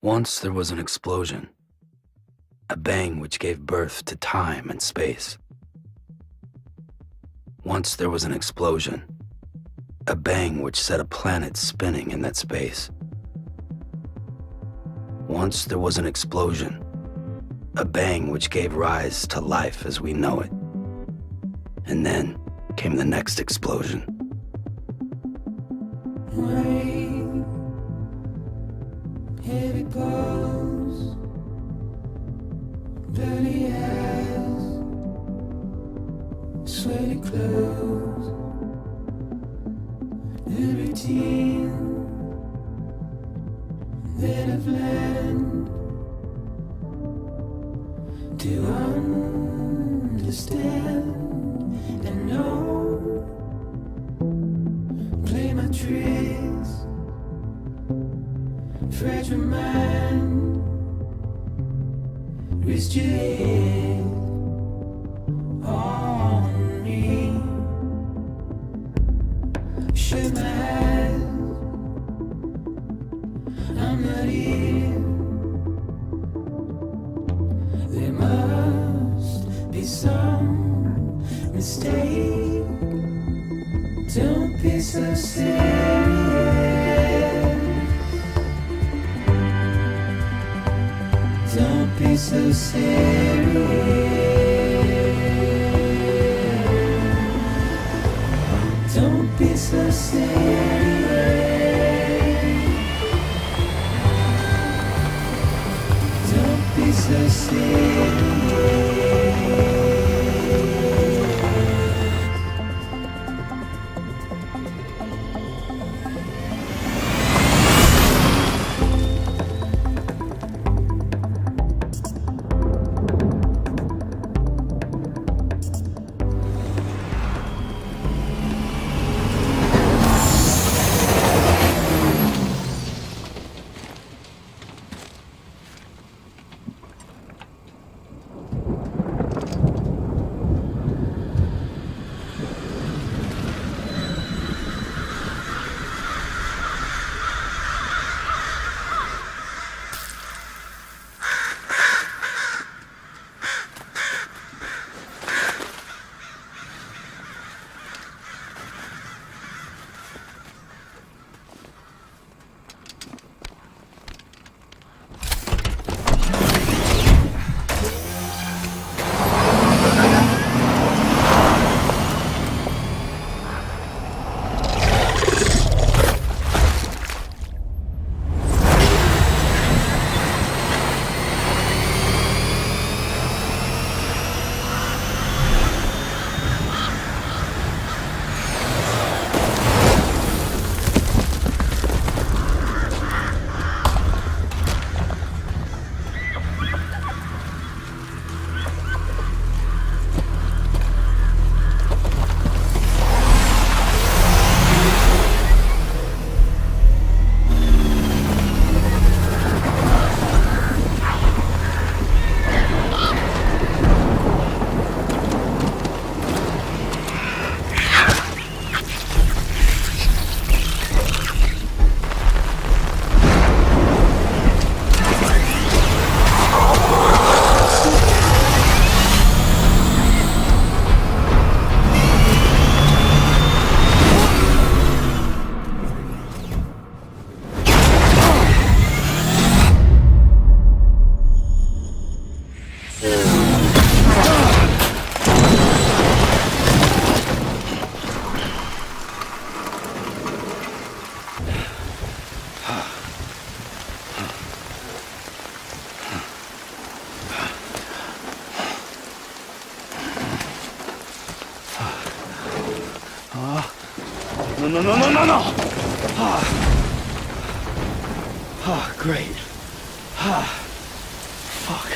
Once there was an explosion, a bang which gave birth to time and space. Once there was an explosion, a bang which set a planet spinning in that space. Once there was an explosion, a bang which gave rise to life as we know it. And then came the next explosion. Rain, heavy clothes, dirty eyes, sweaty clothes, the routine that I've learned to understand and know. Play my tricks, fragile mind, risk your head on me. Shut my eyes, I'm not here. There must be some mistake. Don't be so serious. Don't be so serious. Don't be so serious. Don't be so serious. No. Great. Fuck.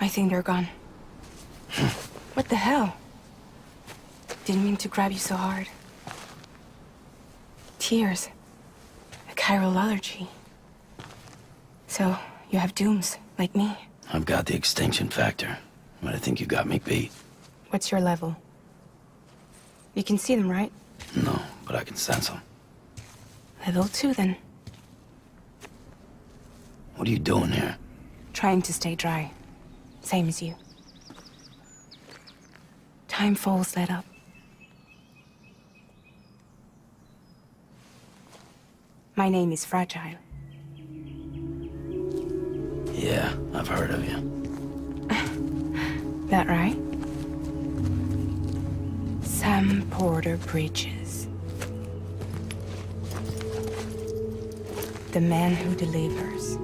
I think they're gone. What the hell? Didn't mean to grab you so hard. Tears. A chiral allergy. So, you have dooms, like me. I've got the extinction factor, but I think you got me beat. What's your level? You can see them, right? No, but I can sense them. Level 2, then. What are you doing here? Trying to stay dry. Same as you. Time falls let up. My name is Fragile. Yeah, I've heard of you. That right? Sam Porter Bridges. The man who delivers.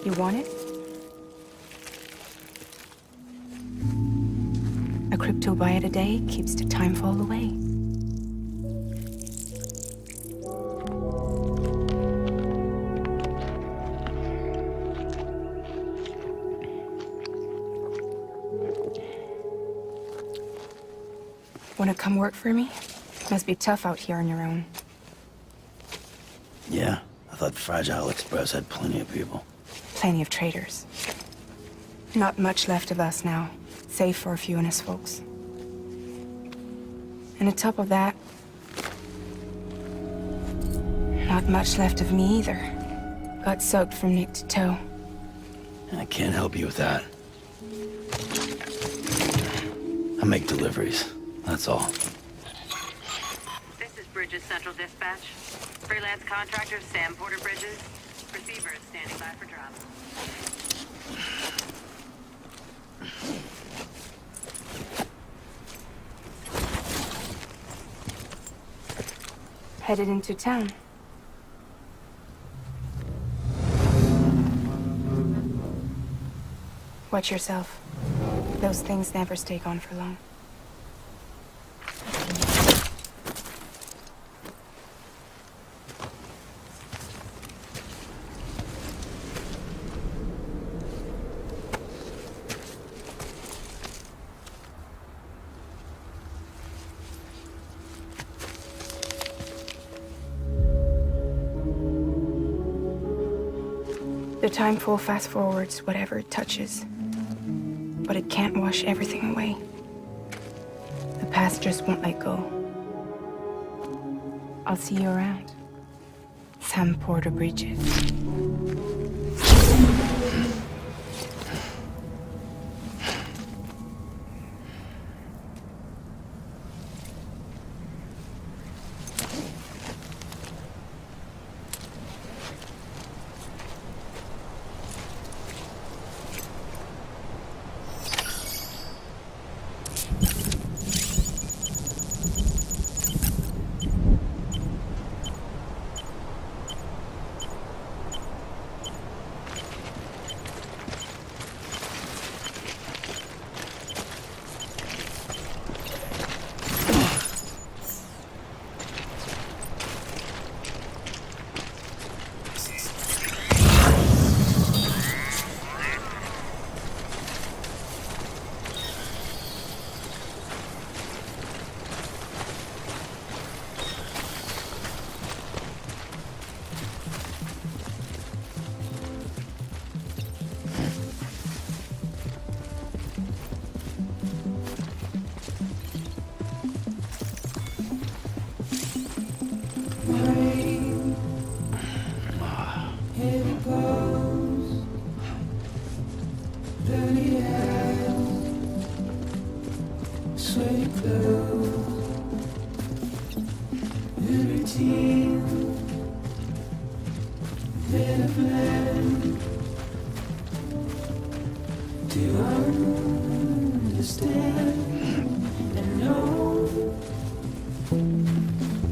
You want it? A crypto byte a day keeps the time fall away. Wanna come work for me? Must be tough out here on your own. Yeah, I thought Fragile Express had plenty of people. Plenty of traitors. Not much left of us now, save for a few honest folks. And on top of that, not much left of me either. Got soaked from neck to toe. I can't help you with that. I make deliveries, that's all. This is Bridges Central Dispatch. Freelance contractor Sam Porter Bridges. Receiver is standing by for drop. Headed into town. Watch yourself. Those things never stay gone for long. The time fall fast forwards whatever it touches. But it can't wash everything away. The past just won't let go. I'll see you around. Sam Porter Bridges.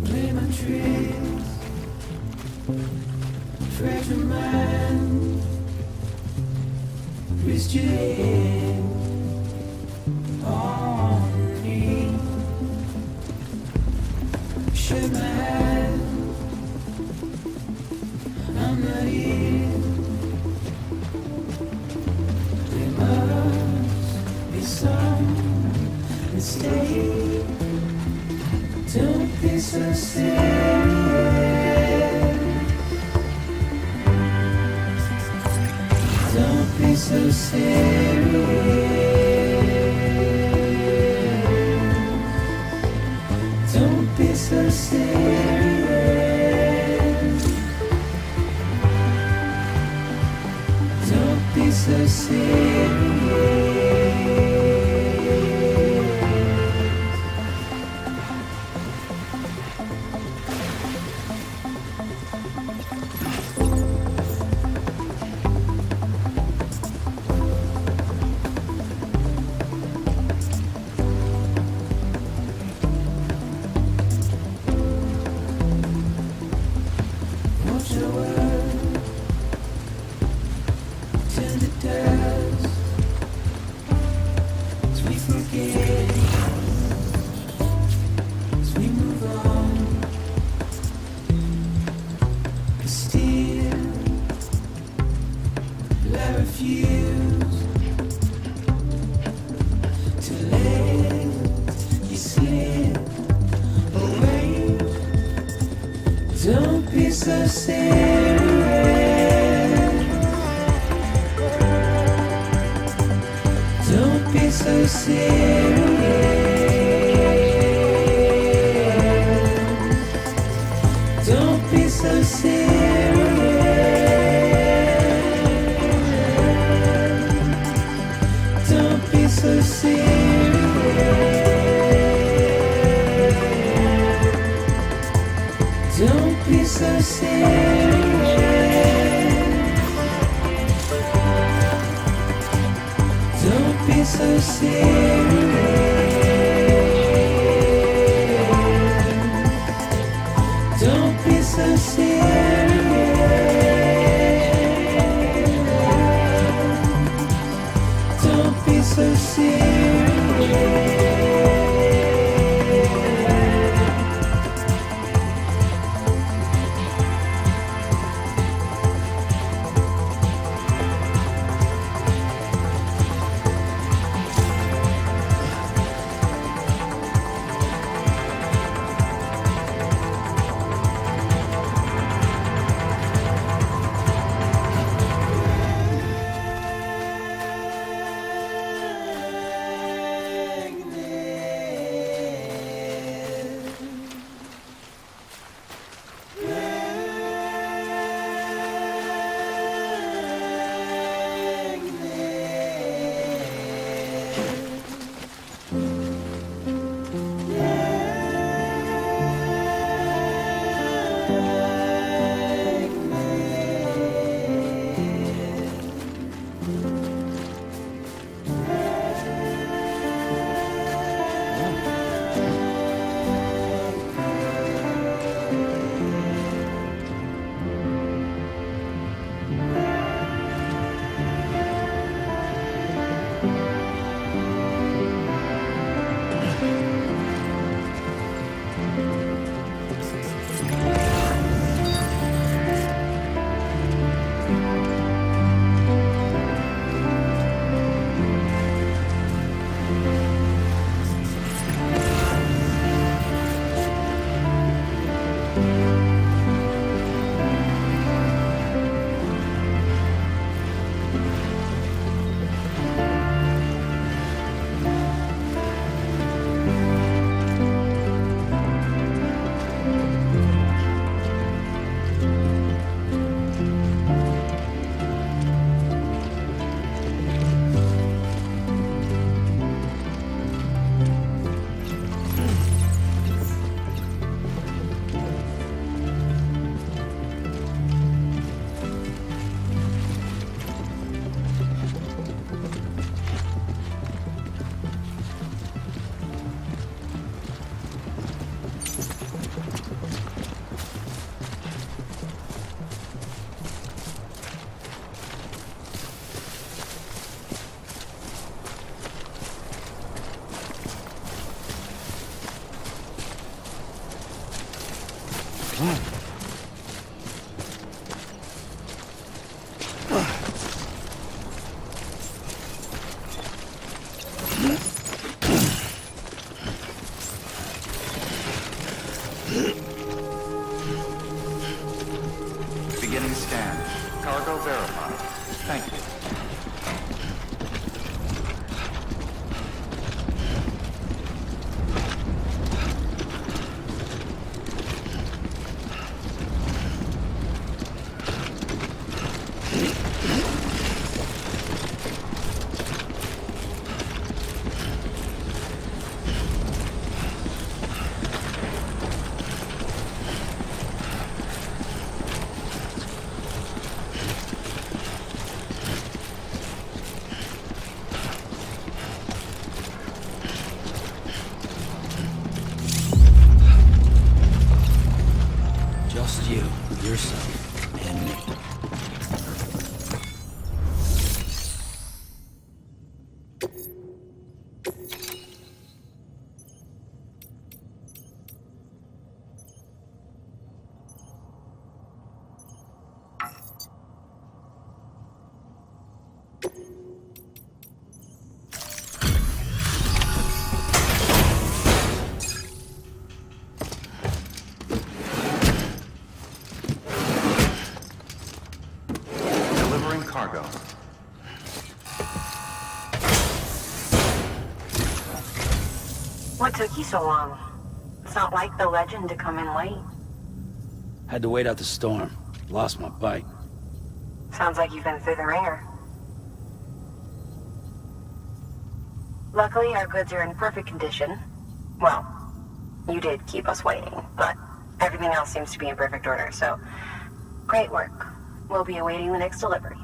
Play my trick. your mind, rest your head on me. Shake my hand, I'm not here. There must be some mistake. Don't be so serious. Don't be so serious. Don't be so serious. Don't be so serious. Watch your words turn to dust as we forget, as we move on. 'Cause still I refuse to let you slip away. Don't be so serious. Don't be so serious. Don't be so serious. Don't be so serious. Don't be so serious. Don't be so serious. Don't be so serious. Don't be so serious. command. Cargo verified. Thank you. Just you, yourself, and me. Delivering cargo. What took you so long? It's not like the legend to come in late. Had to wait out the storm. Lost my bike. Sounds like you've been through the ringer. Luckily, our goods are in perfect condition. Well, you did keep us waiting, but everything else seems to be in perfect order, so great work. We'll be awaiting the next delivery.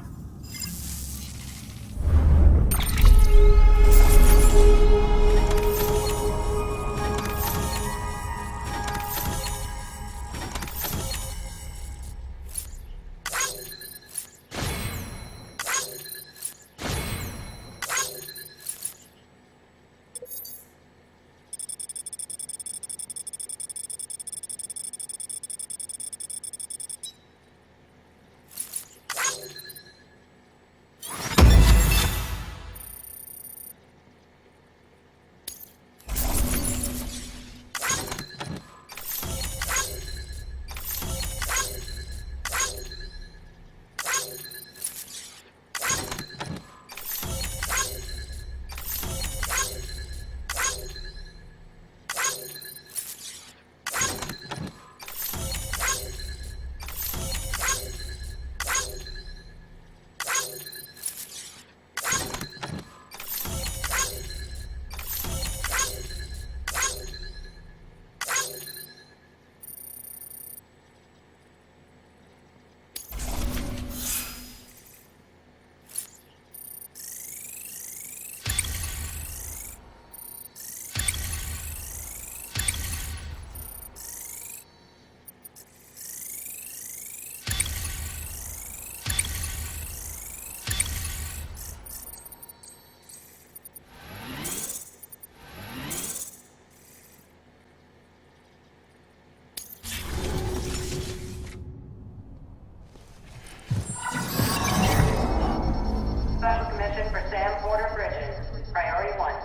Special commission for Sam Porter Bridges. Priority 1.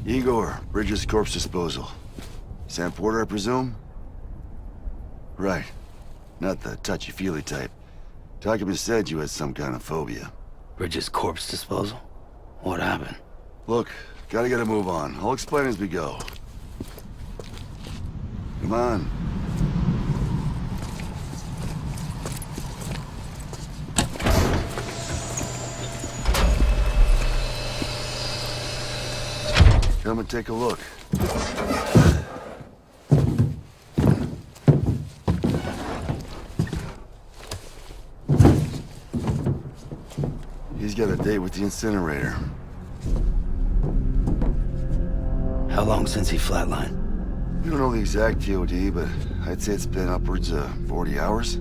Igor, Bridges corpse disposal. Sam Porter, I presume? Right. Not the touchy-feely type. Document said you had some kind of phobia. Bridges' corpse disposal? What happened? Look, gotta get a move on. I'll explain as we go. Come on. Come and take a look. He's got a date with the incinerator. How long since he flatlined? We don't know the exact TOD, but I'd say it's been upwards of 40 hours.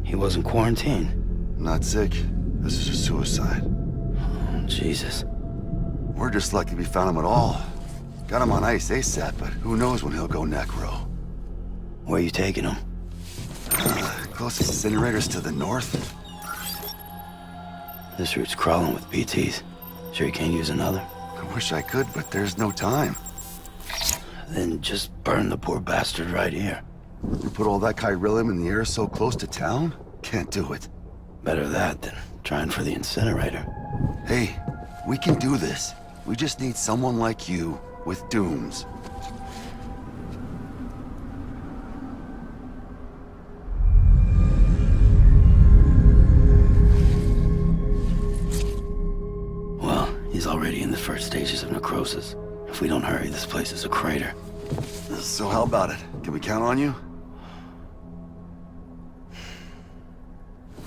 He wasn't quarantined. Not sick. This is a suicide. Oh, Jesus. We're just lucky we found him at all. Got him on ice ASAP, but who knows when he'll go necro. Where you taking him? Closest incinerator's to the north. This route's crawling with BTs. Sure you can't use another? I wish I could, but there's no time. Then just burn the poor bastard right here. We put all that chiralium in the air so close to town? Can't do it. Better that than trying for the incinerator. Hey, we can do this. We just need someone like you with dooms. Well, he's already in the first stages of necrosis. If we don't hurry, this place is a crater. So how about it? Can we count on you?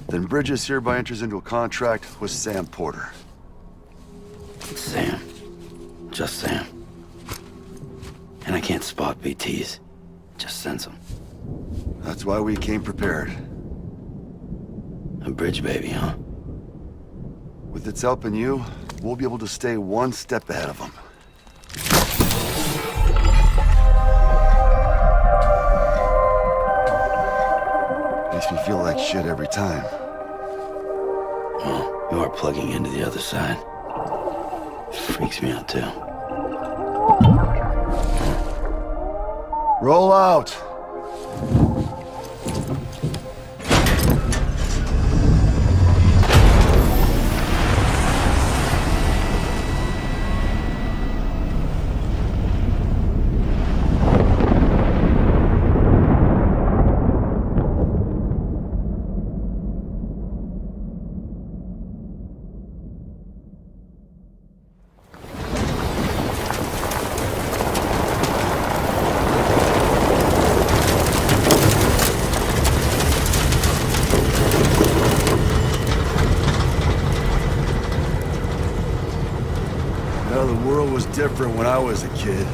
Then Bridges hereby enters into a contract with Sam Porter. Sam. Just Sam. And I can't spot BTs. Just sense them. That's why we came prepared. A bridge baby, huh? With its help and you, we'll be able to stay one step ahead of them. Makes me feel like shit every time. Well, you are plugging into the other side. Freaks me out, too. Roll out! Different when I was a kid.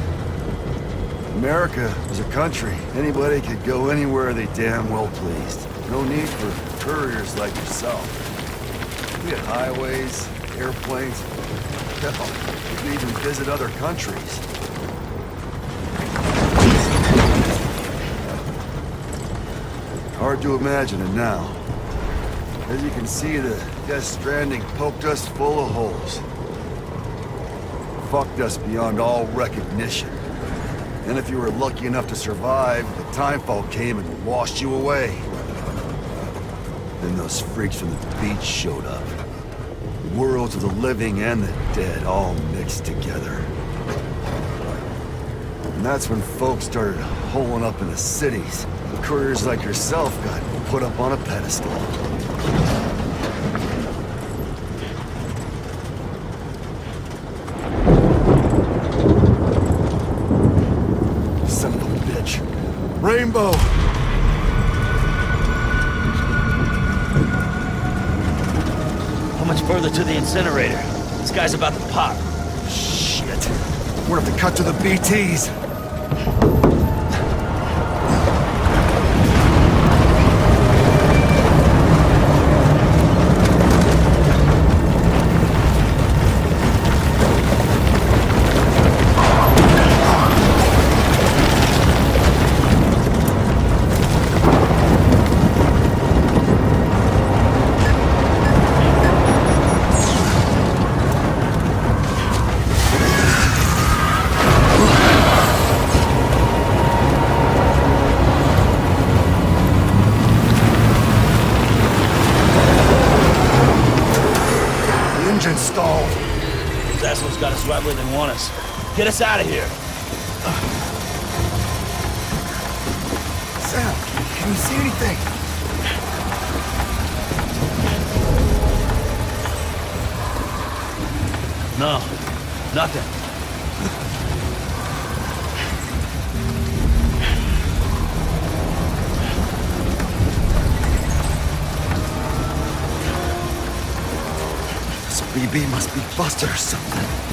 America was a country. Anybody could go anywhere they damn well pleased. No need for couriers like yourself. We had highways, airplanes. Hell, we could even visit other countries. Hard to imagine it now. As you can see, the Death Stranding poked us full of holes. Fucked us beyond all recognition. And if you were lucky enough to survive, the timefall came and washed you away. Then those freaks from the beach showed up. The worlds of the living and the dead all mixed together. And that's when folks started holing up in the cities. Couriers like yourself got put up on a pedestal. Rainbow! How much further to the incinerator? This guy's about to pop. Shit. We're gonna have to cut to the BTs. Stalled. These assholes got us right where they want us. Get us out of here. Sam, can you see anything? No, nothing. BB must be Buster or something.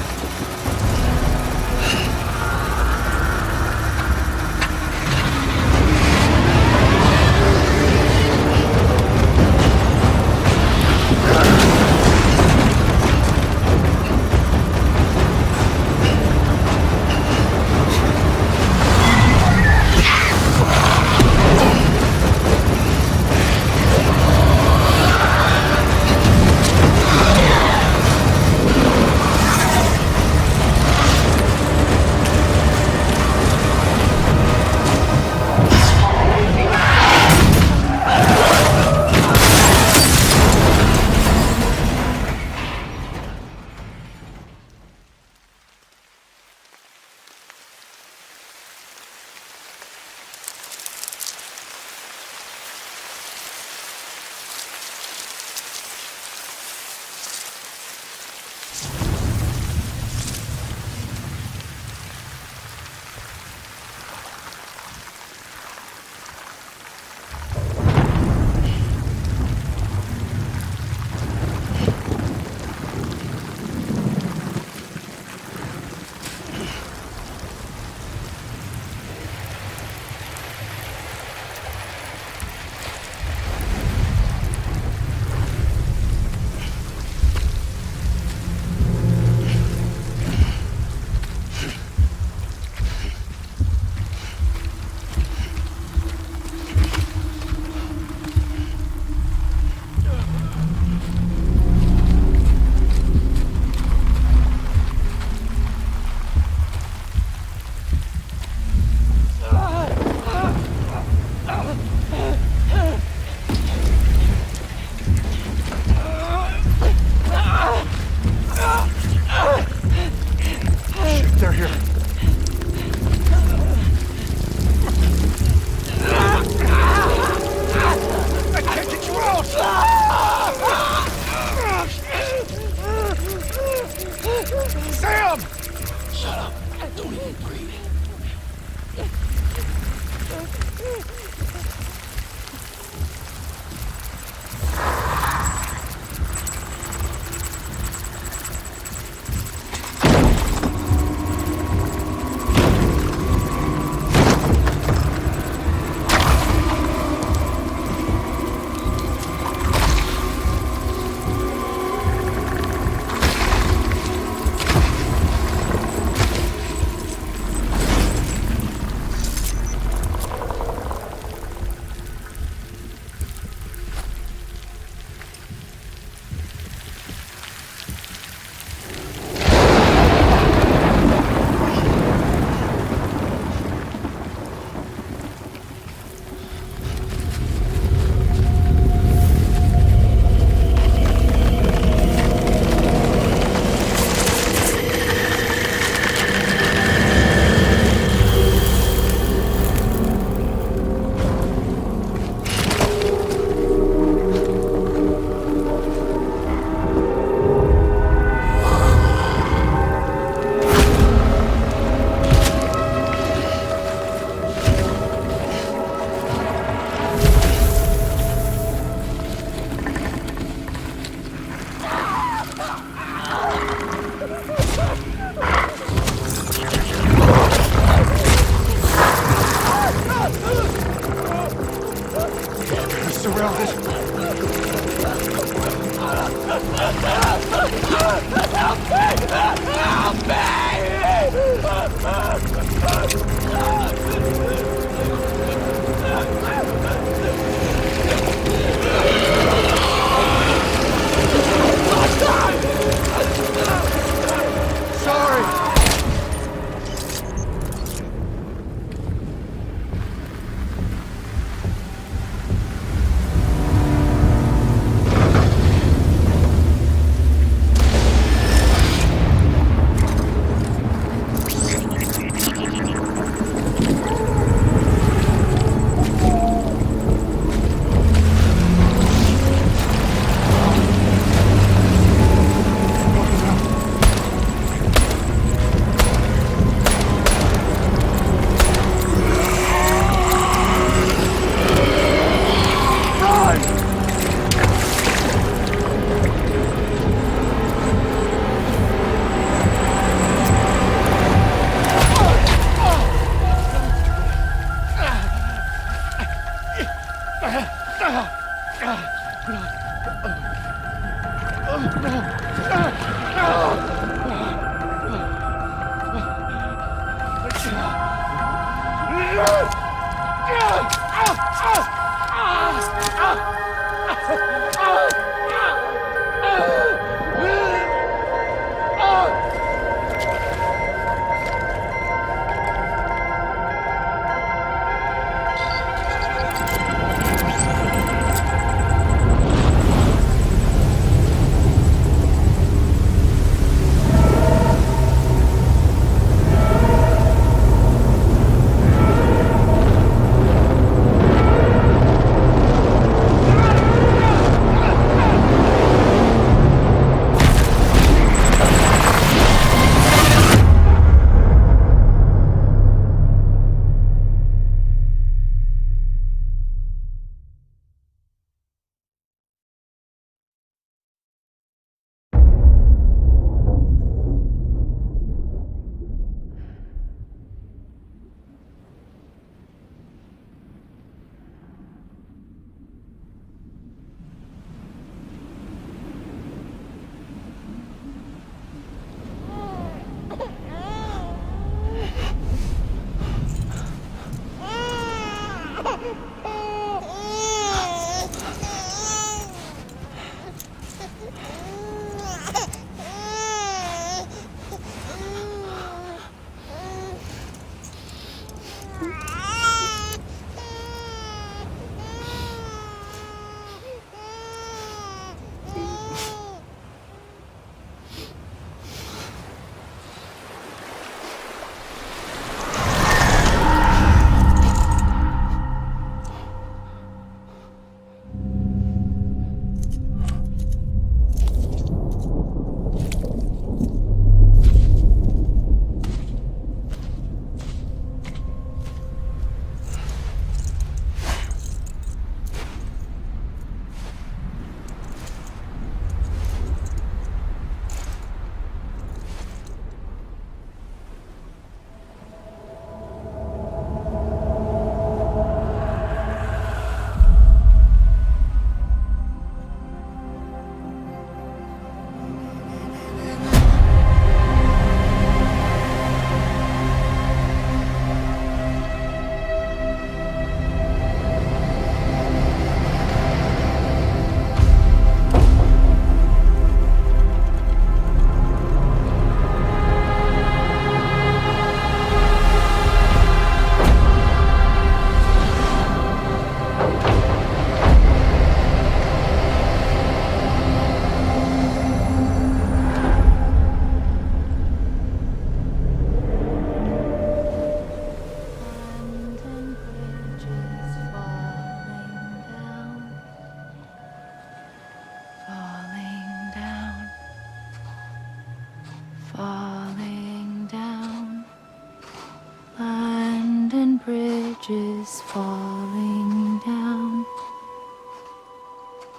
bridges falling down,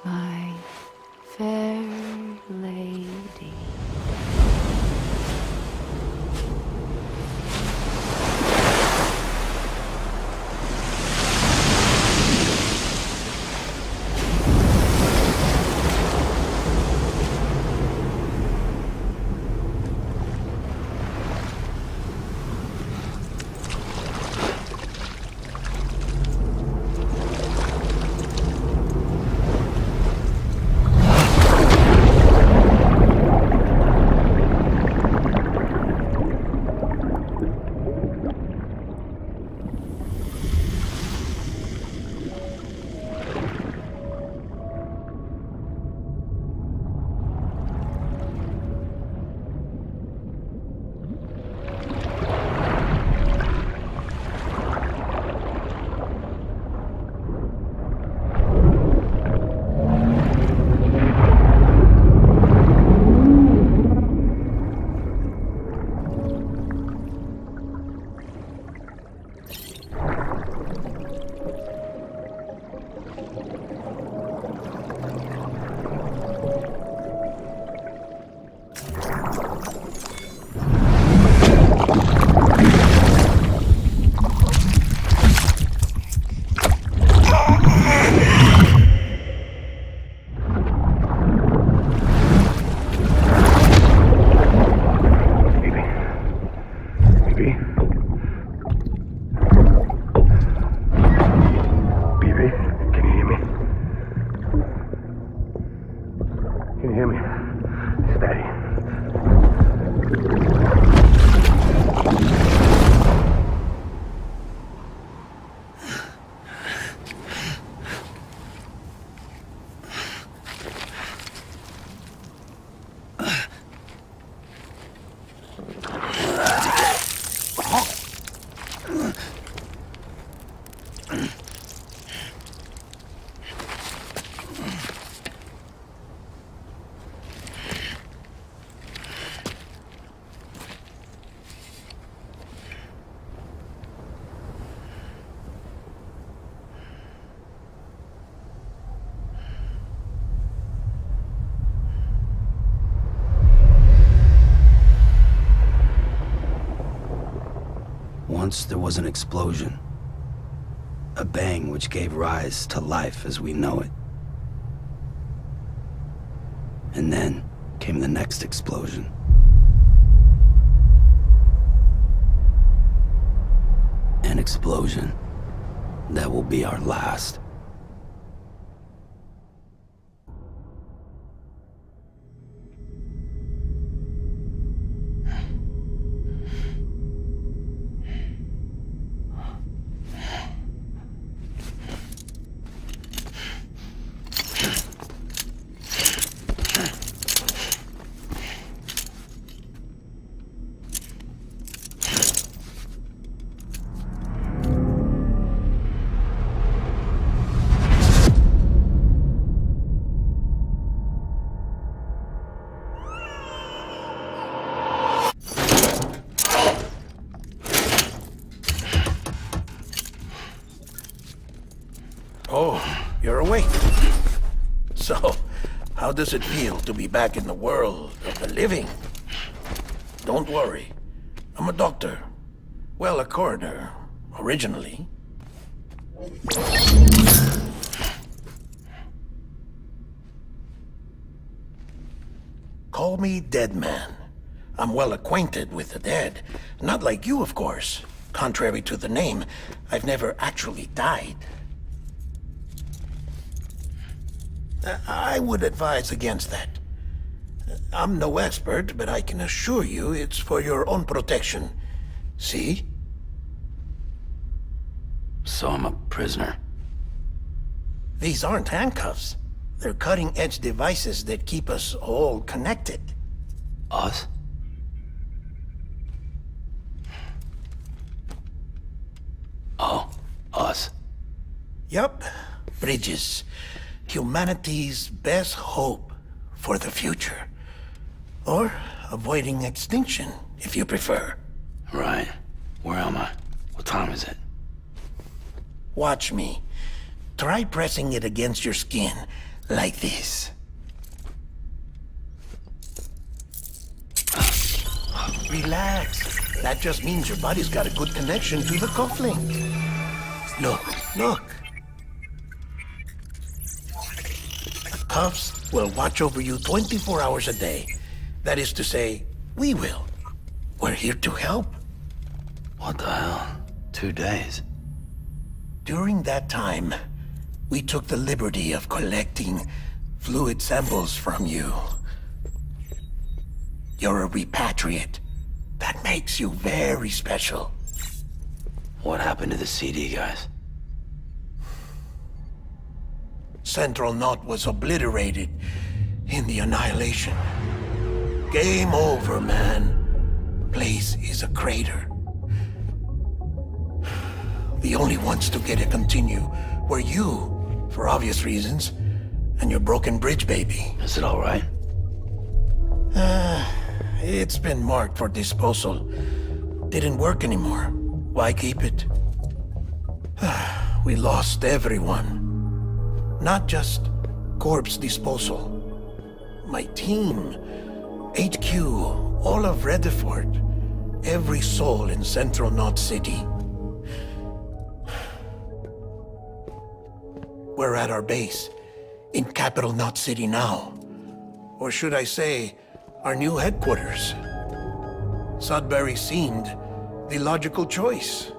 my fair lady. Once there was an explosion. A bang which gave rise to life as we know it. And then came the next explosion. An explosion that will be our last. Oh, you're awake. So, how does it feel to be back in the world of the living? Don't worry. I'm a doctor. Well, a coroner, originally. Call me Dead Man. I'm well acquainted with the dead. Not like you, of course. Contrary to the name, I've never actually died. I would advise against that. I'm no expert, but I can assure you it's for your own protection. See? So I'm a prisoner. These aren't handcuffs. They're cutting-edge devices that keep us all connected. Us? Oh, us. Yup. Bridges. Humanity's best hope for the future. Or avoiding extinction, if you prefer. Right. Where am I? What time is it? Watch me. Try pressing it against your skin, like this. Relax. That just means your body's got a good connection to the cufflink. Look. The cuffs will watch over you 24 hours a day. That is to say, we will. We're here to help. What the hell? 2 days? During that time, we took the liberty of collecting fluid samples from you. You're a repatriate. That makes you very special. What happened to the CD guys? Central Knot was obliterated in the Annihilation. Game over, man. Place is a crater. The only ones to get to continue were you, for obvious reasons, and your broken bridge baby. Is it all right? It's been marked for disposal. Didn't work anymore. Why keep it? We lost everyone. Not just corpse disposal. My team, HQ, all of Redford, every soul in Central Knot City. We're at our base, in Capital Knot City now. Or should I say, our new headquarters. Sudbury seemed the logical choice.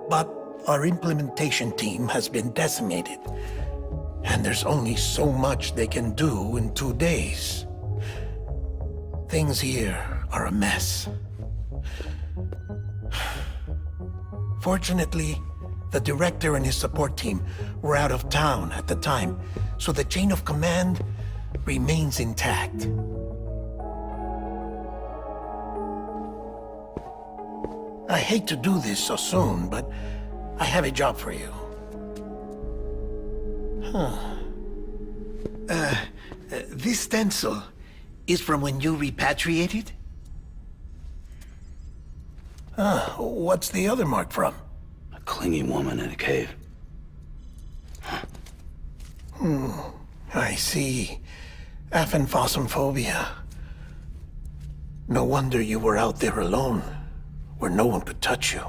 But our implementation team has been decimated, and there's only so much they can do in 2 days. Things here are a mess. Fortunately, the director and his support team were out of town at the time, so the chain of command remains intact. I hate to do this so soon, but I have a job for you. This stencil is from when you repatriated? What's the other mark from? A clingy woman in a cave. I see. Aphenphosmphobia. No wonder you were out there alone. where no one could touch you.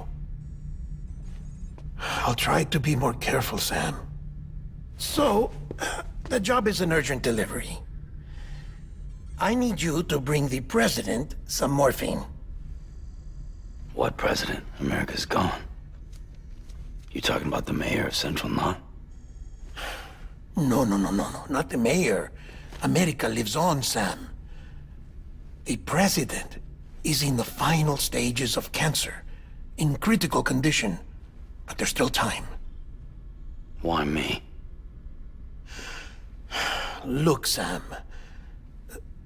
I'll try to be more careful, Sam. So, the job is an urgent delivery. I need you to bring the president some morphine. What president? America's gone. You talking about the mayor of Central Knot? No, not the mayor. America lives on, Sam. The president is in the final stages of cancer, in critical condition, but there's still time. Why me? Look, Sam.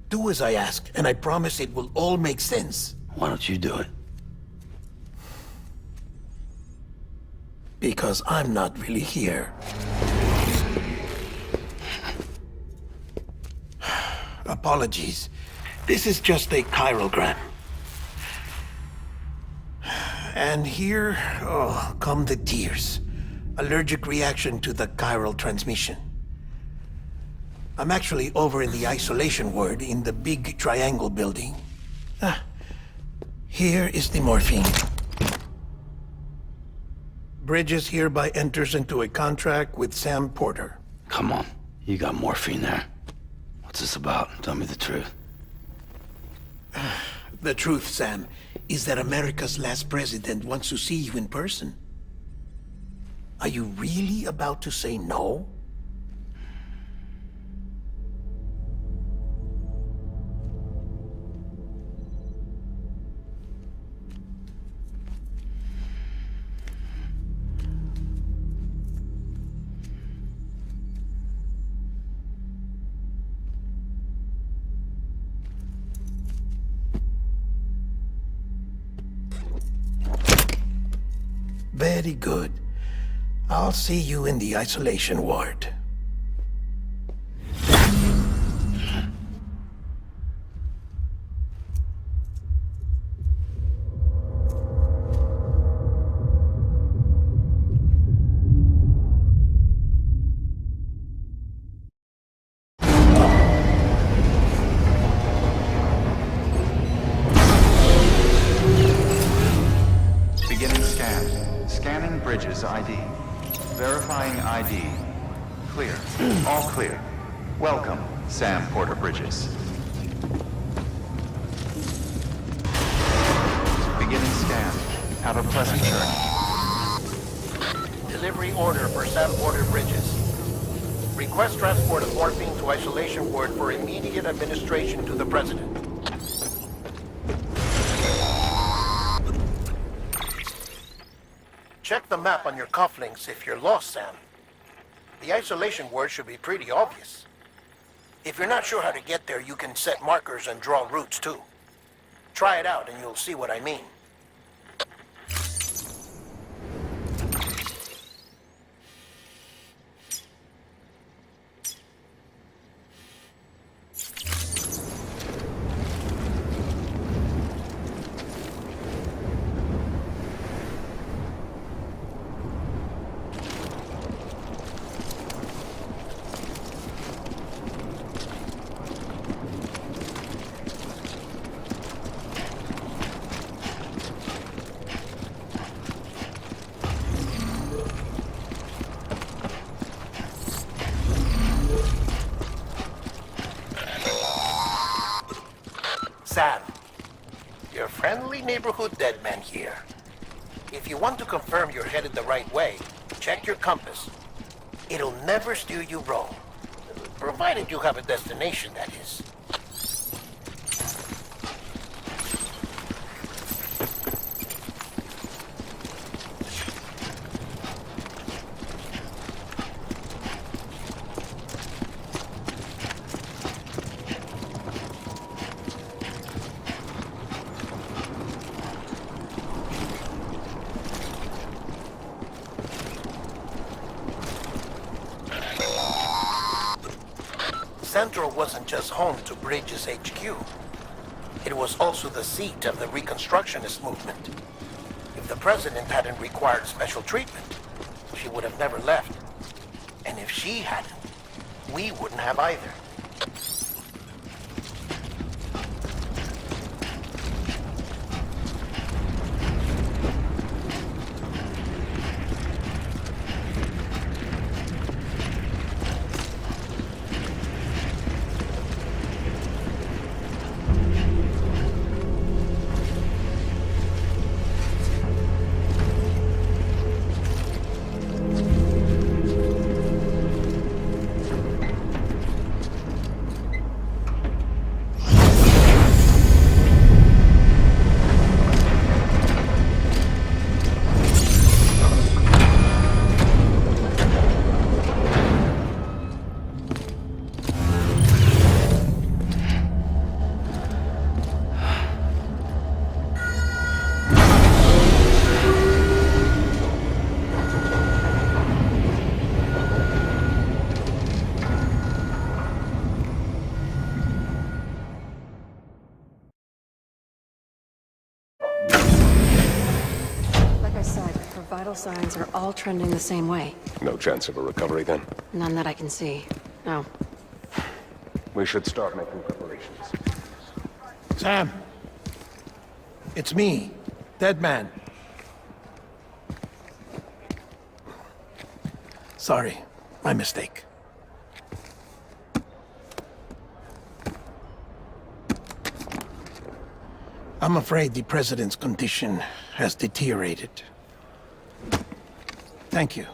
Do as I ask, and I promise it will all make sense. Why don't you do it? Because I'm not really here. Apologies. This is just a chiralgram. And here, come the tears. Allergic reaction to the chiral transmission. I'm actually over in the isolation ward in the big triangle building. Here is the morphine. Bridges hereby enters into a contract with Sam Porter. Come on, you got morphine there. What's this about? Tell me the truth. The truth, Sam, is that America's last president wants to see you in person. Are you really about to say no? Very good. I'll see you in the isolation ward. Beginning scan. Scanning Bridges ID. Verifying ID. Clear. All clear. Welcome, Sam Porter Bridges. Beginning scan. Have a pleasant journey. Delivery order for Sam Porter Bridges. Request transport of morphine to isolation ward for immediate administration to the president. Check the map on your cufflinks if you're lost, Sam. The isolation word should be pretty obvious. If you're not sure how to get there, you can set markers and draw routes too. Try it out and you'll see what I mean. Sam, your friendly neighborhood dead man here. If you want to confirm you're headed the right way, check your compass. It'll never steer you wrong. Provided you have a destination, that is. Central wasn't just home to Bridges HQ. It was also the seat of the Reconstructionist movement. If the president hadn't required special treatment, she would have never left. And if she hadn't, we wouldn't have either. vital signs are all trending the same way. No chance of a recovery then? None that I can see. No. We should start making preparations. Sam! It's me, Dead Man. Sorry, my mistake. I'm afraid the President's condition has deteriorated. Thank you.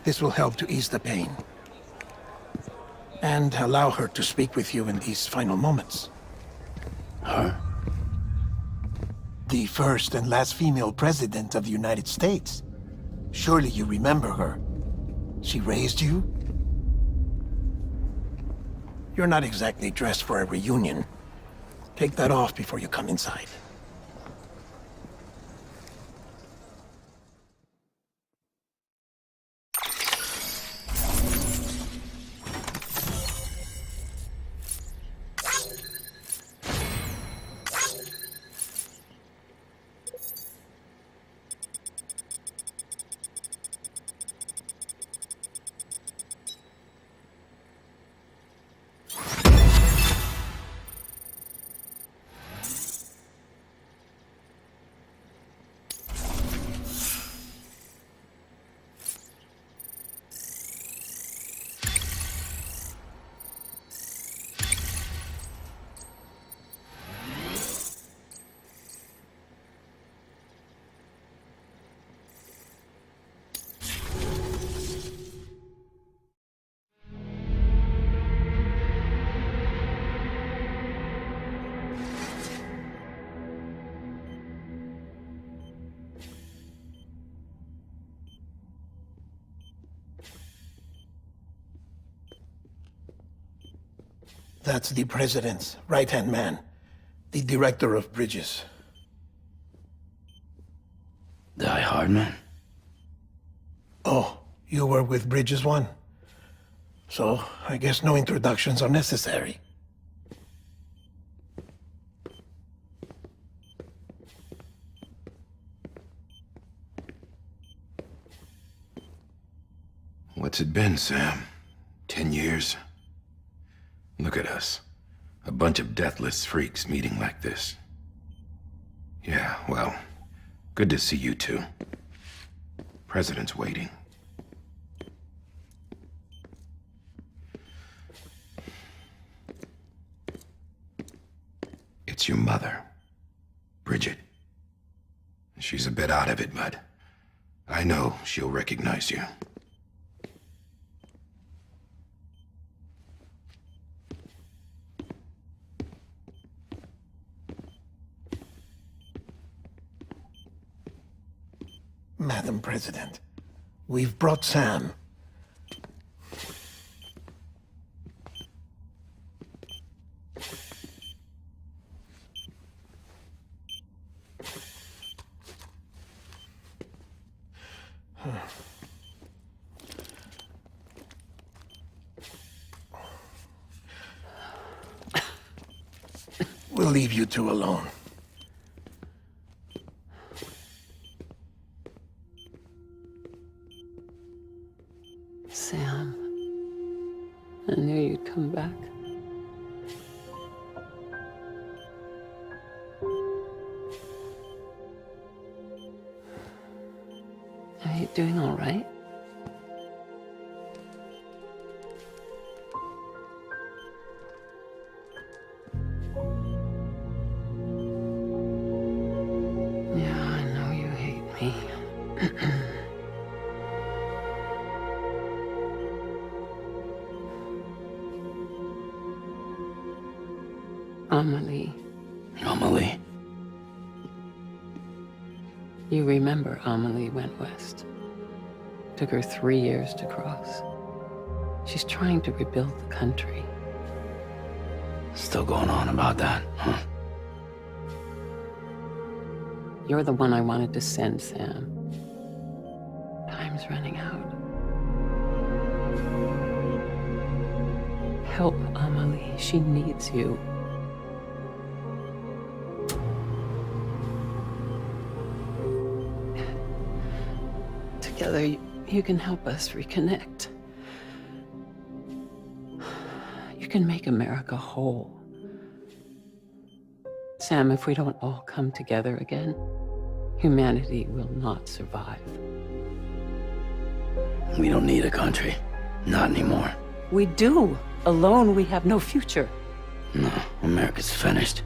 This will help to ease the pain. And allow her to speak with you in these final moments. Her? The first and last female president of the United States. Surely you remember her. She raised you? You're not exactly dressed for a reunion. Take that off before you come inside. That's the President's right-hand man, the Director of Bridges. Die Hard Man? Oh, you were with Bridges 1? So, I guess no introductions are necessary. What's it been, Sam? 10 years? Look at us. A bunch of deathless freaks meeting like this. Yeah, well, good to see you two. President's waiting. It's your mother, Bridget. She's a bit out of it, but I know she'll recognize you. Madam President, we've brought Sam. We'll leave you two alone. Sam, I knew you'd come back. Are you doing all right? Yeah, I know you hate me. Amelie. Amelie? You remember Amelie went west. Took her 3 years to cross. She's trying to rebuild the country. Still going on about that, huh? You're the one I wanted to send, Sam. Time's running out. Help Amelie. She needs you. together, you can help us reconnect. You can make America whole. Sam, if we don't all come together again, humanity will not survive. We don't need a country. Not anymore. We do. Alone, we have no future. No, America's finished.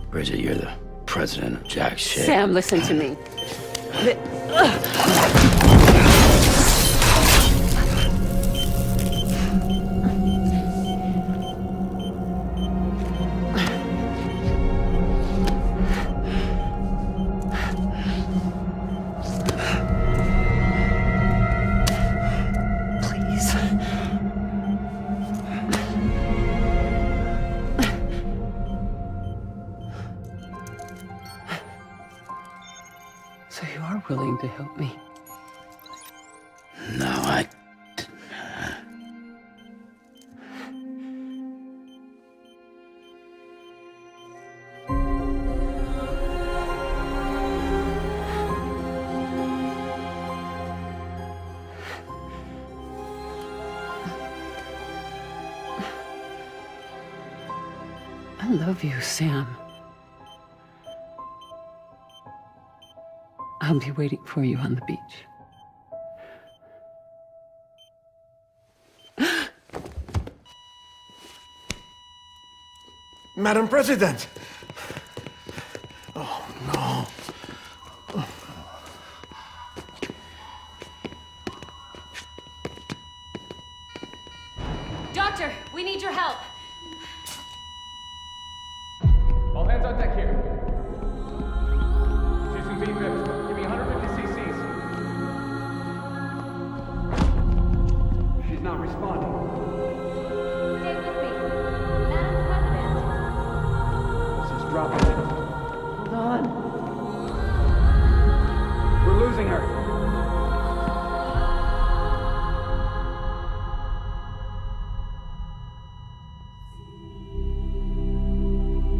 Bridget, you're the president of jack shit. Sam, listen to me. So you are willing to help me? No, I love you, Sam. I'll be waiting for you on the beach. Madam President! Oh, no. Doctor, we need your help. All hands on deck here. Season B fifth. Give me 150 cc's. She's not responding. Stay with me. Madam President. This is dropping. Hold on. We're losing her.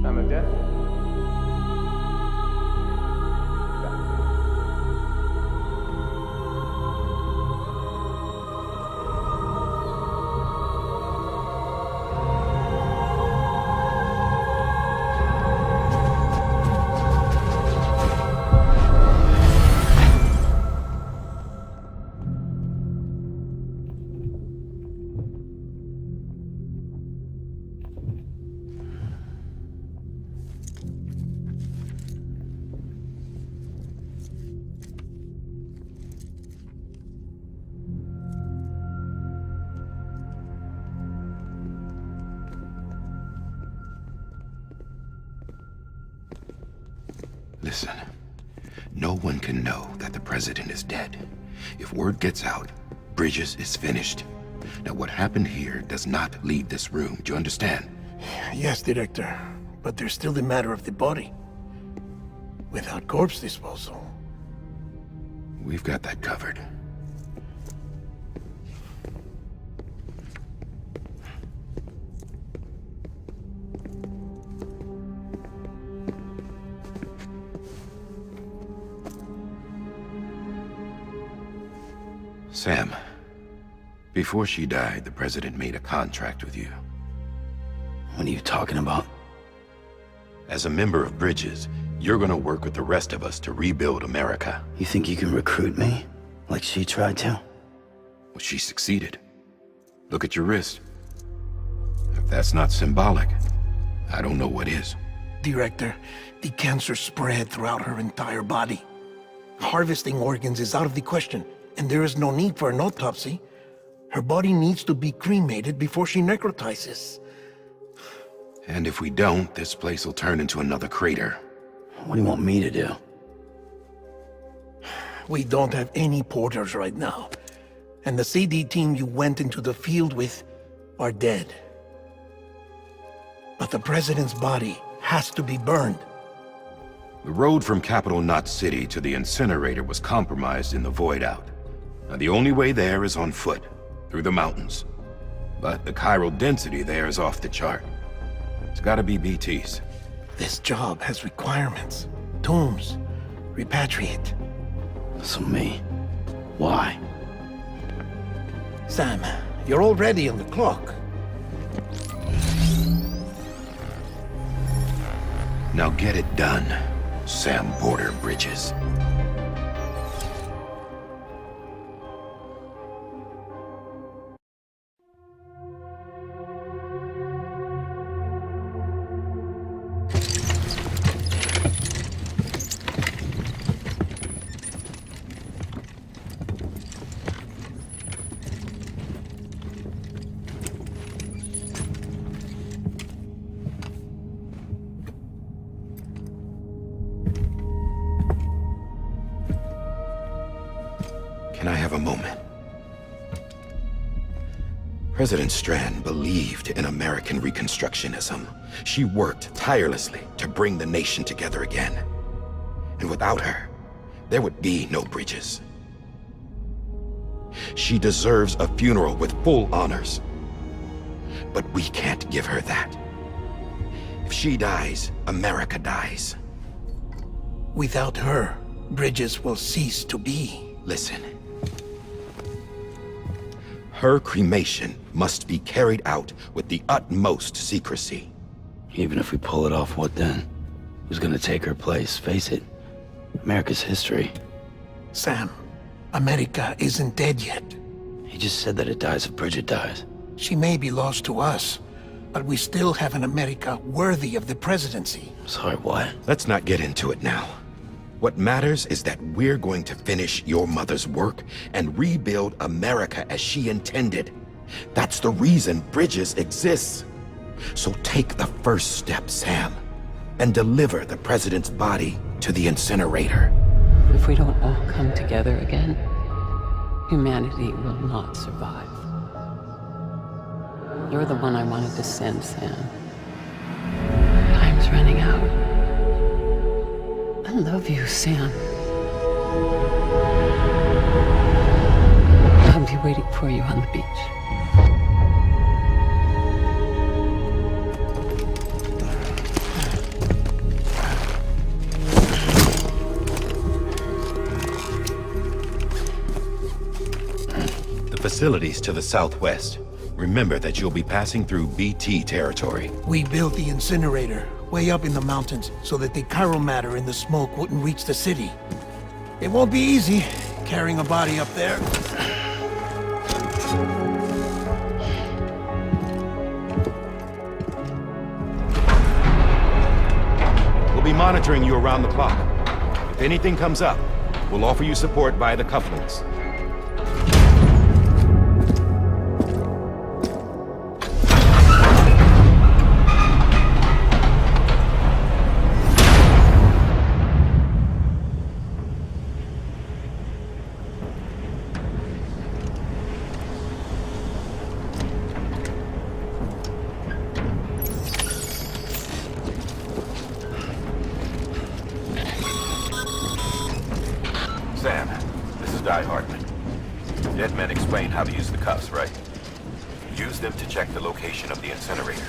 Time of death? Listen, no one can know that the president is dead. If word gets out, Bridges is finished. Now, what happened here does not leave this room. Do you understand? Yes, Director. But there's still the matter of the body. Without corpse disposal. We've got that covered. Sam, before she died, the president made a contract with you. what are you talking about? As a member of Bridges, you're gonna work with the rest of us to rebuild America. You think you can recruit me? Like she tried to? Well, she succeeded. Look at your wrist. If that's not symbolic, I don't know what is. Director, the cancer spread throughout her entire body. Harvesting organs is out of the question, and there is no need for an autopsy. Her body needs to be cremated before she necrotizes. And if we don't, this place will turn into another crater. What do you want me to do? We don't have any porters right now. And the CD team you went into the field with are dead. But the president's body has to be burned. The road from Capital Knot City to the incinerator was compromised in the void out. Now, the only way there is on foot, through the mountains. But the chiral density there is off the chart. It's gotta be BTs. This job has requirements. Tombs. Repatriate. So me. Why? Sam, you're already on the clock. Now get it done, Sam Border Bridges. Can I have a moment? President Strand believed in American Reconstructionism. She worked tirelessly to bring the nation together again. And without her, there would be no bridges. She deserves a funeral with full honors. But we can't give her that. If she dies, America dies. Without her, bridges will cease to be. Listen. Her cremation must be carried out with the utmost secrecy. Even if we pull it off, what then? Who's gonna take her place? Face it, America's history. Sam, America isn't dead yet. He just said that it dies if Bridget dies. She may be lost to us, but we still have an America worthy of the presidency. Sorry, what? Let's not get into it now. What matters is that we're going to finish your mother's work and rebuild America as she intended. That's the reason Bridges exists. So take the first step, Sam, and deliver the president's body to the incinerator. If we don't all come together again, humanity will not survive. You're the one I wanted to send, Sam. Time's running out. I love you, Sam. I'll be waiting for you on the beach. The facilities to the southwest. Remember that you'll be passing through BT territory. We built the incinerator way up in the mountains so that the chiral matter in the smoke wouldn't reach the city. It won't be easy carrying a body up there. We'll be monitoring you around the clock. If anything comes up, we'll offer you support via the cufflinks. Sam, this is Di Hartman. Dead men explain how to use the cuffs, right? Use them to check the location of the incinerator.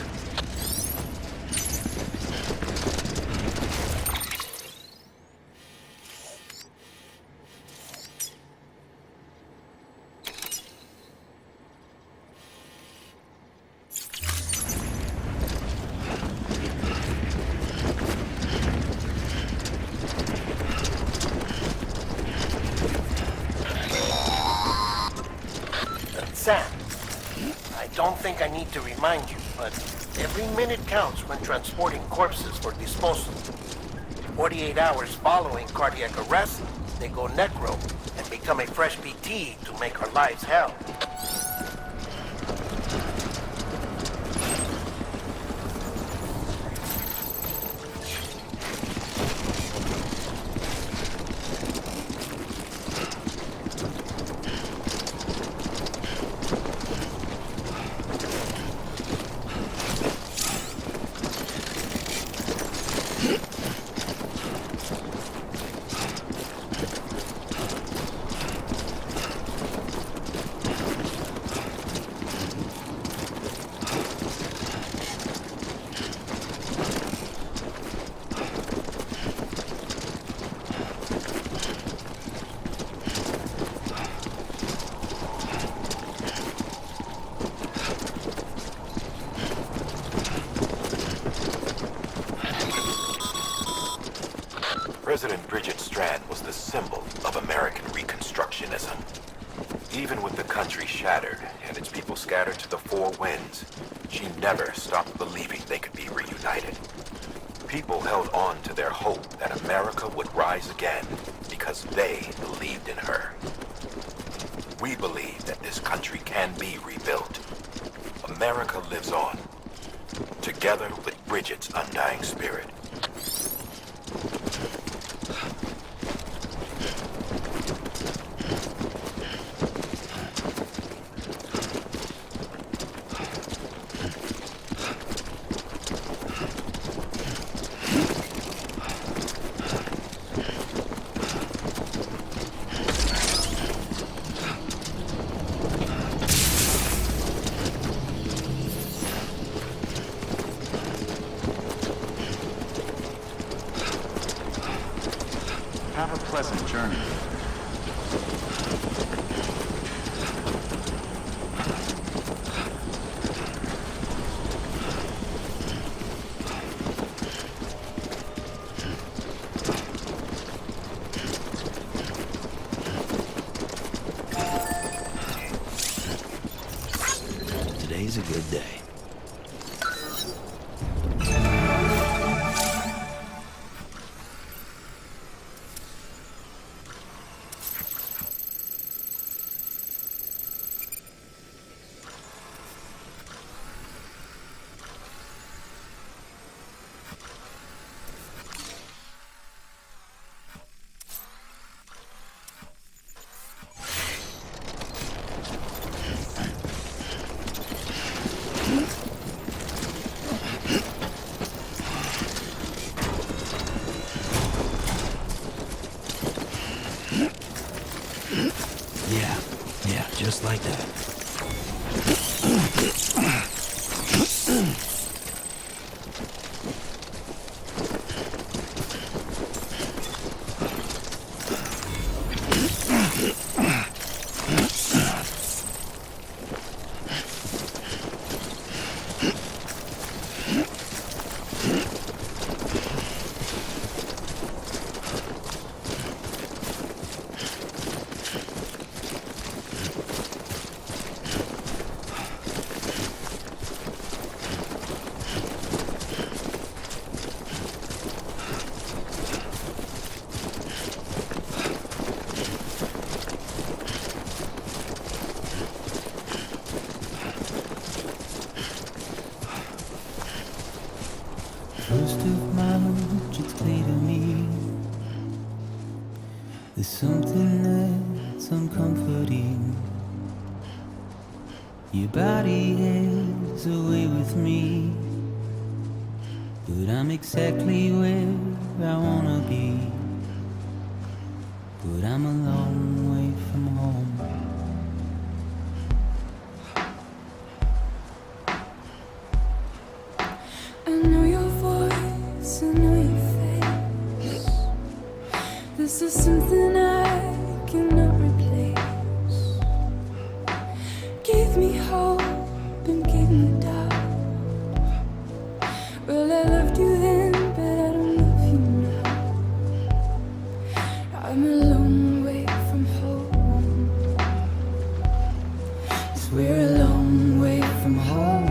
Sam, I don't think I need to remind you, but every minute counts when transporting corpses for disposal. 48 hours following cardiac arrest, they go necro and become a fresh BT to make our lives hell. President Bridget Strand was the symbol of American Reconstructionism. Even with the country shattered and its people scattered to the four winds, she never stopped believing they could be reunited. People held on to their hope that America would rise again because they believed in her. We believe that this country can be rebuilt. America lives on, together with Bridget's undying spirit. Have a pleasant journey. Today's a good day. Yeah, just like that. First of March, it's clear to me there's something that's uncomforting. Your body is away with me, but I'm exactly where I wanna be. But I'm a long way from home. I know your voice, I know your face. This is something I cannot replace. Give me hope and give me doubt. Well, I loved you then, but I don't love you now. I'm a long way from home. 'Cause we're a long way from home.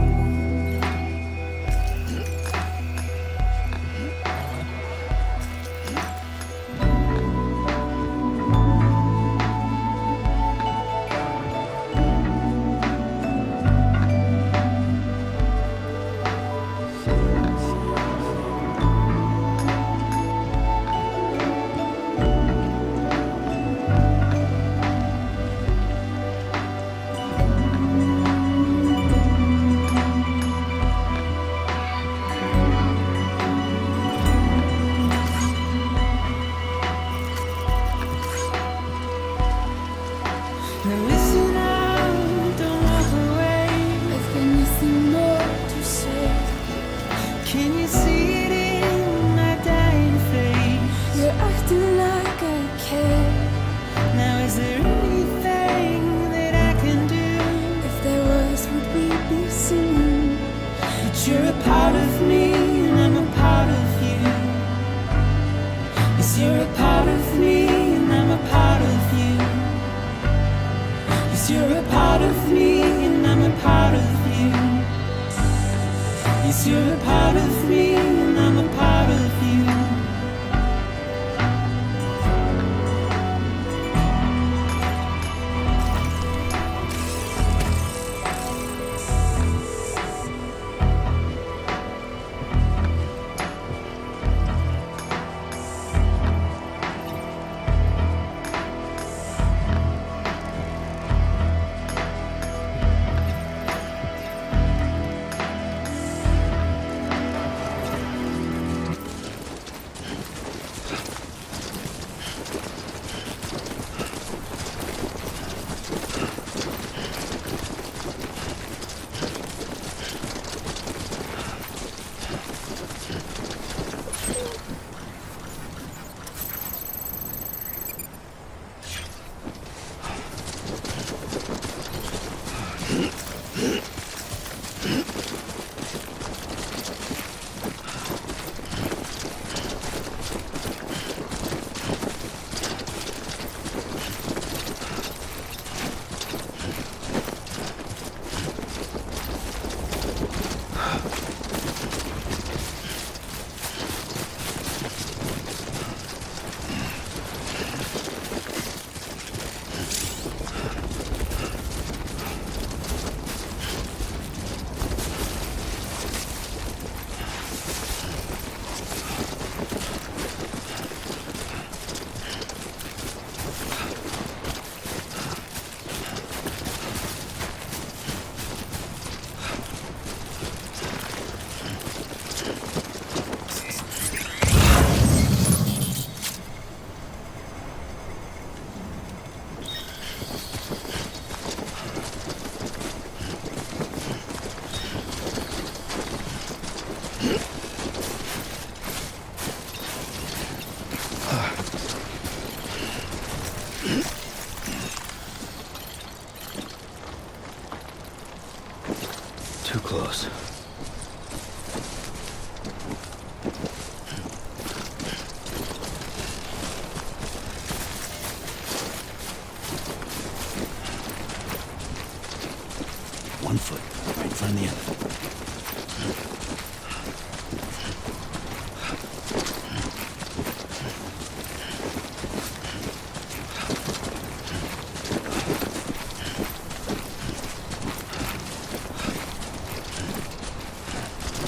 you're a part of me and I'm a part of you. Yes, you're a part of me and I'm a part of you. Yes, you're a part of me and I'm a part of you. Too close. One foot right in front of the other.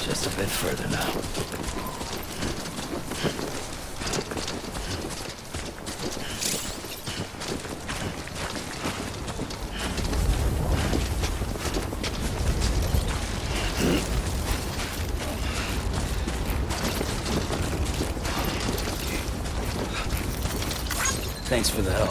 Just a bit further now. Thanks for the help.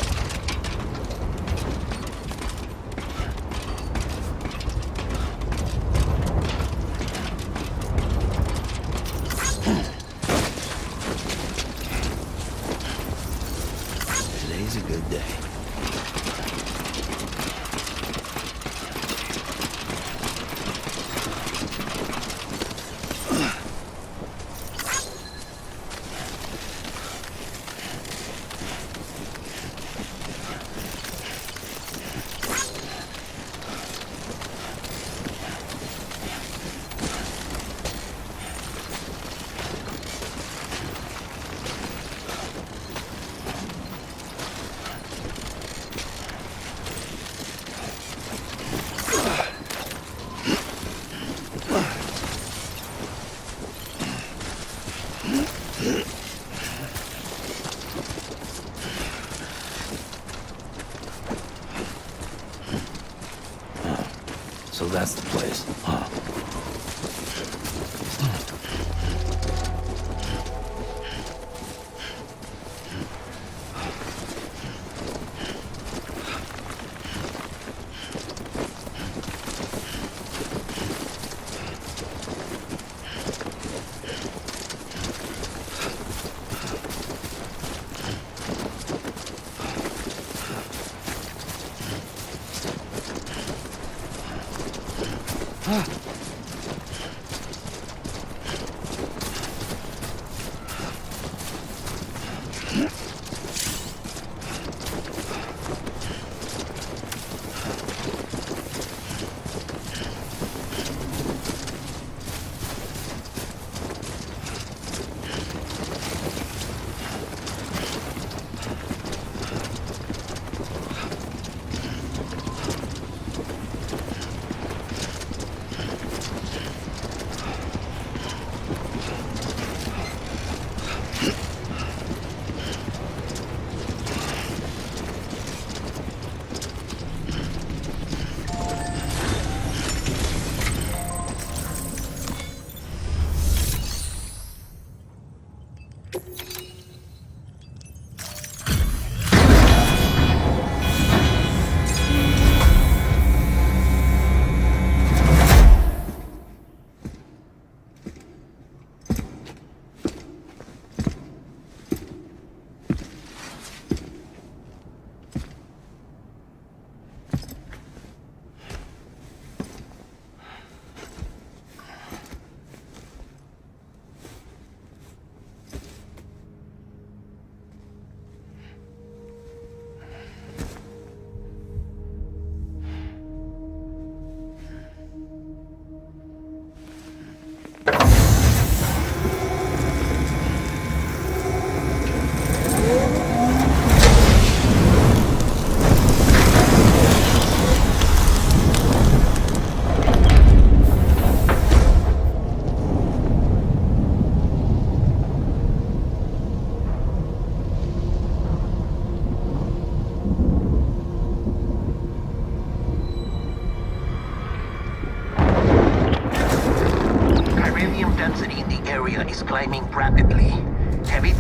Today's a good day. So that's the place, huh? Ah.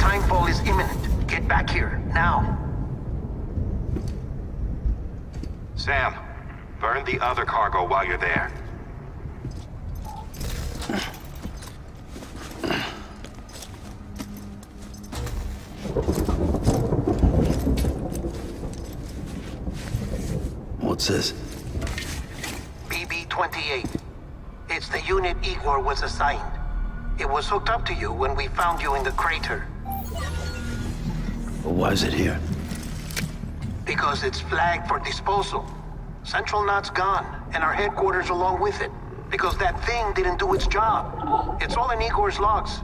timefall is imminent. Get back here, now. Sam, burn the other cargo while you're there. What's this? BB-28. It's the unit Igor was assigned. It was hooked up to you when we found you in the crater. But why is it here? Because it's flagged for disposal. Central Knot's gone, and our headquarters along with it. Because that thing didn't do its job. It's all in Igor's logs.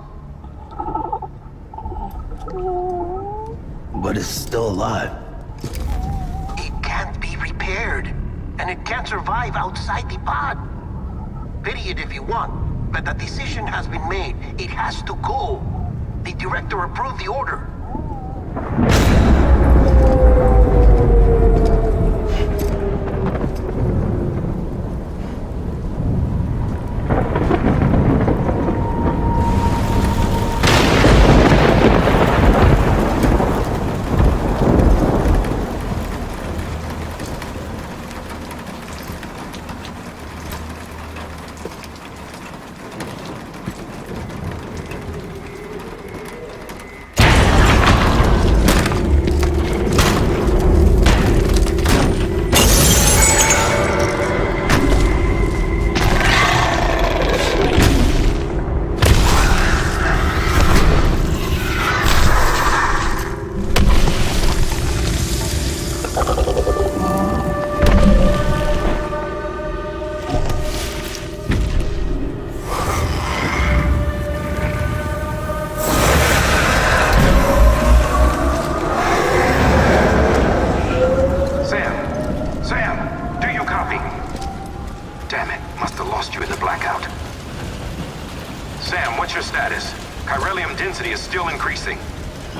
But it's still alive. It can't be repaired, and it can't survive outside the pod. Pity it if you want, but the decision has been made. It has to go. The director approved the order.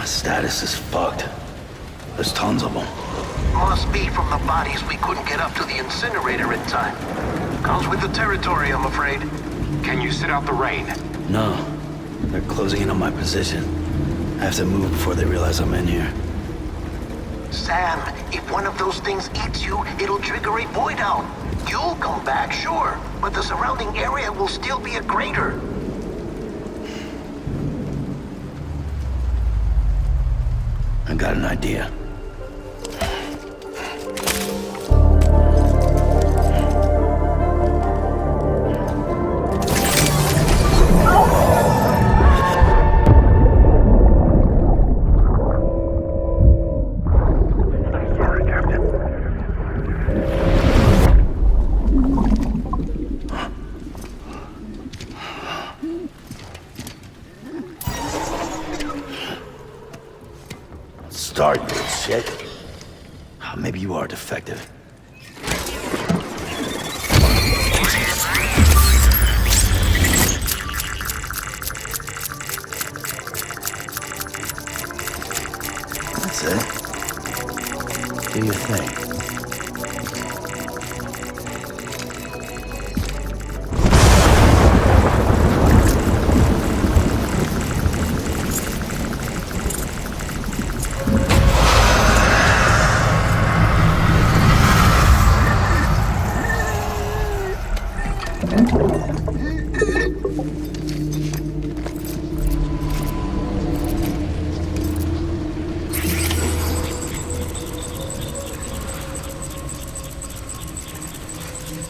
Status is fucked. There's tons of them. Must be from the bodies we couldn't get up to the incinerator in time. Comes with the territory, I'm afraid. Can you sit out the rain? No. They're closing in on my position. I have to move before they realize I'm in here. Sam, if one of those things eats you, it'll trigger a void out. You'll come back, sure, but the surrounding area will still be a crater. I got an idea. Start, you shit. Maybe you are defective. That's it. Do your thing.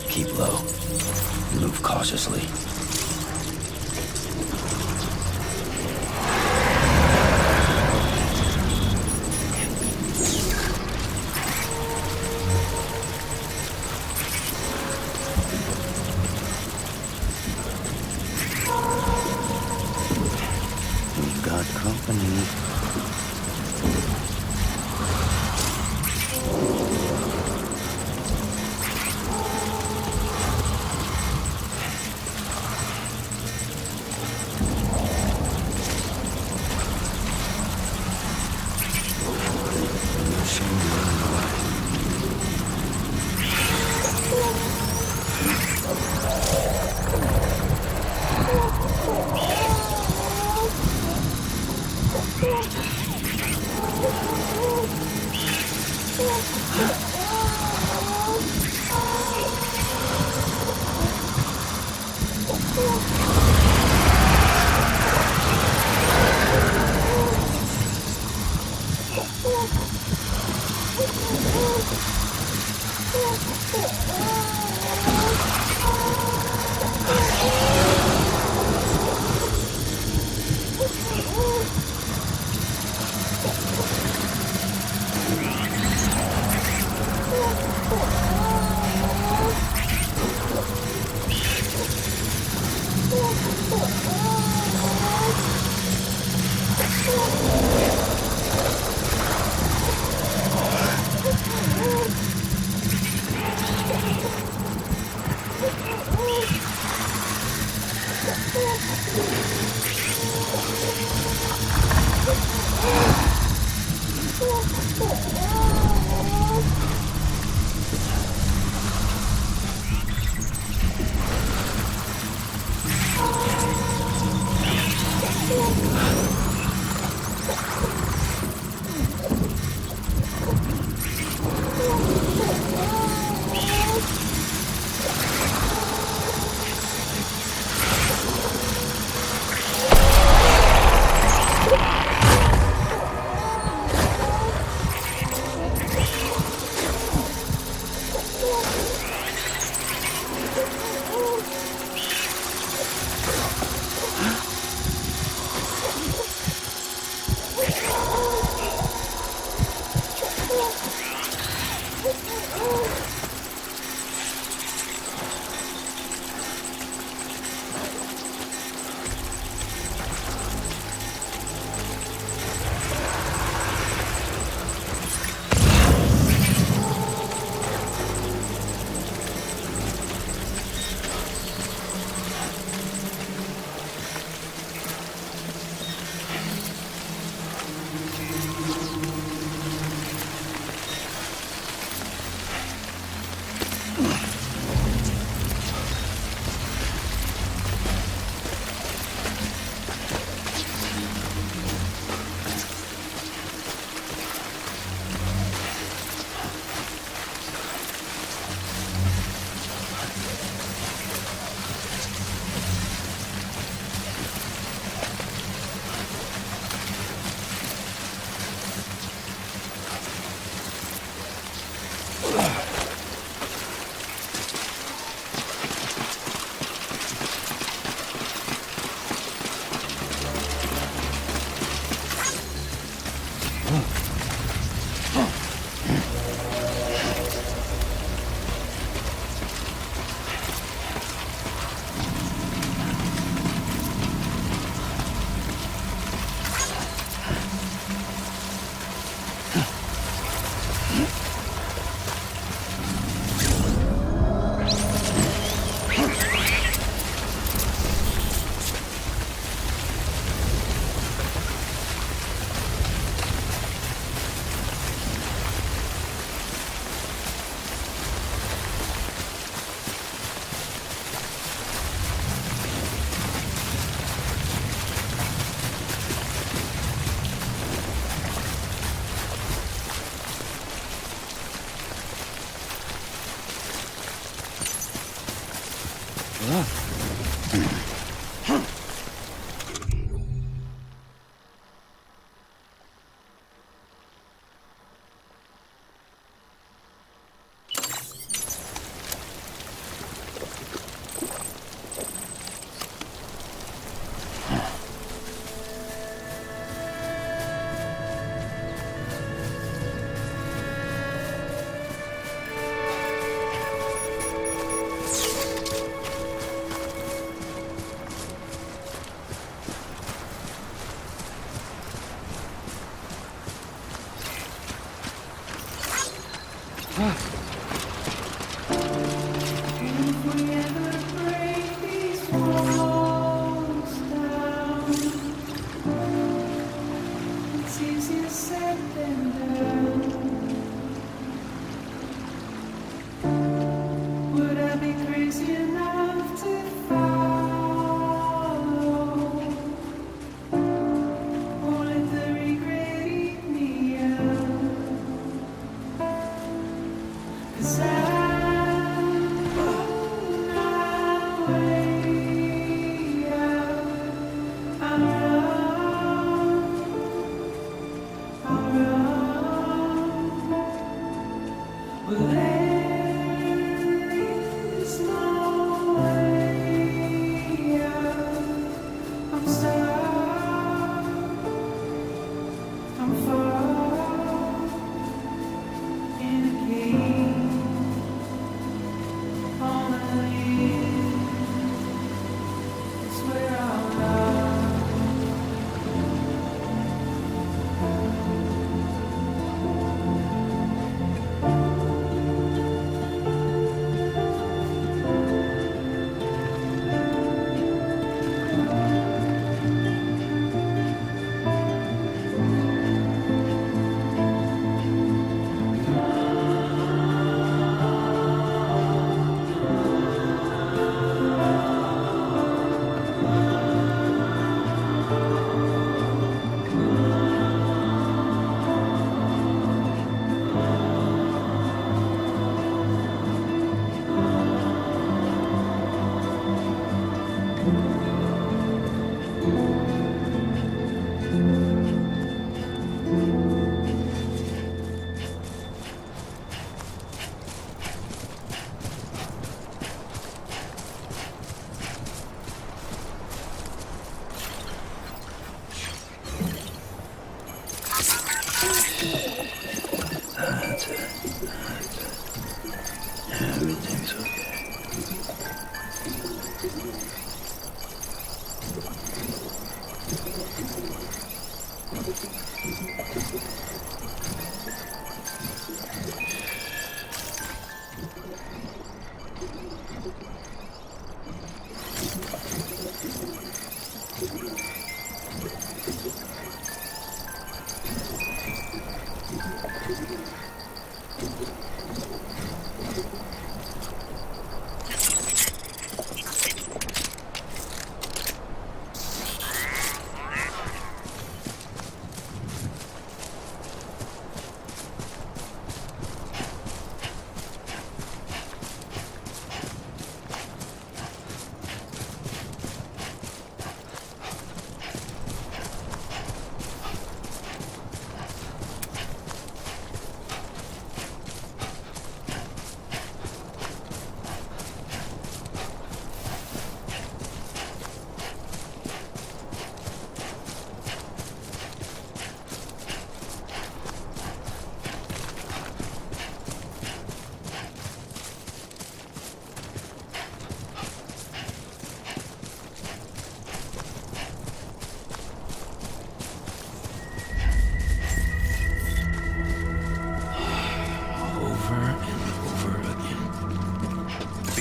Keep low. Move cautiously. We've got company.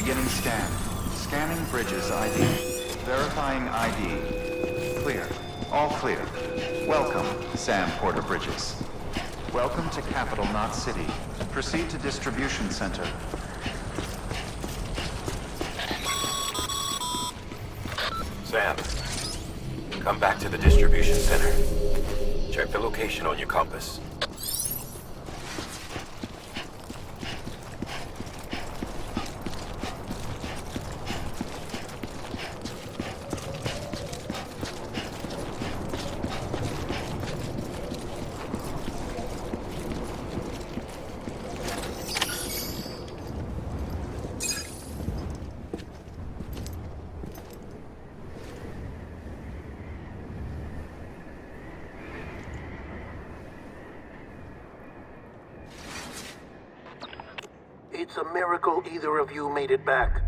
Beginning scan. Scanning bridges ID. Verifying ID. Clear. All clear. Welcome, Sam Porter Bridges. Welcome to Capital Knot City. Proceed to distribution center. Sam, come back to the distribution center. Check the location on your compass. It's a miracle either of you made it back.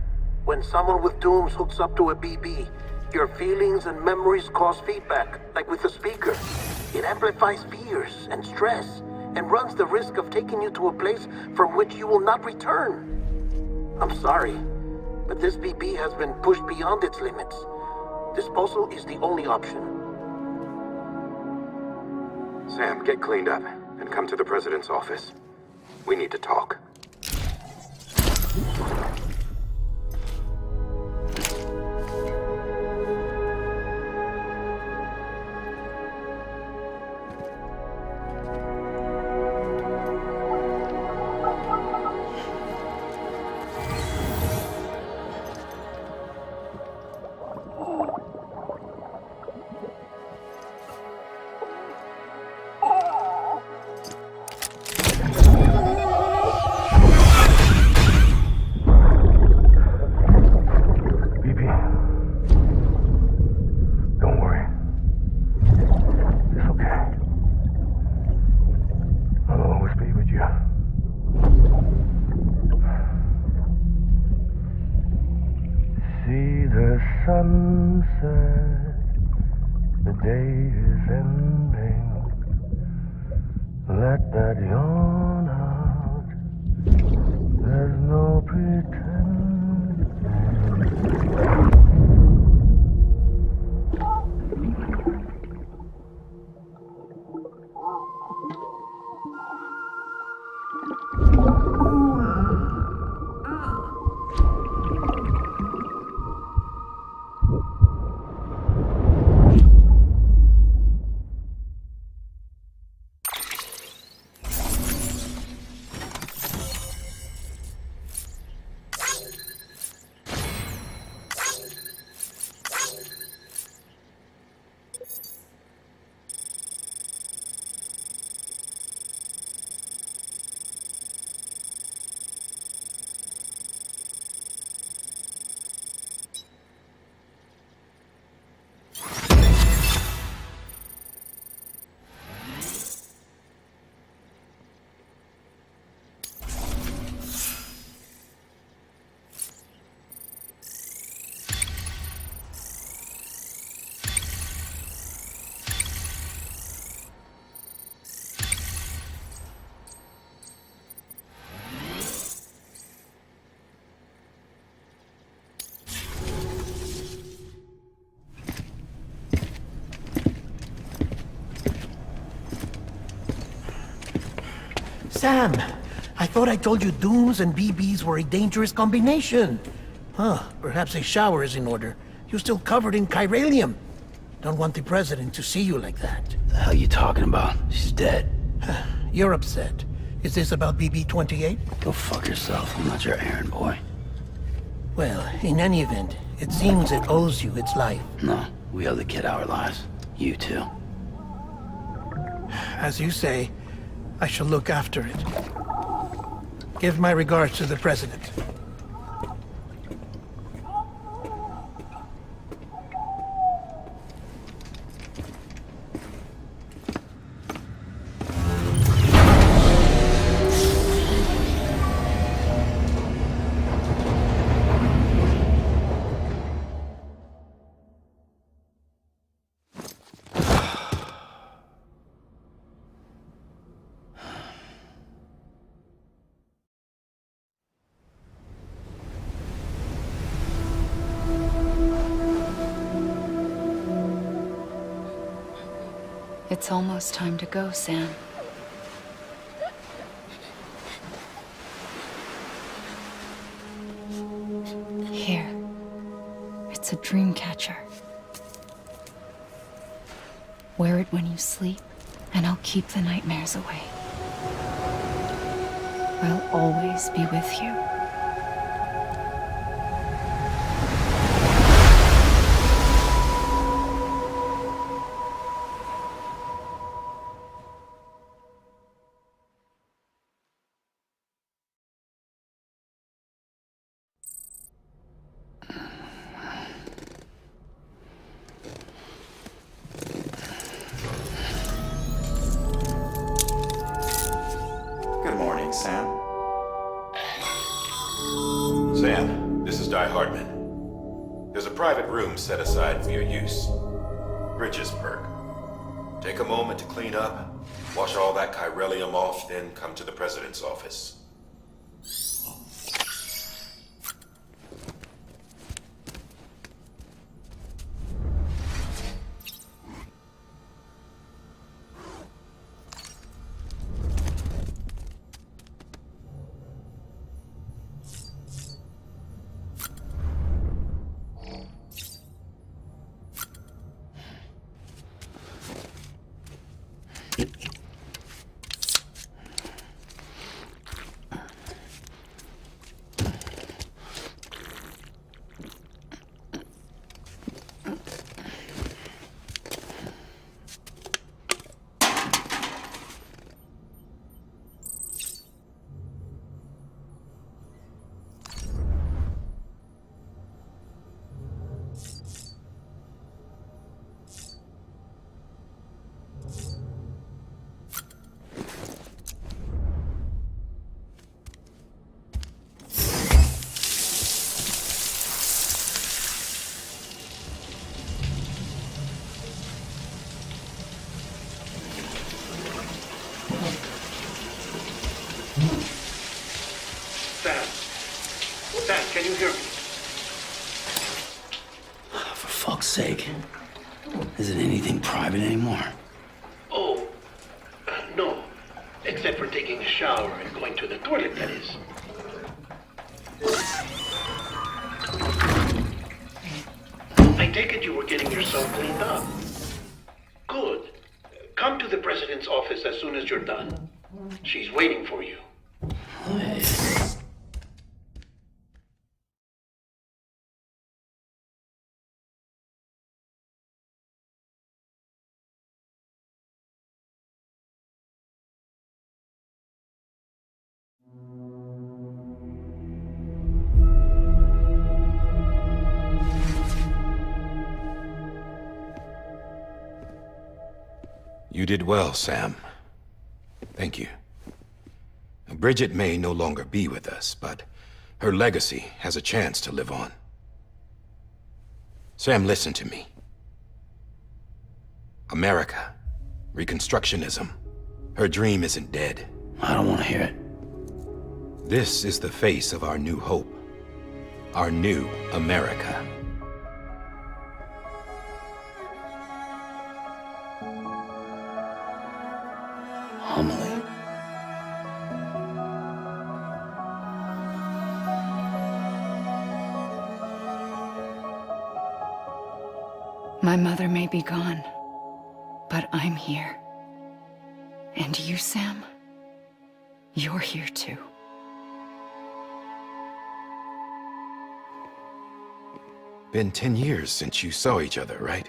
When someone with dooms hooks up to a BB, your feelings and memories cause feedback, like with a speaker. It amplifies fears and stress, and runs the risk of taking you to a place from which you will not return. I'm sorry, but this BB has been pushed beyond its limits. Disposal is the only option. Sam, get cleaned up and come to the President's office. We need to talk. Sunset, the day is ending. Let that yawn out. There's no pretending. Sam, I thought I told you dooms and BBs were a dangerous combination. Huh, perhaps a shower is in order. You're still covered in chiralium. Don't want the president to see you like that. The hell you talking about? She's dead. You're upset. Is this about BB-28? Go fuck yourself. I'm not your errand boy. Well, in any event, it seems it owes you its life. No, we owe the kid our lives. You too. As you say, I shall look after it. Give my regards to the president. It's almost time to go, Sam. Here. It's a dream catcher. Wear it when you sleep, and I'll keep the nightmares away. I'll always be with you. Good morning, Sam. Sam, this is Di Hartman. There's a private room set aside for your use. Bridges perk. Take a moment to clean up, wash all that chiralium off, then come to the president's office. Sam, can you hear me? For fuck's sake. Is it anything private anymore? Oh, no. Except for taking a shower and going to the toilet, that is. I take it you were getting yourself cleaned up. Good. Come to the president's office as soon as you're done. She's waiting for you. You did well, Sam. Thank you. Bridget may no longer be with us, but her legacy has a chance to live on. Sam, listen to me. America, Reconstructionism, her dream isn't dead. I don't want to hear it. This is the face of our new hope. Our new America. Homily. My mother may be gone, but I'm here. And you, Sam, you're here too. Been 10 years since you saw each other, right?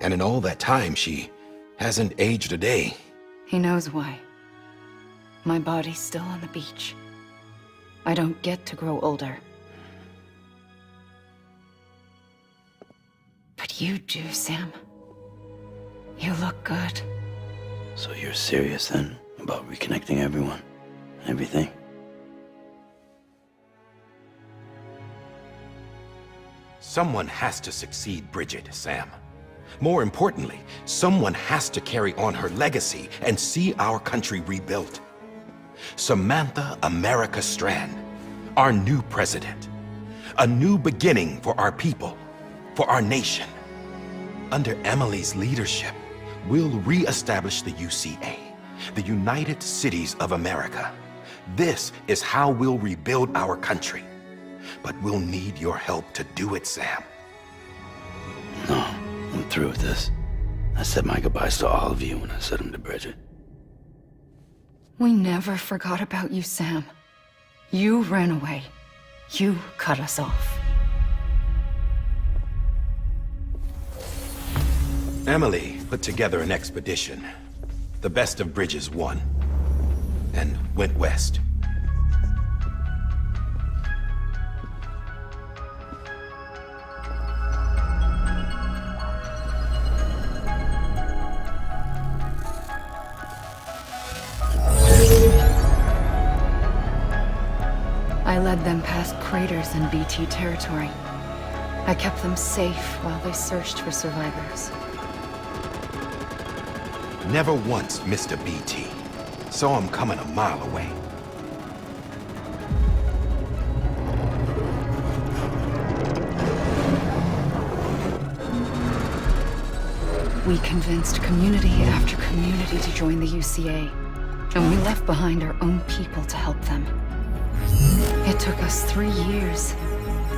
And in all that time, she hasn't aged a day. He knows why. My body's still on the beach. I don't get to grow older. But you do, Sam. You look good. So you're serious then about reconnecting everyone? Everything? Someone has to succeed Bridget, Sam. More importantly, someone has to carry on her legacy and see our country rebuilt. Samantha America Strand, our new president. A new beginning for our people, for our nation. Under Emily's leadership, we'll re-establish the UCA, the United Cities of America. This is how we'll rebuild our country. But we'll need your help to do it, Sam. No, I'm through with this. I said my goodbyes to all of you when I said them to Bridget. We never forgot about you, Sam. You ran away. You cut us off. Emily put together an expedition. The best of Bridges won. And went west. I led them past craters in BT territory. I kept them safe while they searched for survivors. Never once missed a BT. Saw him coming a mile away. We convinced community after community to join the UCA, and we left behind our own people to help them. It took us 3 years,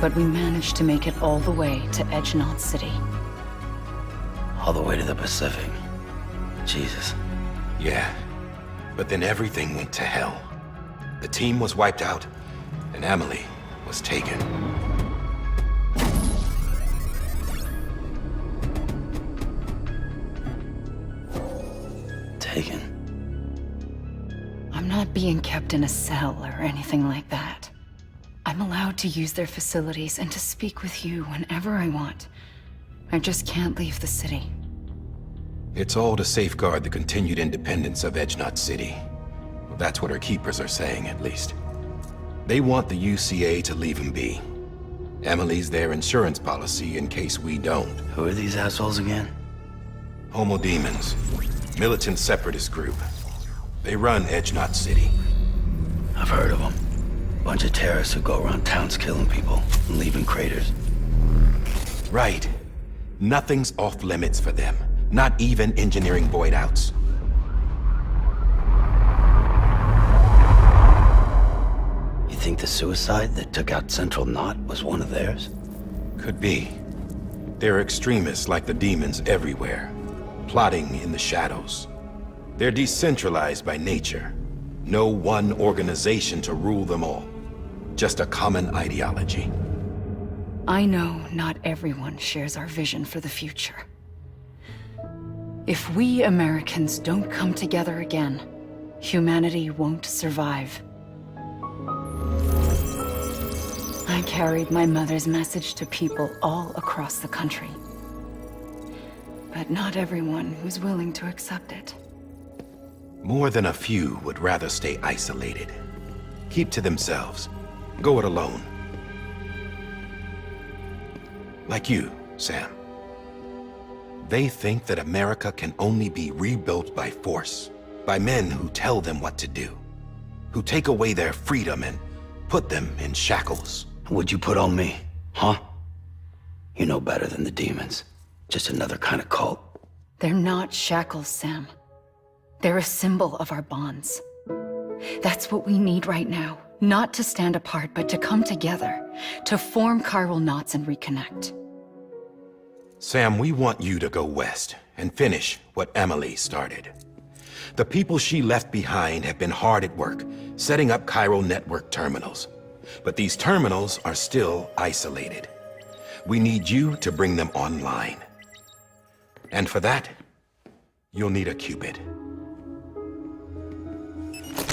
but we managed to make it all the way to Edge-Knot City. All the way to the Pacific. Jesus. Yeah, but then everything went to hell. The team was wiped out, and Emily was taken. Taken? I'm not being kept in a cell or anything like that. I'm allowed to use their facilities and to speak with you whenever I want. I just can't leave the city. It's all to safeguard the continued independence of Edge-Knot City. Well, that's what our keepers are saying, at least. They want the UCA to leave him be. Emily's their insurance policy in case we don't. Who are these assholes again? Homo Demons. Militant separatist group. They run Edge-Knot City. I've heard of them. Bunch of terrorists who go around towns killing people and leaving craters. Right. Nothing's off limits for them. Not even engineering void outs. You think the suicide that took out Central Knot was one of theirs? Could be. There are extremists like the demons everywhere, plotting in the shadows. They're decentralized by nature. No one organization to rule them all. Just a common ideology. I know not everyone shares our vision for the future. If we Americans don't come together again, humanity won't survive. I carried my mother's message to people all across the country. But not everyone was willing to accept it. More than a few would rather stay isolated. Keep to themselves. Go it alone. Like you, Sam. They think that America can only be rebuilt by force, by men who tell them what to do, who take away their freedom and put them in shackles. What'd you put on me, huh? You know better than the demons. Just another kind of cult. They're not shackles, Sam. They're a symbol of our bonds. That's what we need right now. Not to stand apart, but to come together, to form chiral knots and reconnect. Sam, we want you to go west and finish what Emily started. The people she left behind have been hard at work, setting up chiral network terminals. But these terminals are still isolated. We need you to bring them online. And for that, you'll need a Cupid.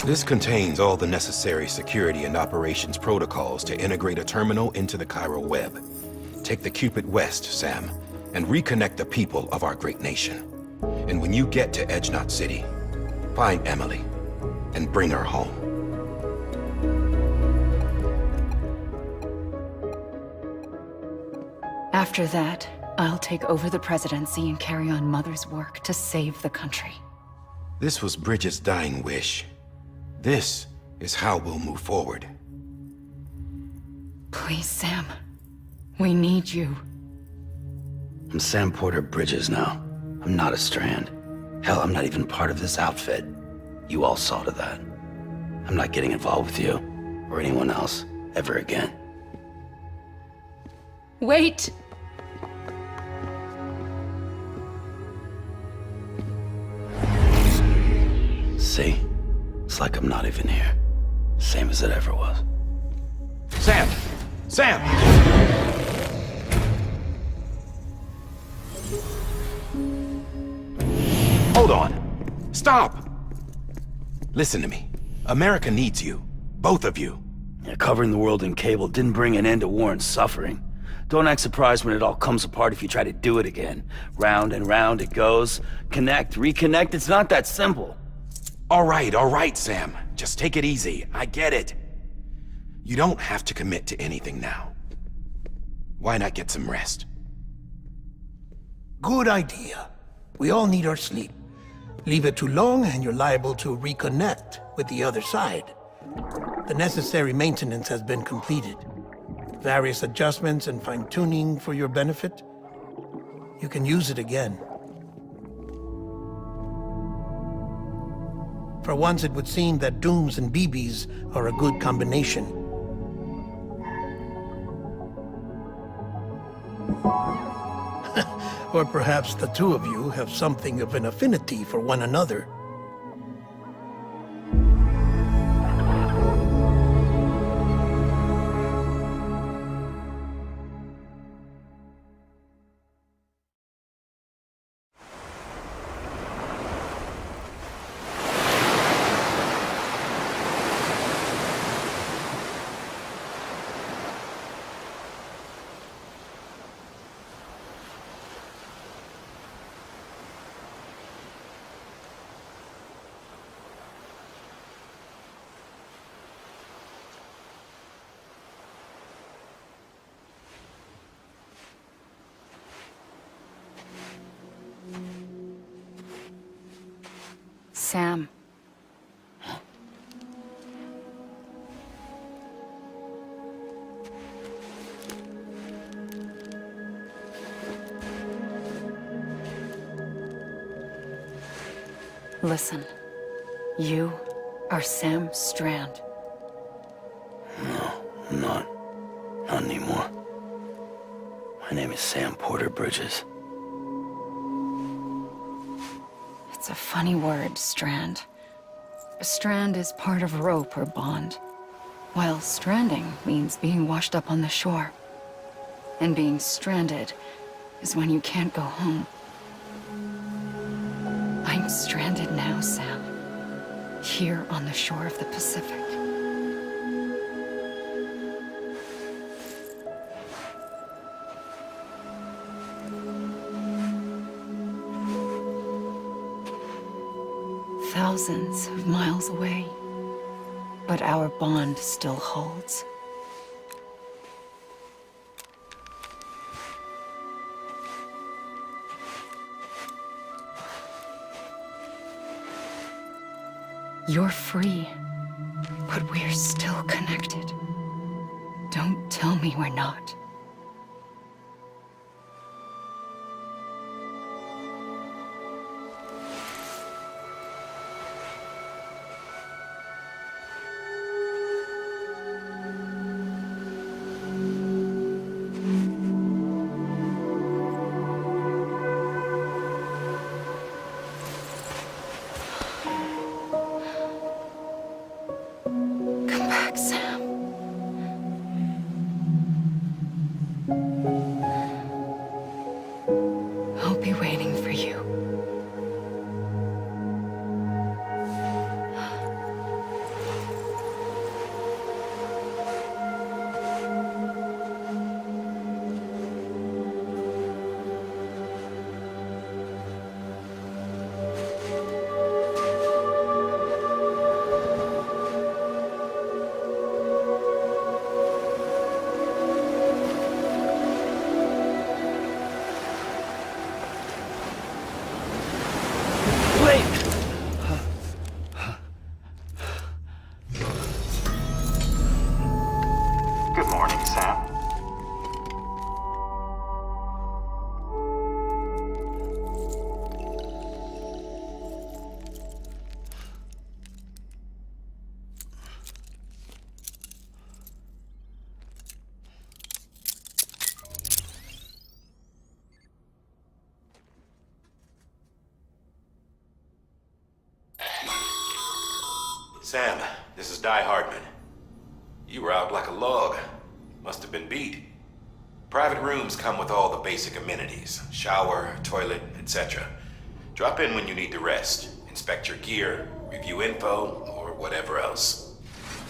This contains all the necessary security and operations protocols to integrate a terminal into the chiral web. Take the Cupid west, Sam, and reconnect the people of our great nation. And when you get to Edge Knot City, find Emily and bring her home. After that, I'll take over the presidency and carry on Mother's work to save the country. This was Bridget's dying wish. This is how we'll move forward. Please, Sam. We need you. I'm Sam Porter Bridges now. I'm not a Strand. Hell, I'm not even part of this outfit. You all saw to that. I'm not getting involved with you, or anyone else, ever again. Wait! See? It's like I'm not even here. Same as it ever was. Sam! Sam! Hold on. Stop! Listen to me. America needs you. Both of you. Yeah, covering the world in cable didn't bring an end to war and suffering. Don't act surprised when it all comes apart if you try to do it again. Round and round it goes. Connect, reconnect, it's not that simple. All right, Sam. Just take it easy. I get it. You don't have to commit to anything now. Why not get some rest? Good idea. We all need our sleep. Leave it too long and you're liable to reconnect with the other side. The necessary maintenance has been completed. Various adjustments and fine-tuning for your benefit. You can use it again. For once, it would seem that Dooms and BBs are a good combination. Or perhaps the two of you have something of an affinity for one another. Sam. Listen. You are Sam Strand. No, I'm not. Not anymore. My name is Sam Porter Bridges. It's a funny word, strand. A strand is part of rope or bond, while stranding means being washed up on the shore. And being stranded is when you can't go home. I'm stranded now, Sam. Here on the shore of the Pacific. Thousands of miles away, but our bond still holds. You're free, but we're still connected. Don't tell me we're not. Sam, this is Di Hardman. You were out like a log. Must have been beat. Private rooms come with all the basic amenities. Shower, toilet, etc. Drop in when you need to rest. Inspect your gear, review info, or whatever else.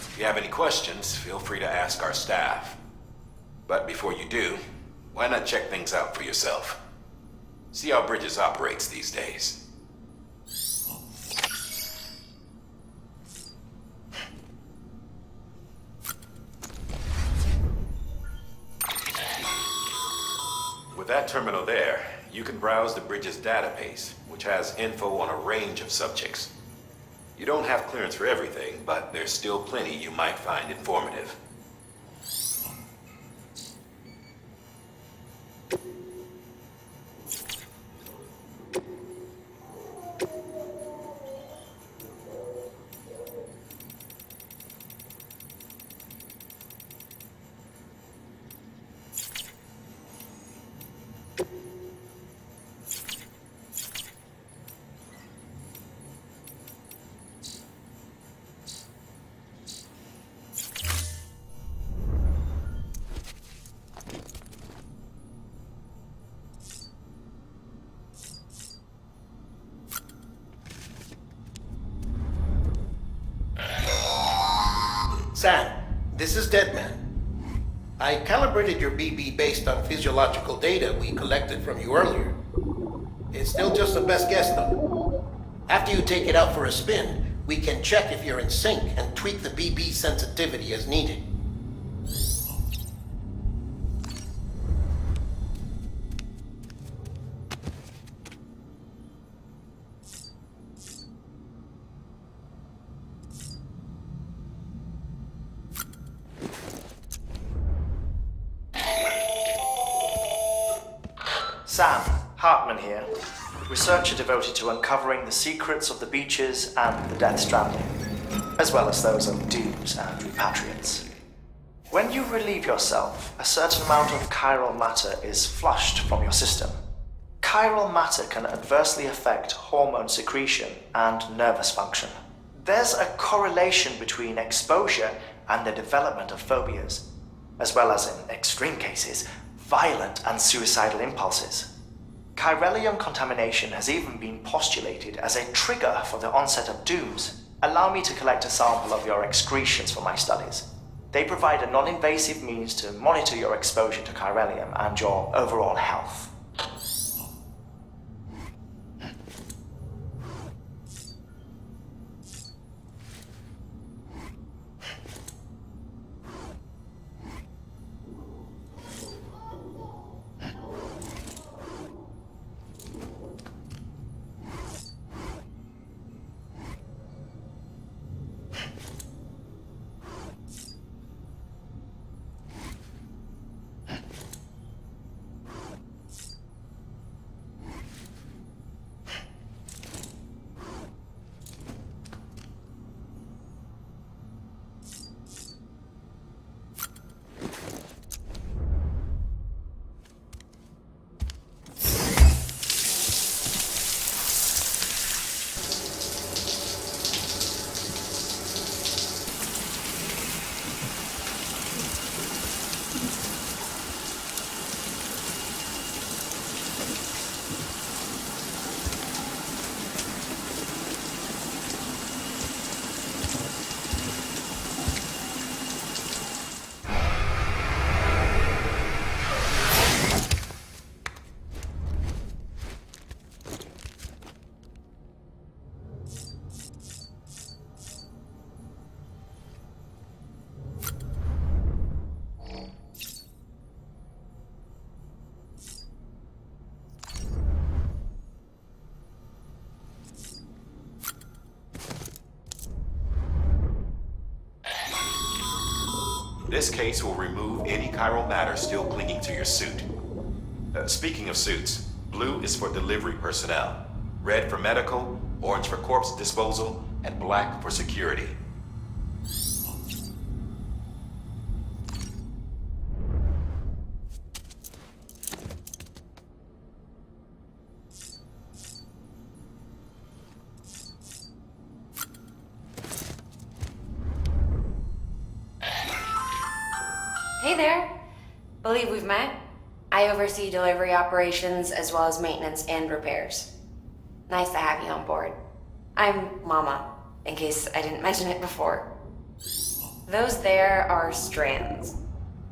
If you have any questions, feel free to ask our staff. But before you do, why not check things out for yourself? See how Bridges operates these days. With that terminal there, you can browse the Bridges database, which has info on a range of subjects. You don't have clearance for everything, but there's still plenty you might find informative. Sam, this is Deadman. I calibrated your BB based on physiological data we collected from you earlier. It's still just the best guess, though. After you take it out for a spin, we can check if you're in sync and tweak the BB sensitivity as needed. Sam, Hartman here, researcher devoted to uncovering the secrets of the beaches and the Death Stranding, as well as those of dooms and repatriates. When you relieve yourself, a certain amount of chiral matter is flushed from your system. Chiral matter can adversely affect hormone secretion and nervous function. There's a correlation between exposure and the development of phobias, as well as, in extreme cases, violent and suicidal impulses. Chiralium contamination has even been postulated as a trigger for the onset of dooms. Allow me to collect a sample of your excretions for my studies. They provide a non-invasive means to monitor your exposure to chiralium and your overall health. This case will remove any chiral matter still clinging to your suit. Speaking of suits, blue is for delivery personnel, red for medical, orange for corpse disposal, and black for security. Hey there. Believe we've met. I oversee delivery operations as well as maintenance and repairs. Nice to have you on board. I'm Mama, in case I didn't mention it before. Those there are strands.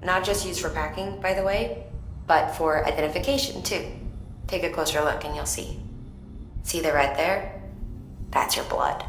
Not just used for packing, by the way, but for identification too. Take a closer look and you'll see. See the red there? That's your blood.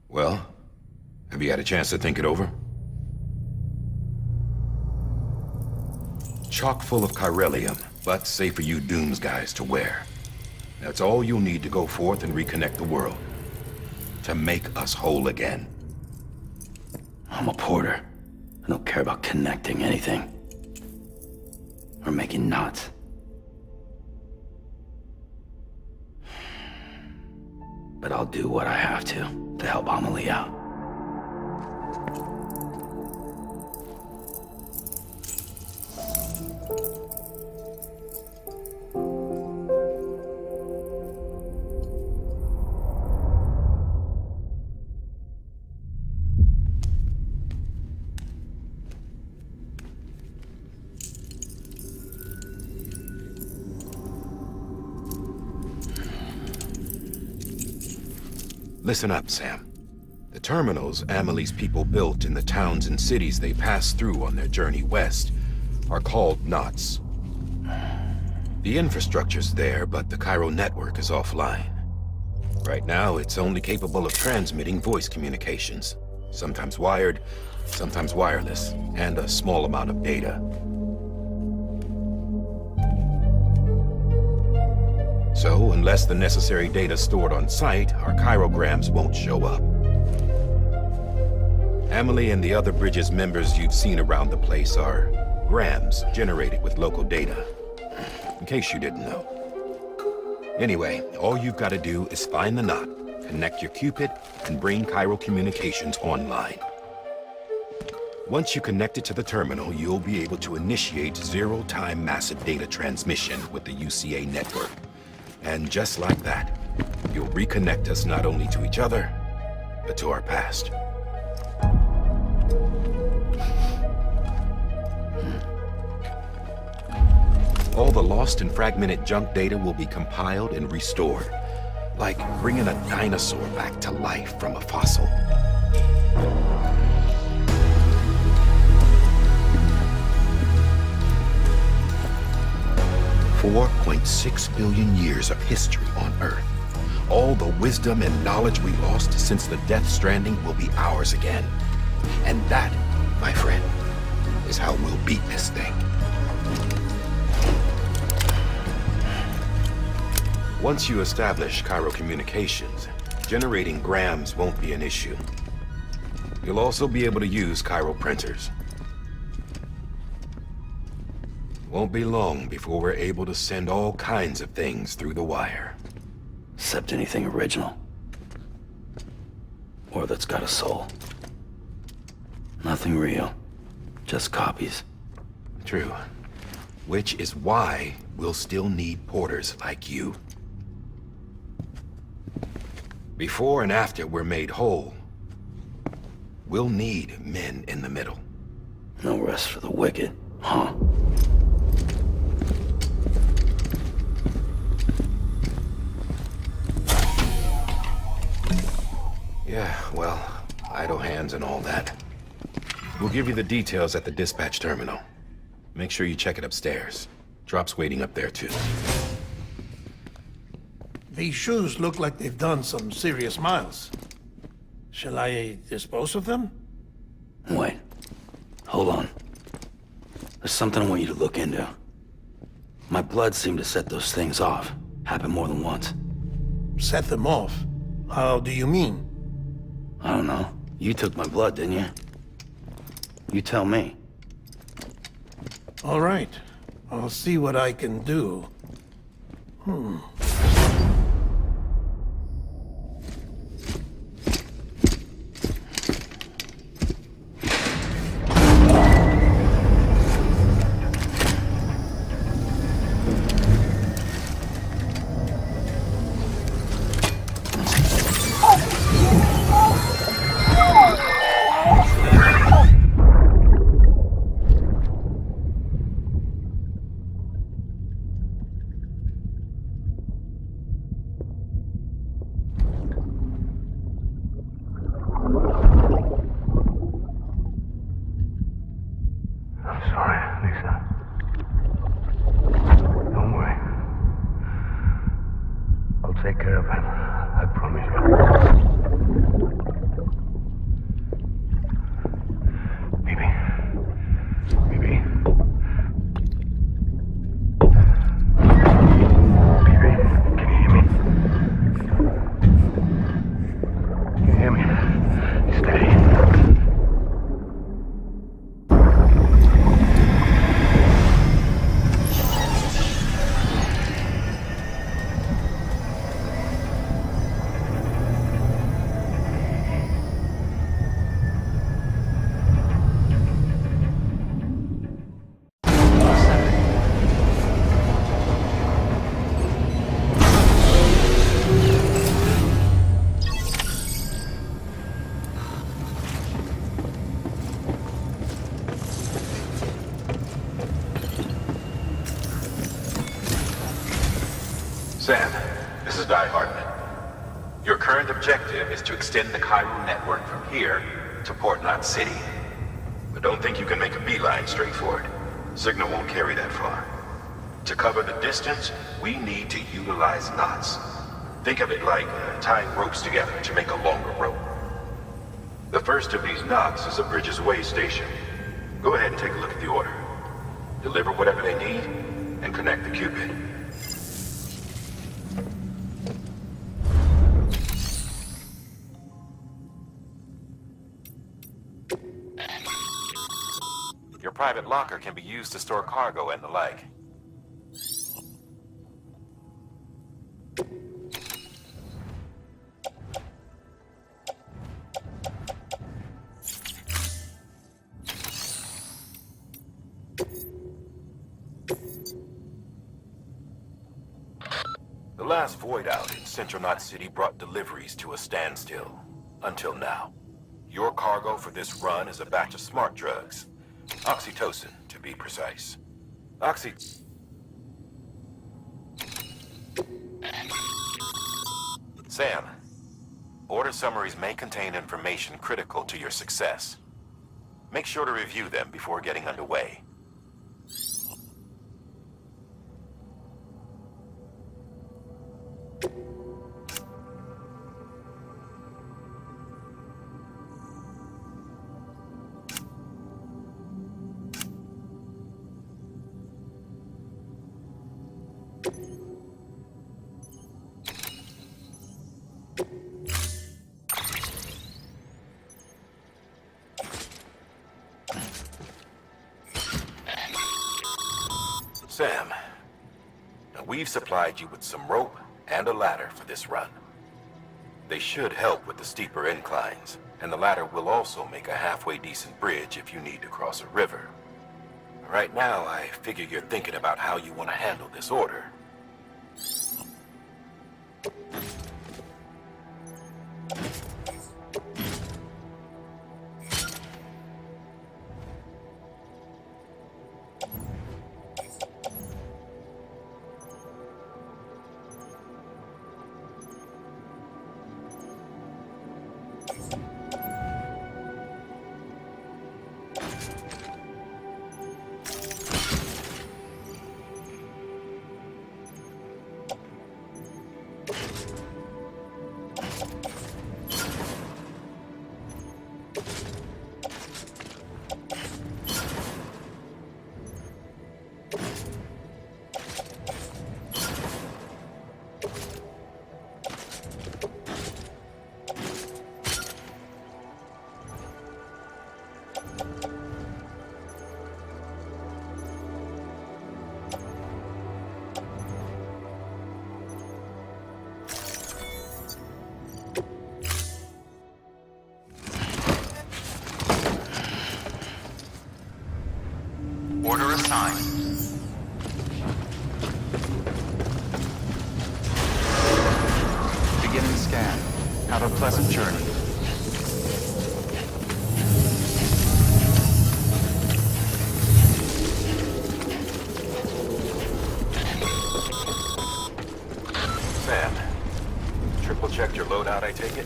Well, have you had a chance to think it over? Chock full of chiralium, but safe for you Dooms guys to wear. That's all you'll need to go forth and reconnect the world. To make us whole again. I'm a porter. I don't care about connecting anything. Or making knots. But I'll do what I have to help Amelie out. Listen up, Sam. The terminals Amelie's people built in the towns and cities they passed through on their journey west are called knots. The infrastructure's there, but the Cairo network is offline. Right now, it's only capable of transmitting voice communications. Sometimes wired, sometimes wireless, and a small amount of data. So, unless the necessary data stored on site, our chirograms won't show up. Amelie and the other Bridges members you've seen around the place are grams generated with local data. In case you didn't know. Anyway, all you've got to do is find the knot, connect your Cupid, and bring Cairo communications online. Once you connect it to the terminal, you'll be able to initiate zero-time massive data transmission with the UCA network. And just like that, you'll reconnect us not only to each other, but to our past. All the lost and fragmented junk data will be compiled and restored, like bringing a dinosaur back to life from a fossil. $4.6 billion years of history on Earth. All the wisdom and knowledge we lost since the Death Stranding will be ours again. And that, my friend, is how we'll beat this thing. Once you establish Cairo communications, generating grams won't be an issue. You'll also be able to use Cairo printers. Won't be long before we're able to send all kinds of things through the wire. Except anything original. Or that's got a soul. Nothing real. Just copies. True. Which is why we'll still need porters like you. Before and after we're made whole, we'll need men in the middle. No rest for the wicked, huh? Yeah, well, idle hands and all that. We'll give you the details at the dispatch terminal. Make sure you check it upstairs. Drop's waiting up there, too. These shoes look like they've done some serious miles. Shall I dispose of them? Wait. Hold on. There's something I want you to look into. My blood seemed to set those things off. Happened more than once. Set them off? How do you mean? I don't know. You took my blood, didn't you? You tell me. All right. I'll see what I can do. Sam, this is Di Hartman. Your current objective is to extend the Cairo network from here to Port Knot City. But don't think you can make a beeline straight for it. Signal won't carry that far. To cover the distance, we need to utilize knots. Think of it like tying ropes together to make a longer rope. The first of these knots is a Bridges Way station. Go ahead and take a look at the order. Deliver whatever they need, and connect the Cupid. Your private locker can be used to store cargo and the like. The last void out in Central Knot City brought deliveries to a standstill. Until now. Your cargo for this run is a batch of smart drugs. Oxytocin, to be precise. Sam, order summaries may contain information critical to your success. Make sure to review them before getting underway. Sam, now we've supplied you with some rope and a ladder for this run. They should help with the steeper inclines, and the ladder will also make a halfway decent bridge if you need to cross a river. Right now, I figure you're thinking about how you want to handle this order. Order assigned. Beginning scan. Have a pleasant journey. Sam, triple checked your loadout, I take it?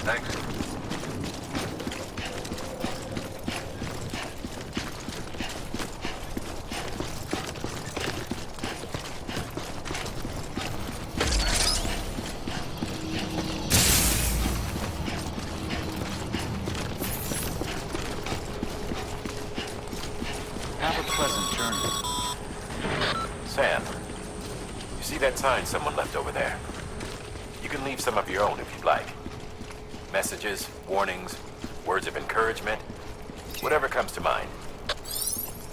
Thanks. Have a pleasant journey. Sam, you see that sign someone left over there? You can leave some of your own if you'd like. Messages, warnings, words of encouragement, whatever comes to mind.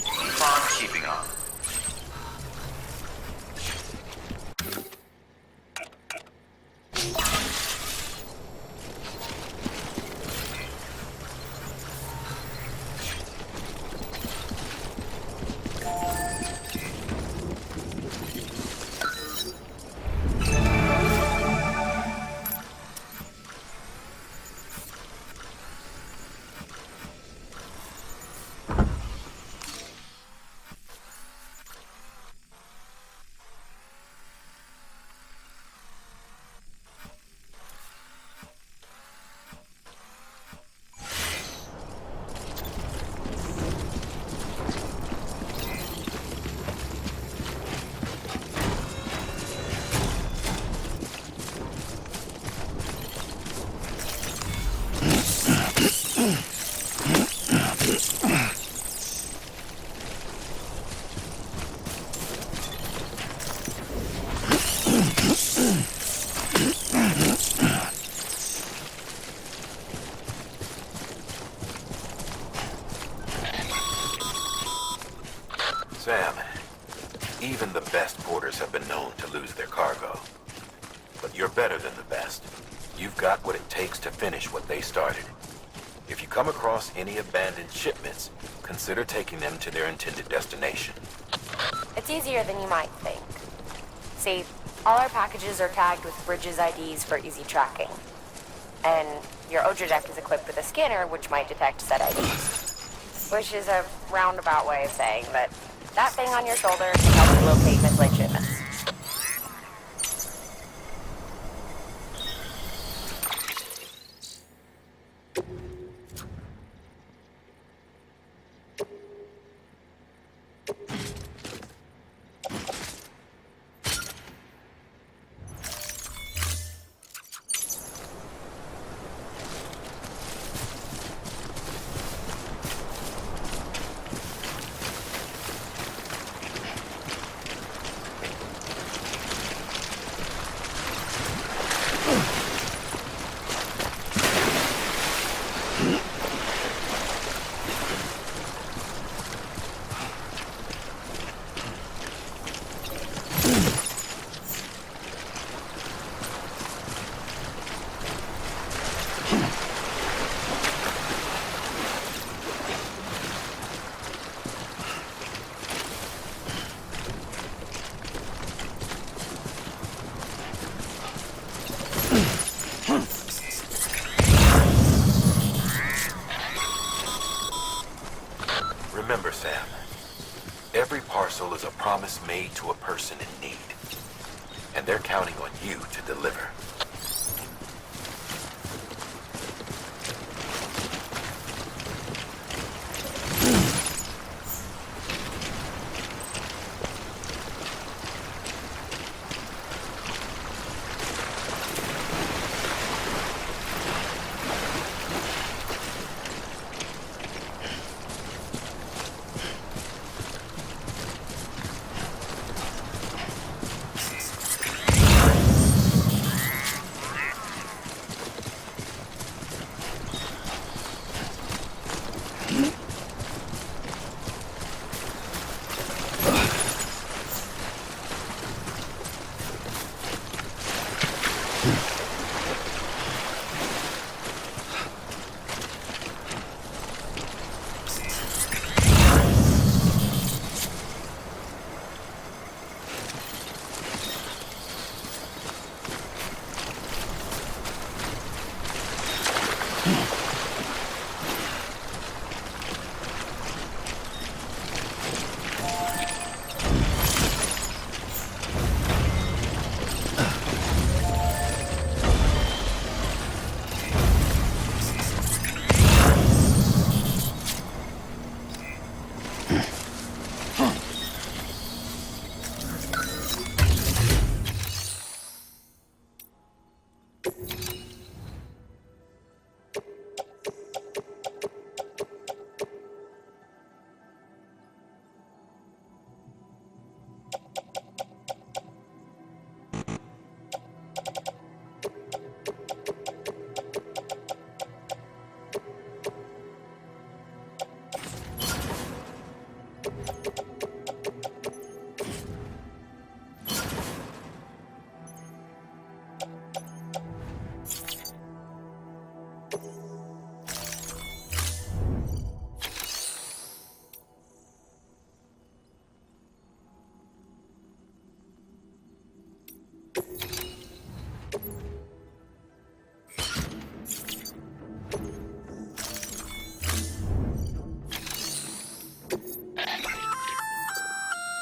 Keep on keeping on. lose their cargo. But you're better than the best. You've got what it takes to finish what they started. If you come across any abandoned shipments, consider taking them to their intended destination. It's easier than you might think. See, all our packages are tagged with Bridges IDs for easy tracking. And your Odra deck is equipped with a scanner which might detect said IDs. Which is a roundabout way of saying that that thing on your shoulder can help you locate mislaid shipments. Remember, Sam, every parcel is a promise made to a person in need. And they're counting on you to deliver.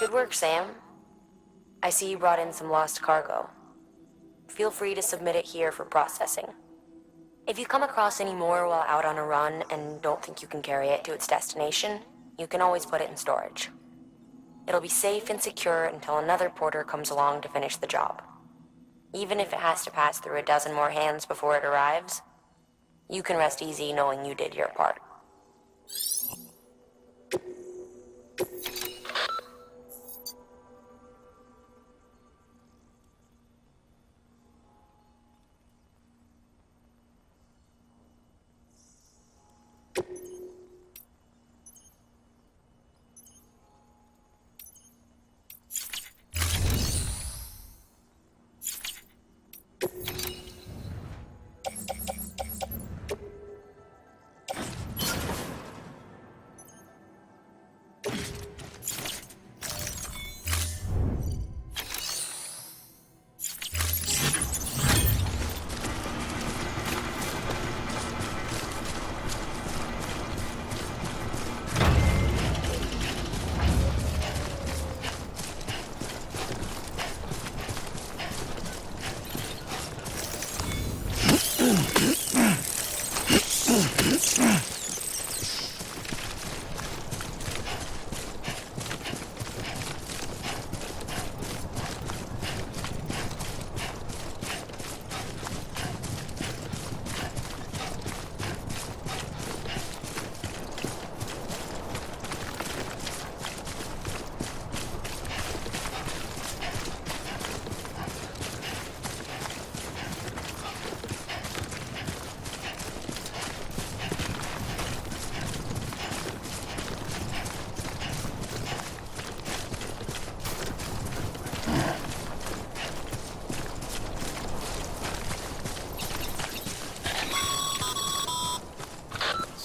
Good work, Sam. I see you brought in some lost cargo. Feel free to submit it here for processing. If you come across any more while out on a run and don't think you can carry it to its destination, you can always put it in storage. It'll be safe and secure until another porter comes along to finish the job. Even if it has to pass through a dozen more hands before it arrives, you can rest easy knowing you did your part.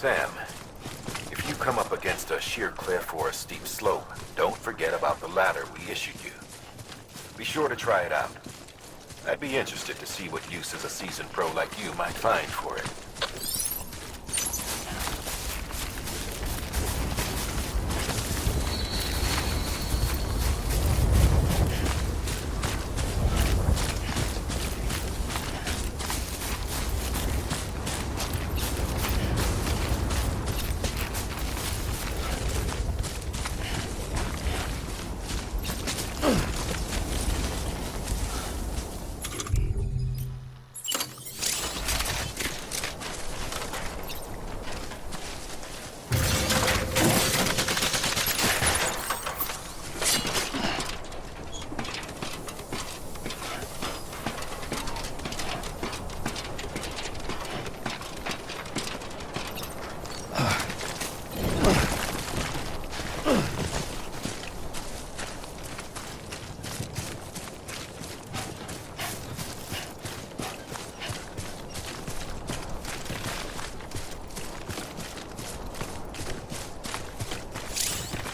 Sam, if you come up against a sheer cliff or a steep slope, don't forget about the ladder we issued you. Be sure to try it out. I'd be interested to see what uses a seasoned pro like you might find for it.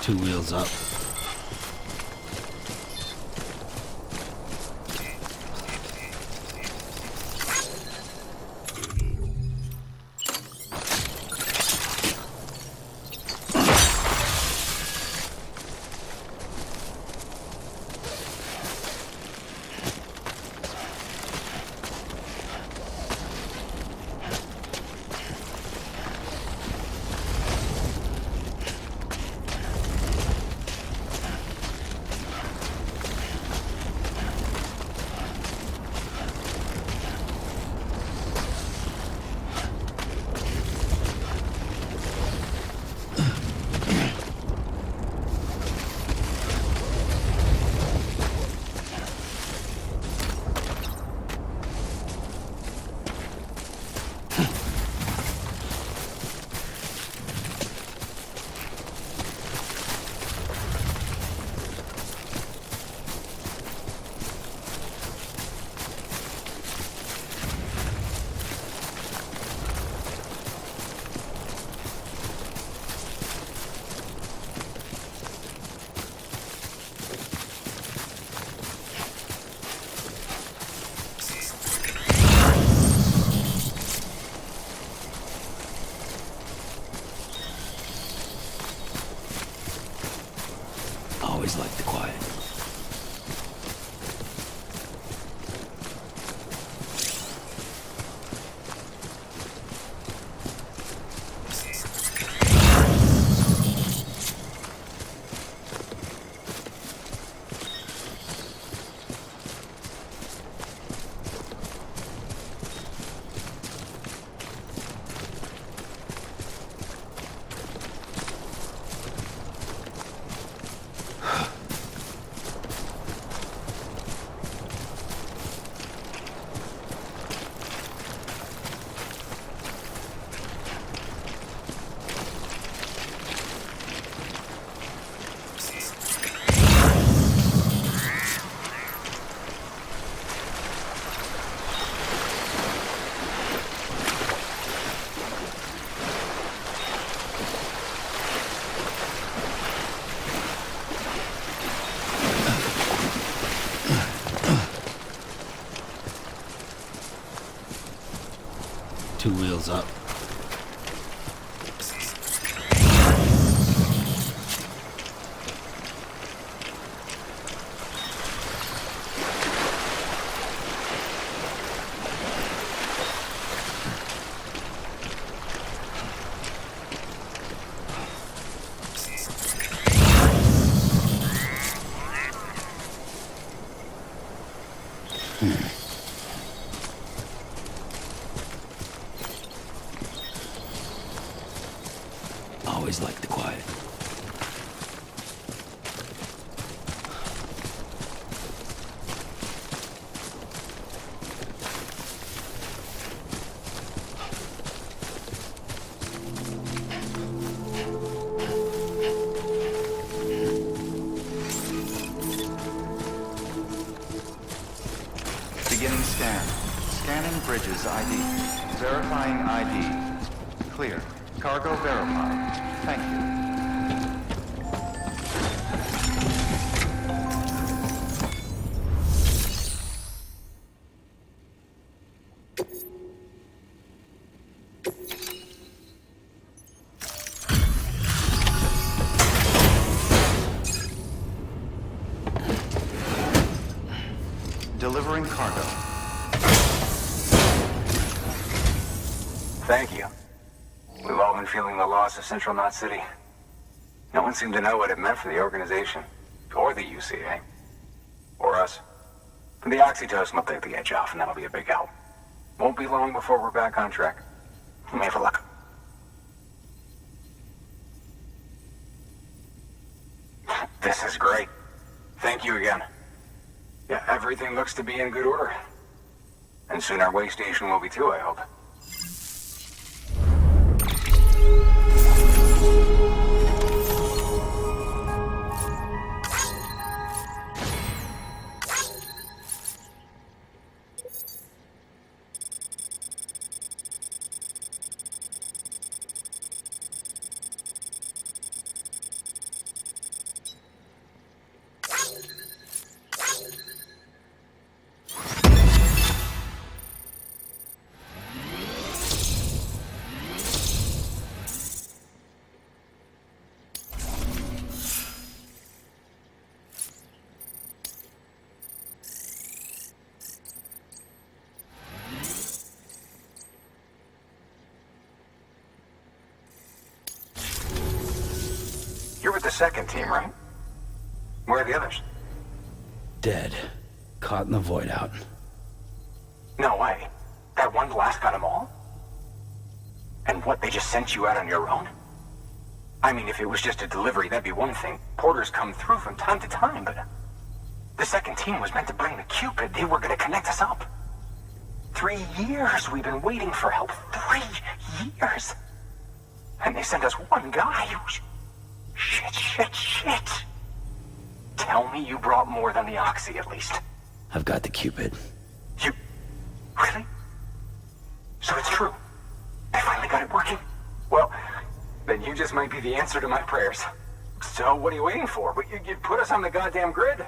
Two wheels up. 2 wheels up. Always like the quiet. Beginning scan. Scanning bridges ID. Verifying ID. Clear. Cargo verified. Thank you. Delivering cargo. Thank you. We've all been feeling the loss of Central Knot City. No one seemed to know what it meant for the organization, or the UCA, or us. The oxytocin will take the edge off, and that'll be a big help. Won't be long before we're back on track. We may have luck. This is great. Thank you again. Yeah, everything looks to be in good order. And soon our way station will be too, I hope. You're with the second team, right? Where are the others? Dead. Caught in the void out. No way. That one blast got them all? And what, they just sent you out on your own? I mean, if it was just a delivery, that'd be one thing. Porters come through from time to time, but... The second team was meant to bring the Cupid. They were gonna connect us up. 3 years we've been waiting for help. 3 years! And they sent us one guy who's... Shit. Tell me you brought more than the Oxy, at least. I've got the Cupid. You... Really? So it's true. I finally got it working. Well, then you just might be the answer to my prayers. So what are you waiting for? You put us on the goddamn grid.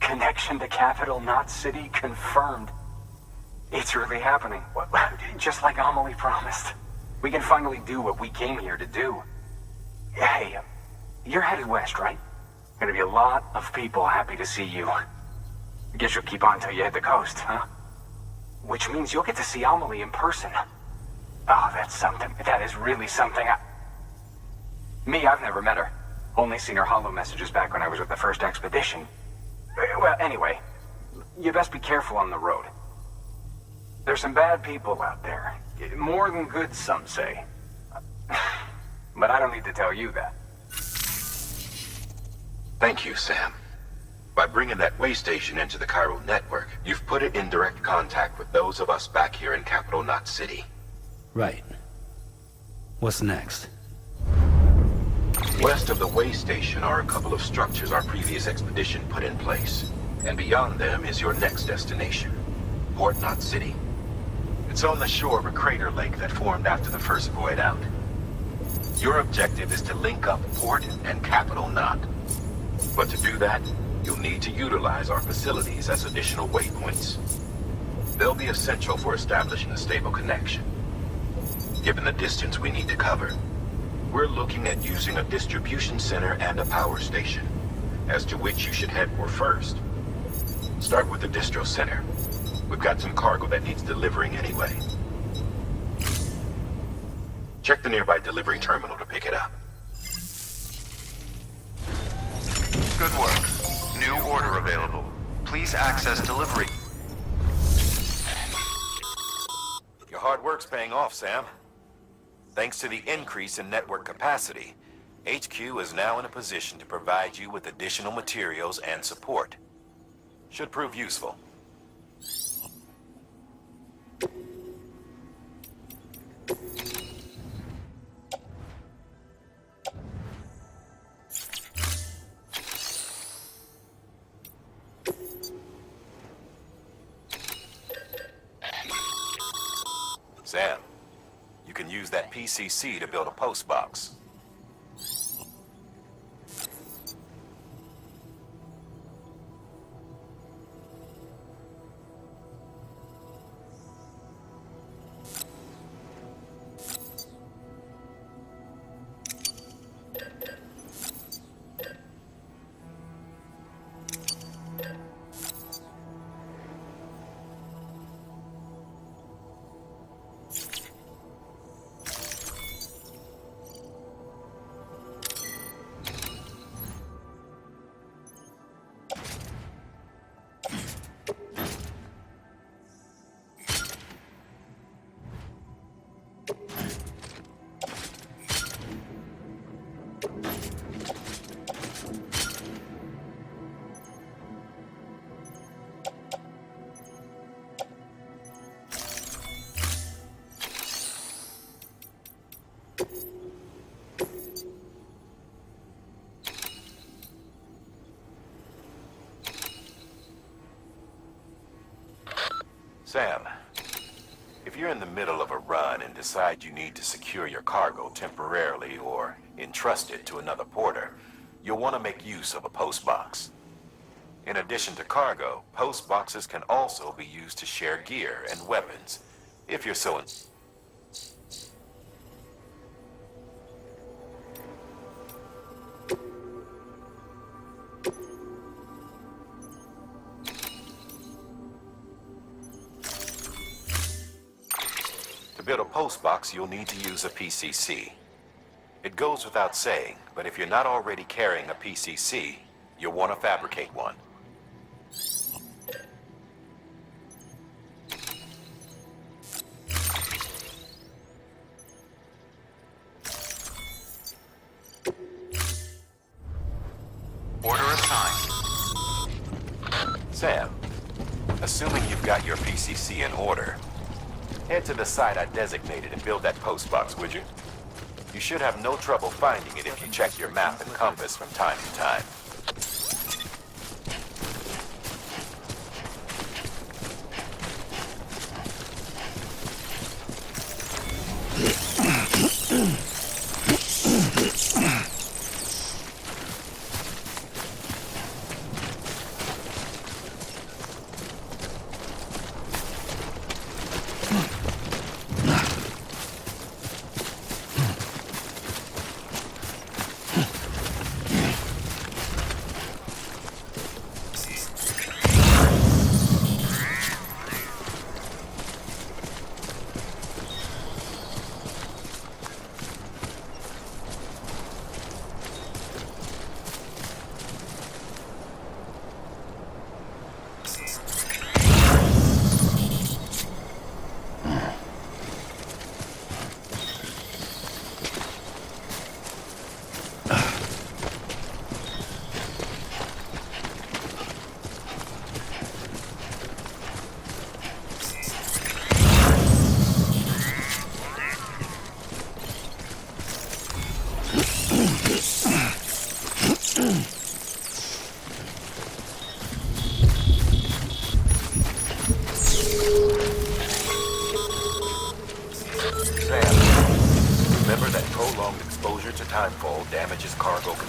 Connection to Capital Knot City confirmed. It's really happening. Just like Amelie promised. We can finally do what we came here to do. Hey, you're headed west, right? Gonna be a lot of people happy to see you. Guess you'll keep on till you hit the coast, huh? Which means you'll get to see Amelie in person. Oh, that's something. That is really something. Me, I've never met her. Only seen her holo messages back when I was with the first expedition. Well, anyway, you best be careful on the road. There's some bad people out there. More than good, some say. But I don't need to tell you that. Thank you, Sam. By bringing that way station into the Cairo network, you've put it in direct contact with those of us back here in Capital Knot City. Right. What's next? West of the way station are a couple of structures our previous expedition put in place. And beyond them is your next destination, Port Knot City. It's on the shore of a crater lake that formed after the first void out. Your objective is to link up Port and Capital Knot. But to do that, you'll need to utilize our facilities as additional waypoints. They'll be essential for establishing a stable connection. Given the distance we need to cover, we're looking at using a distribution center and a power station, as to which you should head for first. Start with the distro center. We've got some cargo that needs delivering anyway. Check the nearby delivery terminal to pick it up. Good work. New order available. Please access delivery. Your hard work's paying off, Sam. Thanks to the increase in network capacity, HQ is now in a position to provide you with additional materials and support. Should prove useful. Sam, you can use that PCC to build a post box. Sam, if you're in the middle of a run and decide you need to secure your cargo temporarily or entrust it to another porter, you'll want to make use of a post box. In addition to cargo, post boxes can also be used to share gear and weapons, if you're so To build a post box, you'll need to use a PCC. It goes without saying, but if you're not already carrying a PCC, you'll want to fabricate one. Order assigned. Sam, assuming you've got your PCC in order, head to the site I designated and build that post box, would you? You should have no trouble finding it if you check your map and compass from time to time.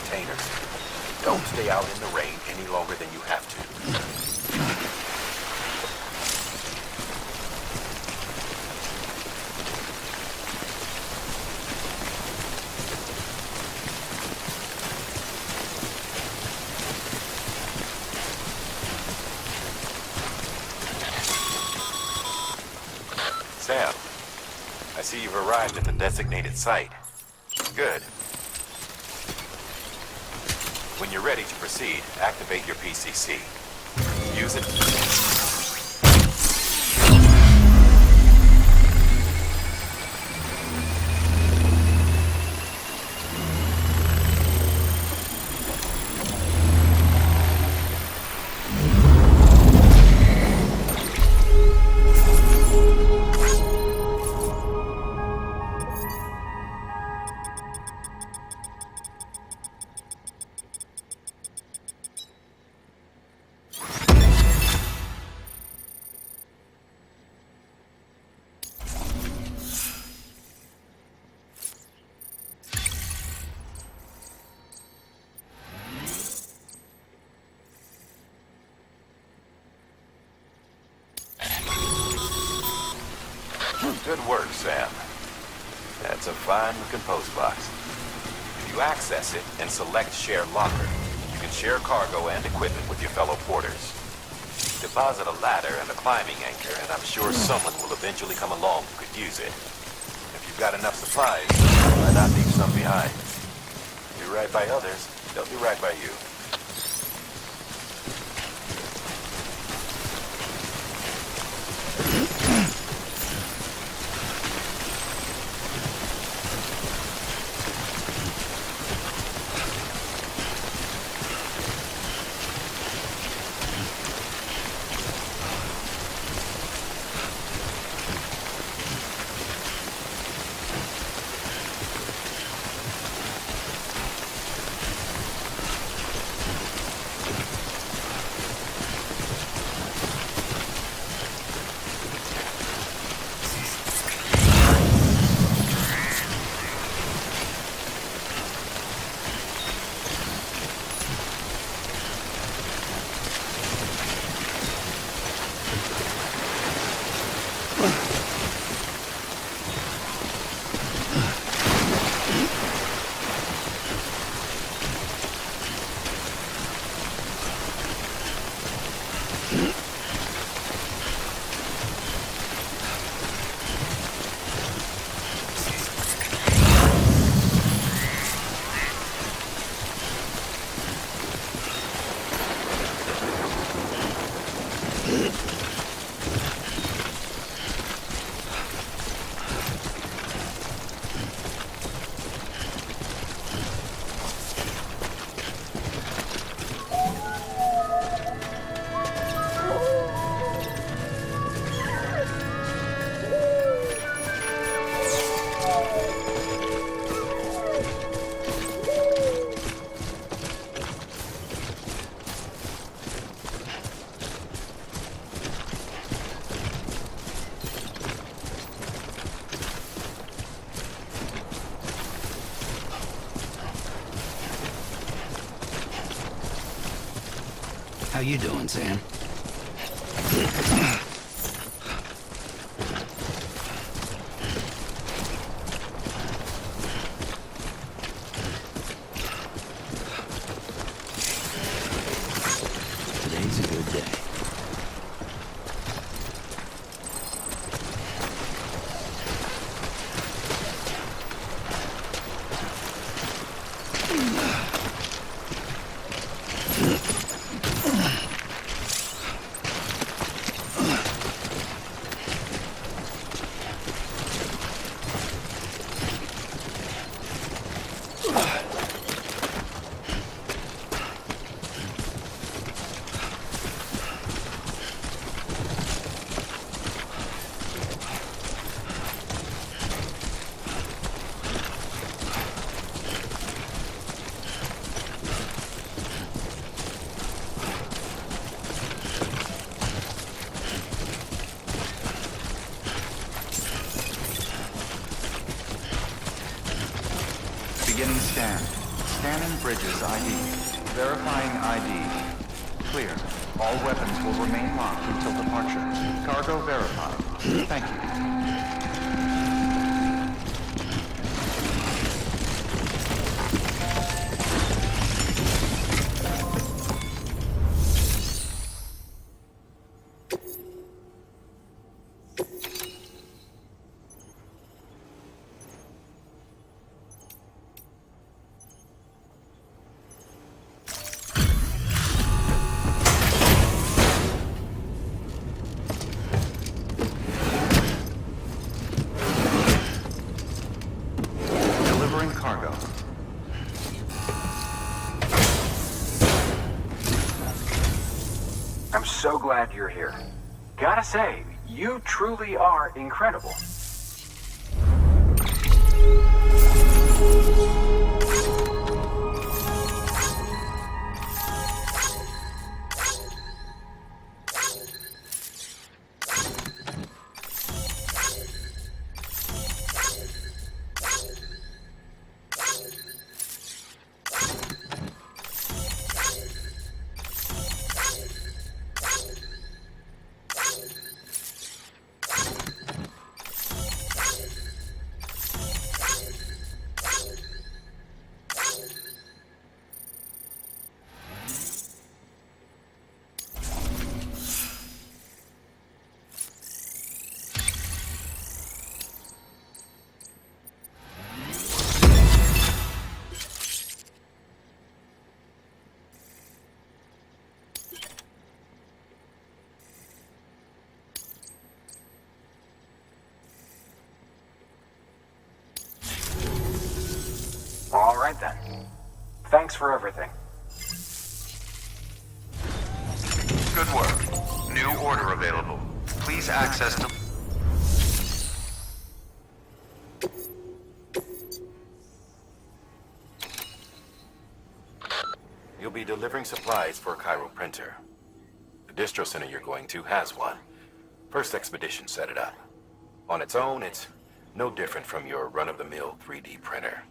containers. Don't stay out in the rain any longer than you have to. Sam, I see you've arrived at the designated site. Good. When you're ready to proceed, activate your PCC. Use it. Good work, Sam. That's a fine-looking postbox. If you access it and select Share Locker, you can share cargo and equipment with your fellow porters. Deposit a ladder and a climbing anchor, and I'm sure someone will eventually come along who could use it. If you've got enough supplies, why not leave some behind? Do right by others, they'll do right by you. How you doing, Sam? Today's a good day. Scanning bridges ID. Verifying ID. Clear. All weapons will remain locked until departure. Cargo verified. Thank you. Cargo. I'm so glad you're here. Gotta say, you truly are incredible. All right then. Thanks for everything. Good work. New order available. Please access the... You'll be delivering supplies for a Cairo printer. The distro center you're going to has one. First expedition set it up. On its own, it's no different from your run-of-the-mill 3D printer.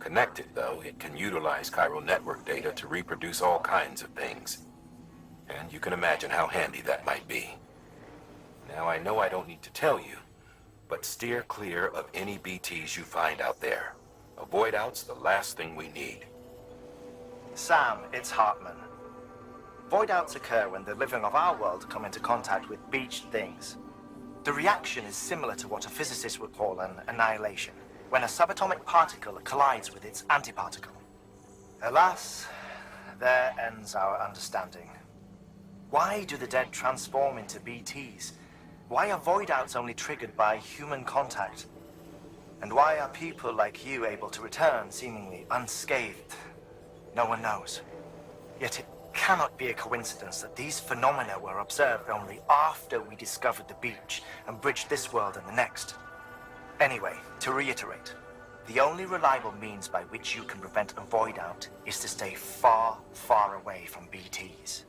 Connected, though, it can utilize Cairo network data to reproduce all kinds of things. And you can imagine how handy that might be. Now, I know I don't need to tell you, but steer clear of any BTs you find out there. Avoid out's the last thing we need. Sam, it's Hartman. Void outs occur when the living of our world come into contact with beached things. The reaction is similar to what a physicist would call an annihilation, when a subatomic particle collides with its antiparticle. Alas, there ends our understanding. Why do the dead transform into BTs? Why are void outs only triggered by human contact? And why are people like you able to return seemingly unscathed? No one knows. Yet it cannot be a coincidence that these phenomena were observed only after we discovered the beach and bridged this world and the next. Anyway, to reiterate, the only reliable means by which you can prevent a void out is to stay far, far away from BTs.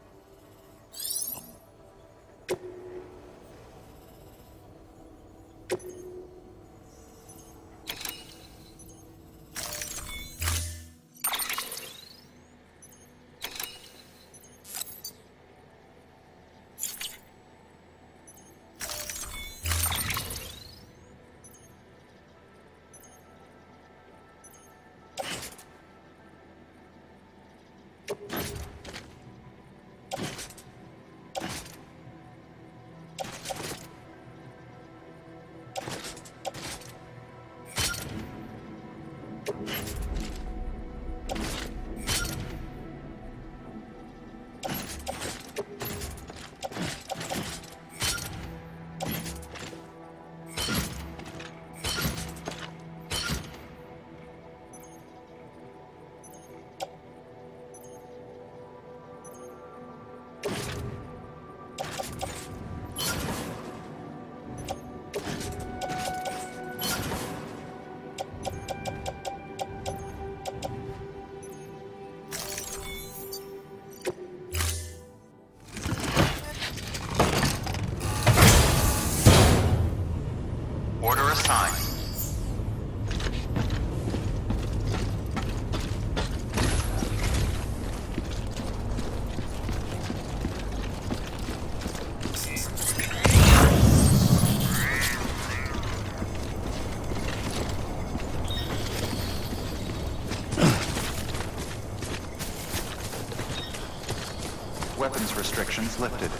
Weapons restrictions lifted.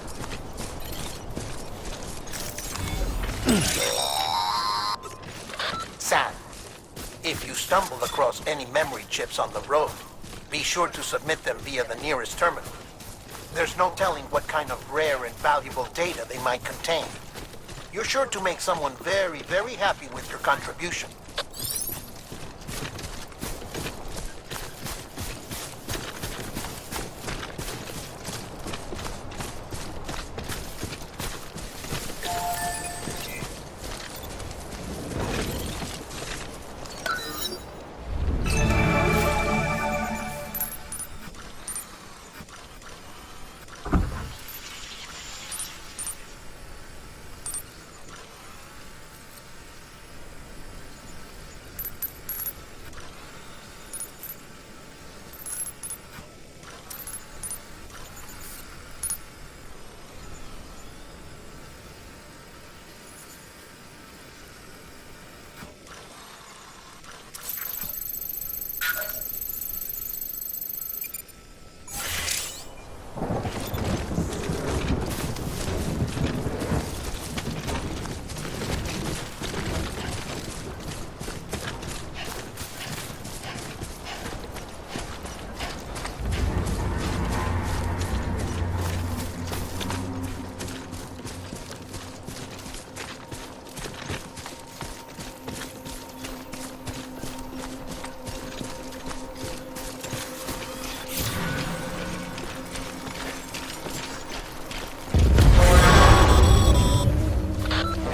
Sam, if you stumble across any memory chips on the road, be sure to submit them via the nearest terminal. There's no telling what kind of rare and valuable data they might contain. You're sure to make someone very, very happy with your contribution.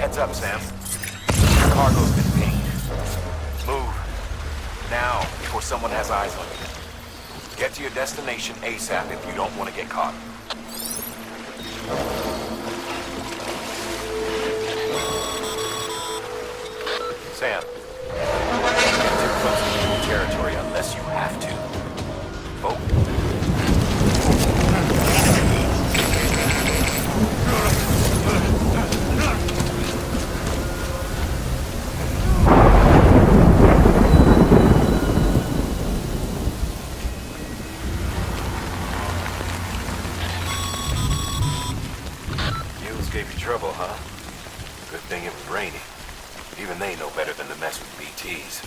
Heads up, Sam. Cargo's been pinged. Move. Now, before someone has eyes on you. Get to your destination ASAP if you don't want to get caught. Sam. Don't get close to enemy territory unless you have to. Oh. Gave you trouble, huh? Good thing it was raining. Even they know better than to mess with BTs.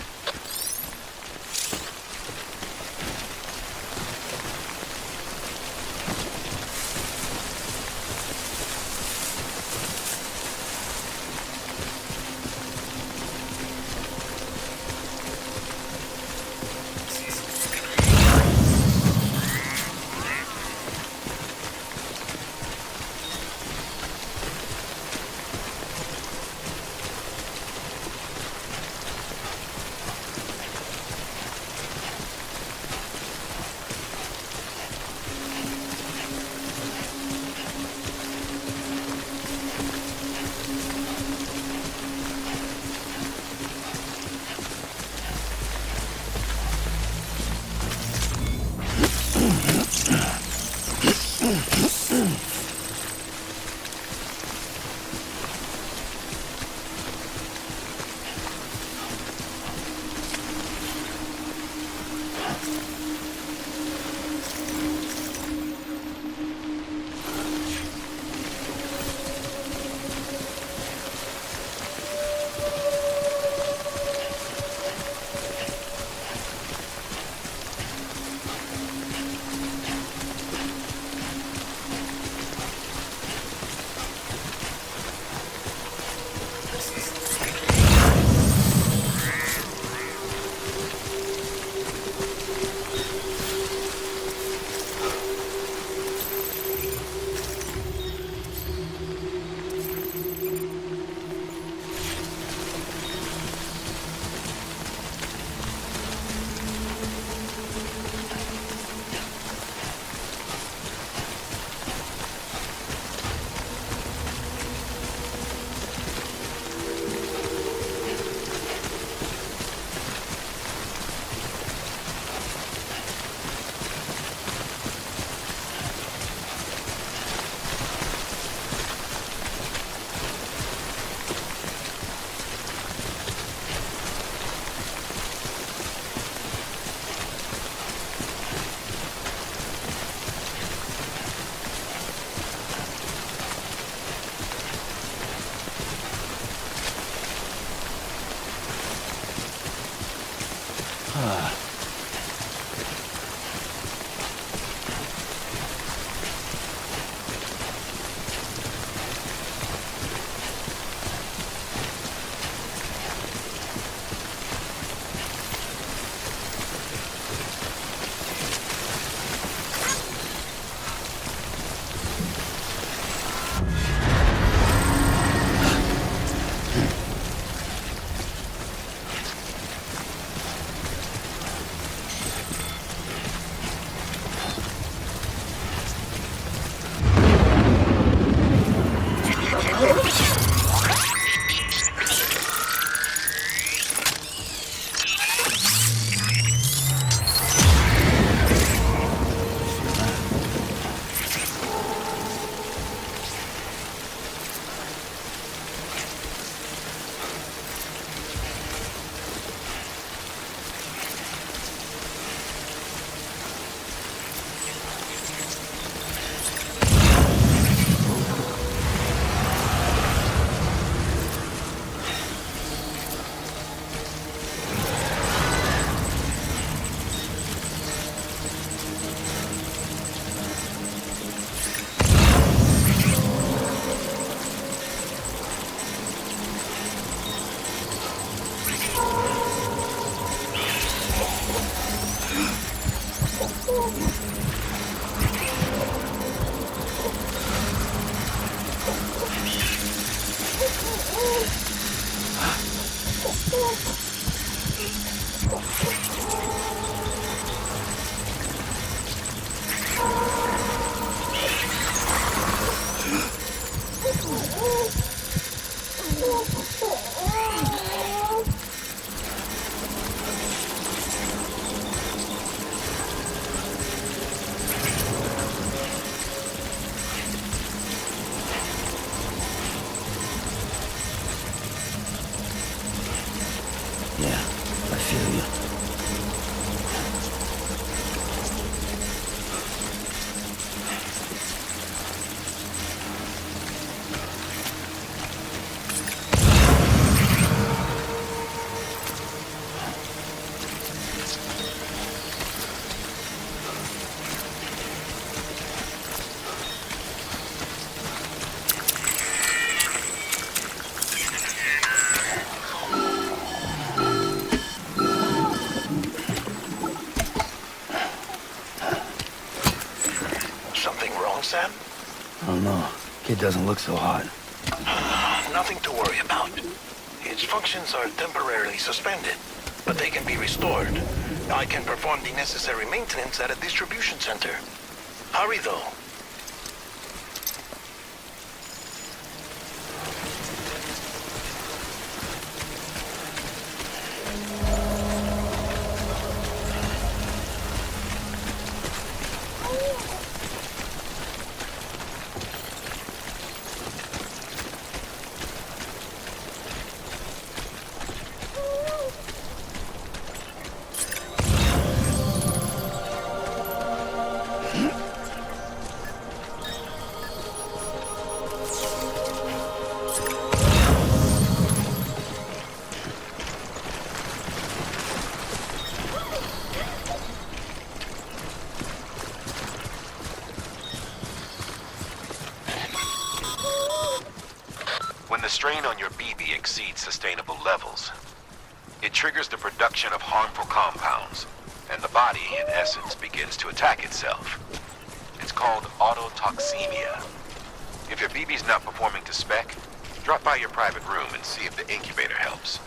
wrong, Sam? I don't know. Kid doesn't look so hot. Nothing to worry about. Its functions are temporarily suspended, but they can be restored. I can perform the necessary maintenance at a distribution center. Hurry, though. When the strain on your BB exceeds sustainable levels, it triggers the production of harmful compounds, and the body, in essence, begins to attack itself. It's called autotoxemia. If your BB's not performing to spec, drop by your private room and see if the incubator helps.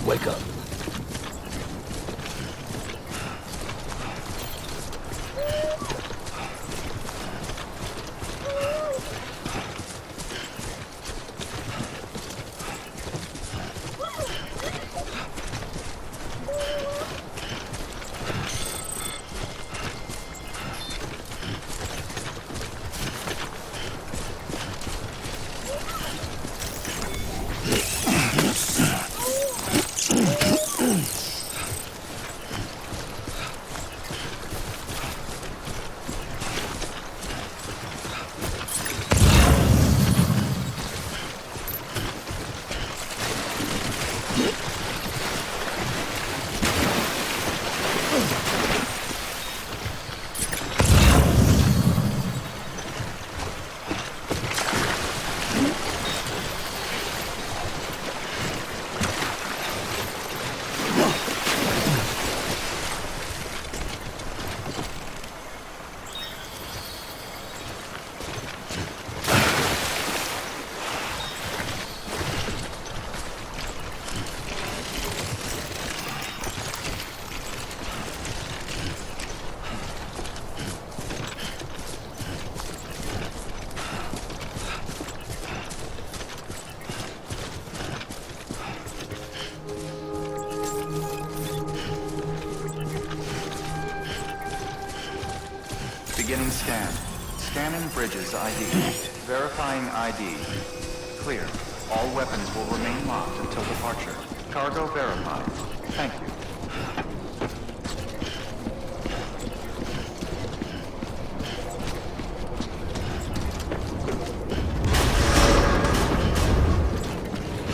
Wake up. Beginning scan. Scanning bridges ID. Verifying ID. Clear. All weapons will remain locked until departure. Cargo verified. Thank you.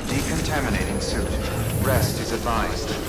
Decontaminating suit. Rest is advised.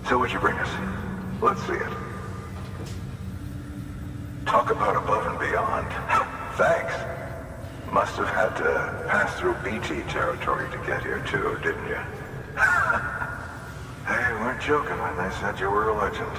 So what'd you bring us? Let's see it. Talk about above and beyond. Thanks. Must have had to pass through BT territory to get here too, didn't you? They weren't joking when they said you were a legend.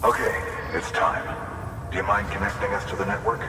Okay, it's time. Do you mind connecting us to the network?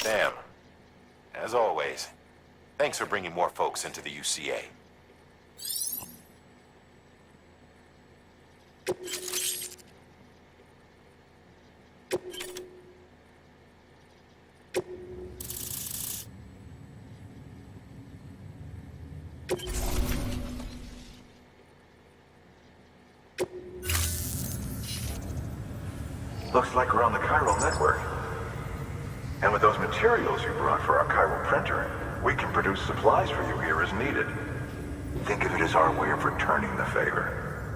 Sam, as always, thanks for bringing more folks into the UCA. Looks like we're on the chiral network. And with those materials you brought for our chiral printer, we can produce supplies for you here as needed. Think of it as our way of returning the favor.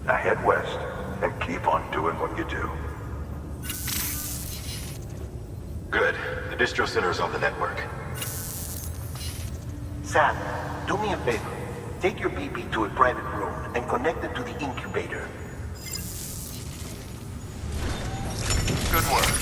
Now head west and keep on doing what you do. Good. The distro center is on the network. Sam, do me a favor. Take your BP to a private room and connect it to the incubator. Good work.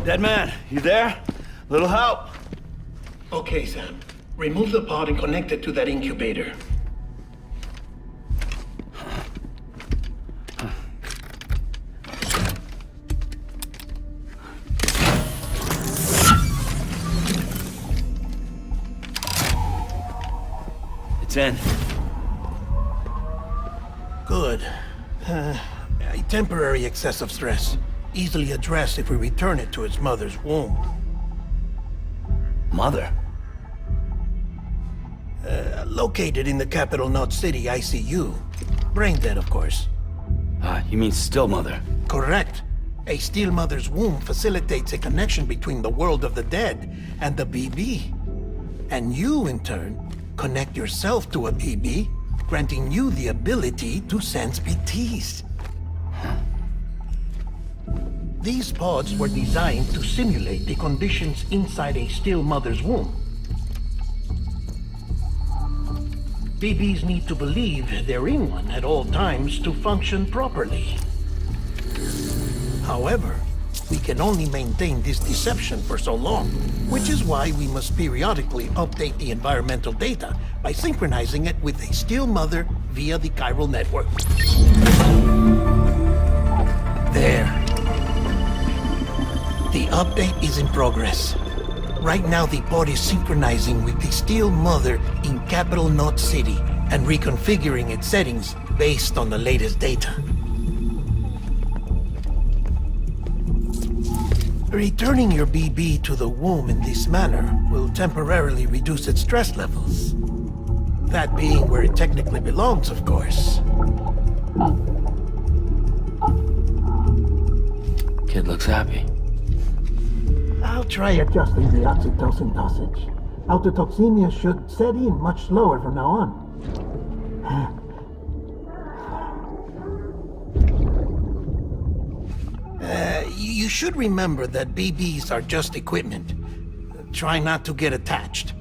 Dead man, you there? Little help? Okay, Sam. Remove the pod and connect it to that incubator. It's in. Good. A temporary excessive stress. Easily addressed if we return it to its mother's womb. Mother? Located in the capital Knot City ICU. Brain dead, of course. You mean still mother? Correct. A still mother's womb facilitates a connection between the world of the dead and the BB. And you, in turn, connect yourself to a BB, granting you the ability to sense BTs. These pods were designed to simulate the conditions inside a still mother's womb. BBs need to believe they're in one at all times to function properly. However, we can only maintain this deception for so long, which is why we must periodically update the environmental data by synchronizing it with a still mother via the chiral network. There. The update is in progress. Right now, the pod is synchronizing with the still mother in capital Knot City and reconfiguring its settings based on the latest data. Returning your BB to the womb in this manner will temporarily reduce its stress levels. That being where it technically belongs, of course. Kid looks happy. I'll try adjusting the oxytocin dosage. Autotoxemia should set in much slower from now on. You should remember that BBs are just equipment. Try not to get attached.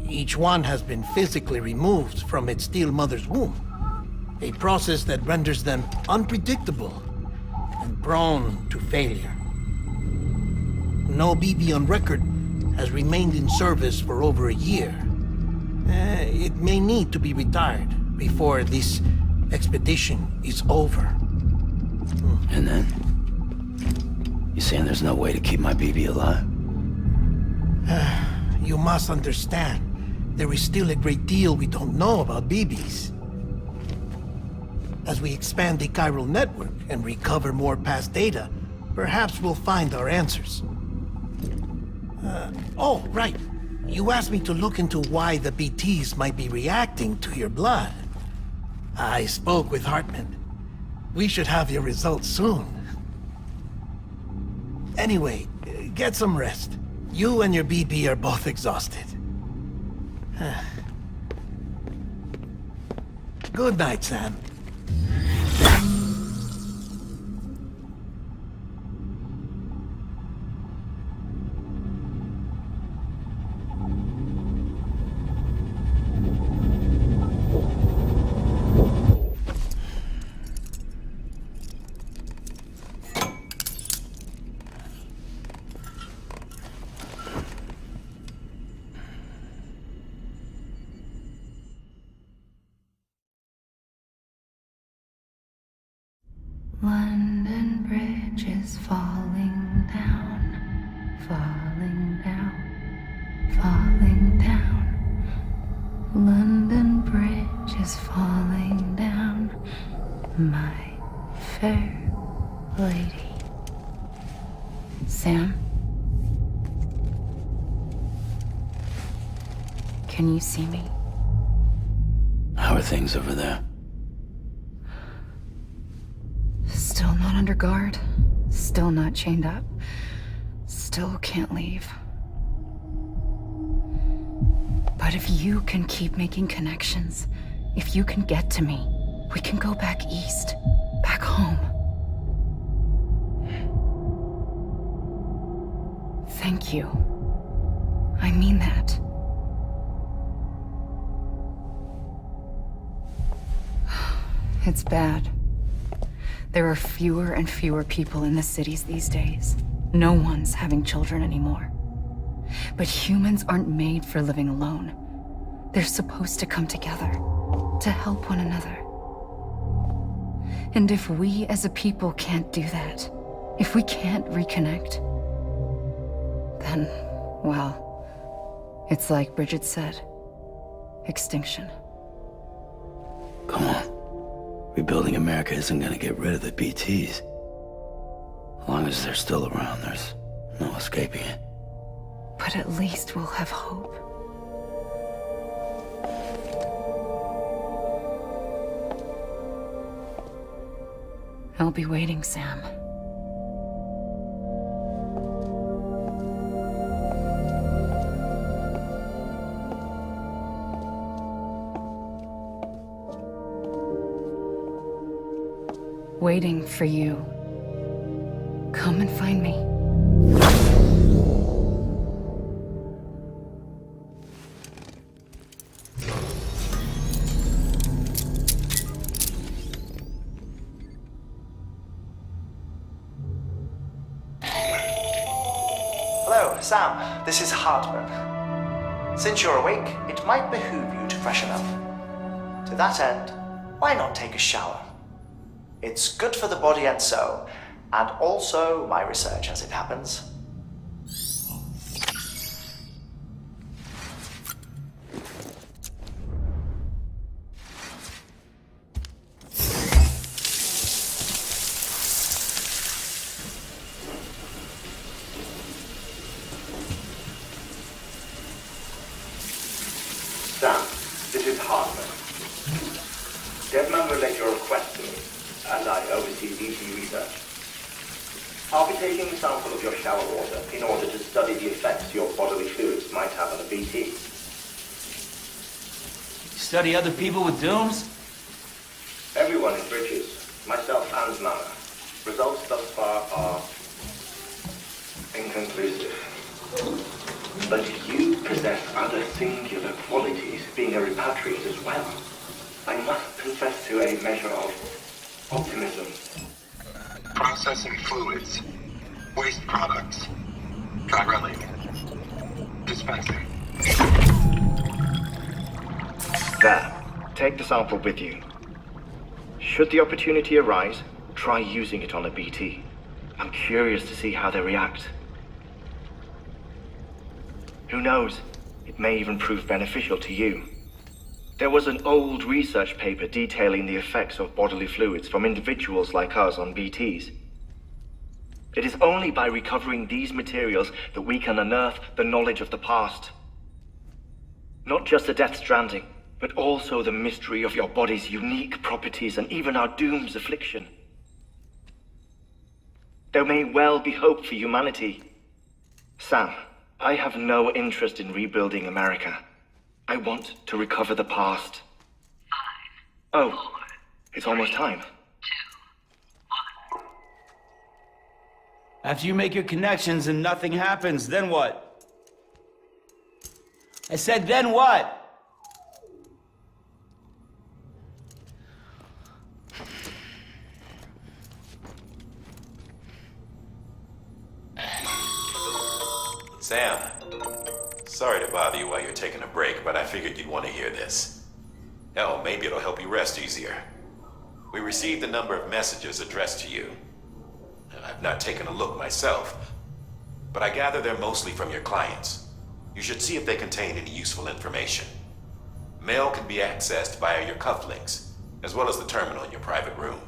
Each one has been physically removed from its still mother's womb. A process that renders them unpredictable and prone to failure. No BB on record has remained in service for over a year. It may need to be retired before this expedition is over. And then? You saying there's no way to keep my BB alive? You must understand, there is still a great deal we don't know about BBs. As we expand the chiral network and recover more past data, perhaps we'll find our answers. Oh, right. You asked me to look into why the BTs might be reacting to your blood. I spoke with Hartman. We should have your results soon. Anyway, get some rest. You and your BB are both exhausted. Good night, Sam. London Bridge is falling down, falling down, falling down. London Bridge is falling down, my fair lady. Sam? Can you see me? How are things over there? Still not under guard. Still not chained up. Still can't leave. But if you can keep making connections, if you can get to me, we can go back east, back home. Thank you. I mean that. It's bad. There are fewer and fewer people in the cities these days. No one's having children anymore. But humans aren't made for living alone. They're supposed to come together, to help one another. And if we as a people can't do that, if we can't reconnect, then, well, it's like Bridget said, extinction. Come on. Rebuilding America isn't gonna get rid of the BTs. As long as they're still around, there's no escaping it. But at least we'll have hope. I'll be waiting, Sam. Waiting for you. Come and find me. Hello, Sam. This is Hartman. Since you're awake, it might behoove you to freshen up. To that end, why not take a shower? It's good for the body and soul, and also my research as it happens. Sam, this is Hartman. Deadman relayed your request to me, and I oversee BT research. I'll be taking a sample of your shower water in order to study the effects your bodily fluids might have on a BT. Study other people with dooms? Everyone in Bridges, myself and Nana. Results thus far are inconclusive. But you possess other singular qualities, being a repatriate as well. I must confess to a measure of optimism. Processing fluids. Waste products. Chiralic. Dispensing. There. Take the sample with you. Should the opportunity arise, try using it on a BT. I'm curious to see how they react. Who knows? It may even prove beneficial to you. There was an old research paper detailing the effects of bodily fluids from individuals like us on BTs. It is only by recovering these materials that we can unearth the knowledge of the past. Not just the Death Stranding, but also the mystery of your body's unique properties and even our doom's affliction. There may well be hope for humanity. Sam, I have no interest in rebuilding America. I want to recover the past. 5, 4, oh, it's almost time. 2, 1. After you make your connections and nothing happens, then what? I said, then what? Sam, sorry to bother you while you're taking a break, but I figured you'd want to hear this. Hell, maybe it'll help you rest easier. We received a number of messages addressed to you. I've not taken a look myself, but I gather they're mostly from your clients. You should see if they contain any useful information. Mail can be accessed via your cufflinks, as well as the terminal in your private room.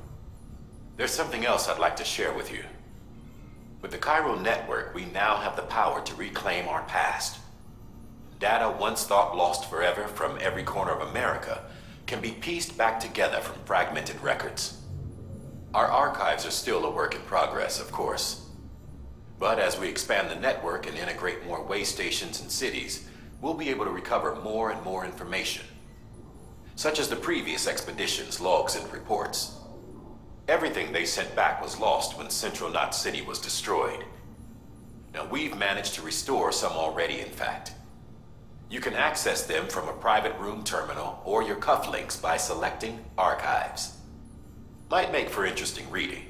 There's something else I'd like to share with you. With the Cairo network, we now have the power to reclaim our past. Data once thought lost forever from every corner of America can be pieced back together from fragmented records. Our archives are still a work in progress, of course. But as we expand the network and integrate more way stations and cities, we'll be able to recover more and more information, such as the previous expedition's logs and reports. Everything they sent back was lost when Central Knot City was destroyed. Now, we've managed to restore some already, in fact. You can access them from a private room terminal or your cufflinks by selecting Archives. Might make for interesting reading.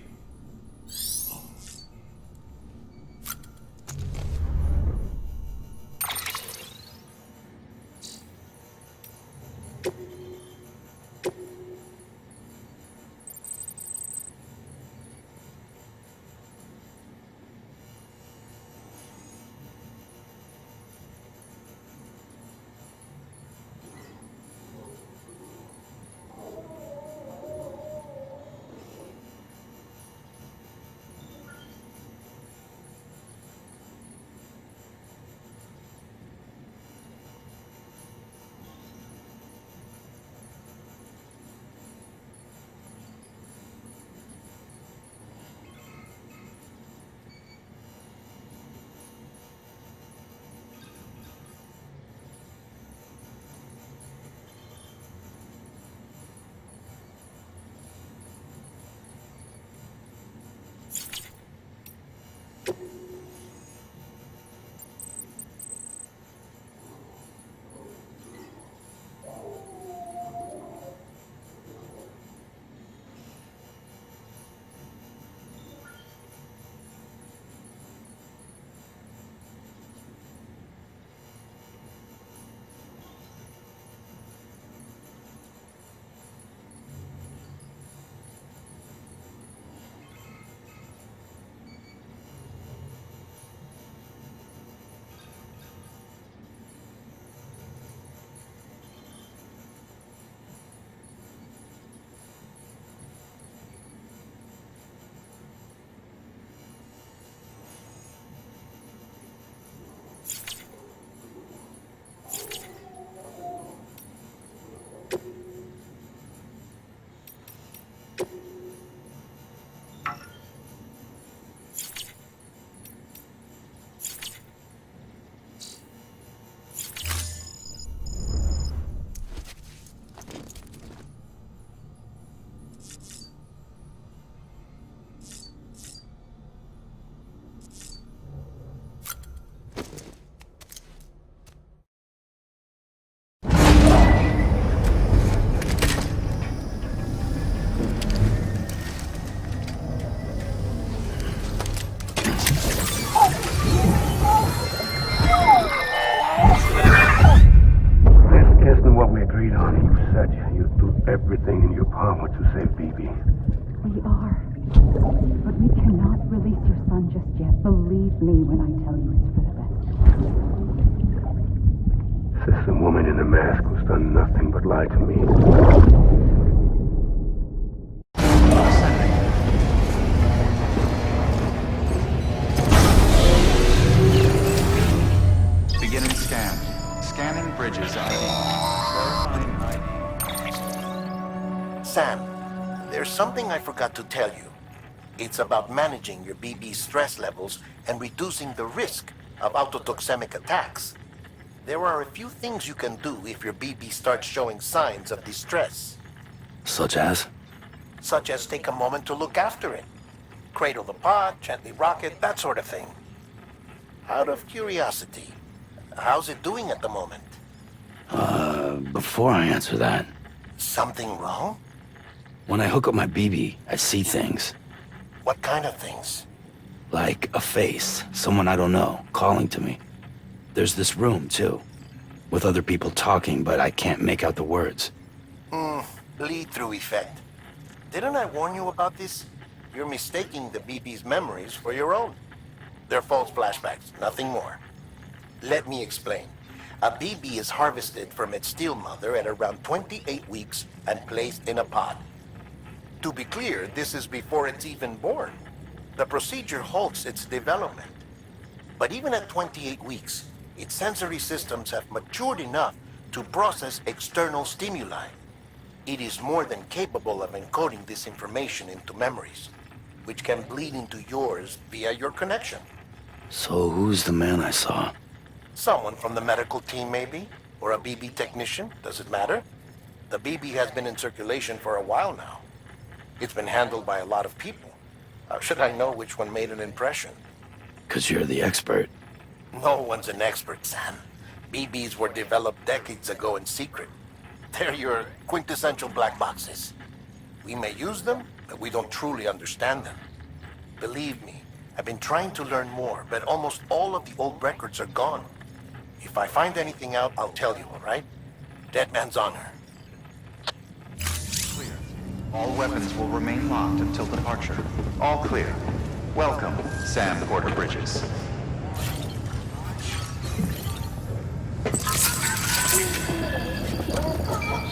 Everything in your power to save BB. We are. But we cannot release your son just yet. Believe me when I tell you it's for the best. Says the woman in the mask who's done nothing but lie to me. Beginning scan. Scanning bridges ID. Verifying ID. Sam, there's something I forgot to tell you. It's about managing your BB stress levels and reducing the risk of autotoxemic attacks. There are a few things you can do if your BB starts showing signs of distress. Such as? Such as take a moment to look after it. Cradle the pod, gently rock it, that sort of thing. Out of curiosity, how's it doing at the moment? Before I answer that... Something wrong? When I hook up my BB, I see things. What kind of things? Like a face, someone I don't know, calling to me. There's this room, too, with other people talking, but I can't make out the words. Bleed-through effect. Didn't I warn you about this? You're mistaking the BB's memories for your own. They're false flashbacks, nothing more. Let me explain. A BB is harvested from its steel mother at around 28 weeks and placed in a pod. To be clear, this is before it's even born. The procedure halts its development. But even at 28 weeks, its sensory systems have matured enough to process external stimuli. It is more than capable of encoding this information into memories, which can bleed into yours via your connection. So who's the man I saw? Someone from the medical team, maybe? Or a BB technician? Does it matter? The BB has been in circulation for a while now. It's been handled by a lot of people. How should I know which one made an impression? Because you're the expert. No one's an expert, Sam. BBs were developed decades ago in secret. They're your quintessential black boxes. We may use them, but we don't truly understand them. Believe me, I've been trying to learn more, but almost all of the old records are gone. If I find anything out, I'll tell you, all right? Dead man's honor. Clear. All weapons will remain locked until departure. All clear. Welcome, Sam Porter Bridges. It's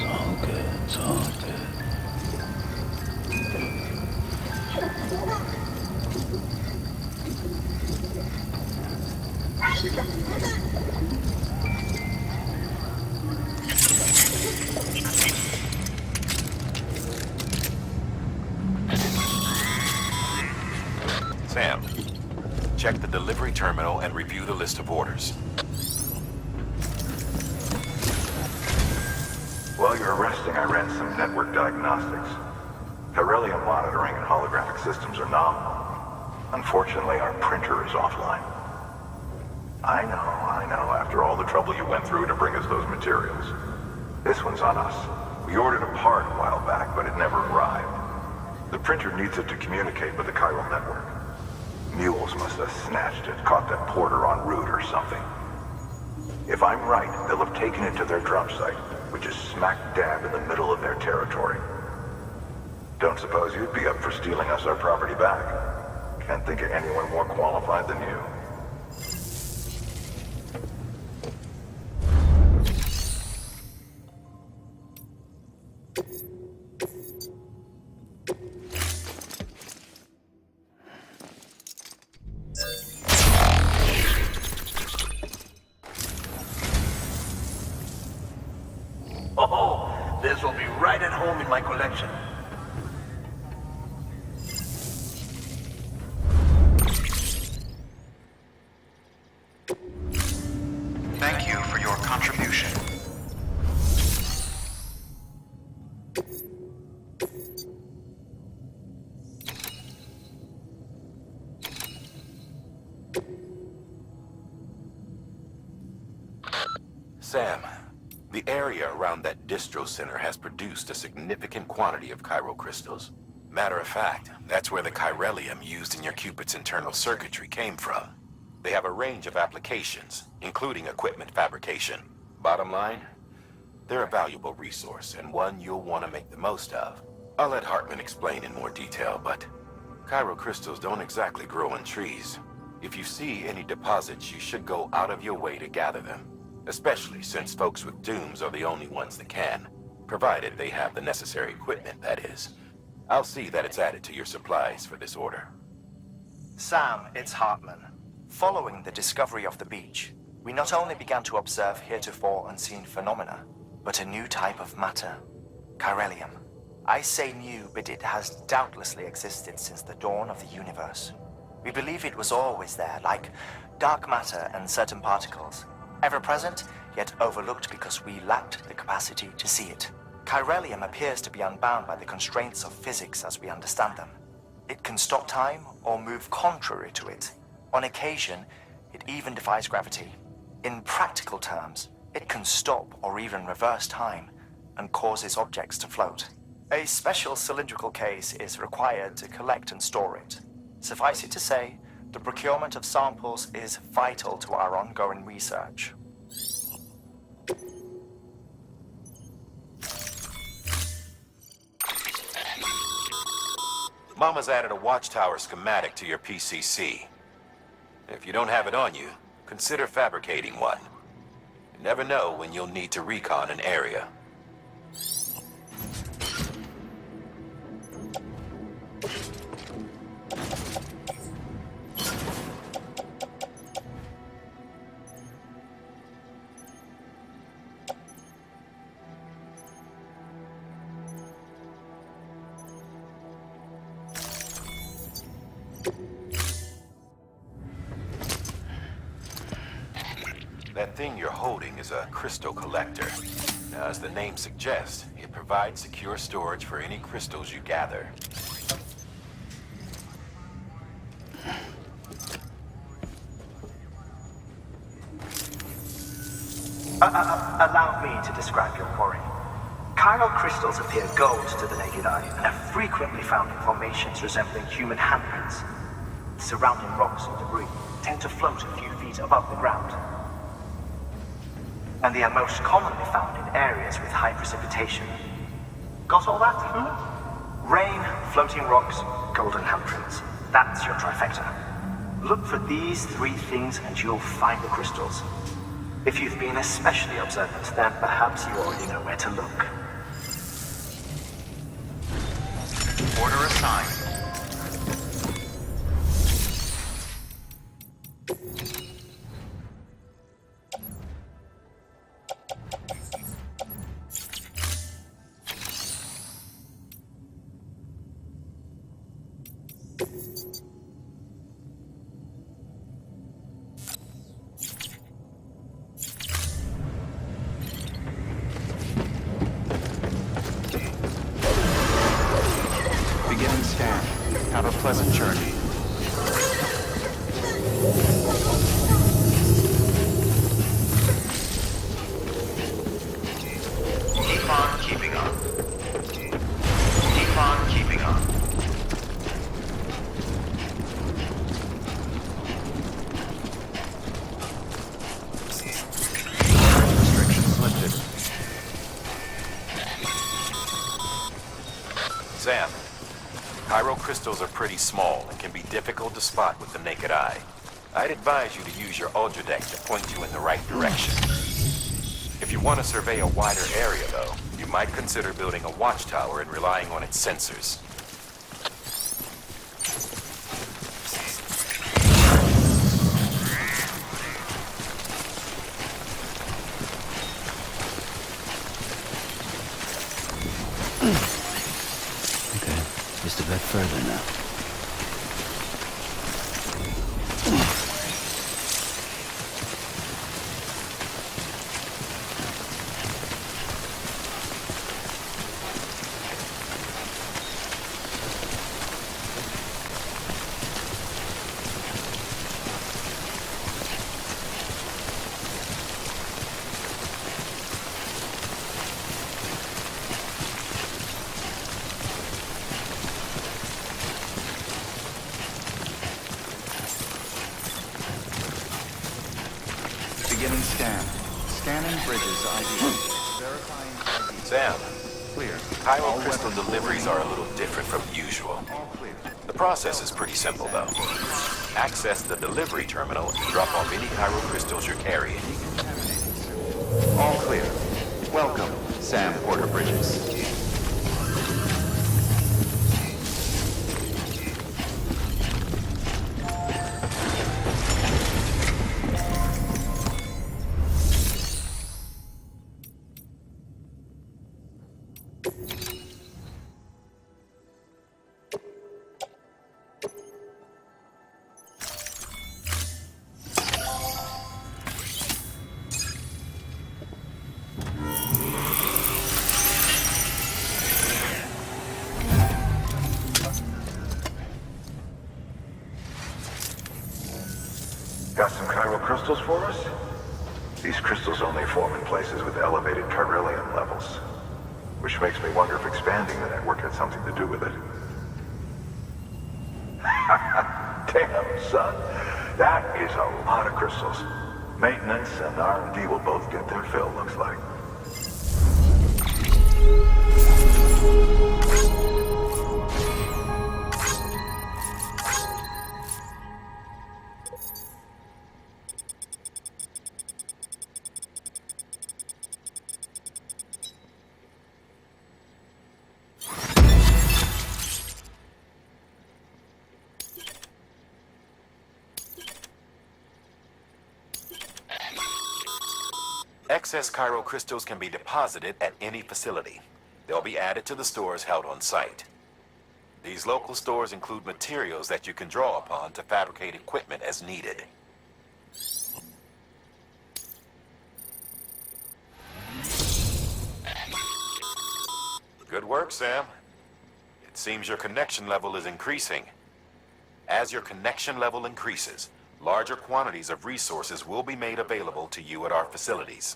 all good. It's all good. Sam, check the delivery terminal and review the list of orders. While you're resting, I ran some network diagnostics. Beryllium monitoring and holographic systems are nominal. Unfortunately, our printer is offline. I know, after all the trouble you went through to bring us those materials. This one's on us. We ordered a part a while back, but it never arrived. The printer needs it to communicate with the chiral network. Mules must have snatched it, caught that porter en route or something. If I'm right, they'll have taken it to their drop site, which is smack dab in the middle of their territory. Don't suppose you'd be up for stealing us our property back. Can't think of anyone more qualified than you. Oh, this will be right at home in my collection. Thank you for your contribution. Sam, the area around that distro center has produced a significant quantity of chiral crystals. Matter of fact, that's where the chiralium used in your Cupid's internal circuitry came from. They have a range of applications, including equipment fabrication. Bottom line, they're a valuable resource and one you'll want to make the most of. I'll let Hartman explain in more detail, but chiral crystals don't exactly grow on trees. If you see any deposits, you should go out of your way to gather them. Especially since folks with dooms are the only ones that can, provided they have the necessary equipment, that is. I'll see that it's added to your supplies for this order. Sam, it's Hartman. Following the discovery of the beach, we not only began to observe heretofore unseen phenomena, but a new type of matter, chiralium. I say new, but it has doubtlessly existed since the dawn of the universe. We believe it was always there, like dark matter and certain particles. Ever present, yet overlooked because we lacked the capacity to see it. Chiralium appears to be unbound by the constraints of physics as we understand them. It can stop time or move contrary to it. On occasion, it even defies gravity. In practical terms, it can stop or even reverse time and causes objects to float. A special cylindrical case is required to collect and store it. Suffice it to say, the procurement of samples is vital to our ongoing research. Mama's added a watchtower schematic to your PCC. If you don't have it on you, consider fabricating one. You never know when you'll need to recon an area. That thing you're holding is a crystal collector. Now, as the name suggests, it provides secure storage for any crystals you gather. Allow me to describe your quarry. Chiral crystals appear gold to the naked eye and are frequently found in formations resembling human handprints. Surrounding rocks and debris tend to float a few feet above the ground. And they are most commonly found in areas with high precipitation. Got all that? Rain, floating rocks, golden handprints. That's your trifecta. Look for these three things and you'll find the crystals. If you've been especially observant, then perhaps you already know where to look. Order assigned. Beginning scan. Have a pleasant journey. Keep on keeping on. Keep on keeping on. Restrictions lifted. Sam. Chiral crystals are pretty small and can be difficult to spot with the naked eye. I'd advise you to use your ultra deck to point you in the right direction. If you want to survey a wider area, though, you might consider building a watchtower and relying on its sensors. Just a bit further now. Beginning scan. Scanning bridges ID. Verifying ID. Sam, Clear. chiral crystal deliveries are a little different from usual. The process is pretty simple, though. Access the delivery terminal and drop off any chiral crystals you're carrying. All clear. Welcome, Sam Porter Bridges. Got some chiral crystals for us? These crystals only form in places with elevated chiralium levels. Which makes me wonder if expanding the network had something to do with it. Damn, son. That is a lot of crystals. Maintenance and R&D will both get their fill, looks like. Excess chiral crystals can be deposited at any facility. They'll be added to the stores held on site. These local stores include materials that you can draw upon to fabricate equipment as needed. Good work, Sam. It seems your connection level is increasing. As your connection level increases, larger quantities of resources will be made available to you at our facilities.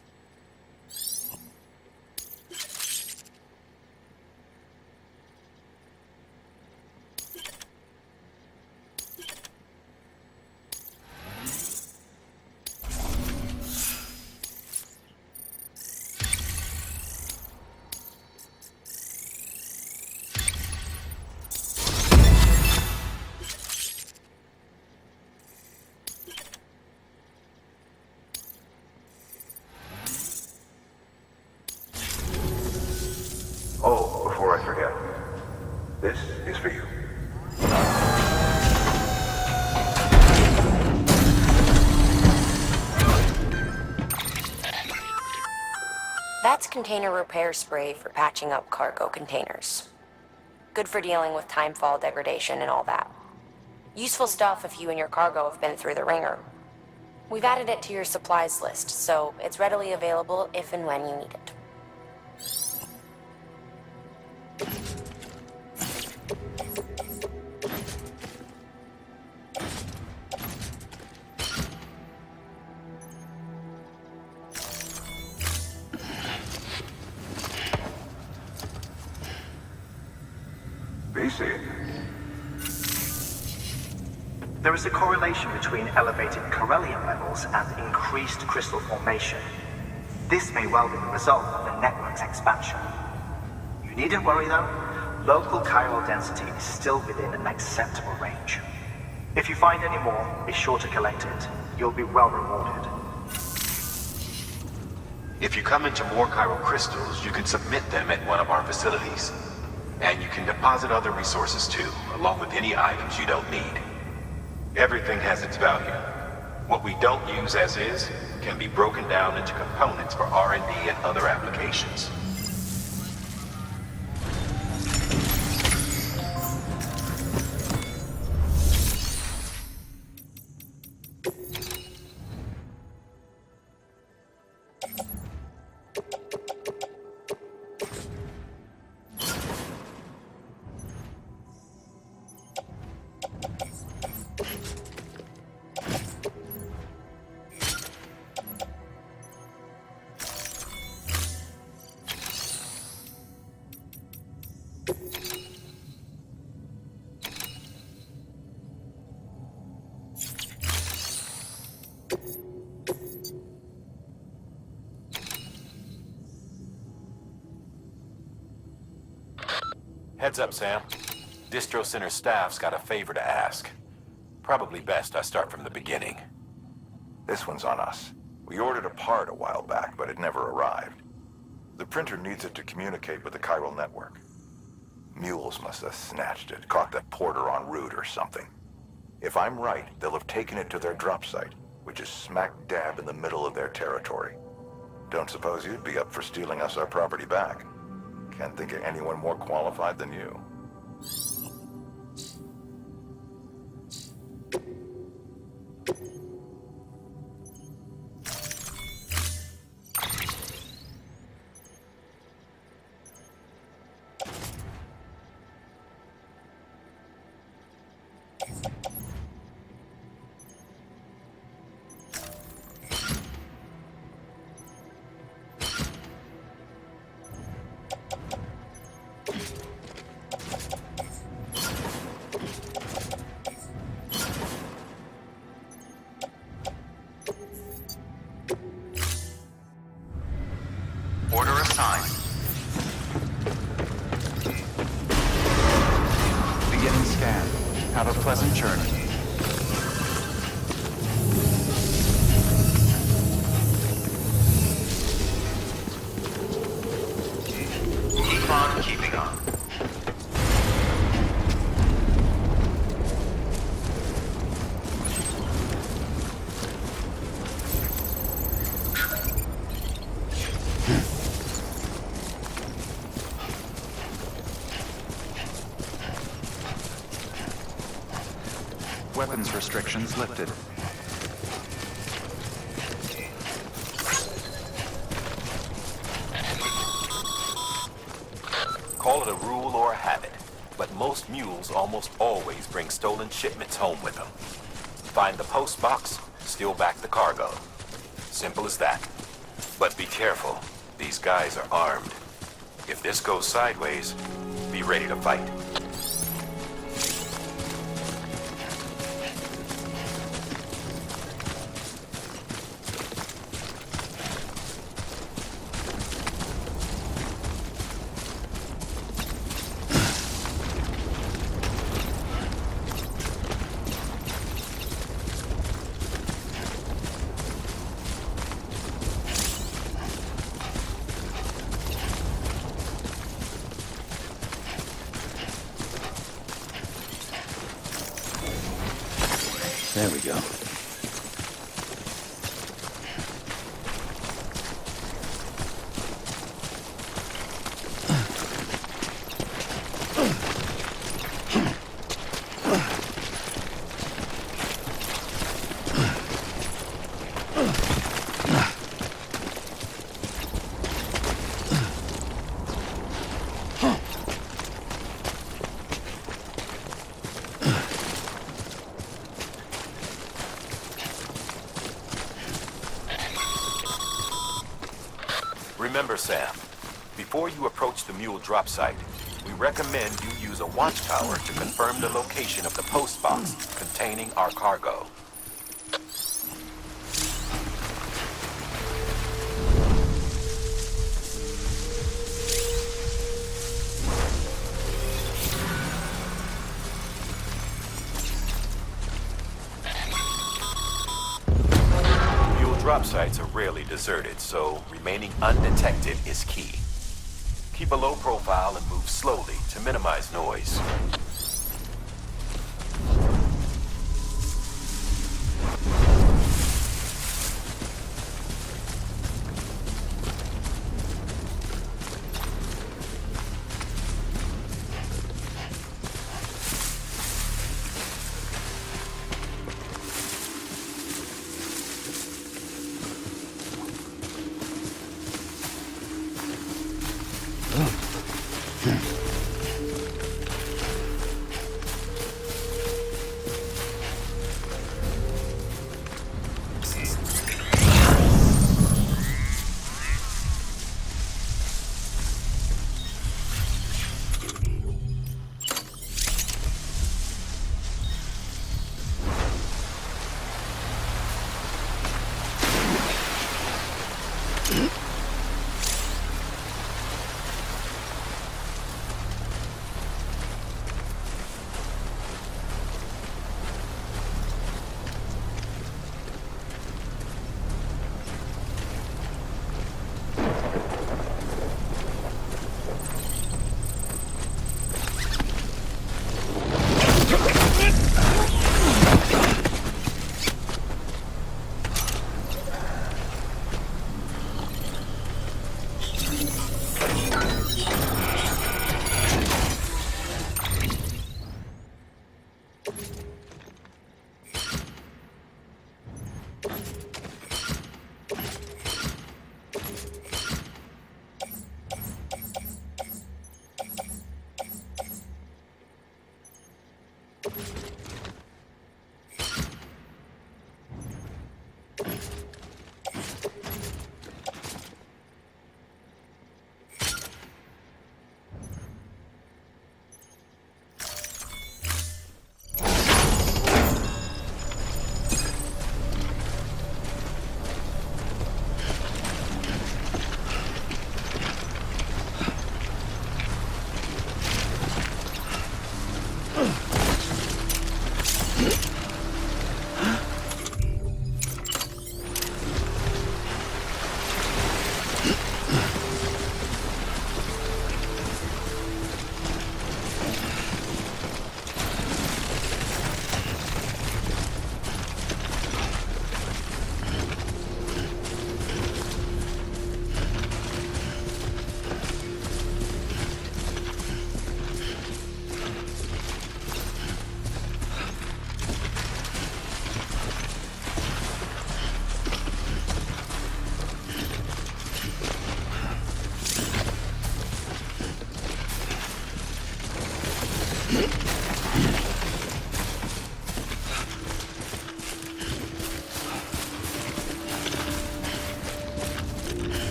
Oh, before I forget, this is for you. That's container repair spray for patching up cargo containers. Good for dealing with timefall degradation and all that. Useful stuff if you and your cargo have been through the ringer. We've added it to your supplies list, so it's readily available if and when you need it. There is a correlation between elevated Corellium levels and increased crystal formation. This may well be the result of the network's expansion. You needn't worry though, local chiral density is still within an acceptable range. If you find any more, be sure to collect it. You'll be well rewarded. If you come into more chiral crystals, you can submit them at one of our facilities. And you can deposit other resources too, along with any items you don't need. Everything has its value. What we don't use as is can be broken down into components for R&D and other applications. Heads up, Sam. Distro Center staff's got a favor to ask. Probably best I start from the beginning. This one's on us. We ordered a part a while back, but it never arrived. The printer needs it to communicate with the chiral network. Mules must have snatched it, caught the porter en route or something. If I'm right, they'll have taken it to their drop site, which is smack dab in the middle of their territory. Don't suppose you'd be up for stealing us our property back. Can't think of anyone more qualified than you. Order assigned. Beginning scan. Have a pleasant journey. Keep on keeping on. Weapons restrictions lifted. Call it a rule or a habit, but most mules almost always bring stolen shipments home with them. Find the post box, steal back the cargo. Simple as that. But be careful. These guys are armed. If this goes sideways, be ready to fight. There we go. Remember, Sam, before you approach the mule drop site, we recommend you use a watchtower to confirm the location of the post box containing our cargo. Drop sites are rarely deserted, so remaining undetected is key. Keep a low profile and move slowly to minimize noise.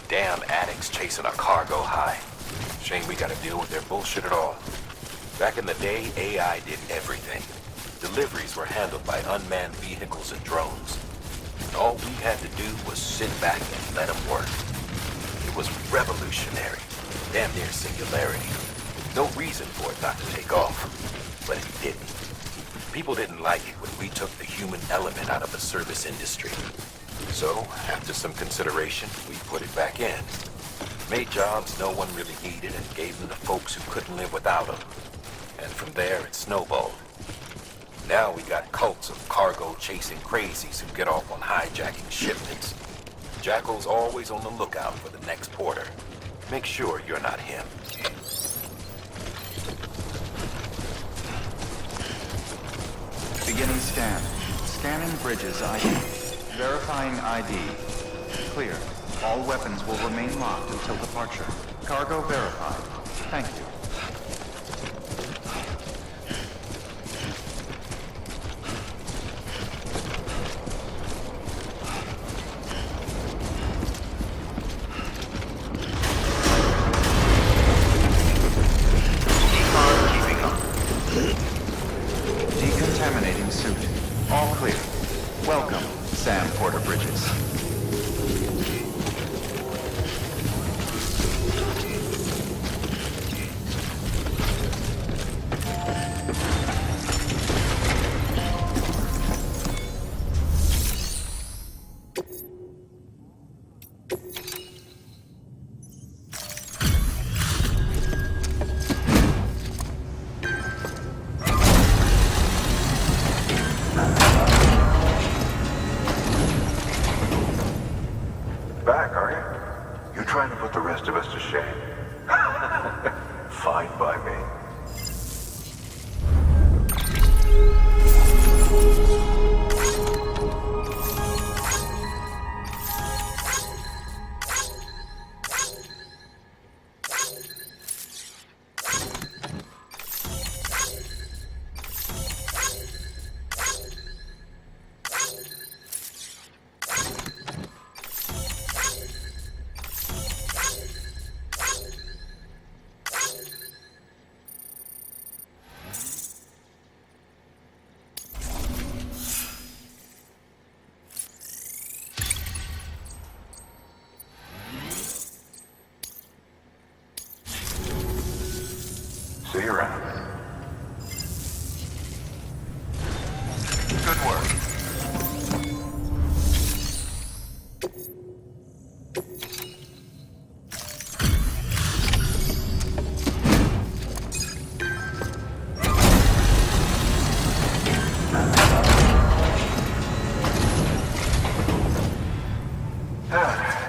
Damn addicts chasing a cargo high. Shame we gotta deal with their bullshit at all. Back in the day, AI did everything. Deliveries were handled by unmanned vehicles and drones. And all we had to do was sit back and let them work. It was revolutionary, damn near singularity. No reason for it not to take off, but it didn't. People didn't like it when we took the human element out of the service industry. So, after some consideration, we put it back in. Made jobs no one really needed and gave them to folks who couldn't live without them. And from there, it snowballed. Now we got cults of cargo-chasing crazies who get off on hijacking shipments. Jackal's always on the lookout for the next porter. Make sure you're not him. Beginning scan. Scanning bridges ID. Verifying ID. Clear. All weapons will remain locked until departure. Cargo verified. Thank you. Decontaminating suit. All clear. Welcome, Sam Porter Bridges. Back, are you? You trying to put the rest of us to shame? Fine by me. See you around. Good work.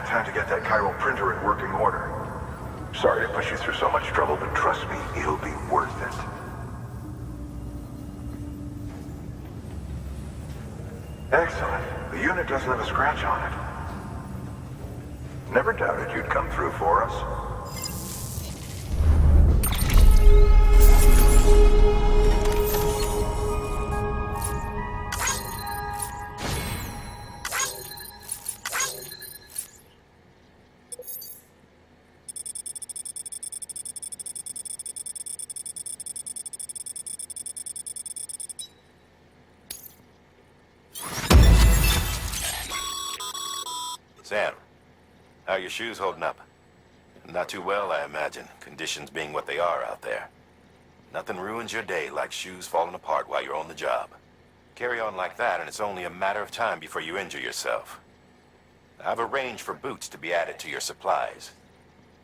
Time to get that chiral printer in working order. Sorry to push you through so much trouble, but trust me, it'll be worth it. Excellent. The unit doesn't have a scratch on it. Never doubted you'd come through for us. Sam, how are your shoes holding up? Not too well, I imagine, conditions being what they are out there. Nothing ruins your day like shoes falling apart while you're on the job. Carry on like that and it's only a matter of time before you injure yourself. I've arranged for boots to be added to your supplies.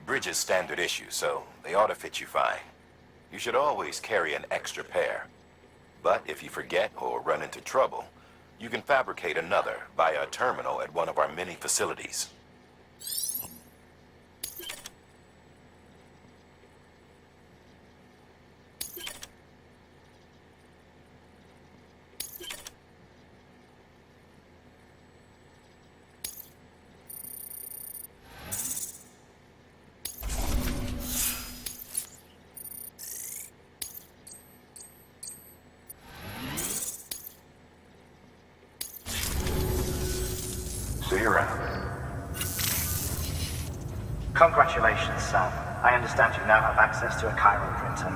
Bridges standard issue, so they ought to fit you fine. You should always carry an extra pair. But if you forget or run into trouble, you can fabricate another via a terminal at one of our many facilities. See you around. Congratulations, Sam. I understand you now have access to a chiral printer.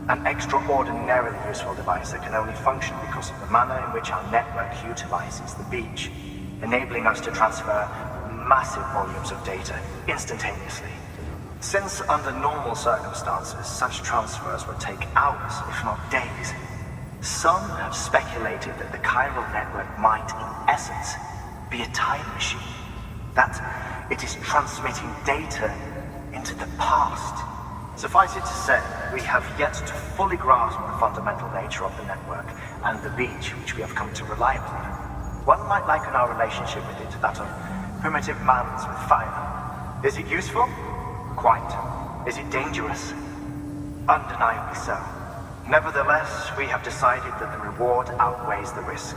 An extraordinarily useful device that can only function because of the manner in which our network utilizes the beach, enabling us to transfer massive volumes of data instantaneously. Since under normal circumstances, such transfers would take hours, if not days, some have speculated that the chiral network might, in essence, be a time machine. That it is transmitting data into the past. Suffice it to say, we have yet to fully grasp the fundamental nature of the network and the beach which we have come to rely upon. One might liken our relationship with it to that of primitive mans with fire. Is it useful? Quite. Is it dangerous? Undeniably so. Nevertheless, we have decided that the reward outweighs the risk.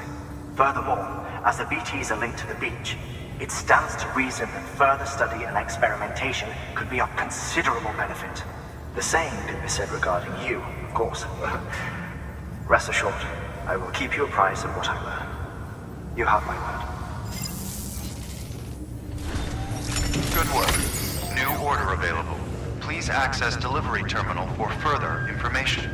Furthermore, as the BTs are linked to the beach, it stands to reason that further study and experimentation could be of considerable benefit. The same can be said regarding you, of course. Rest assured, I will keep you apprised of what I learn. You have my word. Good work. New order available. Please access delivery terminal for further information.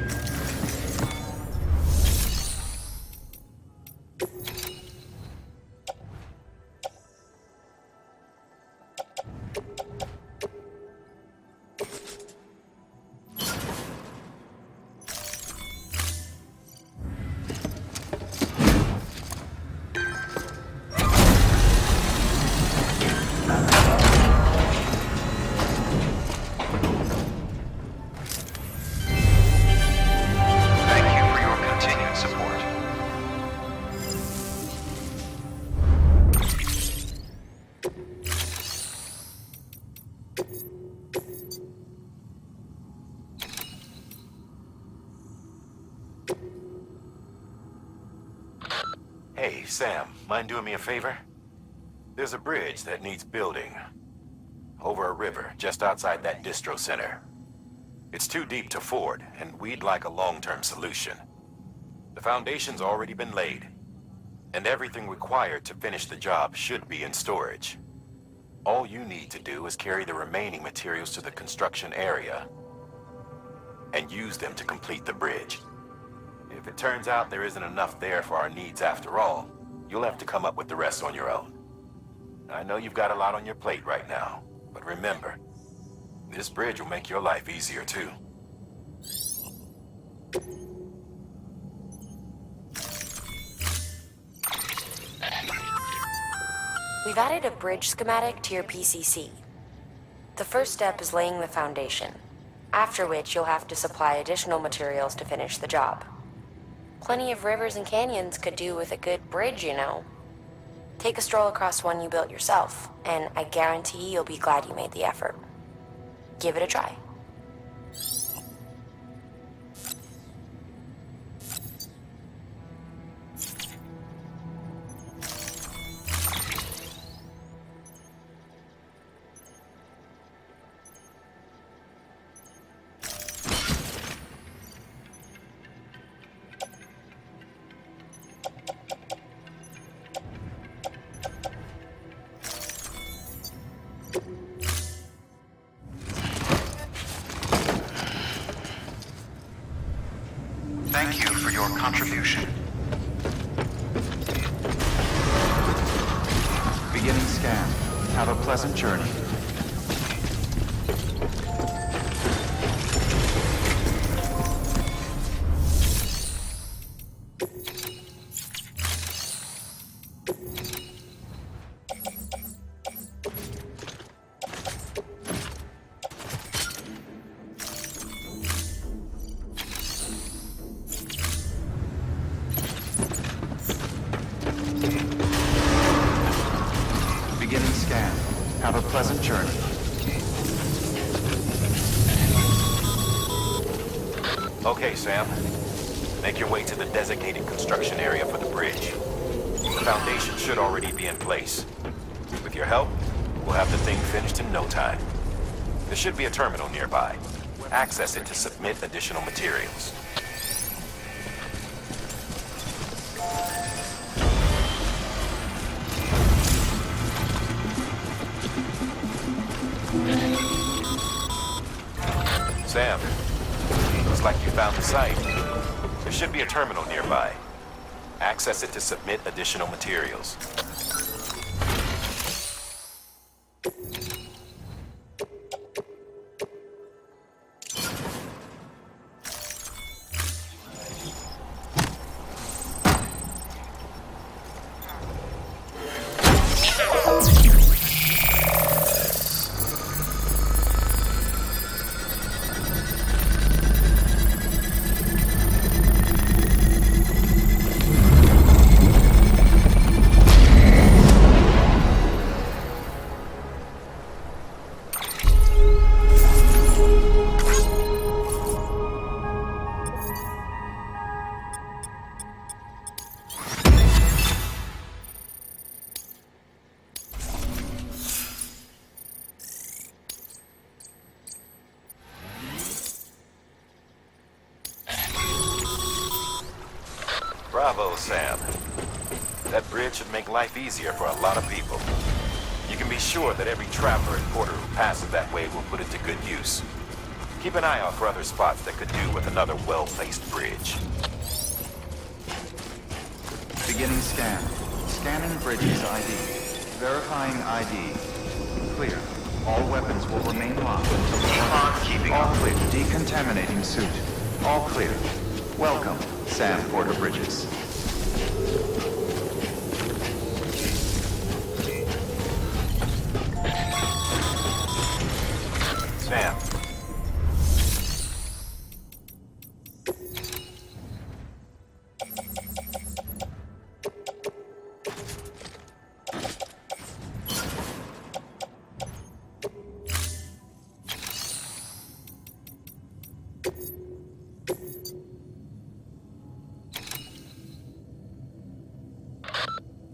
Hey, Sam, mind doing me a favor? There's a bridge that needs building. Over a river, just outside that distro center. It's too deep to ford, and we'd like a long-term solution. The foundation's already been laid, and everything required to finish the job should be in storage. All you need to do is carry the remaining materials to the construction area, and use them to complete the bridge. If it turns out there isn't enough there for our needs after all, you'll have to come up with the rest on your own. I know you've got a lot on your plate right now, but remember, this bridge will make your life easier too. We've added a bridge schematic to your PCC. The first step is laying the foundation, after which you'll have to supply additional materials to finish the job. Plenty of rivers and canyons could do with a good bridge, you know. Take a stroll across one you built yourself, and I guarantee you'll be glad you made the effort. Give it a try. Thank you for your contribution. Beginning scan. Have a pleasant journey. Beginning scan. Have a pleasant journey. Okay, Sam. Make your way to the designated construction area for the bridge. The foundation should already be in place. With your help, we'll have the thing finished in no time. There should be a terminal nearby. Access it to submit additional materials. Sam, looks like you found the site. There should be a terminal nearby. Access it to submit additional materials. Bravo, Sam. That bridge should make life easier for a lot of people. You can be sure that every traveler and porter who passes that way will put it to good use. Keep an eye out for other spots that could do with another well-placed bridge. Beginning scan. Scanning bridges ID. Verifying ID. Clear. All weapons will remain locked until keeping all clear. Decontaminating suit. All clear. Welcome, Sam Porter Bridges. Sam.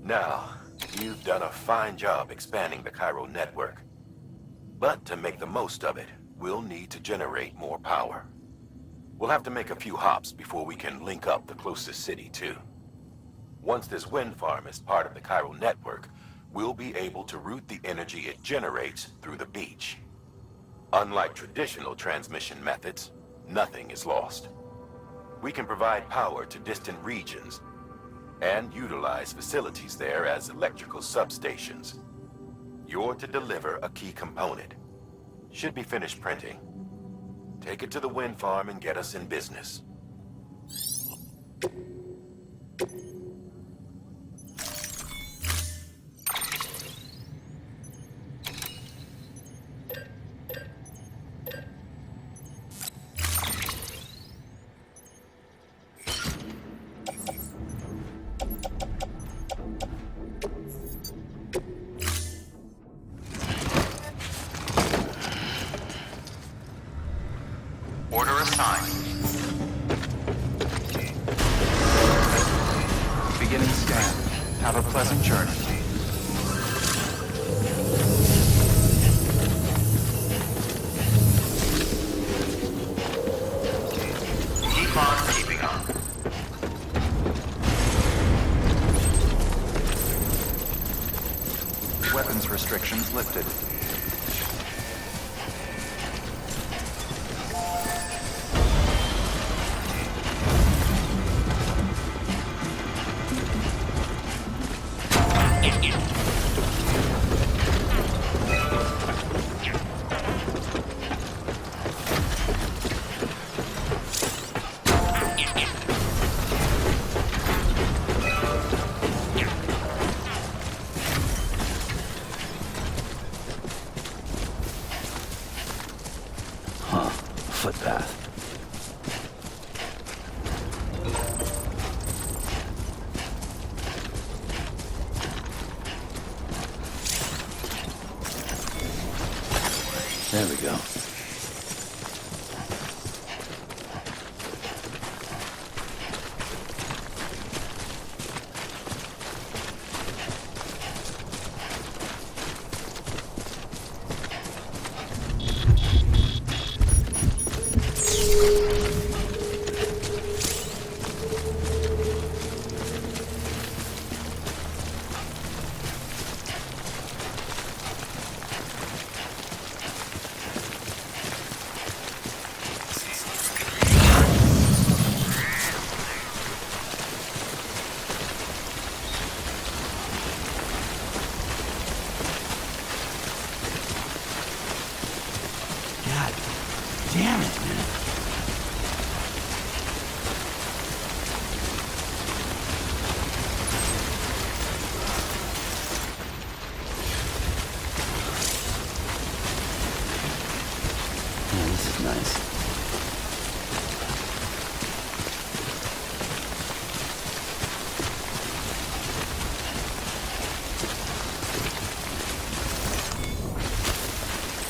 Now, you've done a fine job expanding the Cairo network. But to make the most of it, we'll need to generate more power. We'll have to make a few hops before we can link up the closest city, too. Once this wind farm is part of the Cairo network, we'll be able to route the energy it generates through the beach. Unlike traditional transmission methods, nothing is lost. We can provide power to distant regions and utilize facilities there as electrical substations. You're to deliver a key component. Should be finished printing. Take it to the wind farm and get us in business. Order assigned. Beginning scan. Have a pleasant journey. Keep on keeping on. Weapons restrictions lifted. Footpath. There we go. nice.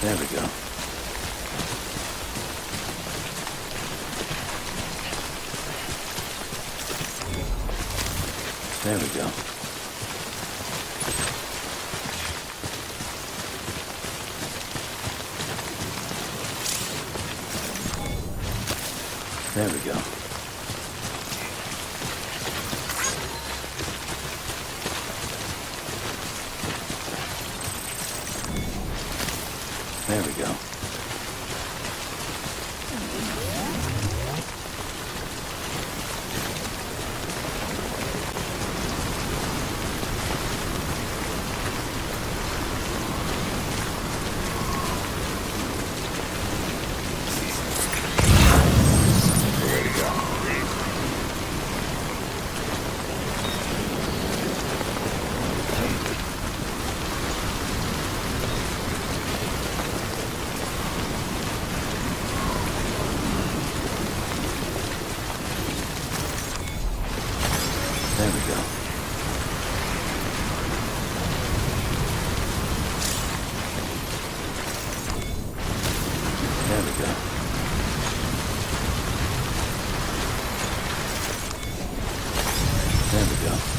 There we go. There we go. There we go. There we go. There we go. There we go. There we go.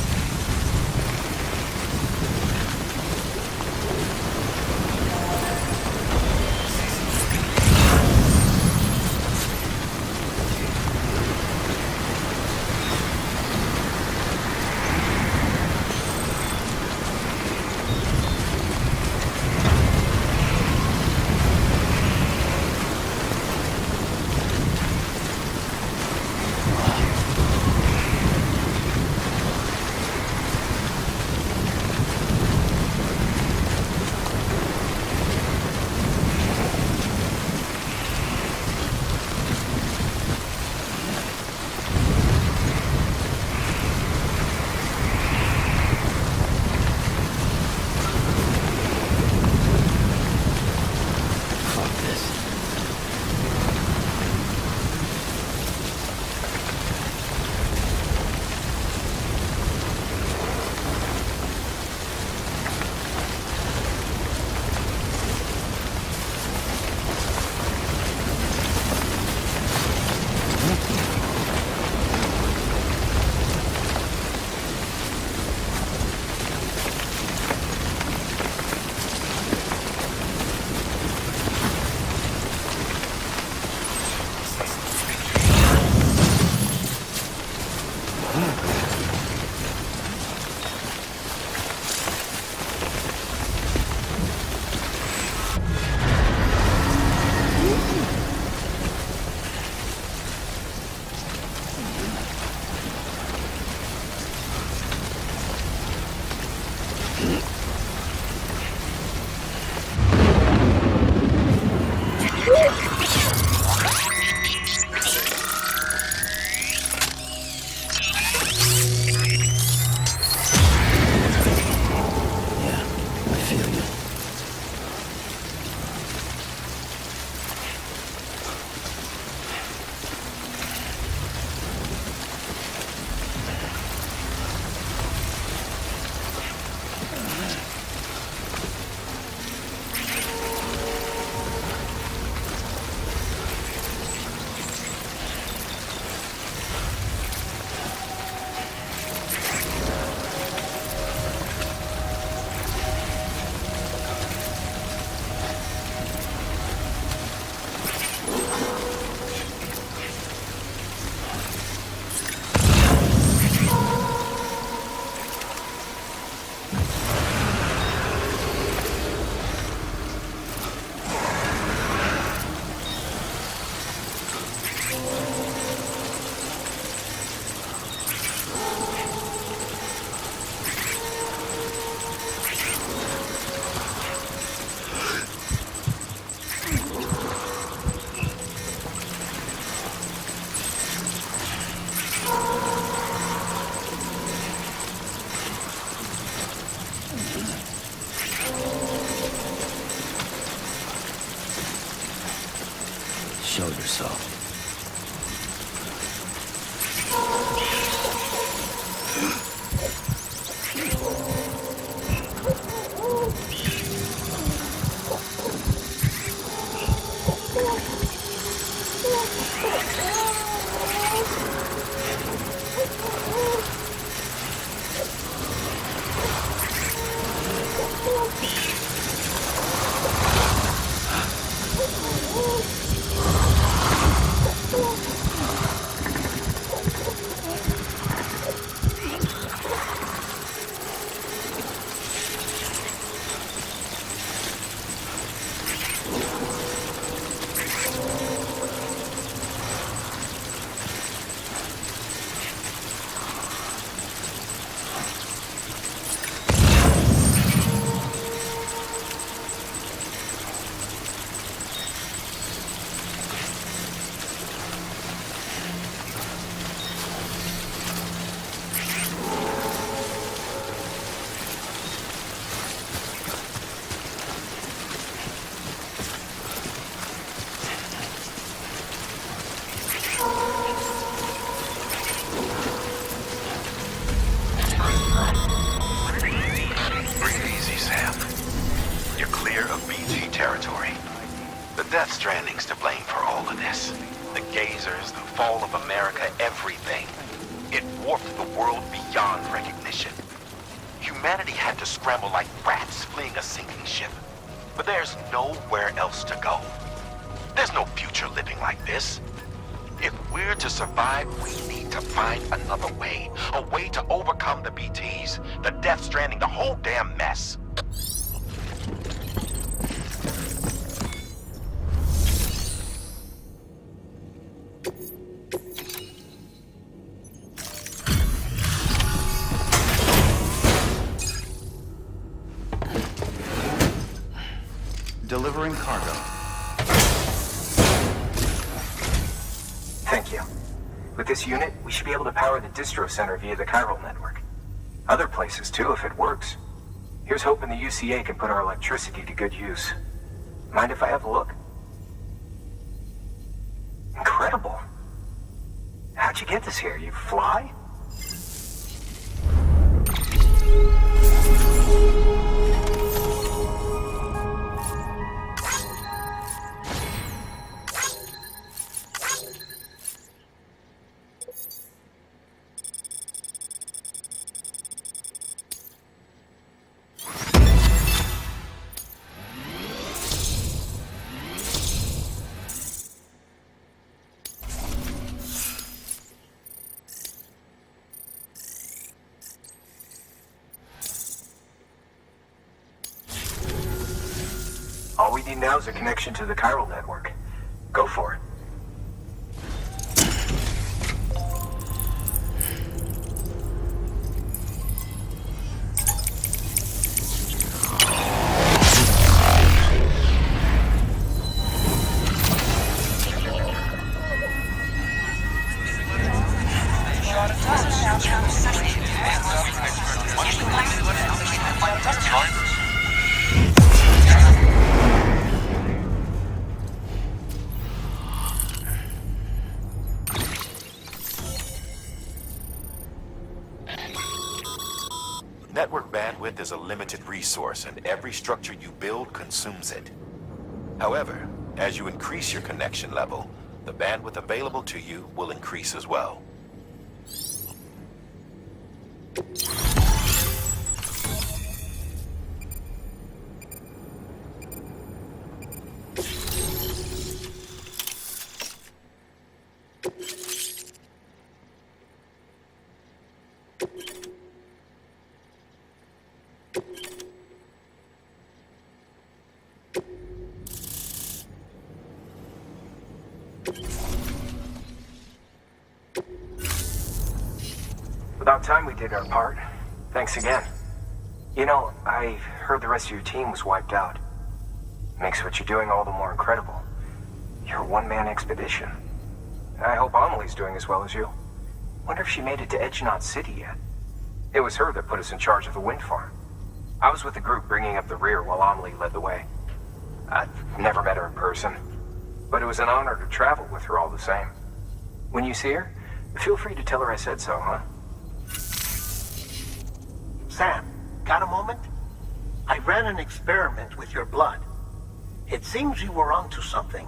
Show yourself. Stranding's to blame for all of this. The gazers, the fall of America, everything. It warped the world beyond recognition. Humanity had to scramble like rats fleeing a sinking ship. But there's nowhere else to go. There's no future living like this. If we're to survive, we need to find another way. A way to overcome the BTs, the Death Stranding, the whole damn mess. Delivering cargo. Thank you. With this unit, we should be able to power the distro center via the chiral network. Other places too, if it works. Here's hoping the UCA can put our electricity to good use. Mind if I have a look? Incredible. How'd you get this here? You fly? All we need now is a connection to the chiral network. Go for it. Network bandwidth is a limited resource, and every structure you build consumes it. However, as you increase your connection level, the bandwidth available to you will increase as well. About time we did our part. Thanks again. You know, I heard the rest of your team was wiped out. Makes what you're doing all the more incredible. You're a one-man expedition. I hope Amelie's doing as well as you. Wonder if she made it to Edgenot City yet. It was her that put us in charge of the wind farm. I was with the group bringing up the rear while Amelie led the way. I've never met her in person. but it was an honor to travel with her all the same. When you see her, feel free to tell her I said so, huh? Sam, got a moment? I ran an experiment with your blood. It seems you were onto something.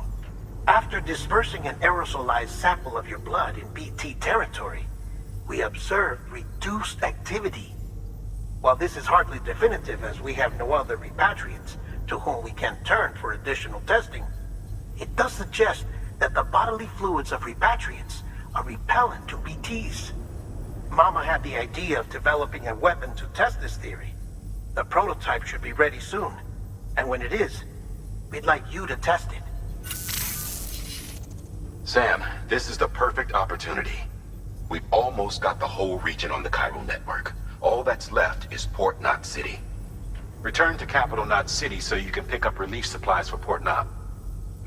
After dispersing an aerosolized sample of your blood in BT territory, we observed reduced activity. While this is hardly definitive as we have no other repatriates to whom we can turn for additional testing, it does suggest that the bodily fluids of repatriates are repellent to BTs. Mama had the idea of developing a weapon to test this theory. The prototype should be ready soon, and when it is, we'd like you to test it. Sam, this is the perfect opportunity. We've almost got the whole region on the chiral network. All that's left is Port Knot City. Return to Capital Knot City so you can pick up relief supplies for Port Knot.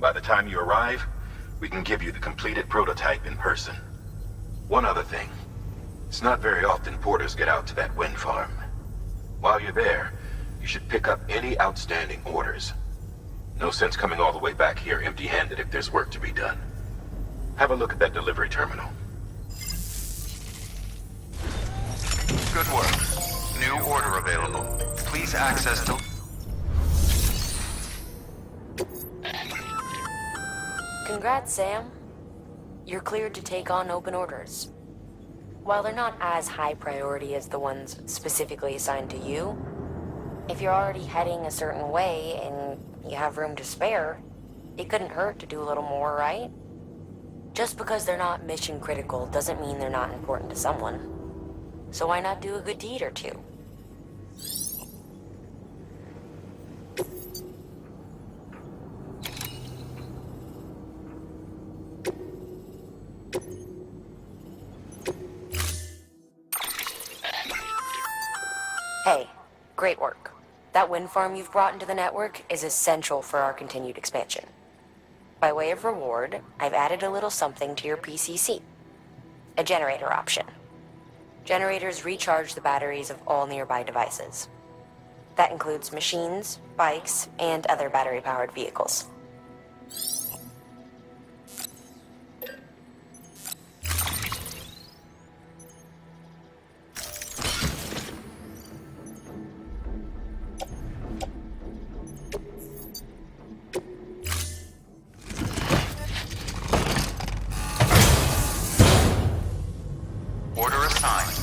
By the time you arrive, we can give you the completed prototype in person. One other thing. It's not very often porters get out to that wind farm. While you're there, you should pick up any outstanding orders. No sense coming all the way back here empty-handed if there's work to be done. Have a look at that delivery terminal. Good work. New order available. Please access to... Congrats, Sam. You're cleared to take on open orders. While they're not as high priority as the ones specifically assigned to you, if you're already heading a certain way and you have room to spare, it couldn't hurt to do a little more, right? Just because they're not mission critical doesn't mean they're not important to someone. So why not do a good deed or two? Hey, great work. That wind farm you've brought into the network is essential for our continued expansion. By way of reward, I've added a little something to your PCC. A generator option. Generators recharge the batteries of all nearby devices. That includes machines, bikes, and other battery-powered vehicles. Order assigned.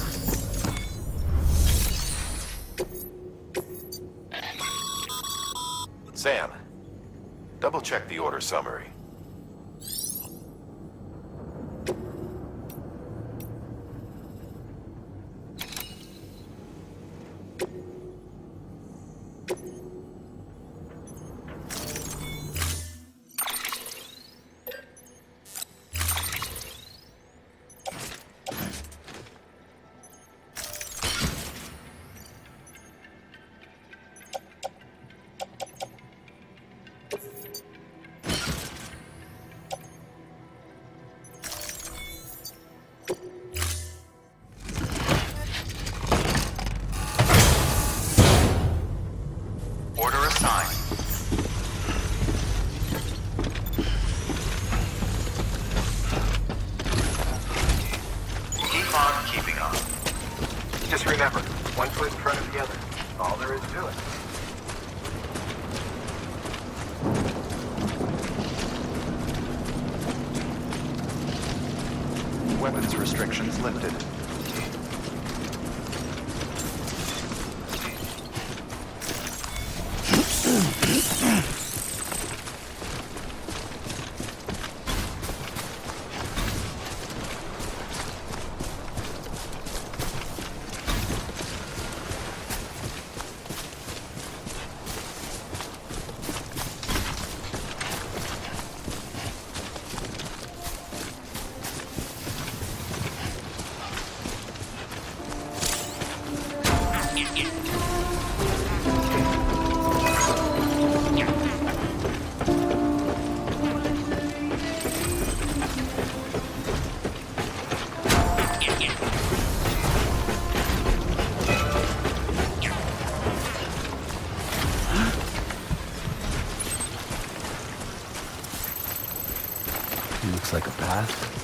Sam, double-check the order summary. Order assigned. Keep on keeping on. Just remember, one foot in front of the other. All there is to it. Weapons restrictions lifted. Looks like a path.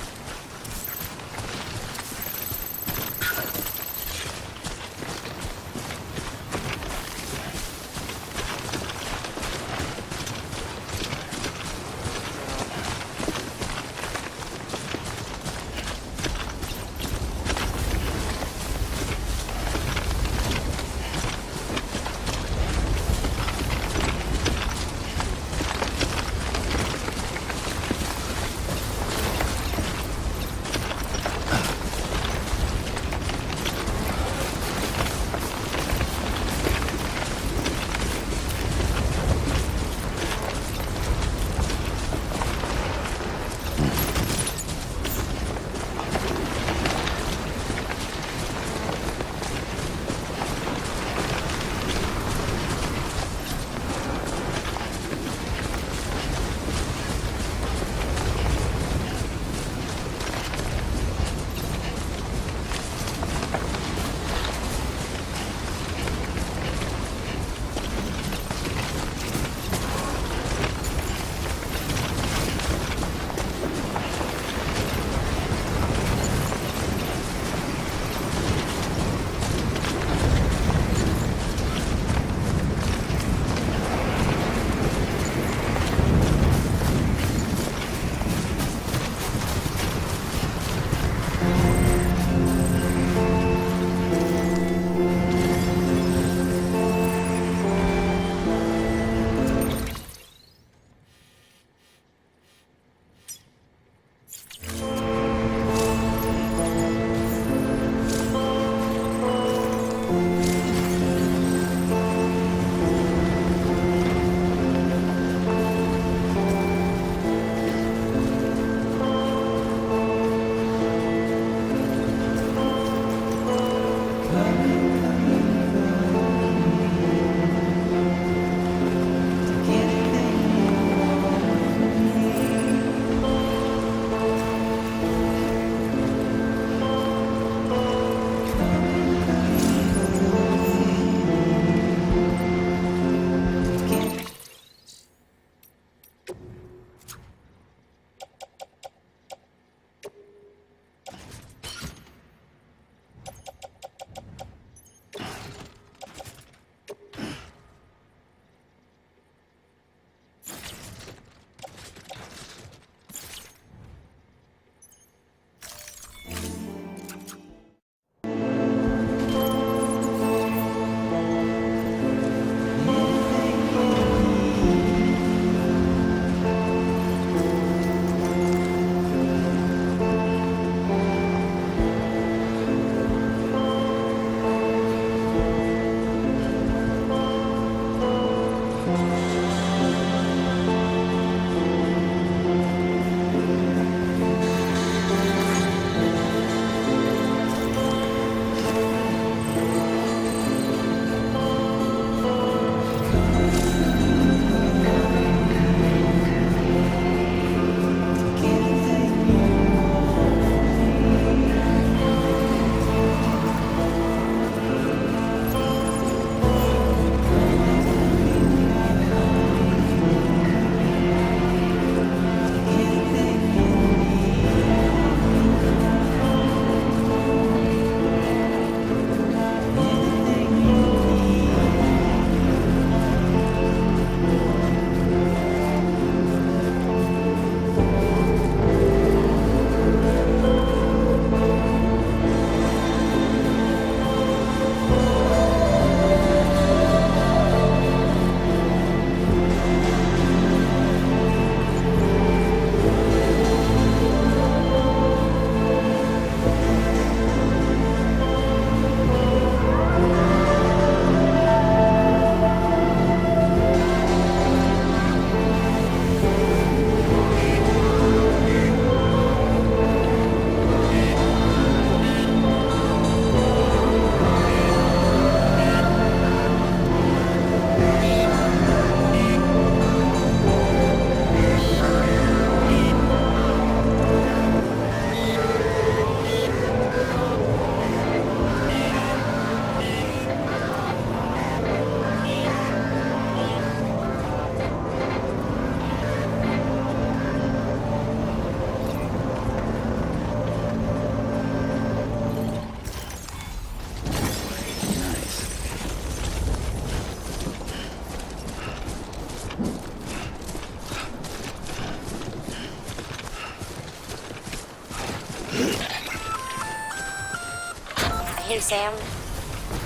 Hey, Sam.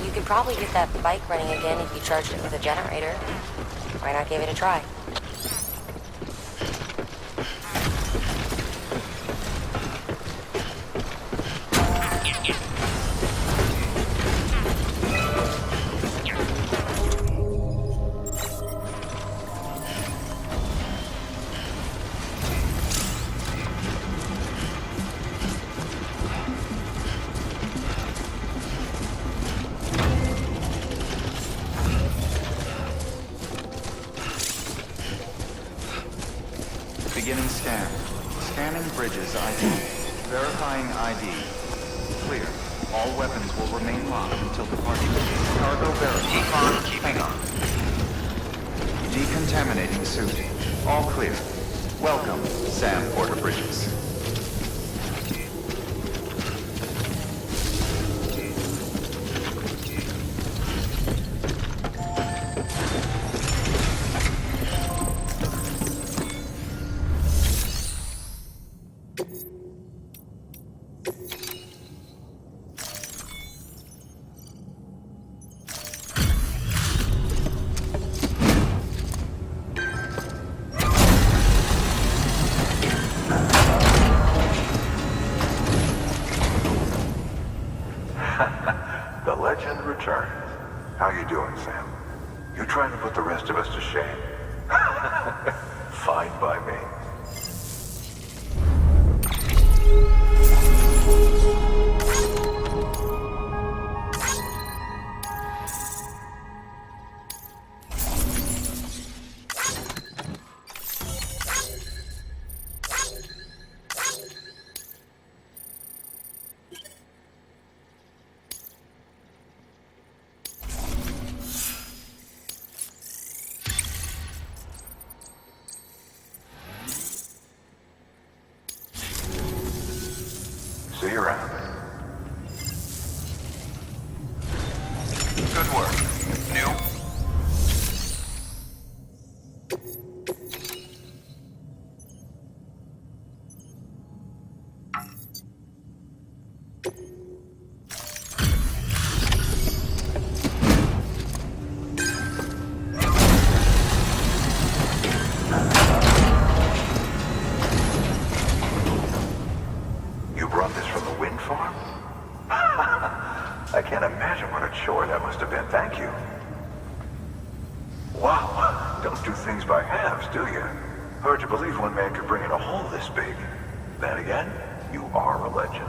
You could probably get that bike running again if you charged it with a generator. Why not give it a try? Beginning scan. Scanning bridges ID. Verifying ID. Clear. All weapons will remain locked until departure. Cargo verified. Hang on. Decontaminating suit. All clear. Welcome, Sam Porter Bridges. The legend returns. How you doing, Sam? You trying to put the rest of us to shame? Fine by me. See you around. Good work. New. You brought this from the wind farm? I can't imagine what a chore that must have been. Thank you. Wow, don't do things by halves, do you? Hard to believe one man could bring in a hole this big. Then again, you are a legend.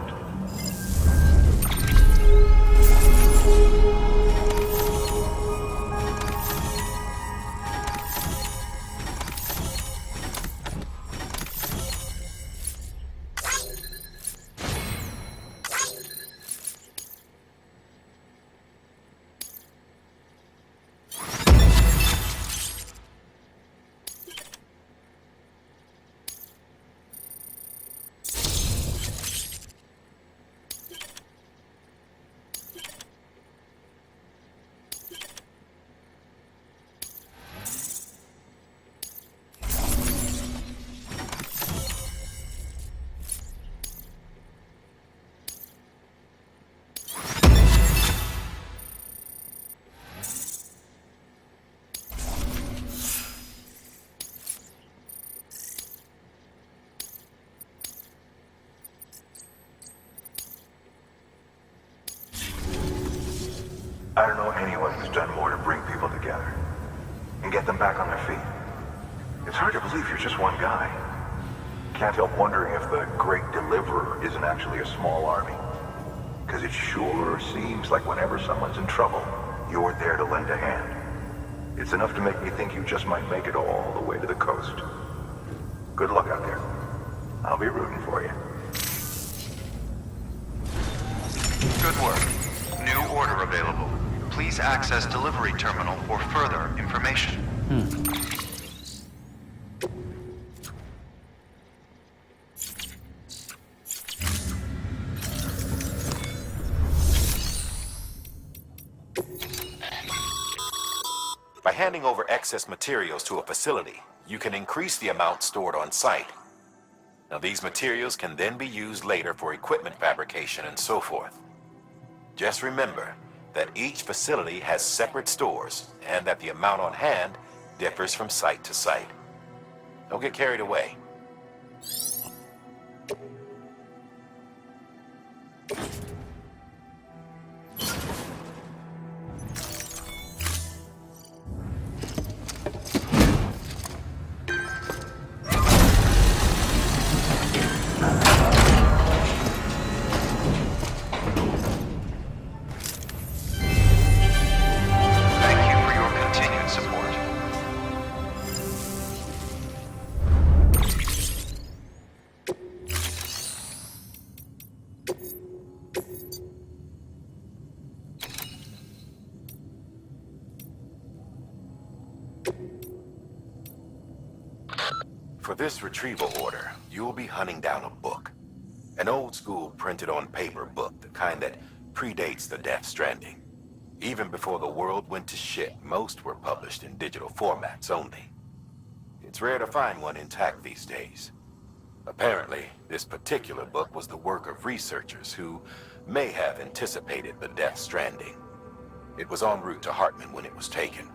I don't know anyone who's done more to bring people together and get them back on their feet. It's hard to believe you're just one guy. Can't help wondering if the Great Deliverer isn't actually a small army. Because it sure seems like whenever someone's in trouble, you're there to lend a hand. It's enough to make me think you just might make it all the way to the coast. Good luck out there. I'll be rooting for you. Good work. New order available. Please access delivery terminal for further information. By handing over excess materials to a facility, you can increase the amount stored on site. Now, these materials can then be used later for equipment fabrication and so forth. Just remember that each facility has separate stores and that the amount on hand differs from site to site. Don't get carried away. For this retrieval order, you'll be hunting down a book. An old-school printed-on-paper book, the kind that predates the Death Stranding. Even before the world went to shit, most were published in digital formats only. It's rare to find one intact these days. Apparently, this particular book was the work of researchers who may have anticipated the Death Stranding. It was en route to Hartman when it was taken.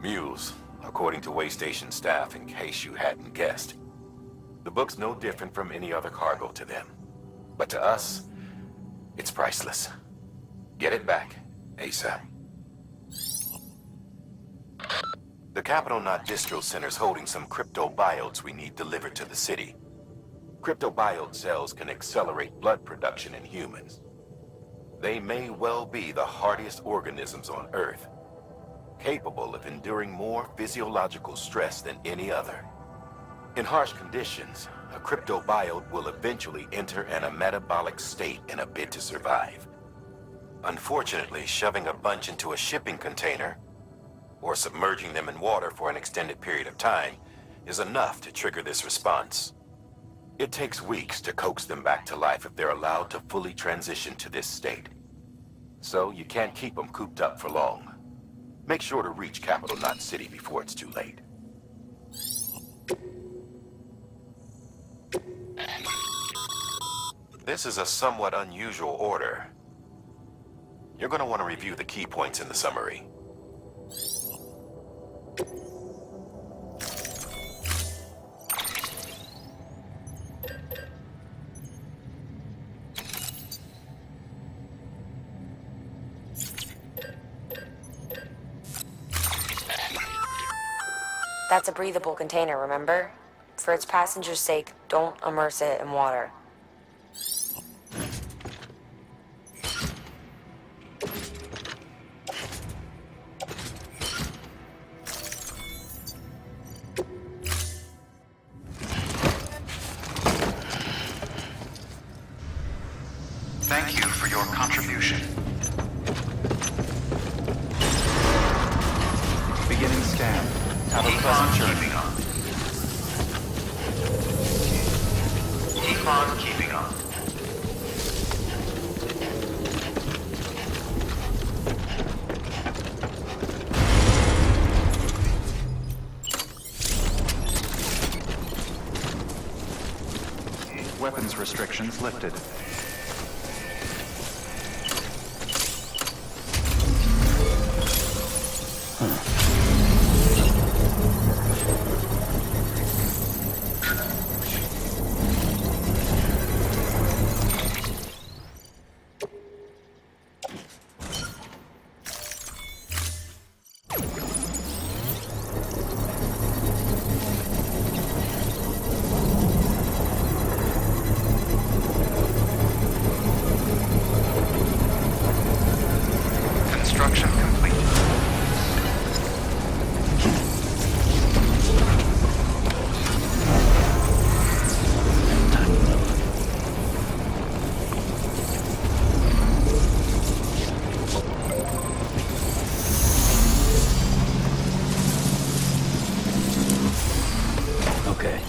Mules, according to Waystation staff, in case you hadn't guessed. The book's no different from any other cargo to them. But to us, it's priceless. Get it back, ASAP. The Capital Knot Distro Center's holding some cryptobiotes we need delivered to the city. Cryptobiote cells can accelerate blood production in humans. They may well be the hardiest organisms on Earth, capable of enduring more physiological stress than any other. In harsh conditions, a cryptobiote will eventually enter an metabolic state in a bid to survive. Unfortunately, shoving a bunch into a shipping container or submerging them in water for an extended period of time is enough to trigger this response. It takes weeks to coax them back to life if they're allowed to fully transition to this state. So you can't keep them cooped up for long. Make sure to reach Capital Knot City before it's too late. This is a somewhat unusual order. You're going to want to review the key points in the summary. That's a breathable container, remember? For its passengers' sake, don't immerse it in water. Thank you for your contribution. Beginning scan. Have a pleasant journey. Keep on keeping on. Weapons restrictions lifted. Construction complete. Okay.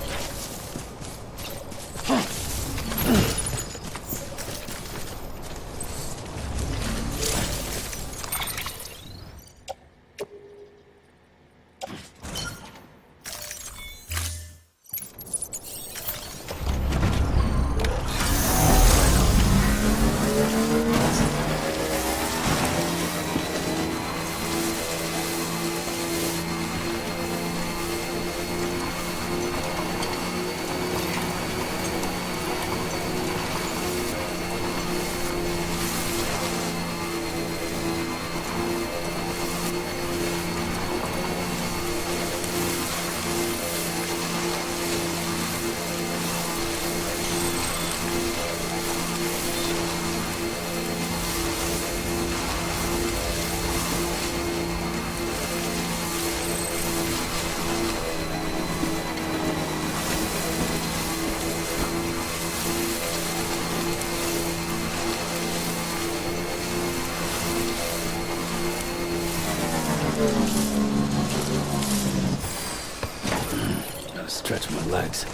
Gotta stretch my legs.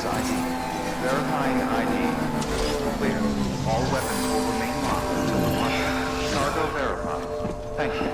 Bridges ID. Verifying ID. Clear. All weapons will remain locked until departure. Cargo verified. Thank you.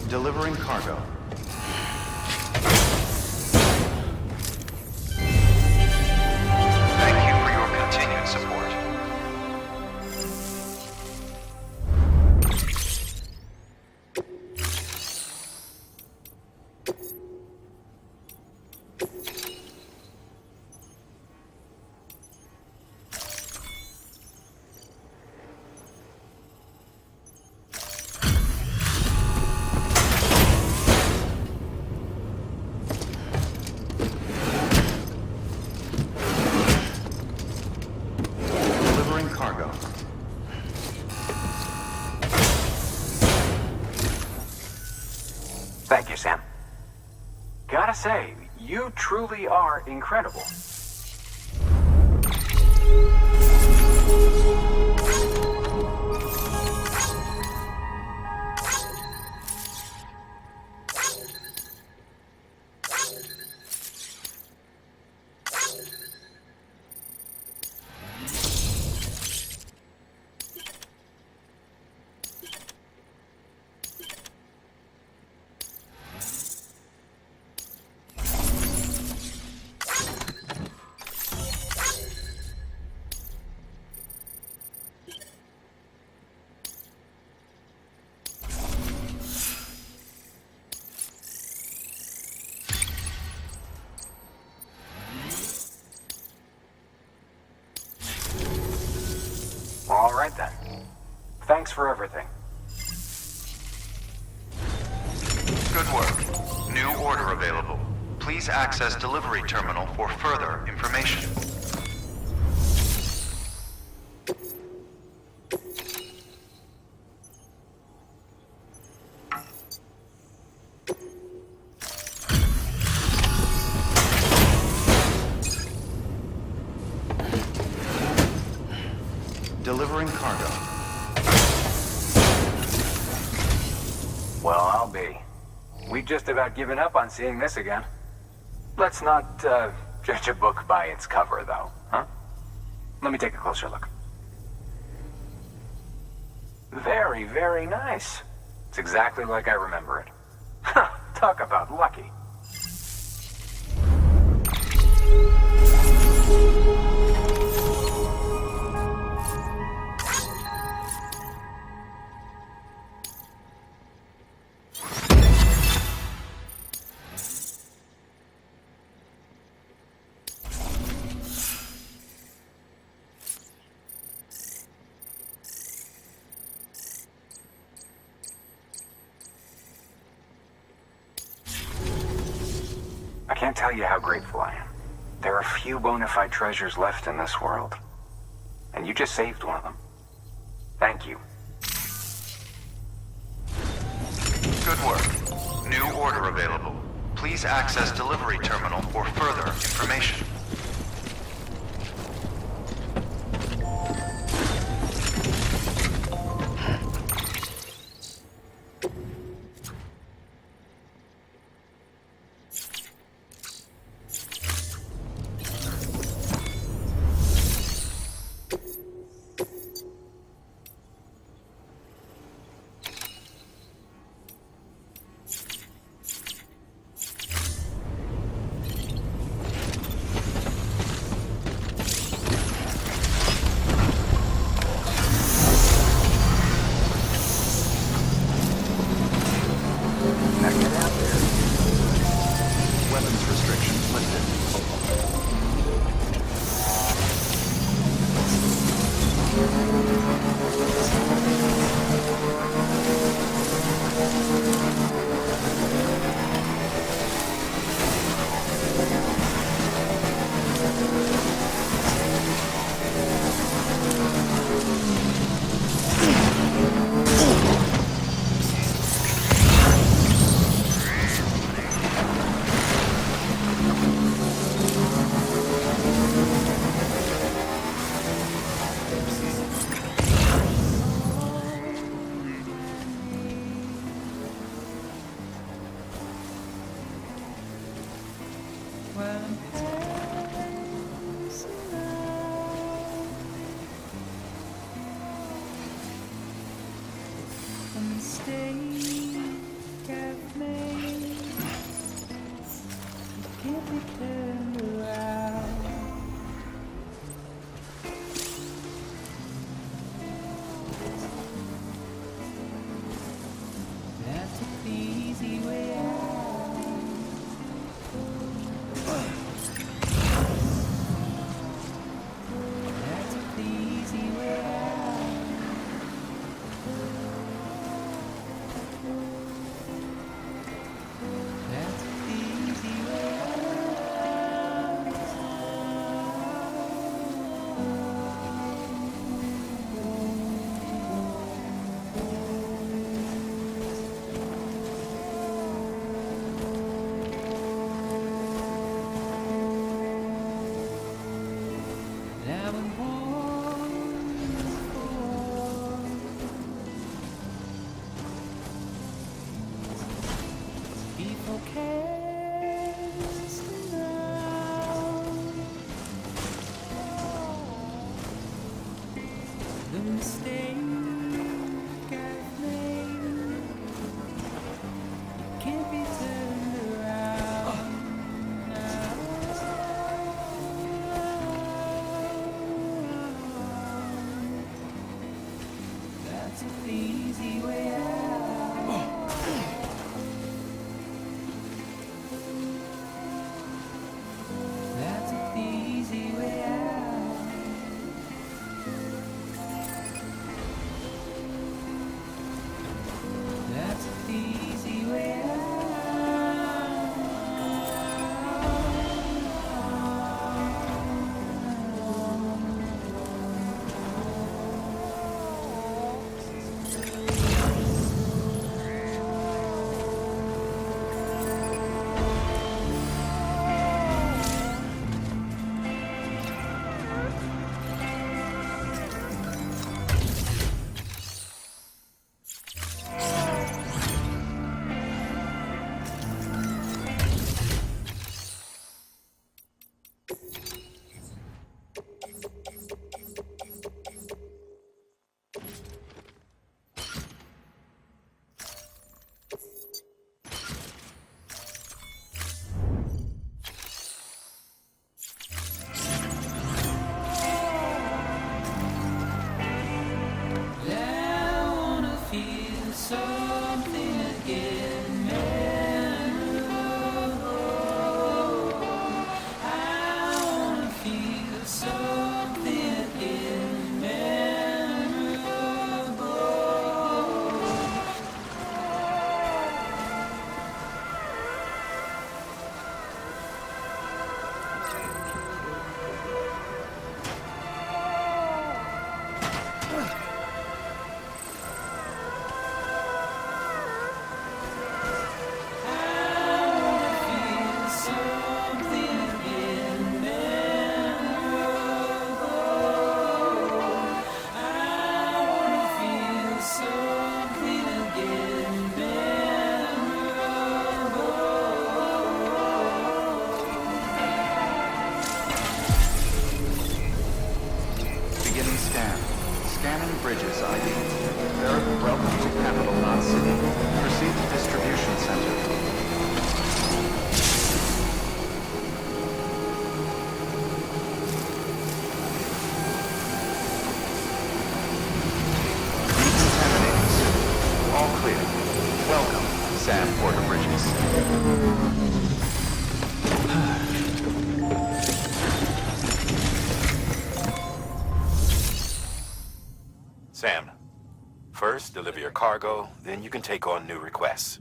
Delivering cargo. Thank you for your continued support. Cargo. Thank you, Sam. Gotta say, you truly are incredible. All right then. Thanks for everything. Good work. New order available. Please access delivery terminal for further information. Delivering cargo. Well, I'll be. We've just about given up on seeing this again. Let's not judge a book by its cover, though, huh? Let me take a closer look. Very, very nice. It's exactly like I remember it. Talk about lucky. I can't tell you how grateful I am. There are few bona fide treasures left in this world. And you just saved one of them. Thank you. Good work. New order available. Please access delivery terminal for further information. Sam, first deliver your cargo, then you can take on new requests.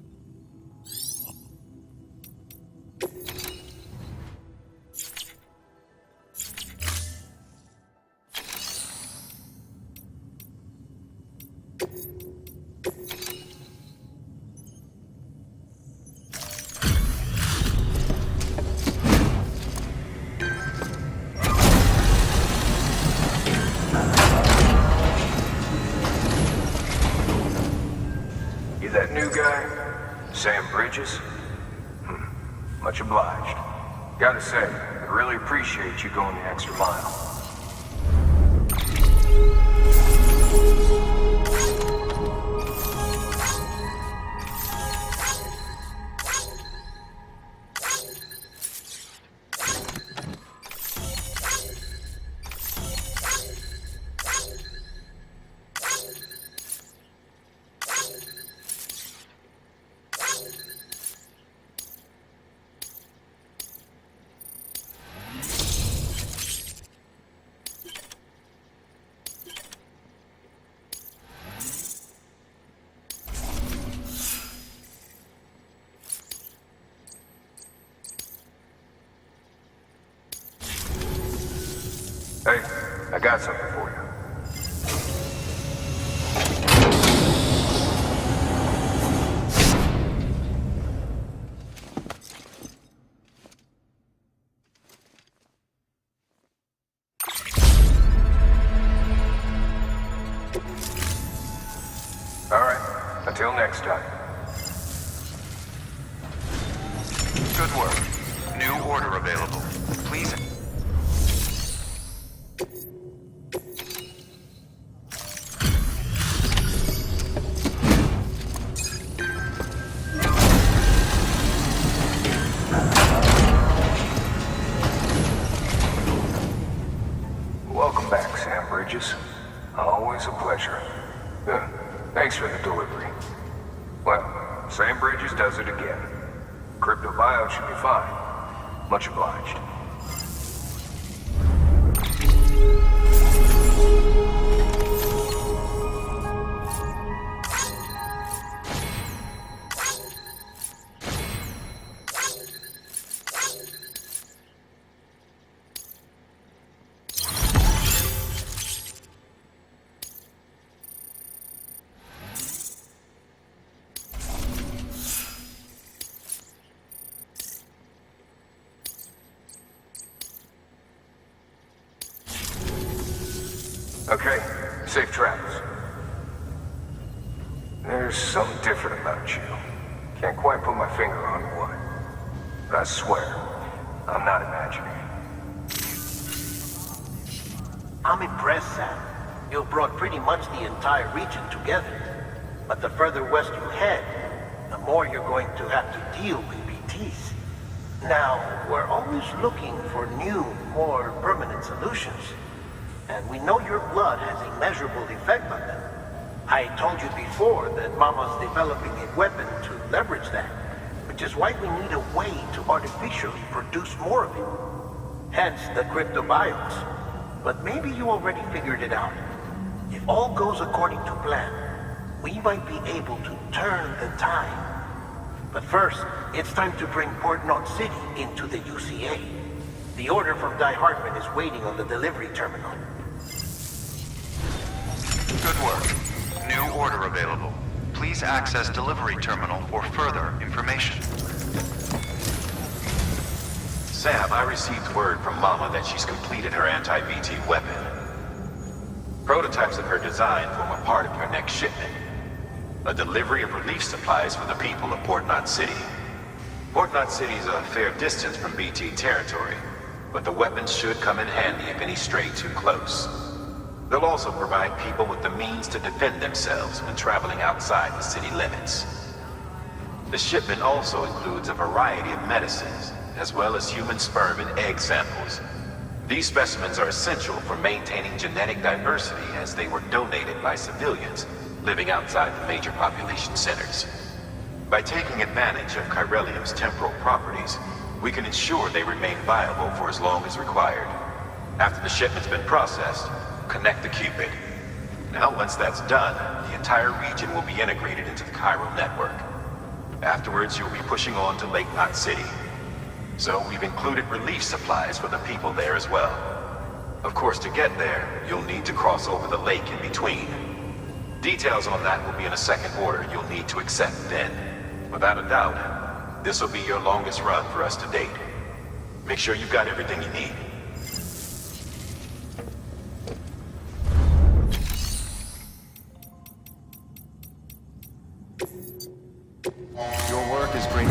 Much obliged. Gotta say, I really appreciate you going the extra mile. I got something for you. All right, until next time. Good work. New order available. Please. Welcome back, Sam Bridges. Always a pleasure. Thanks for the delivery. Well, Sam Bridges does it again. Crypto bio should be fine. Much obliged. Okay, safe travels. There's something different about you. Can't quite put my finger on what. But I swear, I'm not imagining. I'm impressed, Sam. You brought pretty much the entire region together. But the further west you head, the more you're going to have to deal with BTs. Now, we're always looking for new, more permanent solutions. And we know your blood has a measurable effect on them. I told you before that Mama's developing a weapon to leverage that, which is why we need a way to artificially produce more of it. Hence the cryptobiotes. But maybe you already figured it out. If all goes according to plan, we might be able to turn the tide. But first, it's time to bring Port Knot City into the UCA. The order from Die Hartman is waiting on the delivery terminal. Good work. New order available. Please access delivery terminal for further information. Sam, I received word from Mama that she's completed her anti-BT weapon. Prototypes of her design form a part of your next shipment. A delivery of relief supplies for the people of Port Knot City. Port Knot City is a fair distance from BT territory, but the weapons should come in handy if any stray too close. They'll also provide people with the means to defend themselves when traveling outside the city limits. The shipment also includes a variety of medicines, as well as human sperm and egg samples. These specimens are essential for maintaining genetic diversity as they were donated by civilians living outside the major population centers. By taking advantage of chiralium's temporal properties, we can ensure they remain viable for as long as required. After the shipment's been processed, connect the Cupid. Now, once that's done, the entire region will be integrated into the chiral network. Afterwards, you'll be pushing on to Lake Knot City. So we've included relief supplies for the people there as well. Of course, to get there, you'll need to cross over the lake in between. Details on that will be in a second order you'll need to accept then. Without a doubt, this will be your longest run for us to date. Make sure you've got everything you need. Your work is great.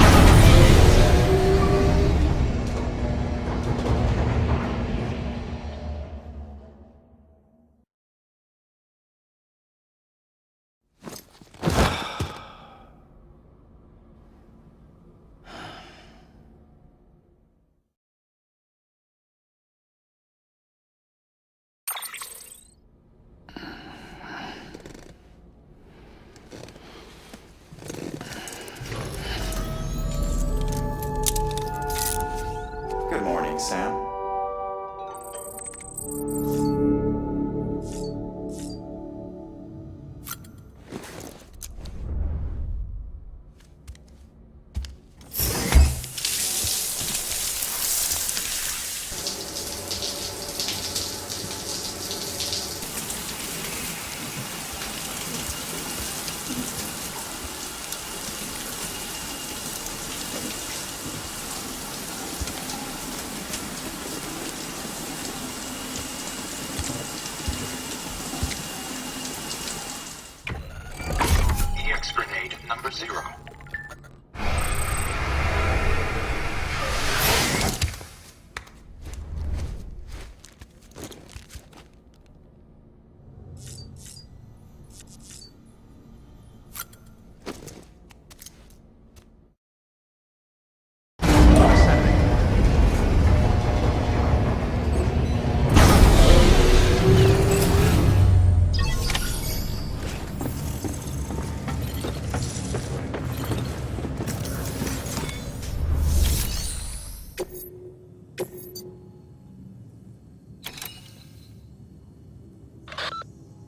0.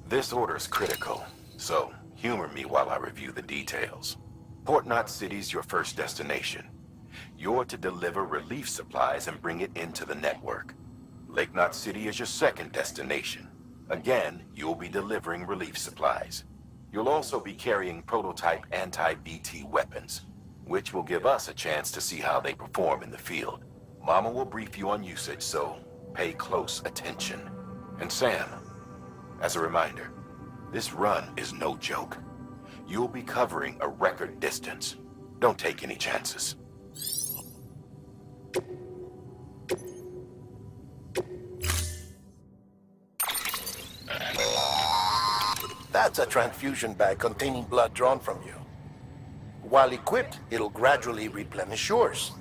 This order's critical, so humor me while I review the details. Port Knot City's your first destination. You're to deliver relief supplies and bring it into the network. Lake Knot City is your second destination. Again, you'll be delivering relief supplies. You'll also be carrying prototype anti-BT weapons, which will give us a chance to see how they perform in the field. Mama will brief you on usage, so pay close attention. And Sam, as a reminder, this run is no joke. You'll be covering a record distance. Don't take any chances. That's a transfusion bag containing blood drawn from you. While equipped, it'll gradually replenish yours.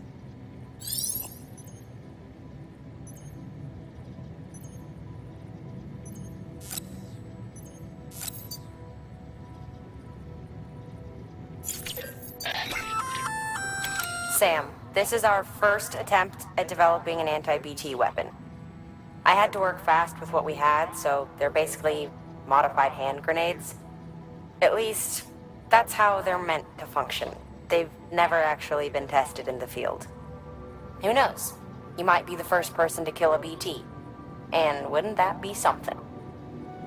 Sam, this is our first attempt at developing an anti-BT weapon. I had to work fast with what we had, so they're basically modified hand grenades. At least, that's how they're meant to function. They've never actually been tested in the field. Who knows? You might be the first person to kill a BT. And wouldn't that be something?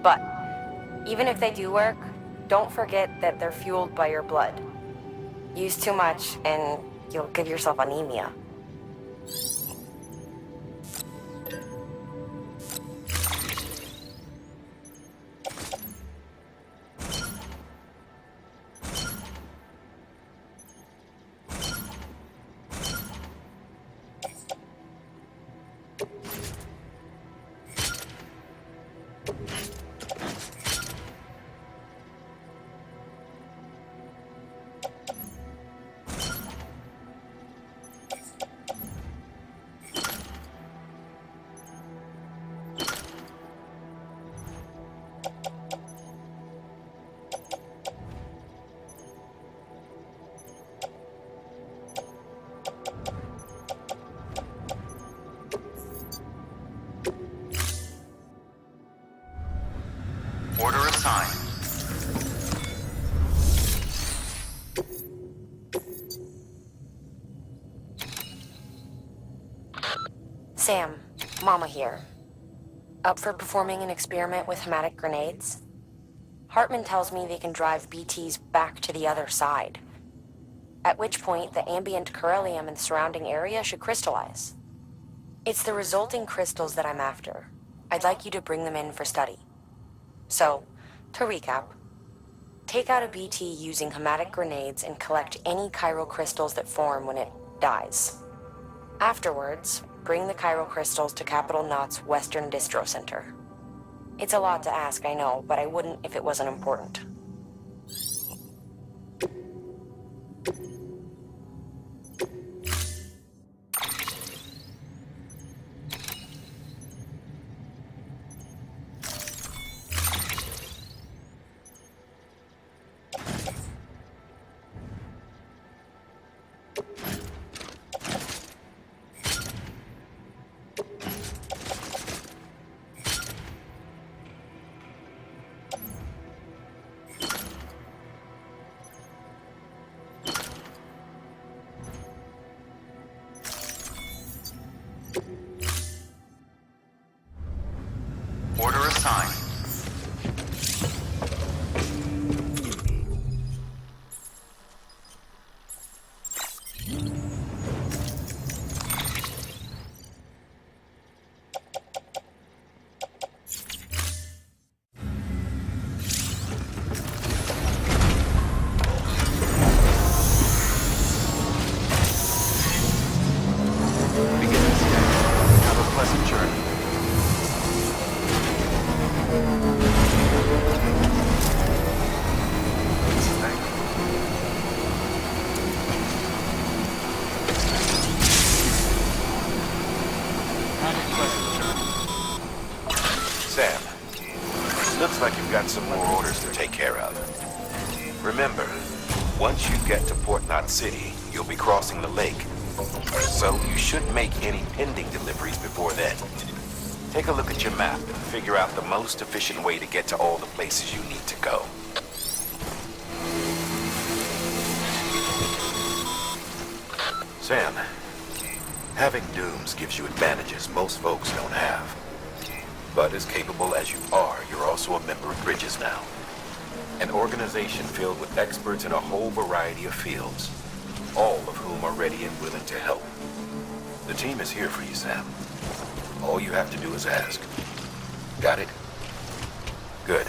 But, even if they do work, don't forget that they're fueled by your blood. Use too much, and you'll give yourself anemia. Order assigned. Sam, Mama here. Up for performing an experiment with hematic grenades? Hartman tells me they can drive BTs back to the other side. At which point, the ambient beryllium in the surrounding area should crystallize. It's the resulting crystals that I'm after. I'd like you to bring them in for study. So, to recap, take out a BT using hematic grenades and collect any chiral crystals that form when it dies. Afterwards, bring the chiral crystals to Capital Knot's Western Distro Center. It's a lot to ask, I know, but I wouldn't if it wasn't important. Looks like you've got some more orders to take care of. Remember, once you get to Port Knot City, you'll be crossing the lake. So you should make any pending deliveries before then. Take a look at your map and figure out the most efficient way to get to all the places you need to go. Sam, having dooms gives you advantages most folks don't have. But as capable as you are, you're also a member of Bridges now. An organization filled with experts in a whole variety of fields, all of whom are ready and willing to help. The team is here for you, Sam. All you have to do is ask. Got it? Good.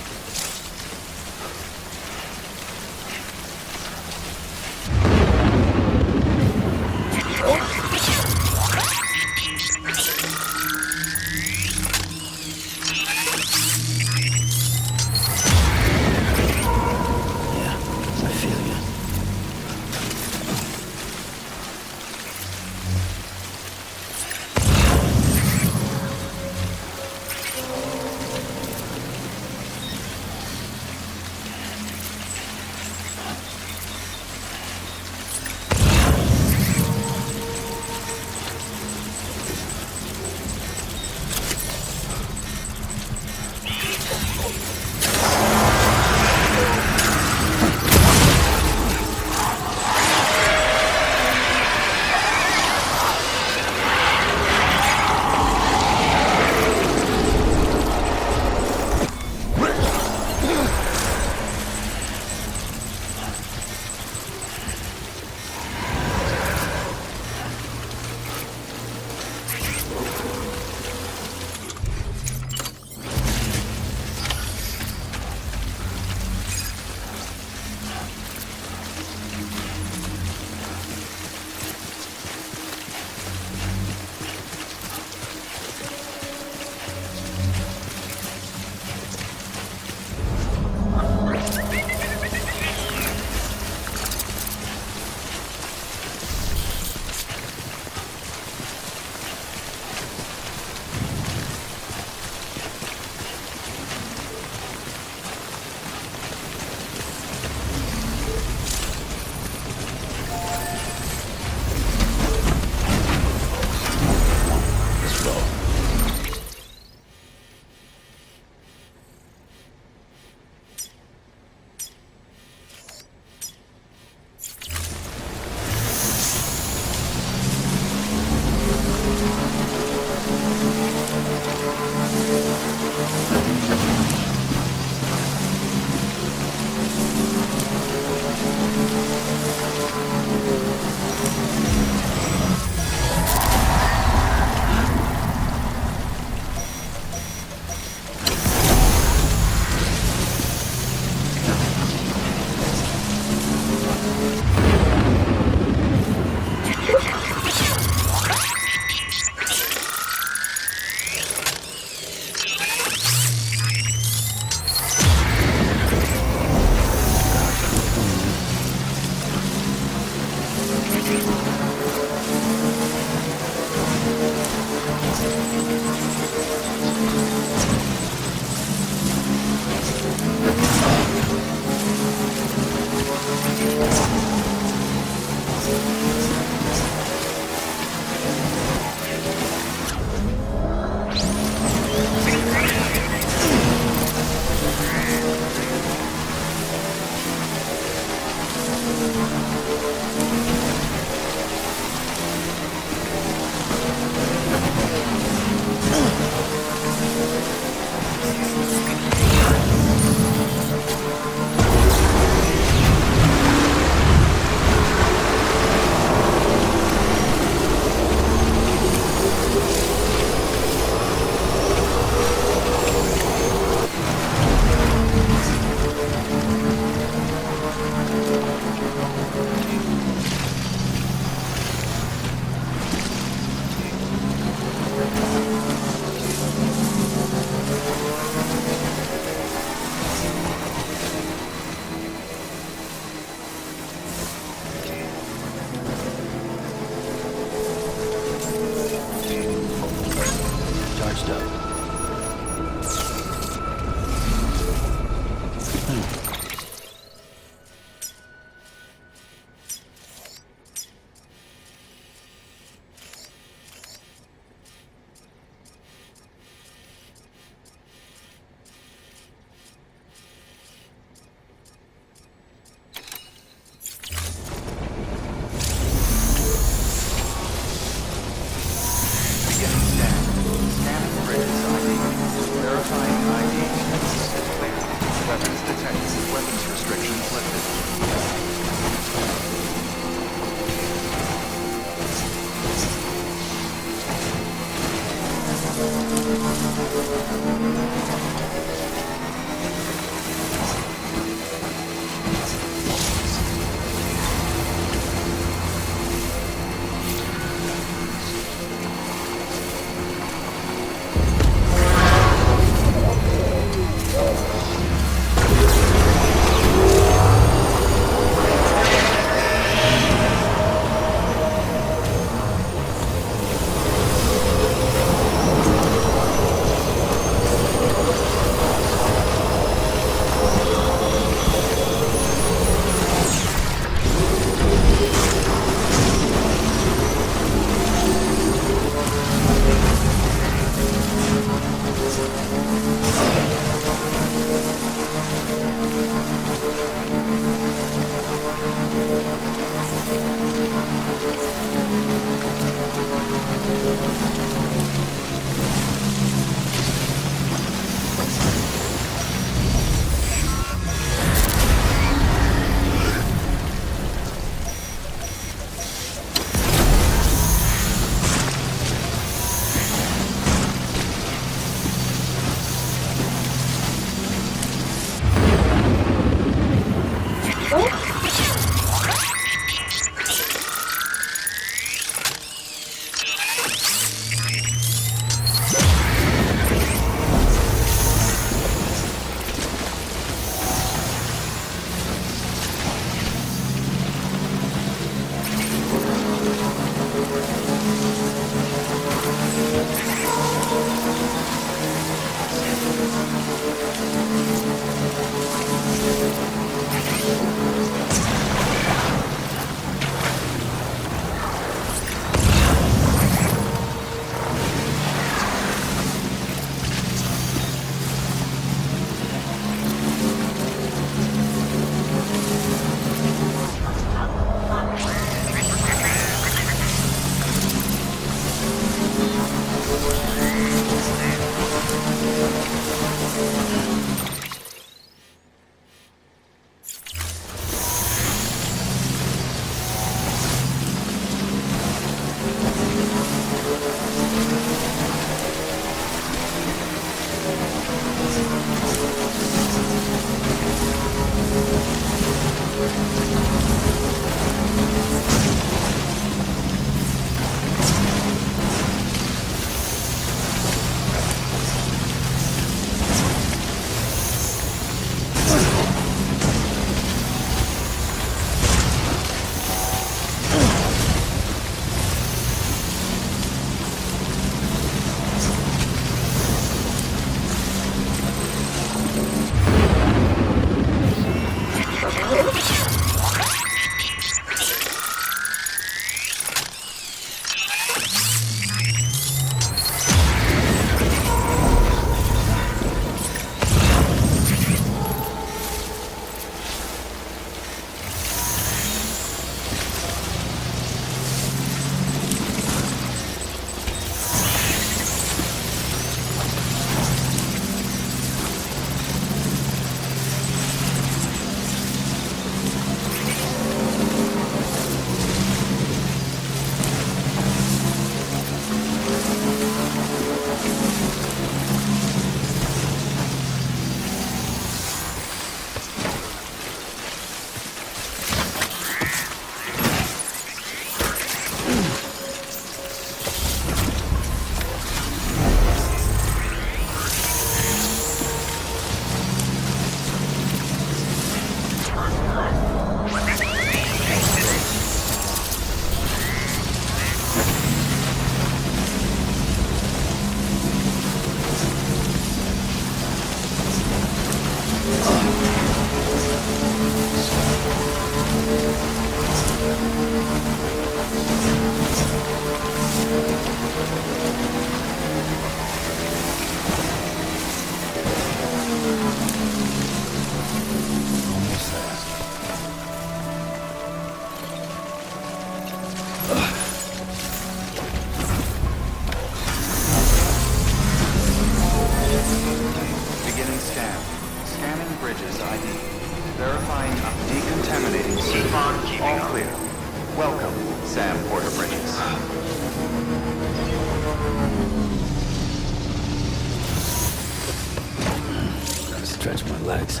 legs.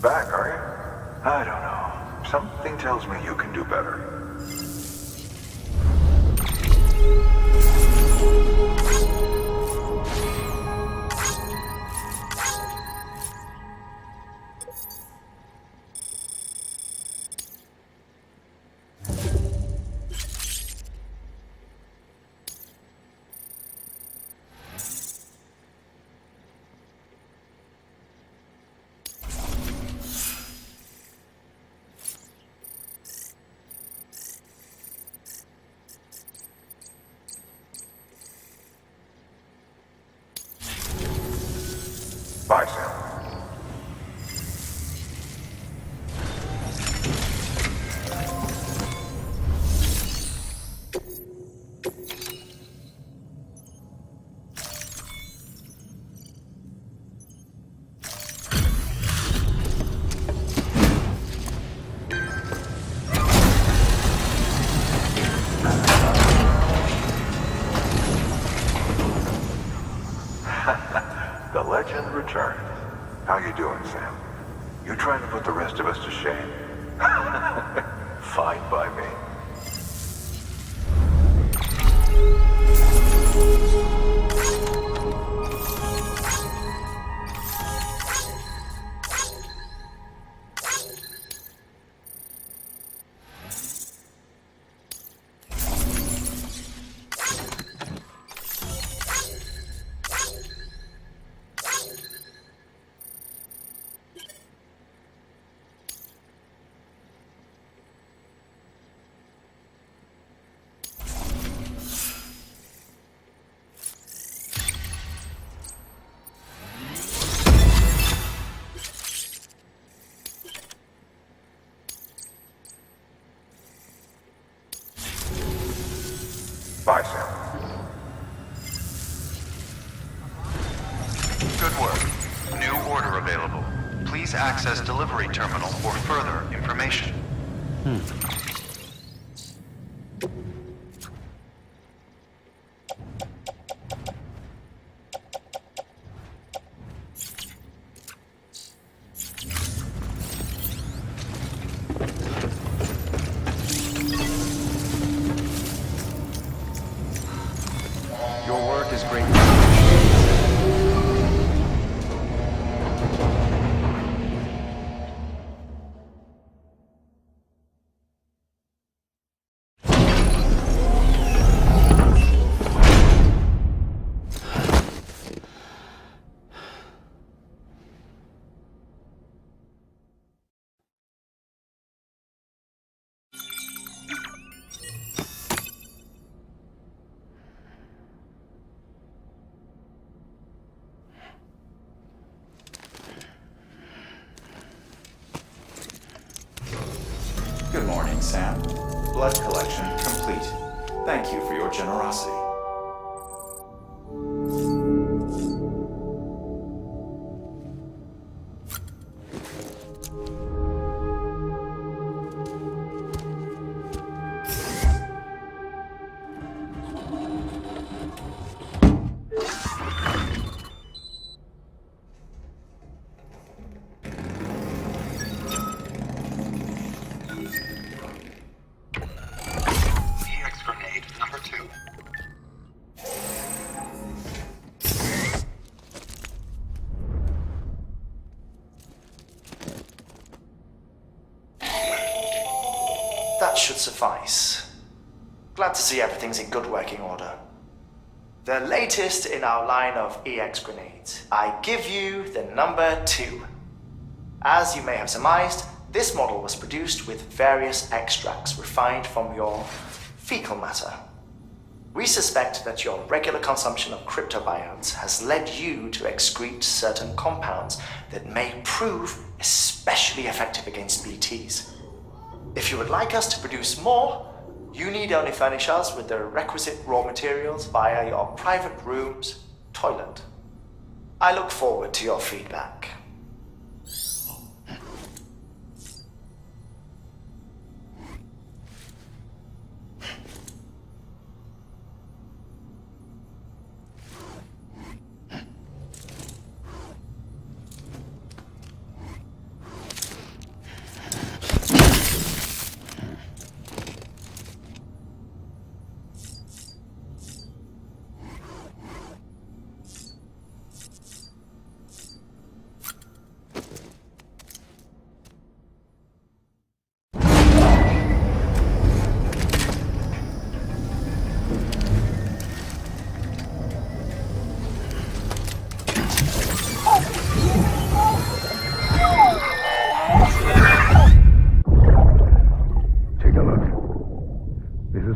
Back, are you? I don't know. Something tells me you can do better. Bye, Sam. The legend returned. How you doing, Sam? You trying to put the rest of us to shame? Fine by me. Bye, Sam. Good work. New order available. Please access delivery terminal for further information. Your work is great. Good morning, Sam. Blood collection complete. Thank you for your generosity. That should suffice. Glad to see everything's in good working order. The latest in our line of EX grenades. I give you the number 2. As you may have surmised, This model was produced with various extracts refined from your fecal matter. We suspect that your regular consumption of cryptobiotes has led you to excrete certain compounds that may prove especially effective against BTs. If you would like us to produce more, you need only furnish us with the requisite raw materials via your private room's toilet. I look forward to your feedback.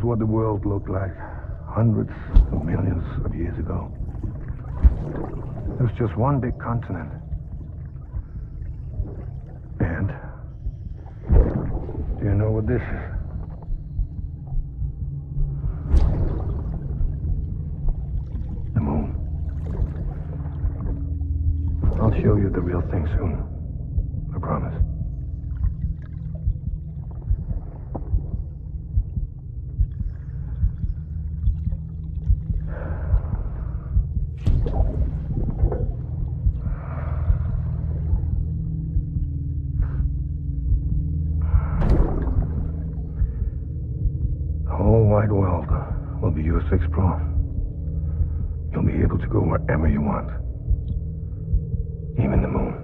What the world looked like hundreds of millions of years ago. It was just one big continent. And do you know what this is? The moon. I'll show you the real thing soon. I promise. Wide world will be yours to explore. You'll be able to go wherever you want. Even the moon.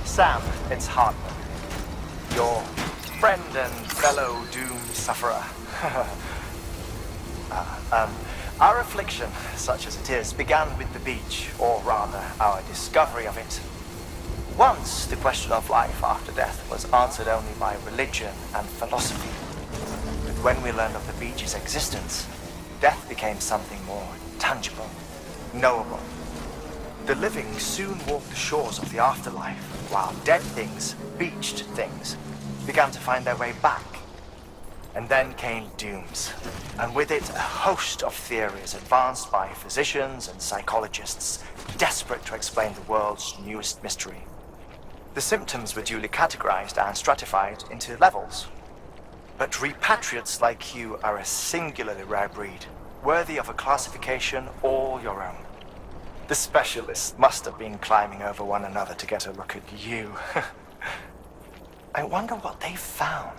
Sam, it's Hartman, your friend and fellow doom sufferer. Our affliction, such as it is, began with the beach, or rather, our discovery of it. Once, the question of life after death was answered only by religion and philosophy. But when we learned of the beach's existence, death became something more tangible, knowable. The living soon walked the shores of the afterlife, while dead things, beached things, began to find their way back. And then came dooms, and with it a host of theories advanced by physicians and psychologists, desperate to explain the world's newest mystery. The symptoms were duly categorized and stratified into levels. But repatriates like you are a singularly rare breed, worthy of a classification all your own. The specialists must have been climbing over one another to get a look at you. I wonder what they found.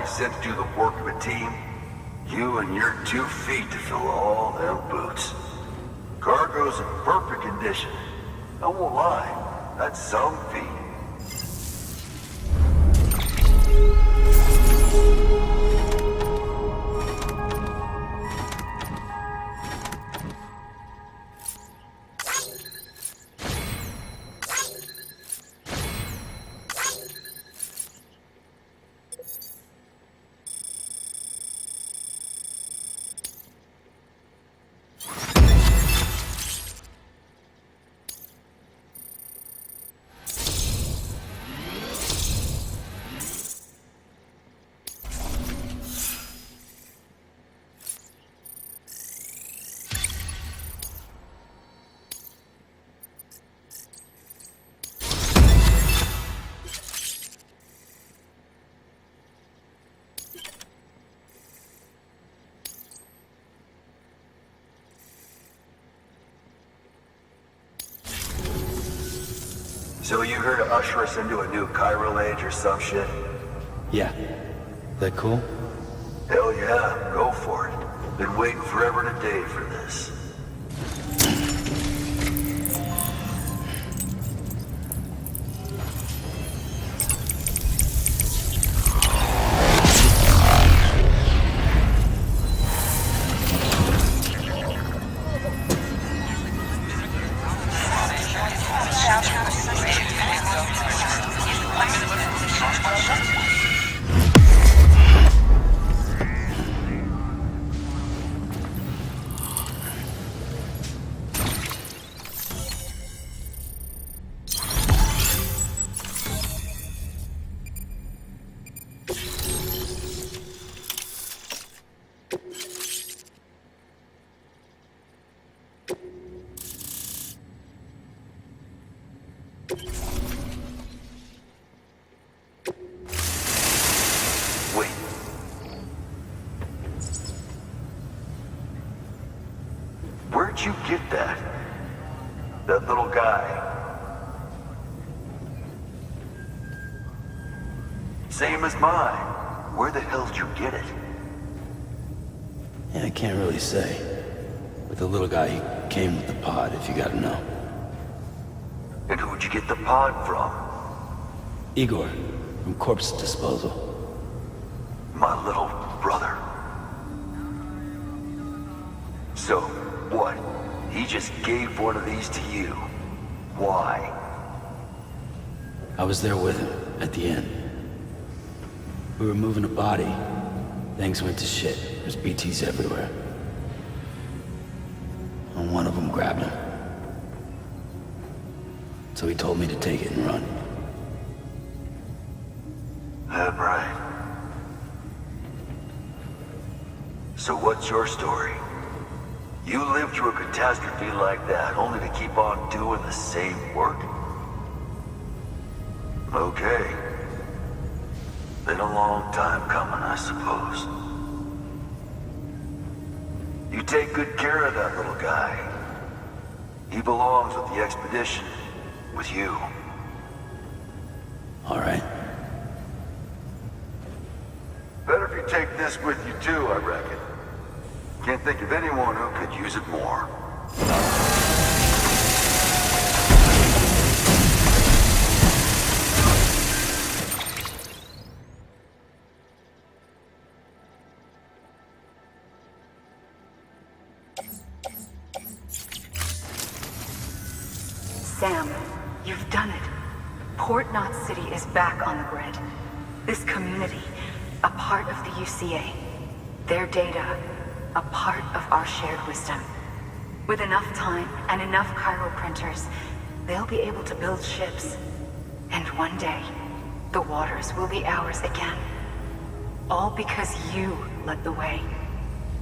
Sent to do the work of a team, you and your 2 feet to fill all them boots. Cargo's in perfect condition. I won't lie, that's some feat. So you here to usher us into a new chiral age or some shit? Yeah. That cool? Hell yeah, go for it. Been waiting forever and a day for this. Where'd you get that? That little guy? Same as mine. Where the hell did you get it? Yeah, I can't really say. With the little guy, he came with the pod, if you gotta know. And who'd you get the pod from? Igor, from Corpse Disposal. My little brother. So, what? He just gave one of these to you. Why? I was there with him, at the end. We were moving a body. Things went to shit. There's BTs everywhere. And one of them grabbed him. So he told me to take it and run. That right. So what's your story? You lived through a catastrophe like that, only to keep on doing the same work? Okay. Been a long time coming, I suppose. You take good care of that little guy. He belongs with the expedition, with you. All right. Better if you take this with you too, I reckon. Can't think of anyone who could use it more. Sam, you've done it. Port Knot City is back on the grid. This community, a part of the UCA. Their data, a part of our shared wisdom. With enough time and enough chiral printers, they'll be able to build ships. And one day, the waters will be ours again. All because you led the way.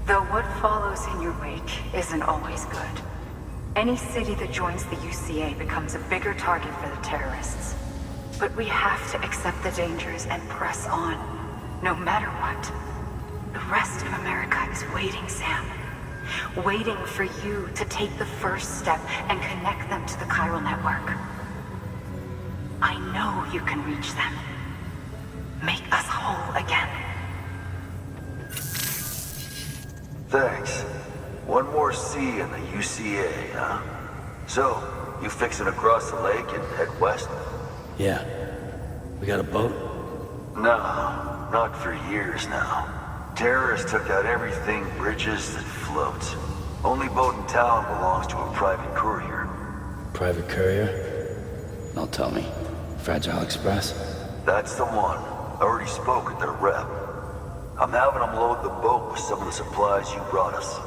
Though what follows in your wake isn't always good. Any city that joins the UCA becomes a bigger target for the terrorists. But we have to accept the dangers and press on, no matter what. The rest of America is waiting, Sam. Waiting for you to take the first step and connect them to the chiral network. I know you can reach them. Make us whole again. Thanks. One more C in the UCA, huh? So, you fixing to cross the lake and head west? Yeah. We got a boat? No, not for years now. Terrorists took out everything bridges that floats. Only boat in town belongs to a private courier. Private courier? Don't tell me. Fragile Express? That's the one. I already spoke with their rep. I'm having them load the boat with some of the supplies you brought us.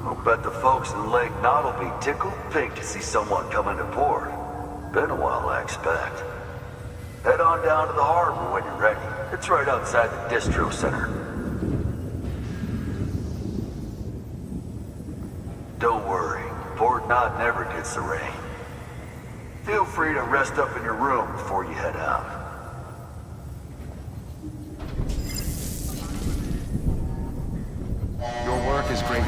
I'll bet the folks in Lake Knot will be tickled pink to see someone come into port. Been a while, I expect. Head on down to the harbor when you're ready. It's right outside the distro center. Don't worry, Port Knot never gets the rain. Feel free to rest up in your room before you head out. Your work is great.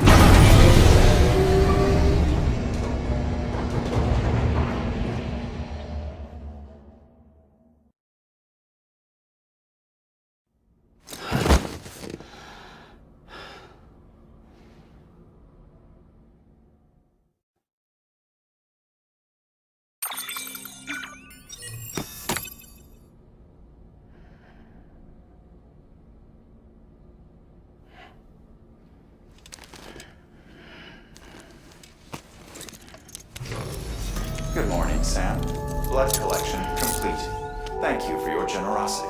Good morning, Sam. Blood collection complete. Thank you for your generosity.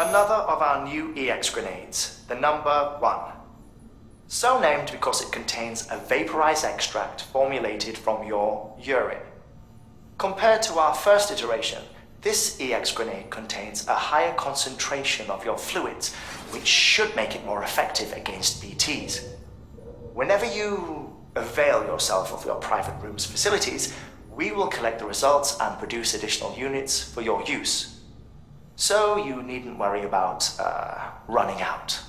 another of our new EX grenades, the number 1. So named because it contains a vaporized extract formulated from your urine. Compared to our first iteration, this EX grenade contains a higher concentration of your fluids, which should make it more effective against BTs. Whenever you avail yourself of your private room's facilities, we will collect the results and produce additional units for your use. So you needn't worry about running out.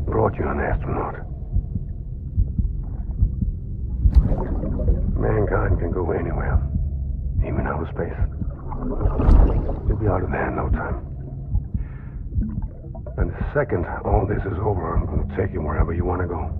Brought you an astronaut. Mankind can go anywhere, even outer space. You'll be out of there in no time. And the second all this is over, I'm going to take you wherever you want to go.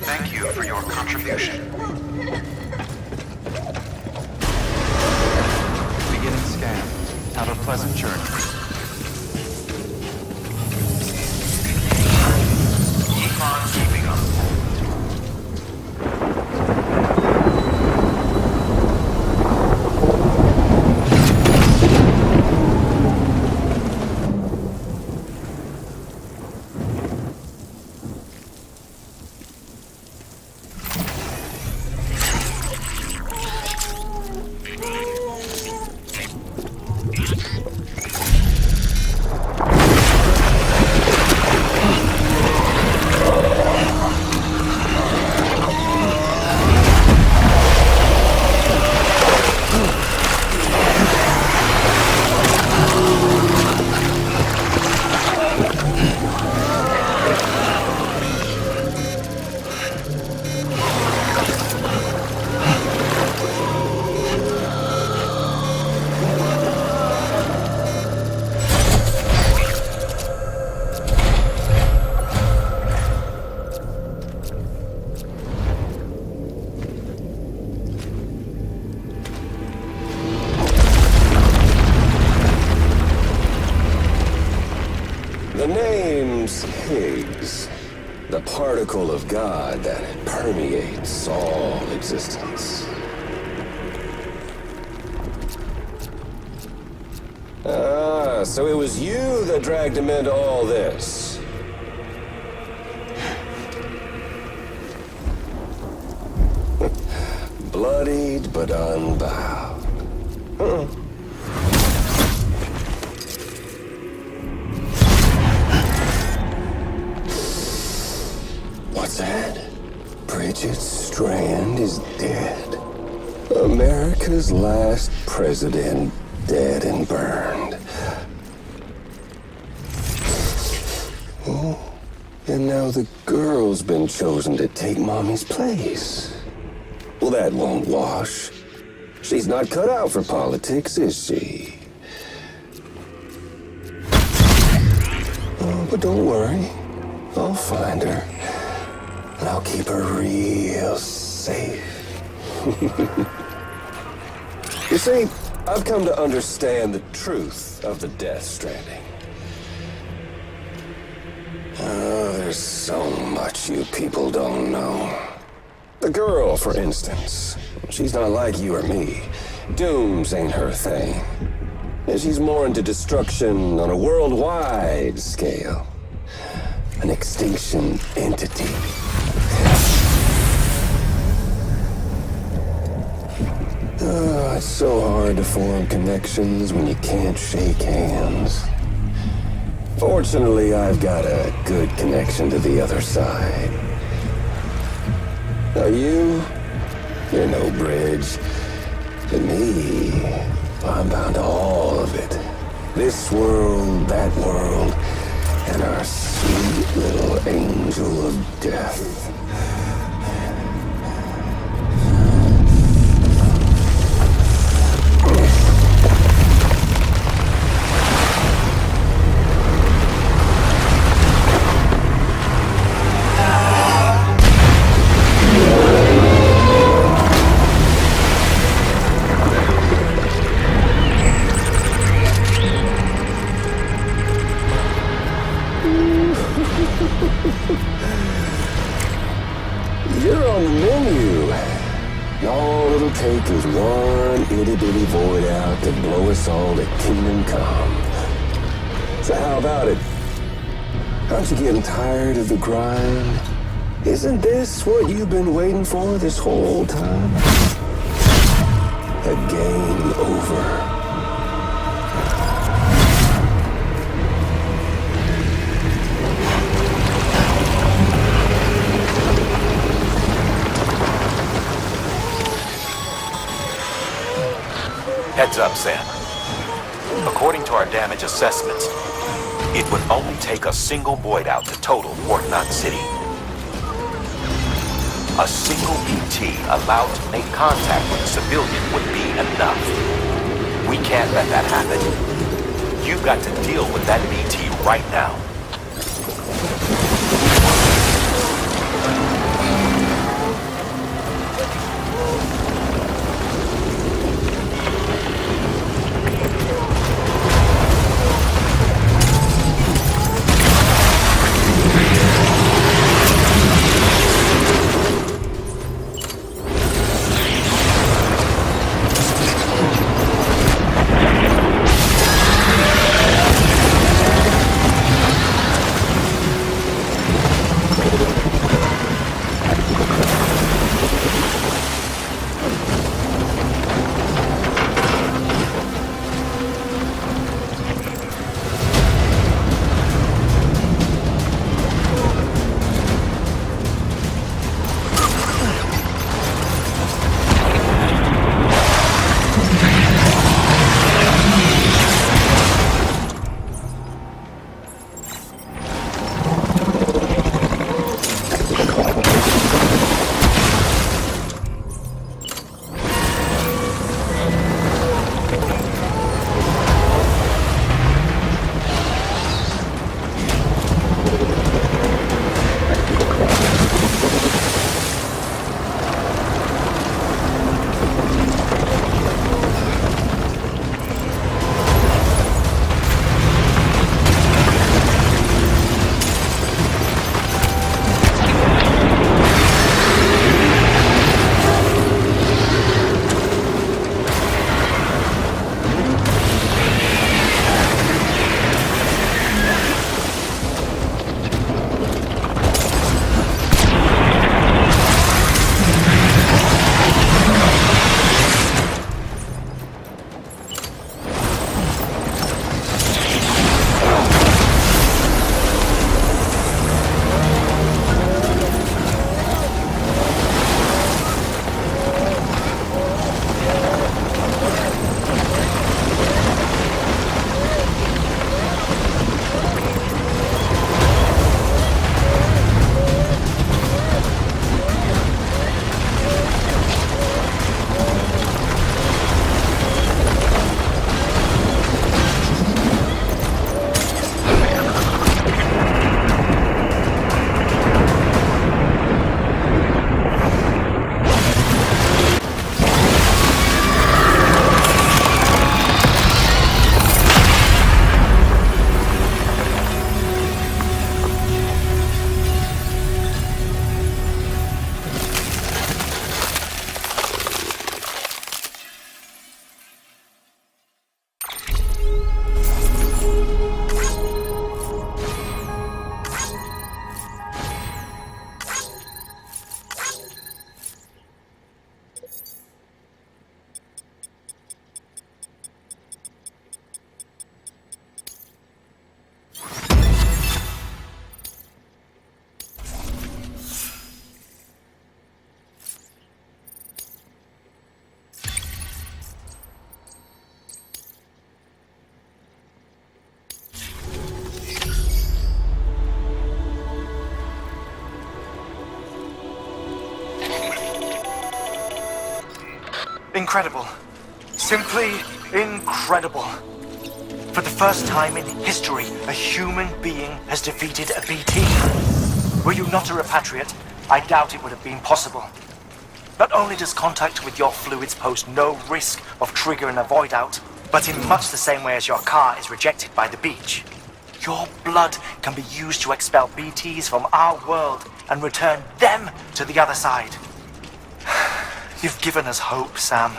Thank you for your contribution. Beginning scan. Have a pleasant journey. Keep on keeping up. particle of God that permeates all existence. Ah, so it was you that dragged him into all this. Bloodied but unbowed. Huh. What's that? Bridget Strand is dead. America's last president dead and burned. Oh, and now the girl's been chosen to take Mommy's place. Well, that won't wash. She's not cut out for politics, is she? Oh, but don't worry. I'll find her. And I'll keep her real safe. You see, I've come to understand the truth of the Death Stranding. Oh, there's so much you people don't know. The girl, for instance, she's not like you or me. Dooms ain't her thing. And she's more into destruction on a worldwide scale. An extinction entity. Oh, it's so hard to form connections when you can't shake hands. Fortunately, I've got a good connection to the other side. Now you're no bridge. To me, I'm bound to all of it. This world, that world, and our sweet little angel of death. You're on the menu. All it'll take is one itty-bitty void out to blow us all to kingdom come. So how about it? Aren't you getting tired of the grind? Isn't this what you've been waiting for this whole time? A game over. Heads up, Sam. According to our damage assessments, it would only take a single void out to total Port Knot City. A single BT allowed to make contact with a civilian would be enough. We can't let that happen. You've got to deal with that BT right now. Incredible. Simply incredible. For the first time in history, a human being has defeated a BT. Were you not a repatriate, I doubt it would have been possible. Not only does contact with your fluids pose no risk of triggering a void out, but in much the same way as your car is rejected by the beach. Your blood can be used to expel BTs from our world and return them to the other side. You've given us hope, Sam.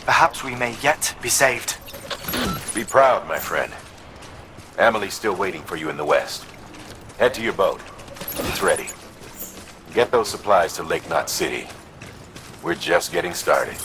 Perhaps we may yet be saved. Be proud, my friend. Emily's still waiting for you in the west. Head to your boat. It's ready. Get those supplies to Lake Knot City. We're just getting started.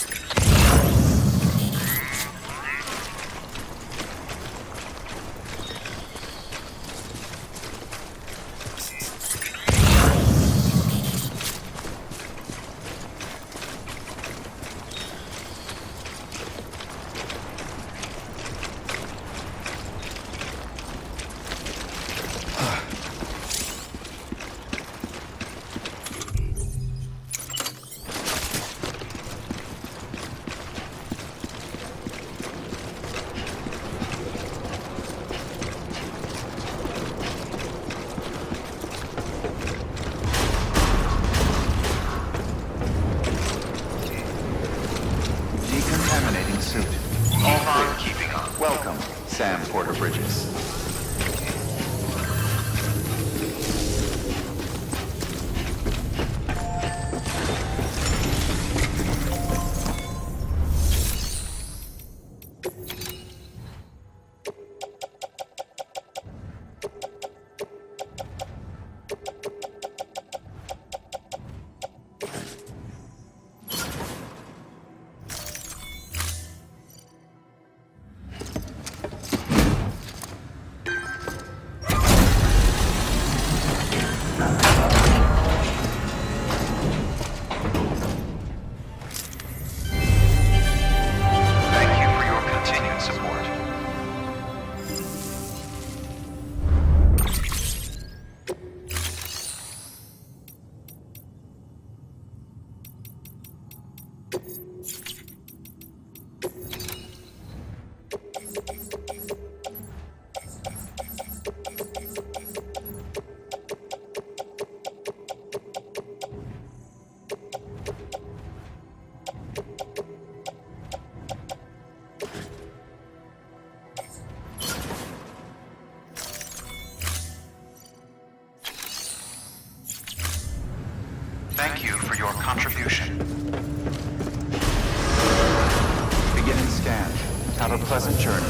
Thank you for your contribution. Beginning scan. Have a pleasant journey.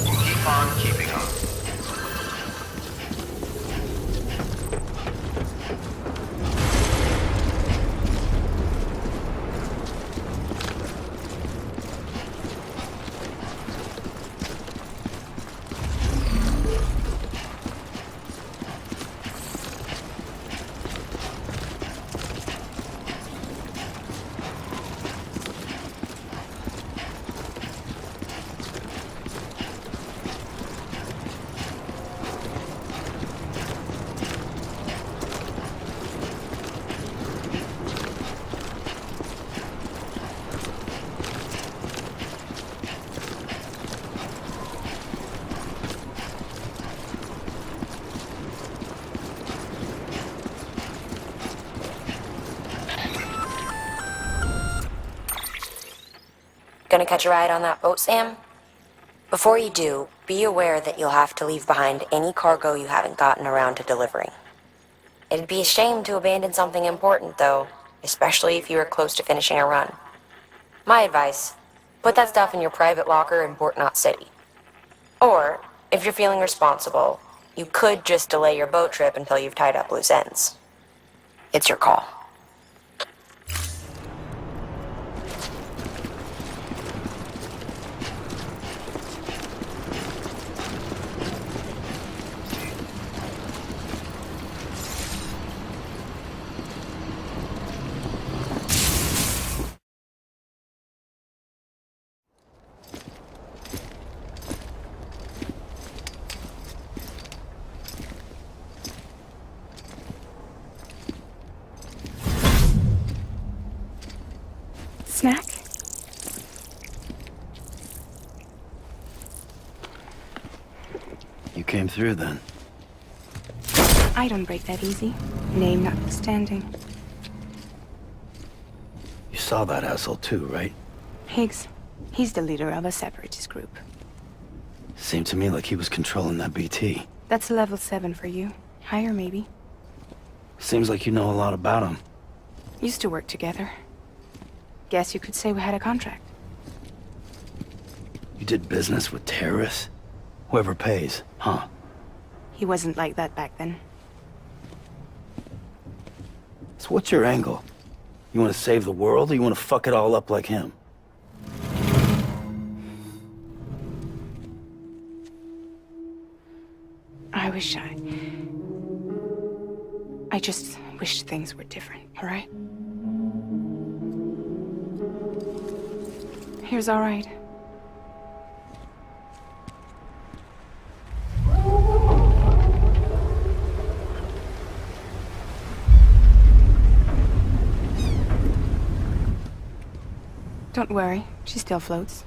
Keep on keeping on. Gonna catch a ride on that boat, Sam? Before you do, be aware that you'll have to leave behind any cargo you haven't gotten around to delivering. It'd be a shame to abandon something important, though, especially if you were close to finishing a run. My advice, put that stuff in your private locker in Port Knot City. Or, if you're feeling responsible, you could just delay your boat trip until you've tied up loose ends. It's your call. came through then. I don't break that easy. Name notwithstanding. You saw that asshole too, right? Higgs. He's the leader of a separatist group. Seemed to me like he was controlling that BT. That's level 7 for you. Higher, maybe. Seems like you know a lot about him. Used to work together. Guess you could say we had a contract. You did business with terrorists? Whoever pays, huh? He wasn't like that back then. So what's your angle? You want to save the world, or you want to fuck it all up like him? I just wish things were different, all right? Here's all right. Don't worry, she still floats.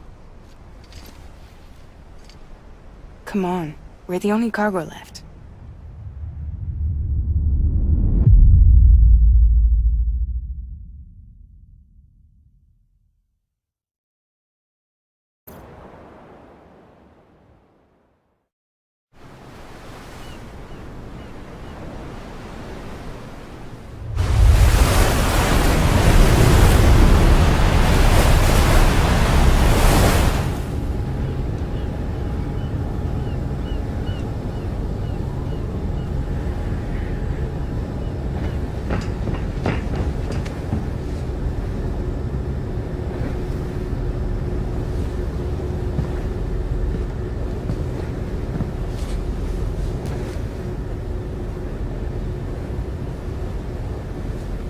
Come on, we're the only cargo left.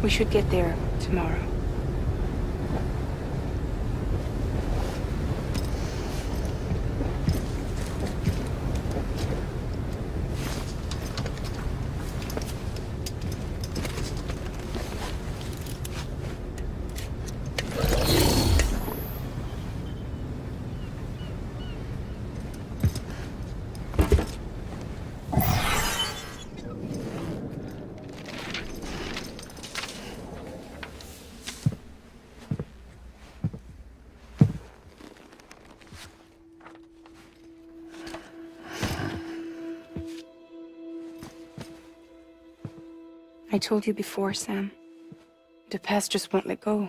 We should get there tomorrow. I told you before, Sam. The past just won't let go.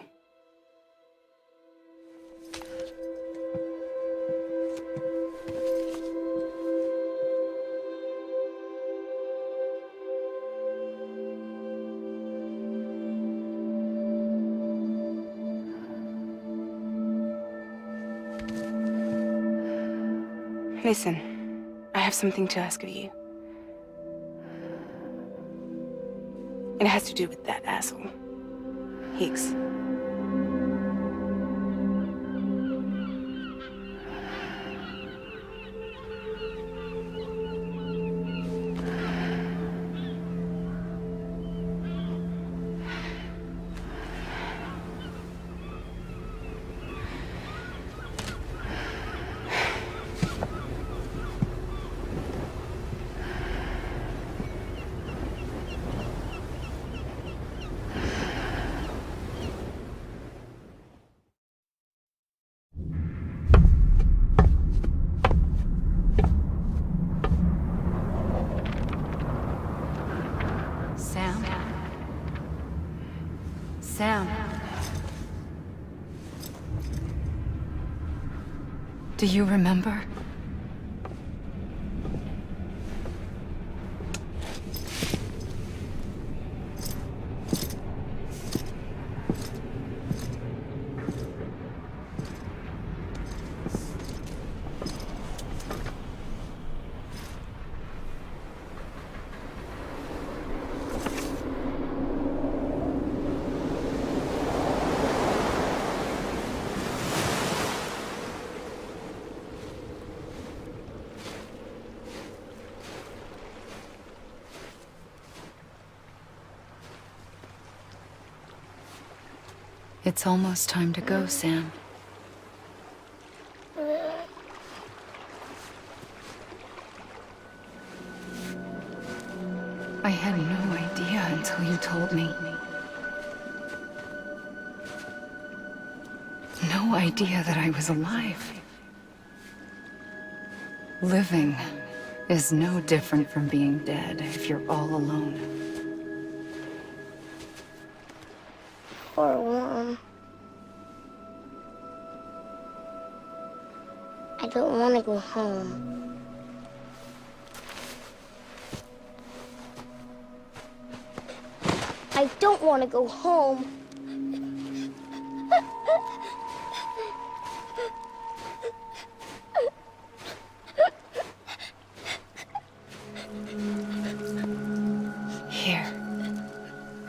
Listen, I have something to ask of you. It has to do with that asshole, Higgs. Sam. Do you remember? It's almost time to go, Sam. told me. No idea that I was alive. Living is no different from being dead if you're all alone. Or warm. I don't want to go home. I don't want to go home. Here.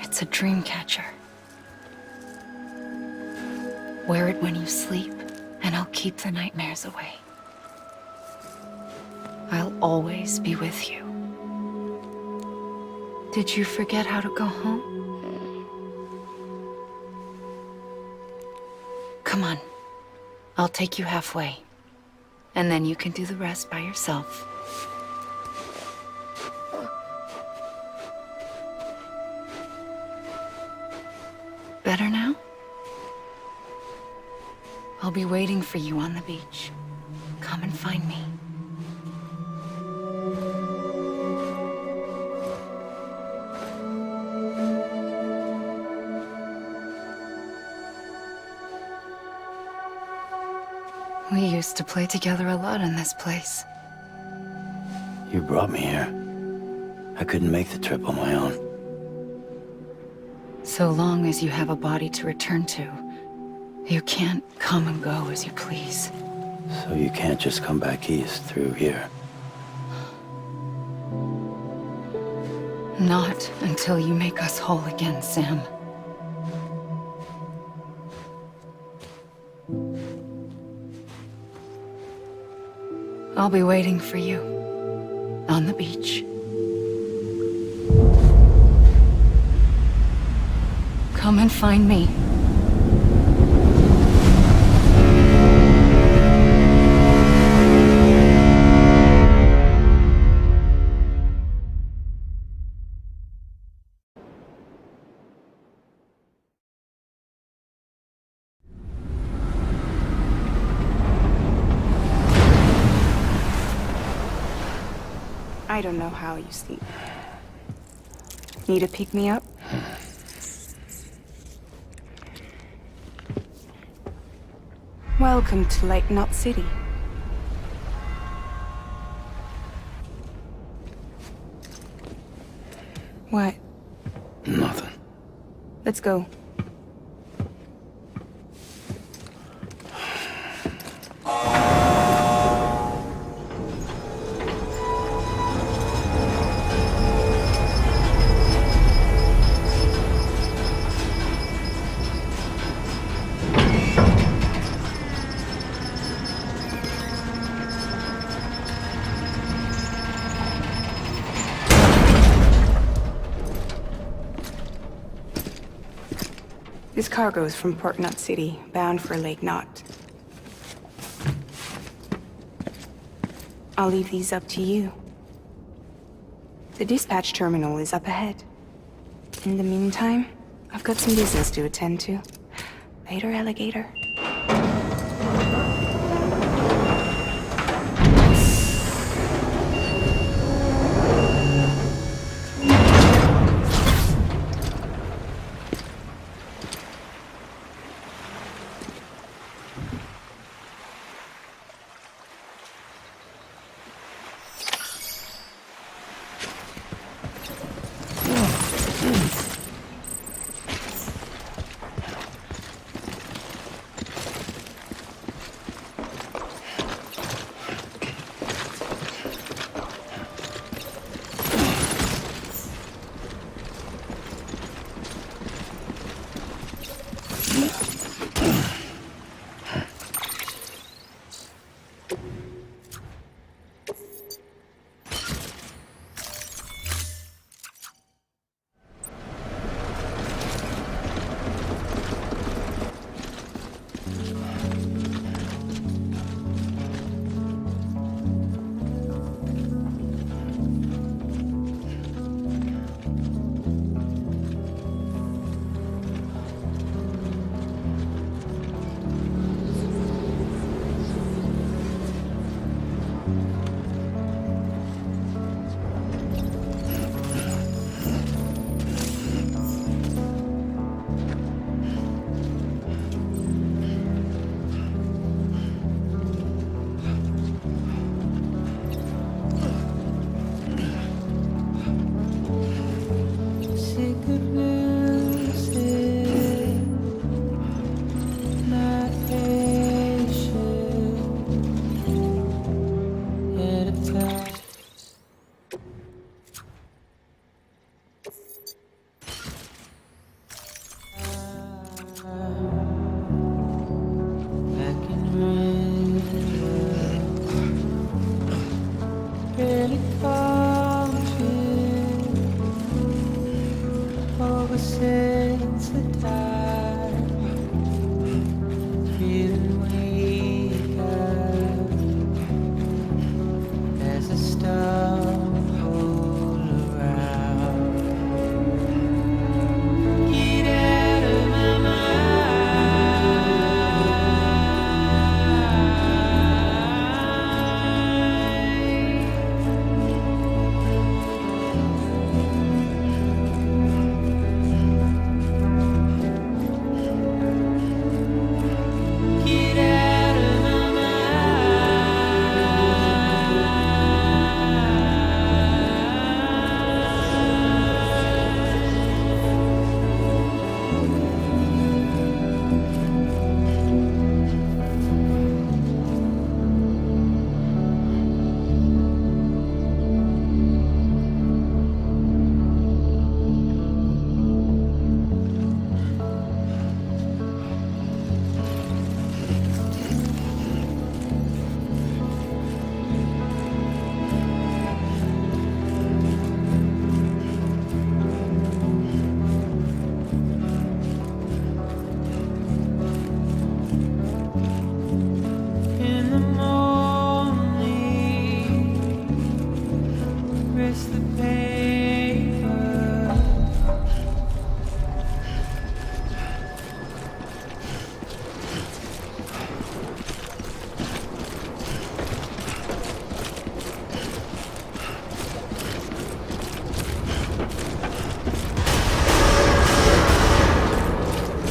It's a dream catcher. Wear it when you sleep, and I'll keep the nightmares away. I'll always be with you. Did you forget how to go home? Come on. I'll take you halfway. And then you can do the rest by yourself. Better now? I'll be waiting for you on the beach. Come and find me. We used to play together a lot in this place. You brought me here. I couldn't make the trip on my own. So long as you have a body to return to, you can't come and go as you please. So you can't just come back east through here? Not until you make us whole again, Sam. I'll be waiting for you on the beach. Come and find me. I don't know how you sleep. Need to pick me up? Welcome to Lake Knot City. What? Nothing. Let's go. This cargo is from Port Knot City, bound for Lake Knot. I'll leave these up to you. The dispatch terminal is up ahead. In the meantime, I've got some business to attend to. Later, alligator. ever since the time you wake up, there's a stumble around. Get out of my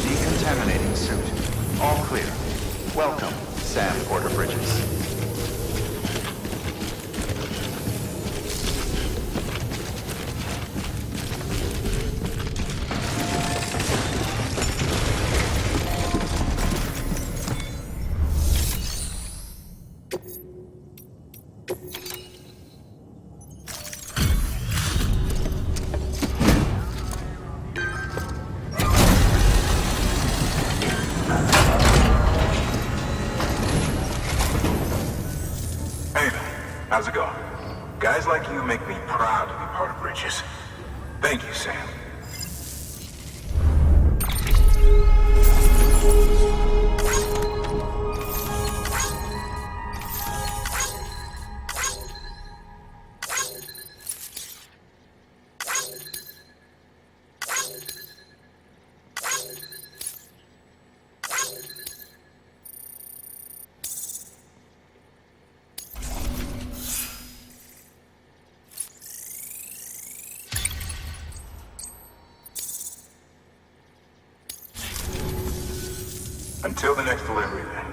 Decontaminating suit. All clear. Welcome, Sam Porter Bridges. How's it going? Guys like you make me proud to be part of Bridges. Thank you, Sam. Until the next delivery, then.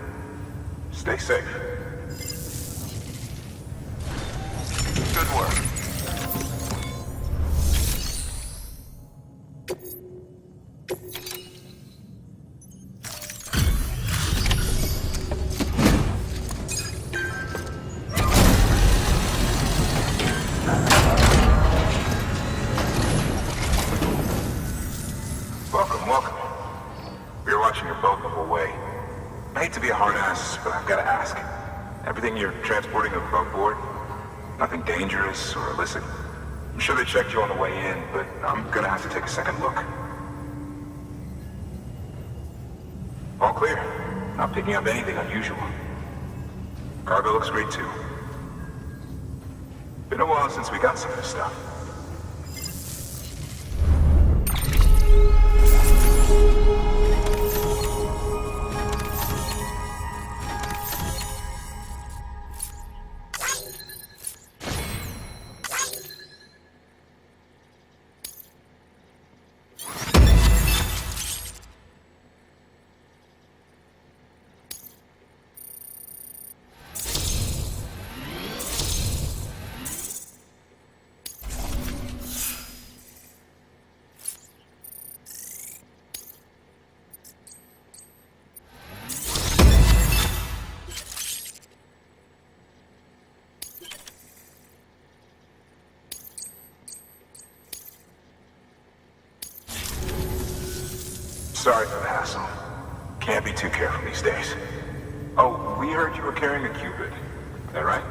Stay safe. Good work. Welcome, welcome. We were watching your boat the whole way. I hate to be a hard ass, but I've got to ask. Everything you're transporting above board? Nothing dangerous or illicit? I'm sure they checked you on the way in, but I'm gonna have to take a second look. All clear. Not picking up anything unusual. Cargo looks great too. Been a while since we got some of this stuff. Sorry for the hassle. Can't be too careful these days. Oh, we heard you were carrying a Cupid. Is that right?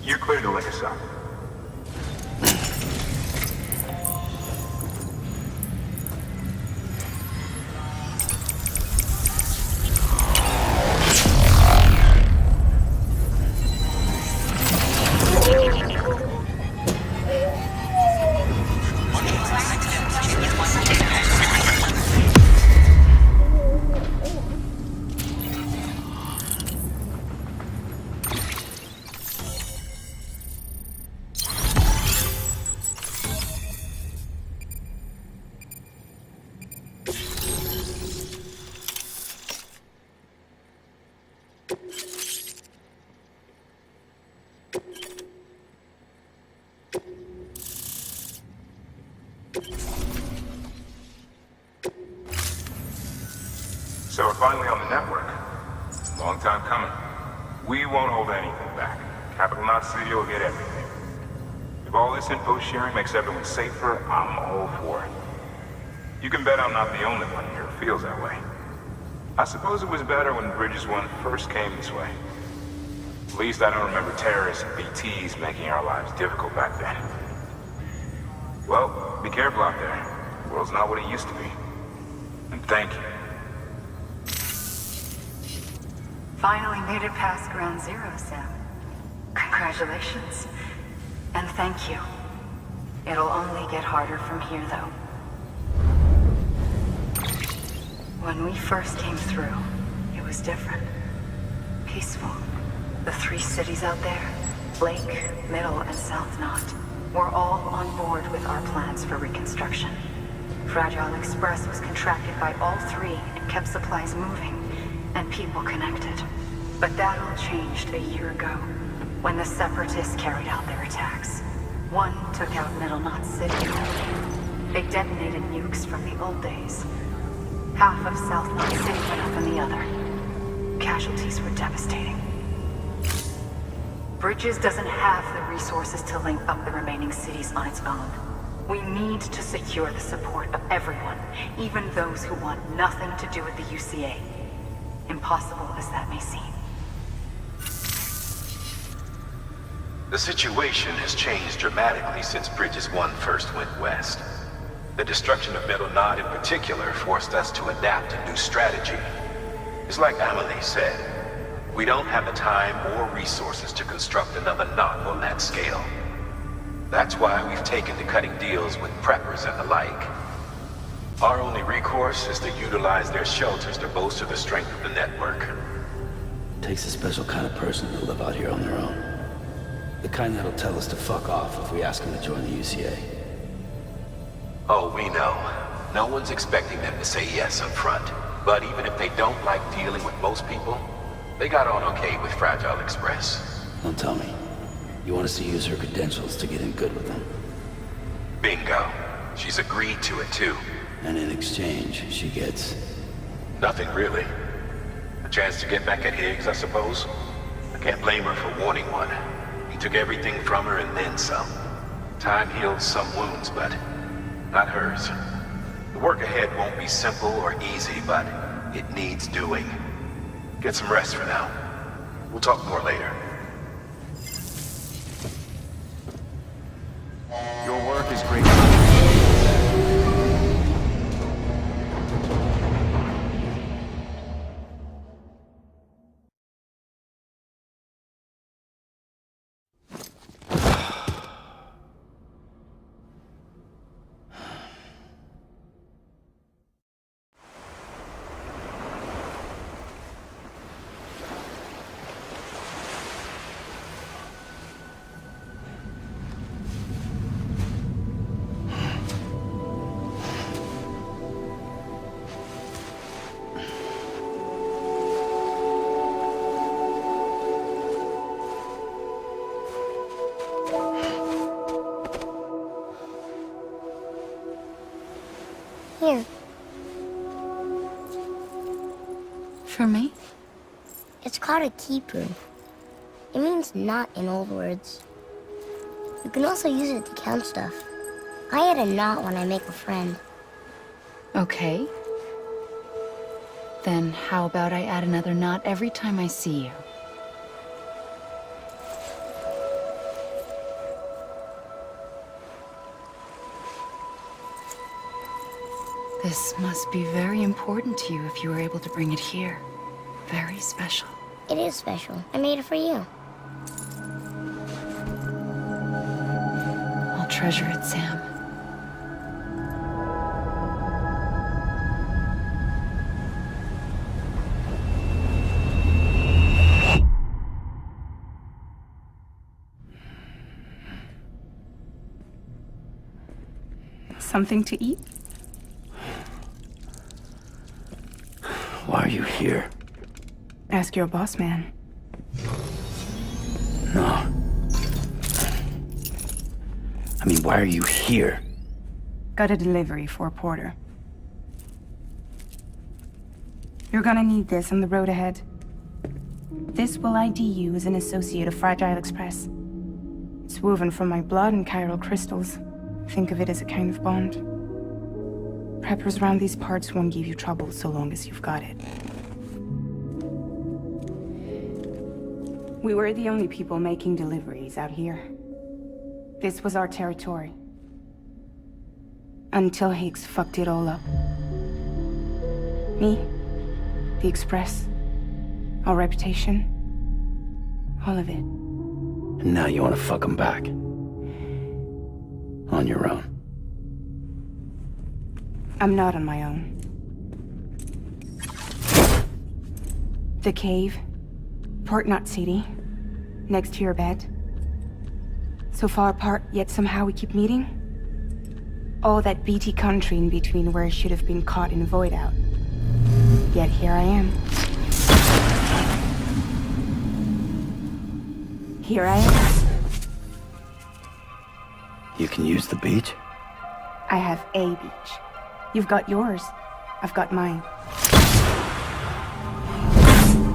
You're clear to link us up. we're finally on the network. Long time coming. We won't hold anything back. Capital Knot City will get everything. If all this info sharing makes everyone safer, I'm all for it. You can bet I'm not the only one here who feels that way. I suppose it was better when Bridges 1 first came this way. At least I don't remember terrorists and BTs making our lives difficult back then. Well, be careful out there. The world's not what it used to be. And thank you. Finally made it past Ground Zero, Sam. Congratulations. And thank you. It'll only get harder from here, though. When we first came through, it was different. Peaceful. The 3 cities out there, Lake, Middle, and South Knot, were all on board with our plans for reconstruction. Fragile Express was contracted by all 3 and kept supplies moving and people connected. But that all changed a year ago, when the Separatists carried out their attacks. One took out Middle Knot City. They detonated nukes from the old days. Half of South Knot City went up in the other. Casualties were devastating. Bridges doesn't have the resources to link up the remaining cities on its own. We need to secure the support of everyone, even those who want nothing to do with the UCA. Impossible as that may seem. The situation has changed dramatically since Bridges 1 first went west. The destruction of Middle Knot in particular forced us to adapt a new strategy. It's like Amelie said, we don't have the time or resources to construct another knot on that scale. That's why we've taken to cutting deals with preppers and the like. Our only recourse is to utilize their shelters to bolster the strength of the network. Takes a special kind of person to live out here on their own. The kind that'll tell us to fuck off if we ask them to join the UCA. Oh, we know. No one's expecting them to say yes up front. But even if they don't like dealing with most people, they got on okay with Fragile Express. Don't tell me. You want us to use her credentials to get in good with them? Bingo. She's agreed to it too. And in exchange, she gets... Nothing really. A chance to get back at Higgs, I suppose. I can't blame her for wanting one. He took everything from her and then some. Time heals some wounds, but not hers. The work ahead won't be simple or easy, but it needs doing. Get some rest for now. We'll talk more later. Your work is great. Here. For me? It's called a keeper. It means knot in old words. You can also use it to count stuff. I add a knot when I make a friend. Okay. Then how about I add another knot every time I see you? This must be very important to you if you were able to bring it here. Very special. It is special. I made it for you. I'll treasure it, Sam. Something to eat? Why are you here? Ask your boss man. No. I mean, why are you here? Got a delivery for a porter. You're gonna need this on the road ahead. This will ID you as an associate of Fragile Express. It's woven from my blood and chiral crystals. Think of it as a kind of bond. Preppers around these parts won't give you trouble so long as you've got it. We were the only people making deliveries out here. This was our territory. Until Higgs fucked it all up. Me, the Express, our reputation, all of it. And now you want to fuck them back. On your own. I'm not on my own. The cave, Port Knot City, next to your bed. So far apart, yet somehow we keep meeting. All that BT country in between where I should have been caught in a void out. Yet here I am. Here I am. You can use the beach? I have a beach. You've got yours. I've got mine.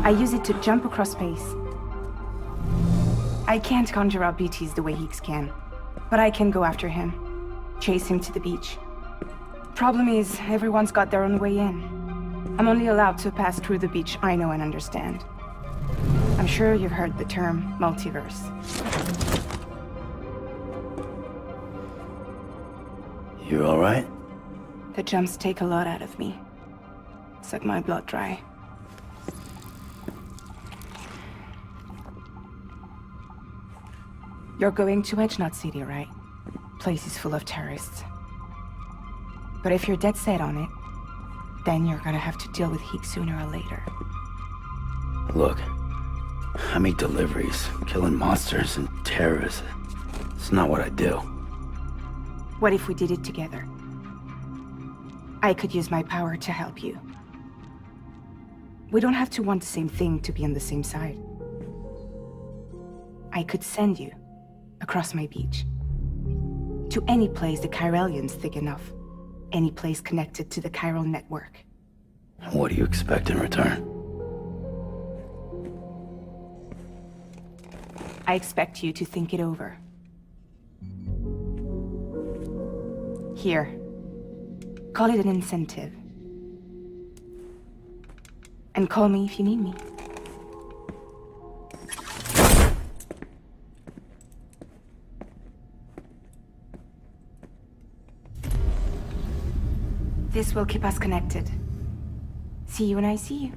I use it to jump across space. I can't conjure up BTs the way Higgs can, but I can go after him, chase him to the beach. Problem is, everyone's got their own way in. I'm only allowed to pass through the beach I know and understand. I'm sure you've heard the term multiverse. You all right? The jumps take a lot out of me. Suck my blood dry. You're going to Edge Knot City, right? Place is full of terrorists. But if you're dead set on it, then you're gonna have to deal with Higgs sooner or later. Look, I make deliveries, killing monsters and terrorists. It's not what I do. What if we did it together? I could use my power to help you. We don't have to want the same thing to be on the same side. I could send you across my beach. To any place the Chiralian's thick enough. Any place connected to the chiral network. What do you expect in return? I expect you to think it over. Here. Call it an incentive. And call me if you need me. This will keep us connected. See you when I see you.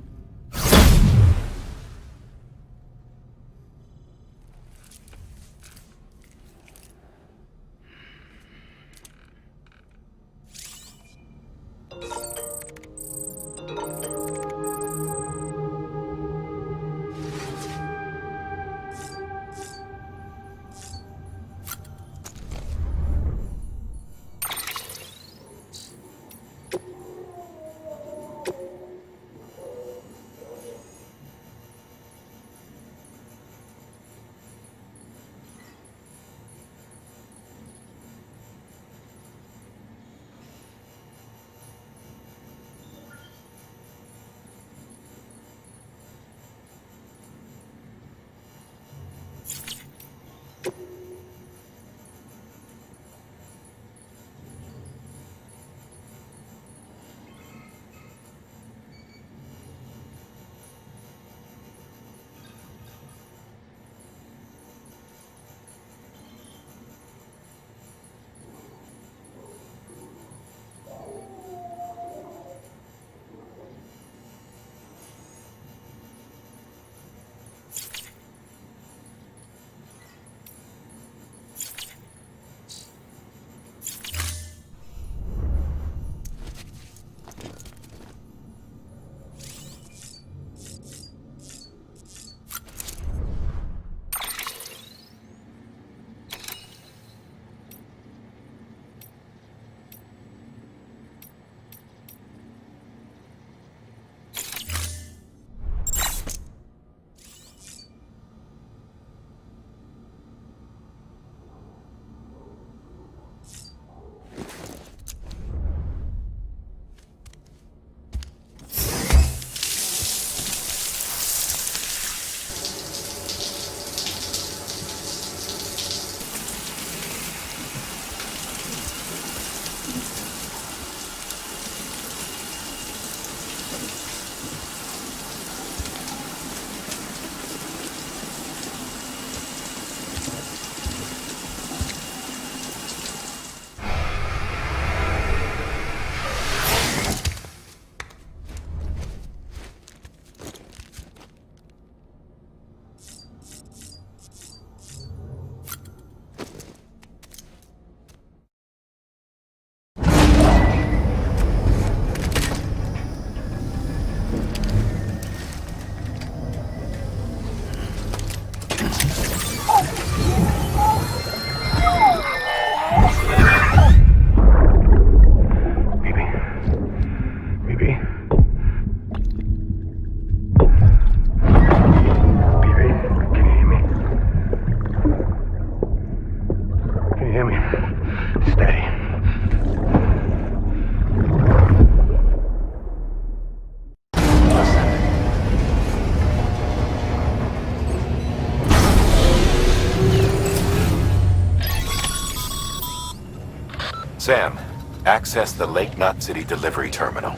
Sam, access the Lake Knot City delivery terminal.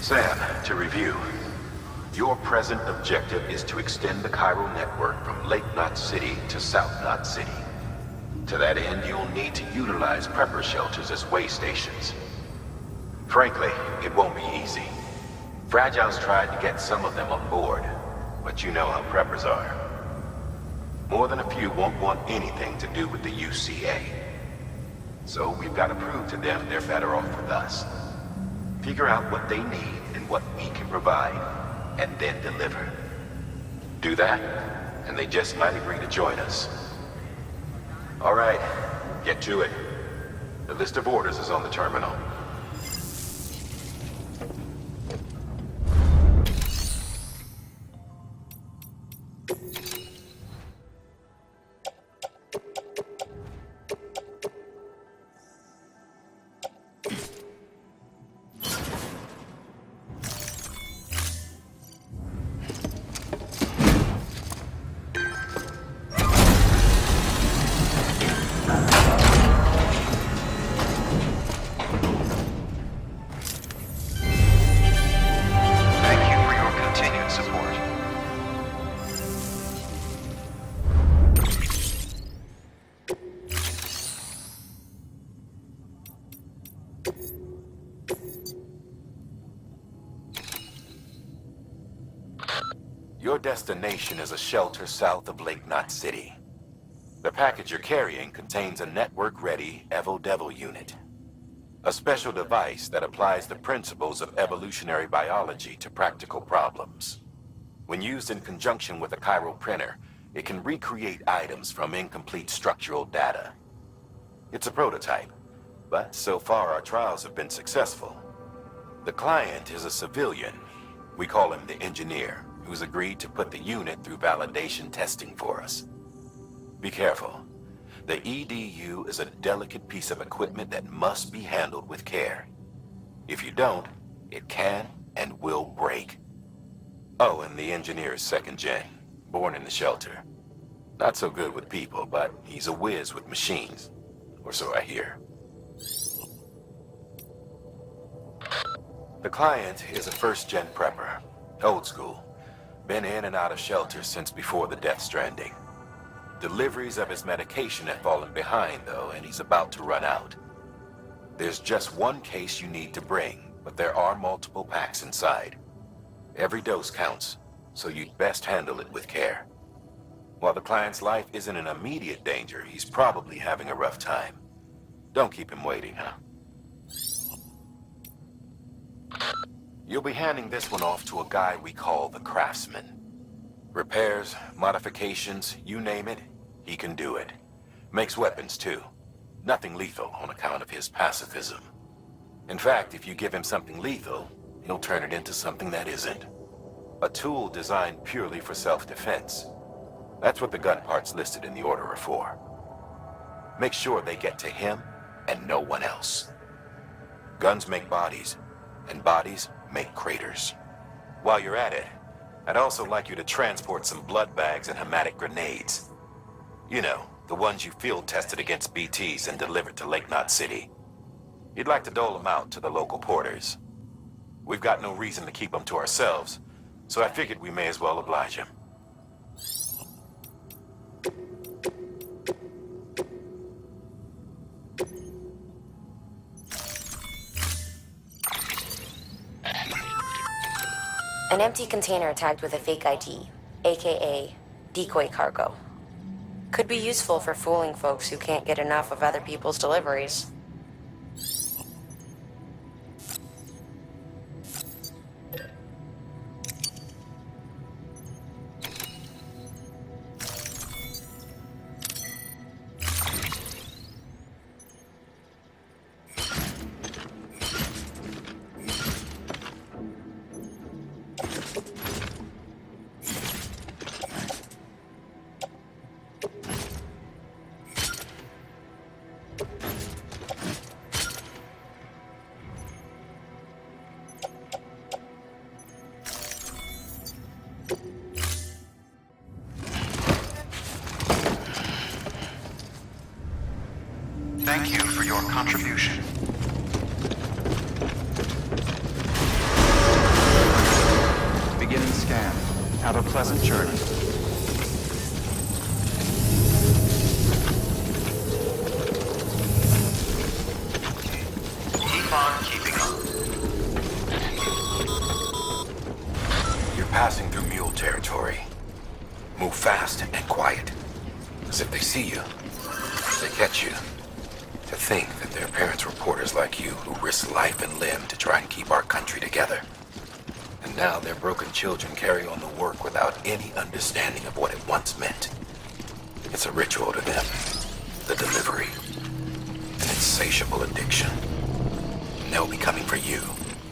Sam, to review. Your present objective is to extend the chiral network from Lake Knot City to South Knot City. To that end, you'll need to utilize prepper shelters as way stations. Frankly, it won't be easy. Fragile's tried to get some of them on board, but you know how preppers are. More than a few won't want anything to do with the UCA. So we've got to prove to them they're better off with us. Figure out what they need and what we can provide, and then deliver. Do that, and they just might agree to join us. All right, get to it. The list of orders is on the terminal. Your destination is a shelter south of Lake Knot City. The package you're carrying contains a network-ready Evo-Devil unit. A special device that applies the principles of evolutionary biology to practical problems. When used in conjunction with a chiral printer, it can recreate items from incomplete structural data. It's a prototype, but so far our trials have been successful. The client is a civilian. We call him the engineer, who's agreed to put the unit through validation testing for us. Be careful. The EDU is a delicate piece of equipment that must be handled with care. If you don't, it can and will break. Oh, and the engineer is second gen, born in the shelter. Not so good with people, but he's a whiz with machines. Or so I hear. The client is a first-gen prepper. Old school. Been in and out of shelters since before the death stranding. Deliveries of his medication have fallen behind, though, and he's about to run out. There's just one case you need to bring, but there are multiple packs inside. Every dose counts, so you'd best handle it with care. While the client's life isn't in immediate danger, he's probably having a rough time. Don't keep him waiting, huh? You'll be handing this one off to a guy we call the Craftsman. Repairs, modifications, you name it, he can do it. Makes weapons too. Nothing lethal on account of his pacifism. In fact, if you give him something lethal, he'll turn it into something that isn't. A tool designed purely for self-defense. That's what the gun parts listed in the order are for. Make sure they get to him and no one else. Guns make bodies, and bodies make craters. While you're at it, I'd also like you to transport some blood bags and hematic grenades. You know, the ones you field tested against BTs and delivered to Lake Knot City. You'd like to dole them out to the local porters. We've got no reason to keep them to ourselves, so I figured we may as well oblige him. An empty container tagged with a fake ID, aka decoy cargo. Could be useful for fooling folks who can't get enough of other people's deliveries. Thank you for your contribution. Beginning scan. Have a pleasant journey. Keep on keeping on. You're passing through mule territory. Move fast and quiet. Because if they see you, they catch you. To think that their parents were porters like you who risked life and limb to try and keep our country together. And now their broken children carry on the work without any understanding of what it once meant. It's a ritual to them. The delivery. An insatiable addiction. And they'll be coming for you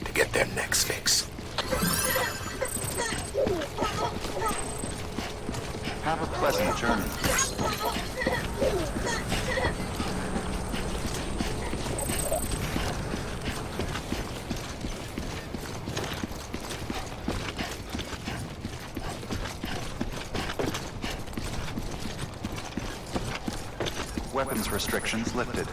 to get their next fix. Have a pleasant journey. Weapons restrictions lifted.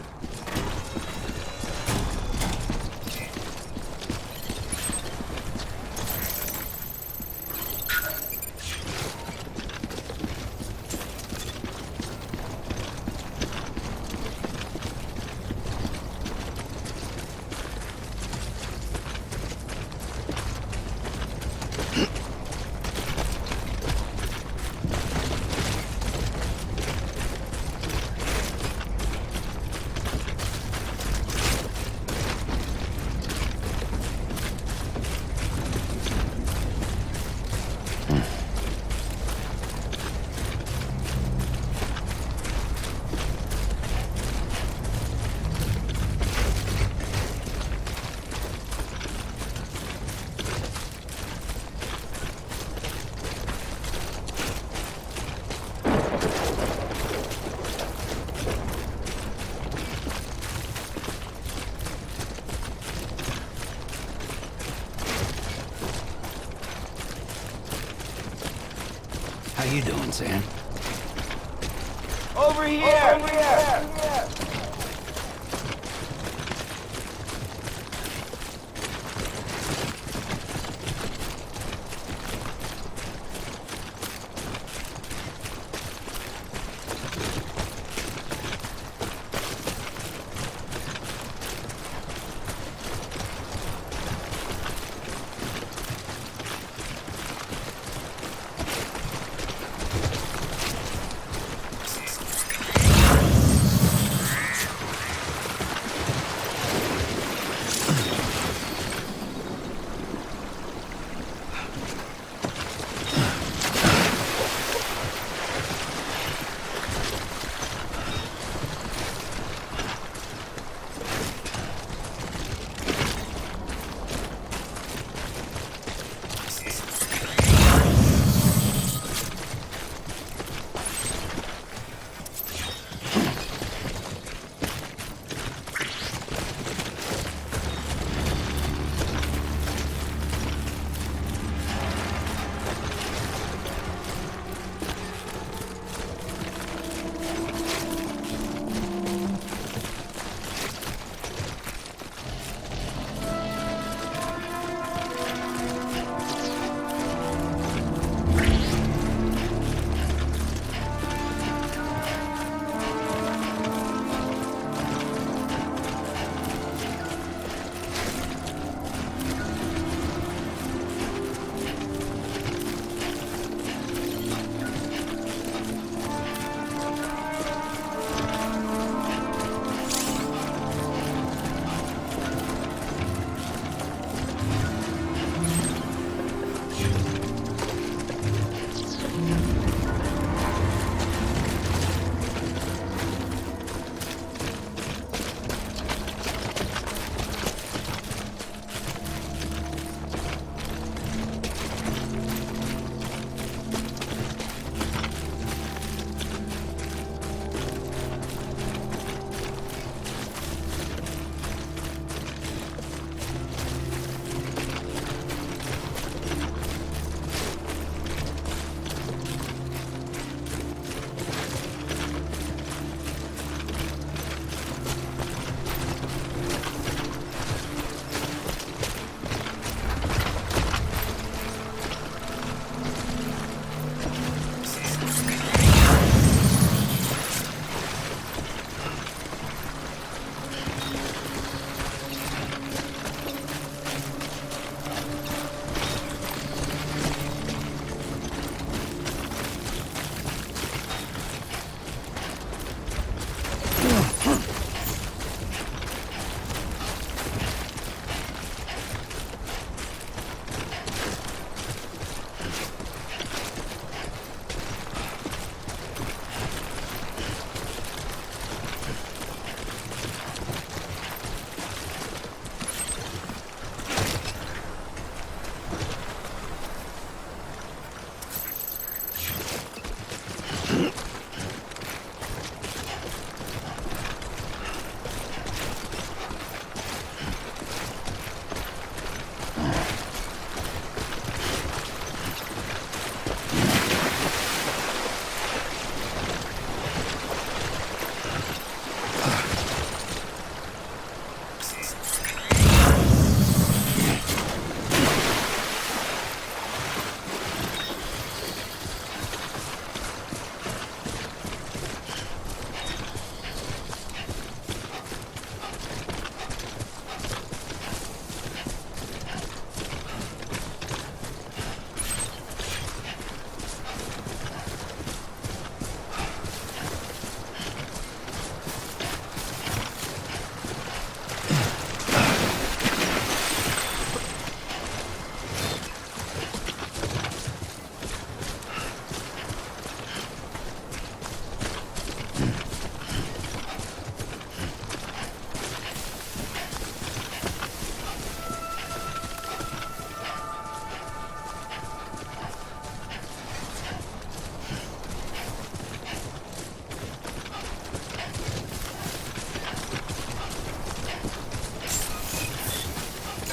How you doing, Sam? Over here! Over here!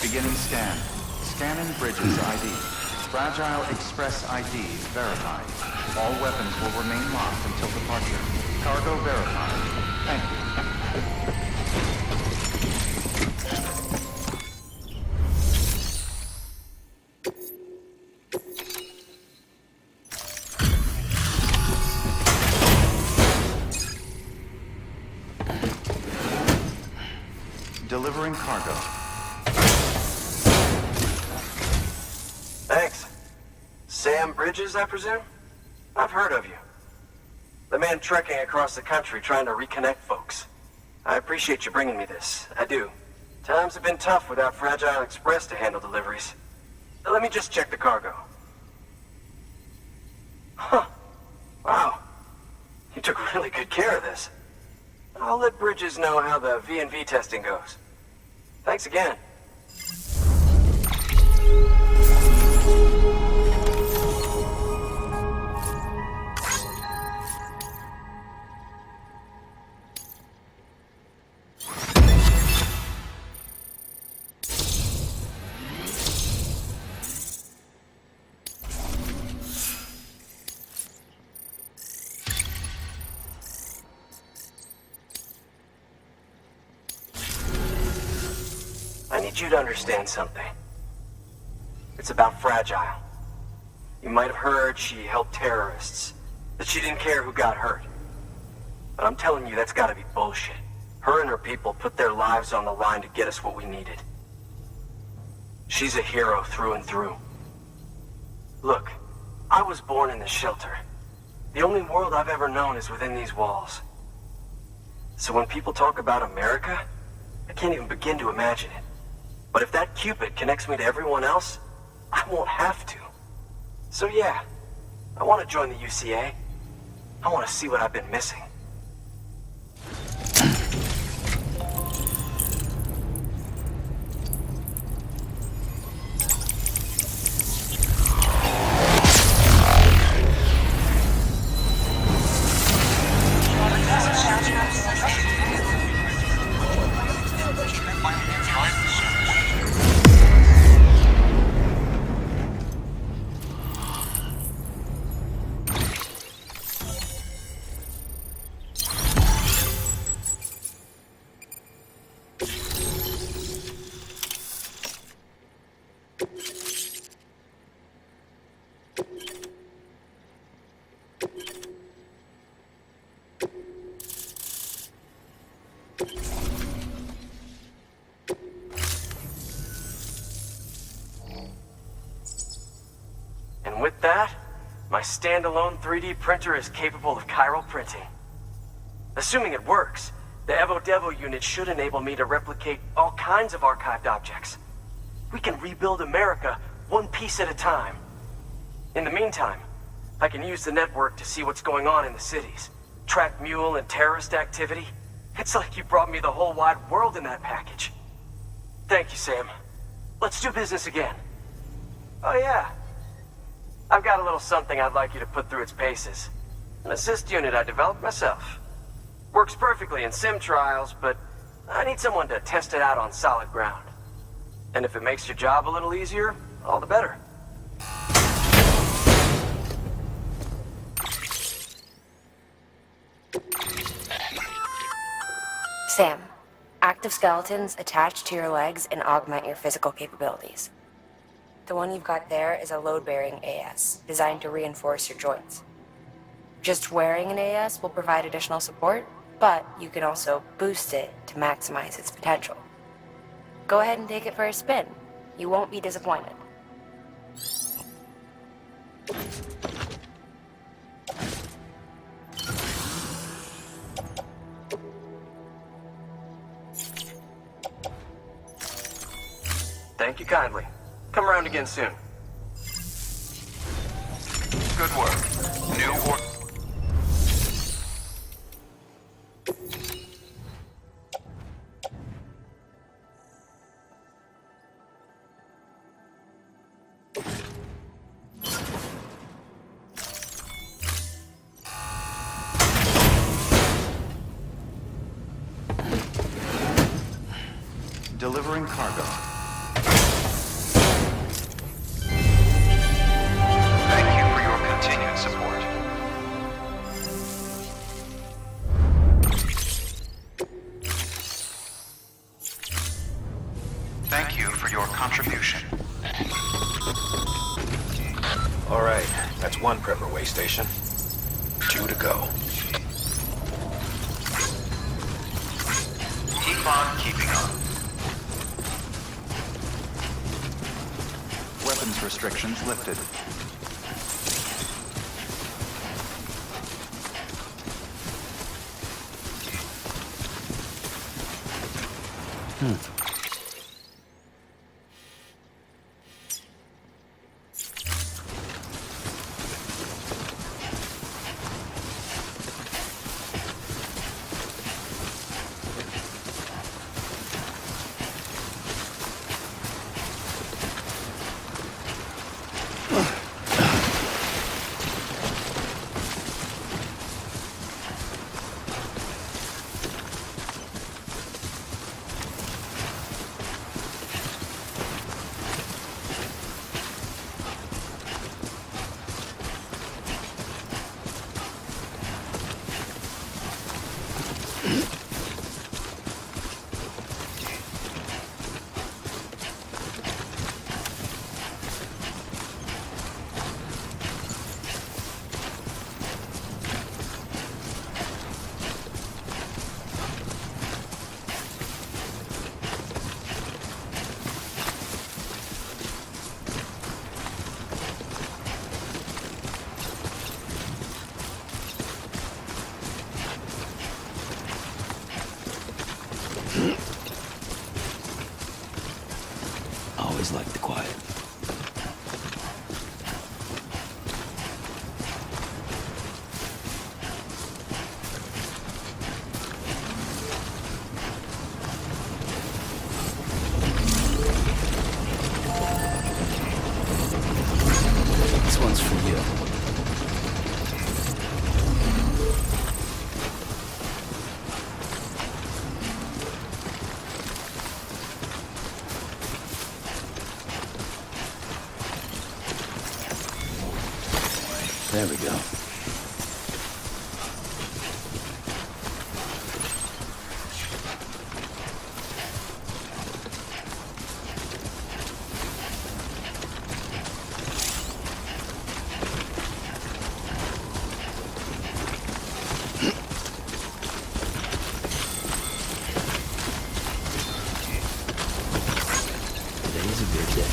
Beginning scan. Scanning bridges ID. Fragile Express ID verified. All weapons will remain locked until departure. Cargo verified. Thank you. Delivering cargo. Thanks. Sam Bridges, I presume? I've heard of you. The man trekking across the country trying to reconnect folks. I appreciate you bringing me this. I do. Times have been tough without Fragile Express to handle deliveries. Let me just check the cargo. Huh. Wow. You took really good care of this. I'll let Bridges know how the V&V testing goes. Thanks again. I need you to understand something. It's about Fragile. You might have heard she helped terrorists, that she didn't care who got hurt. But I'm telling you, that's gotta be bullshit. Her and her people put their lives on the line to get us what we needed. She's a hero through and through. Look, I was born in this shelter. The only world I've ever known is within these walls. So when people talk about America, I can't even begin to imagine it. But if that Cupid connects me to everyone else, I won't have to. So yeah, I want to join the UCA. I want to see what I've been missing. And with that, my standalone 3D printer is capable of chiral printing. Assuming it works, the Evo Devo unit should enable me to replicate all kinds of archived objects. We can rebuild America one piece at a time. In the meantime, I can use the network to see what's going on in the cities, track mule and terrorist activity. It's like you brought me the whole wide world in that package. Thank you, Sam. Let's do business again. Oh yeah. I've got a little something I'd like you to put through its paces. An assist unit I developed myself. Works perfectly in sim trials, but I need someone to test it out on solid ground. And if it makes your job a little easier, all the better. Sam, active skeletons attach to your legs and augment your physical capabilities. The one you've got there is a load-bearing AS, designed to reinforce your joints. Just wearing an AS will provide additional support, but you can also boost it to maximize its potential. Go ahead and take it for a spin. You won't be disappointed. Thank you kindly. Come around again soon. Good work. New or... Delivering cargo. That's one Prepper way station. 2 to go. Keep on keeping on. Weapons restrictions lifted. Always like the quiet. This one's for you. There we go. Today's a good day.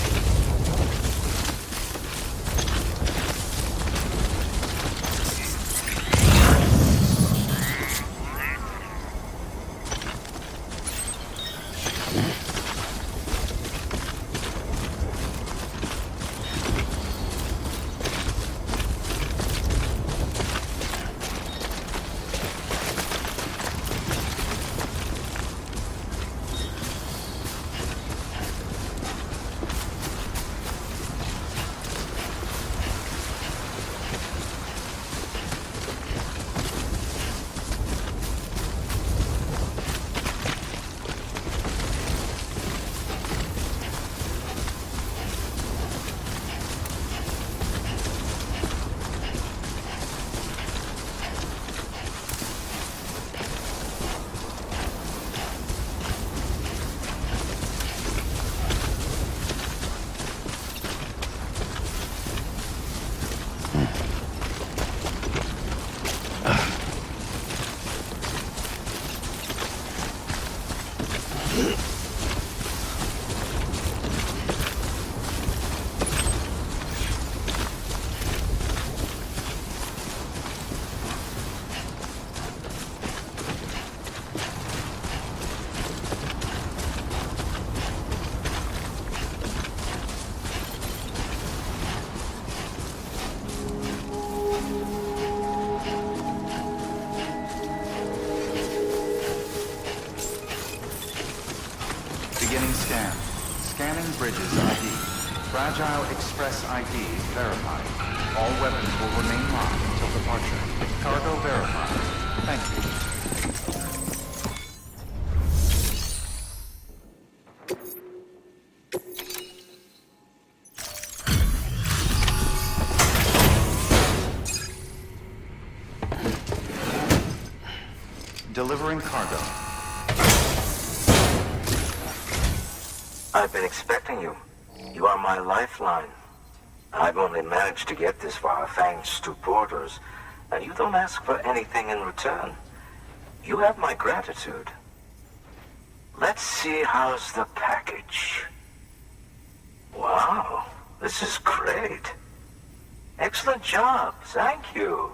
Beginning scan. Scanning bridges ID. Fragile Express ID verified. All weapons will remain locked until departure. Cargo verified. Thank you. Delivering cargo. I've been expecting you. You are my lifeline. I've only managed to get this far thanks to Porters, and you don't ask for anything in return. You have my gratitude. Let's see how's the package. Wow, this is great. Excellent job, thank you.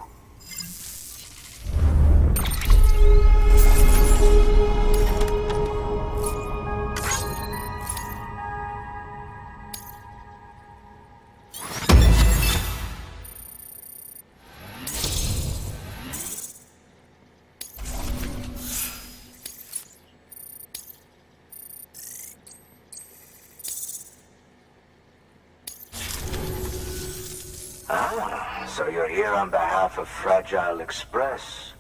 So you're here on behalf of Fragile Express.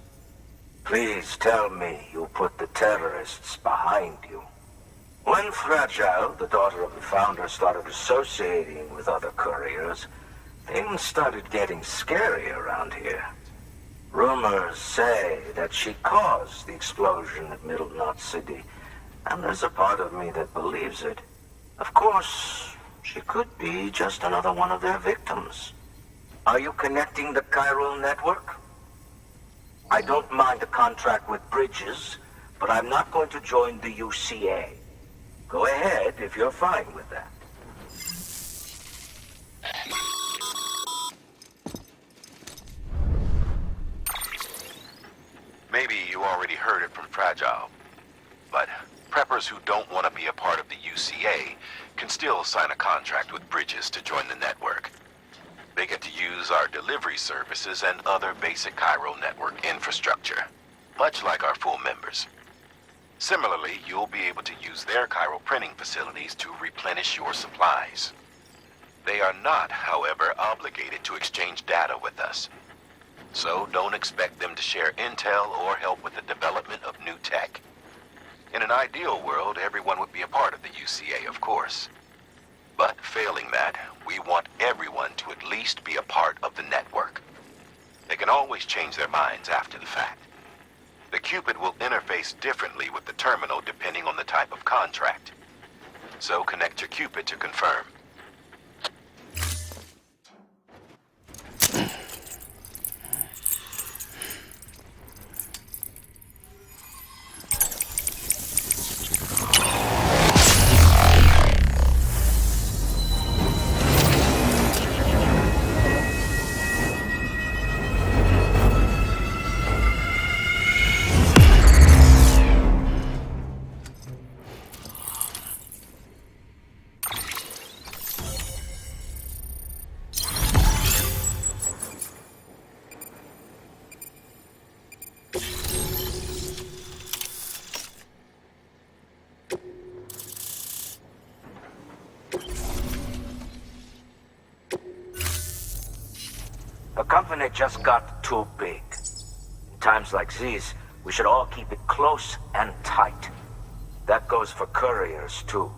Please tell me you put the terrorists behind you. When Fragile, the daughter of the founder, started associating with other couriers, things started getting scary around here. Rumors say that she caused the explosion at Middle Knot City, and there's a part of me that believes it. Of course, she could be just another one of their victims. Are you connecting the chiral network? I don't mind a contract with Bridges, but I'm not going to join the UCA. Go ahead if you're fine with that. Maybe you already heard it from Fragile, but preppers who don't want to be a part of the UCA can still sign a contract with Bridges to join the network. They get to use our delivery services and other basic chiral network infrastructure, much like our full members. Similarly, you'll be able to use their chiral printing facilities to replenish your supplies. They are not, however, obligated to exchange data with us. So don't expect them to share intel or help with the development of new tech. In an ideal world, everyone would be a part of the UCA, of course. But failing that, we want everyone to at least be a part of the network. They can always change their minds after the fact. The Cupid will interface differently with the terminal depending on the type of contract. So connect your Cupid to confirm. The company just got too big. In times like these, we should all keep it close and tight. That goes for couriers, too.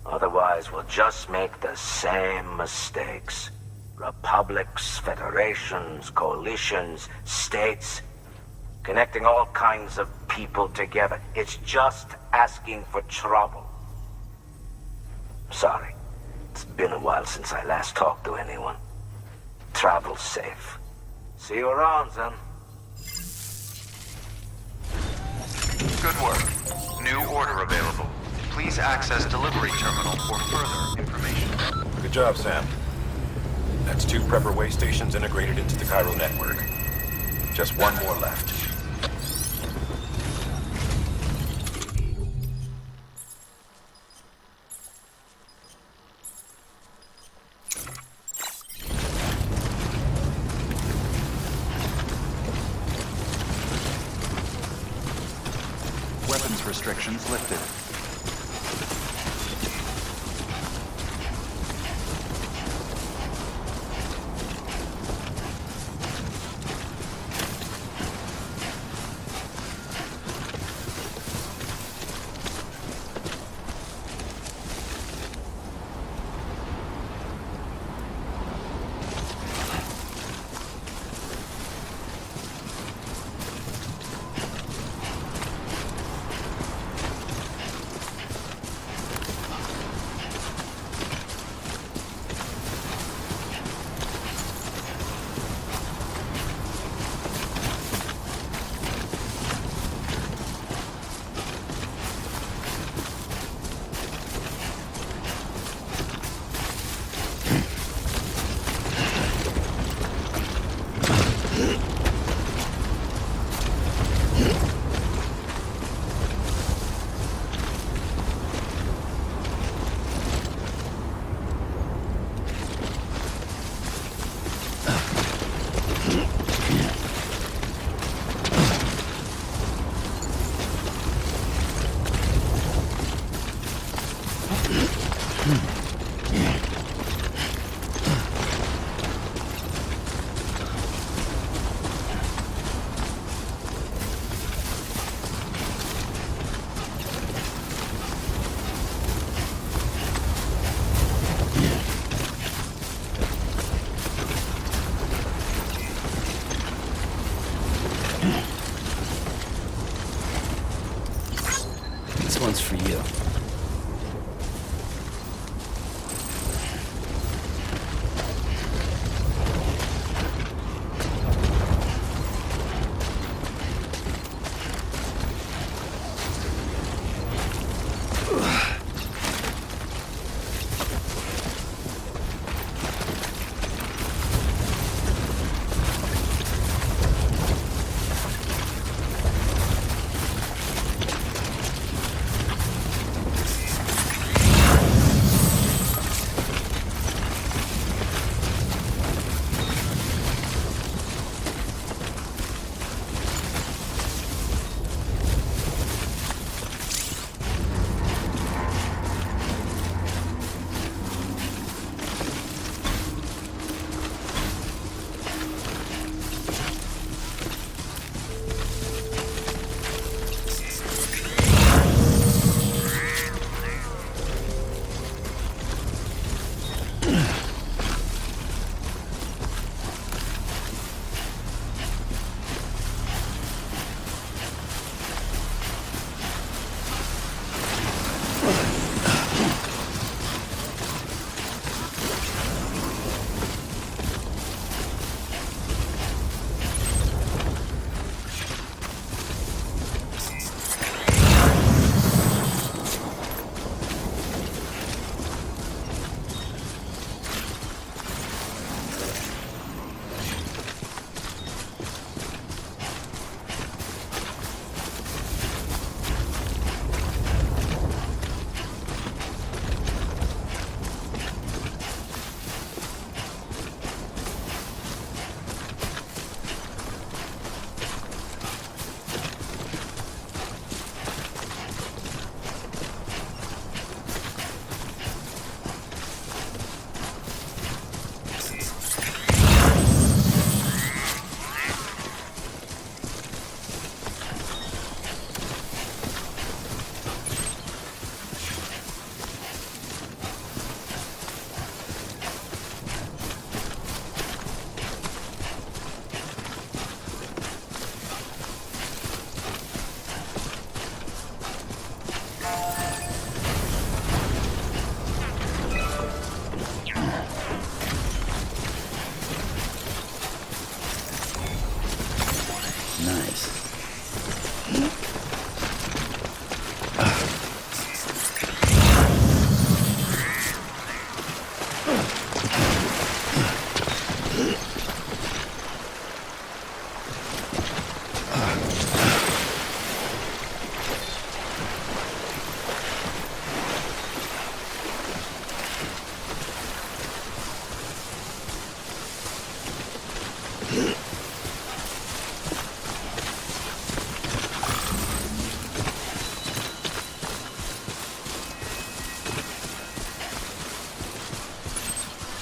Otherwise, we'll just make the same mistakes. Republics, federations, coalitions, states, connecting all kinds of people together. It's just asking for trouble. Sorry. It's been a while since I last talked to anyone. Travel safe. See you around, then. Good work. New order available. Please access delivery terminal for further information. Good job, Sam. That's 2 prepper way stations integrated into the chiral network. Just 1 more left. Weapons restrictions lifted. This one's for you.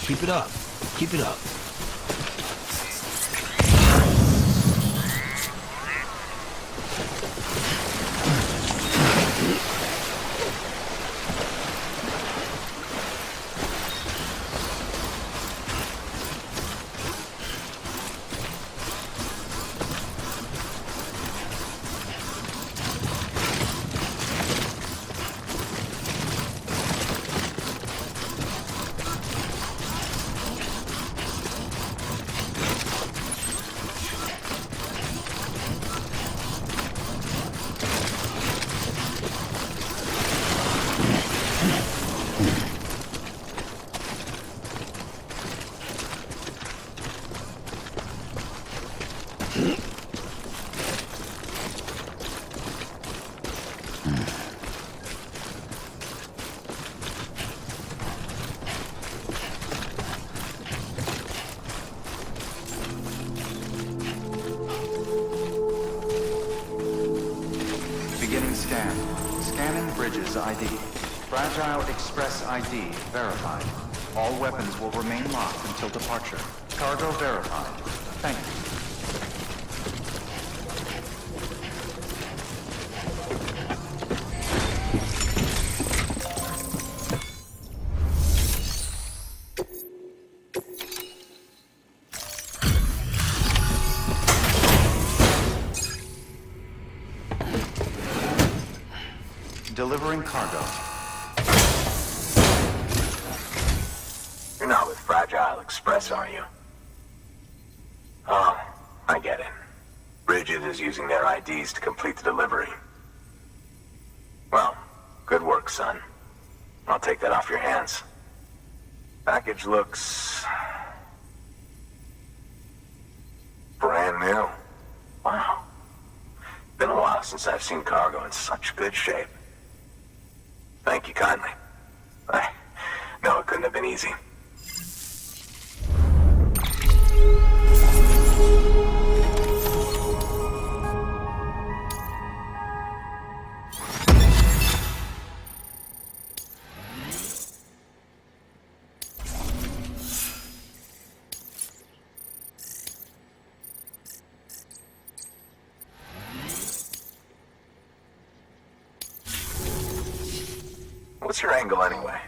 Keep it up. Keep it up. ID. Fragile Express ID verified. All weapons will remain locked until departure. Cargo verified. Thank you. Delivering cargo. You're not with Fragile Express, are you? Oh, I get it. Bridges is using their IDs to complete the delivery. Well, good work, son. I'll take that off your hands. Package looks... brand new. Wow. Been a while since I've seen cargo in such good shape. Thank you kindly. I know it couldn't have been easy. What's your angle anyway?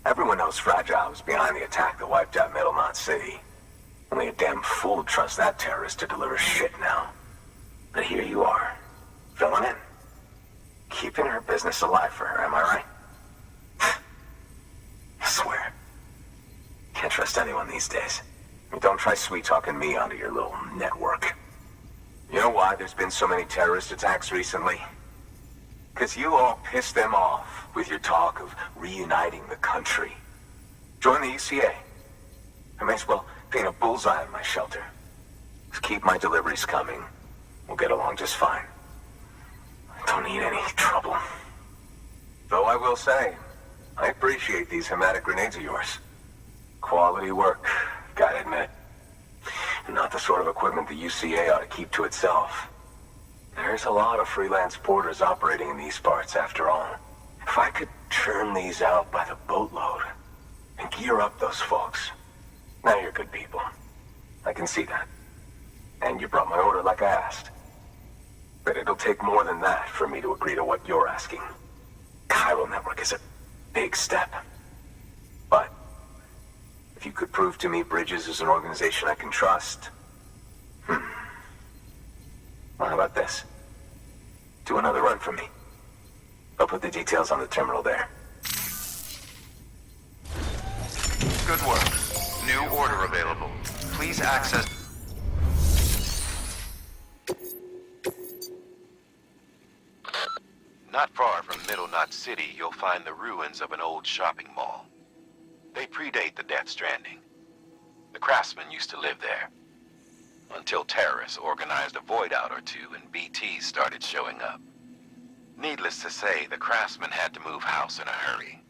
Everyone knows Fragile was behind the attack that wiped out Middle Knot City. Only a damn fool would trust that terrorist to deliver shit now. But here you are, filling in. Keeping her business alive for her, am I right? I swear. Can't trust anyone these days. And don't try sweet-talking me onto your little network. You know why there's been so many terrorist attacks recently? Because you all pissed them off with your talk of reuniting the country. Join the UCA. I may as well paint a bullseye on my shelter. Just keep my deliveries coming. We'll get along just fine. I don't need any trouble. Though I will say, I appreciate these hematic grenades of yours. Quality work, gotta admit. And not the sort of equipment the UCA ought to keep to itself. There's a lot of freelance porters operating in these parts, after all. If I could churn these out by the boatload and gear up those folks. Now you're good people. I can see that. And you brought my order like I asked. But it'll take more than that for me to agree to what you're asking. Chiral Network is a big step. But if you could prove to me Bridges is an organization I can trust... Well, how about this? Do another run for me. I'll put the details on the terminal there. Good work. New order available. Please access... Not far from Middle Knot City, you'll find the ruins of an old shopping mall. They predate the Death Stranding. The craftsmen used to live there. Until terrorists organized a void out or two and BTs started showing up. Needless to say, the craftsman had to move house in a hurry.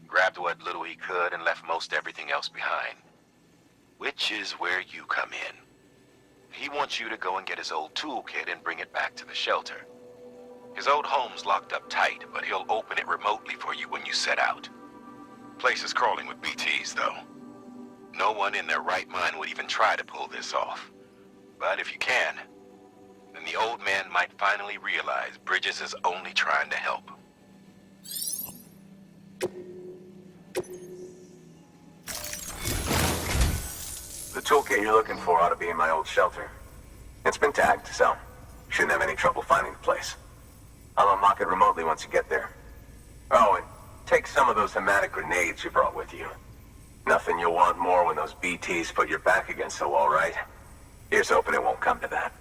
Grabbed what little he could and left most everything else behind. Which is where you come in. He wants you to go and get his old toolkit and bring it back to the shelter. His old home's locked up tight, but he'll open it remotely for you when you set out. Place is crawling with BTs, though. No one in their right mind would even try to pull this off. But if you can, then the old man might finally realize Bridges is only trying to help. The toolkit you're looking for ought to be in my old shelter. It's been tagged, so shouldn't have any trouble finding the place. I'll unlock it remotely once you get there. Oh, and take some of those hematic grenades you brought with you. Nothing you'll want more when those BTs put your back against the wall, right? Here's hoping it won't come to that.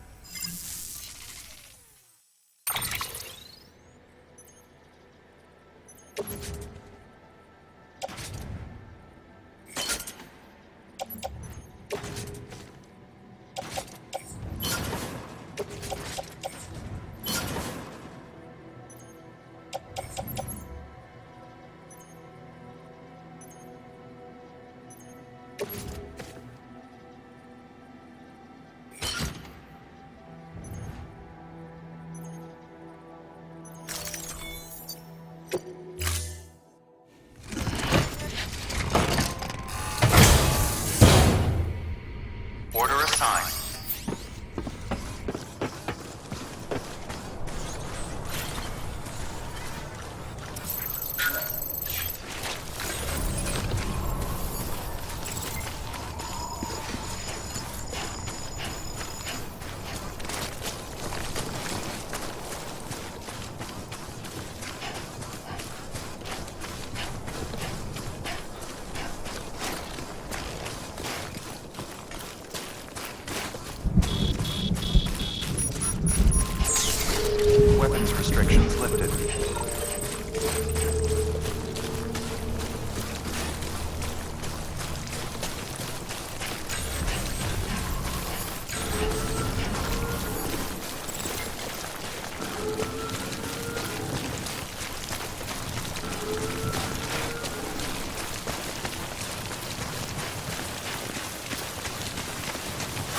Weapons restrictions lifted.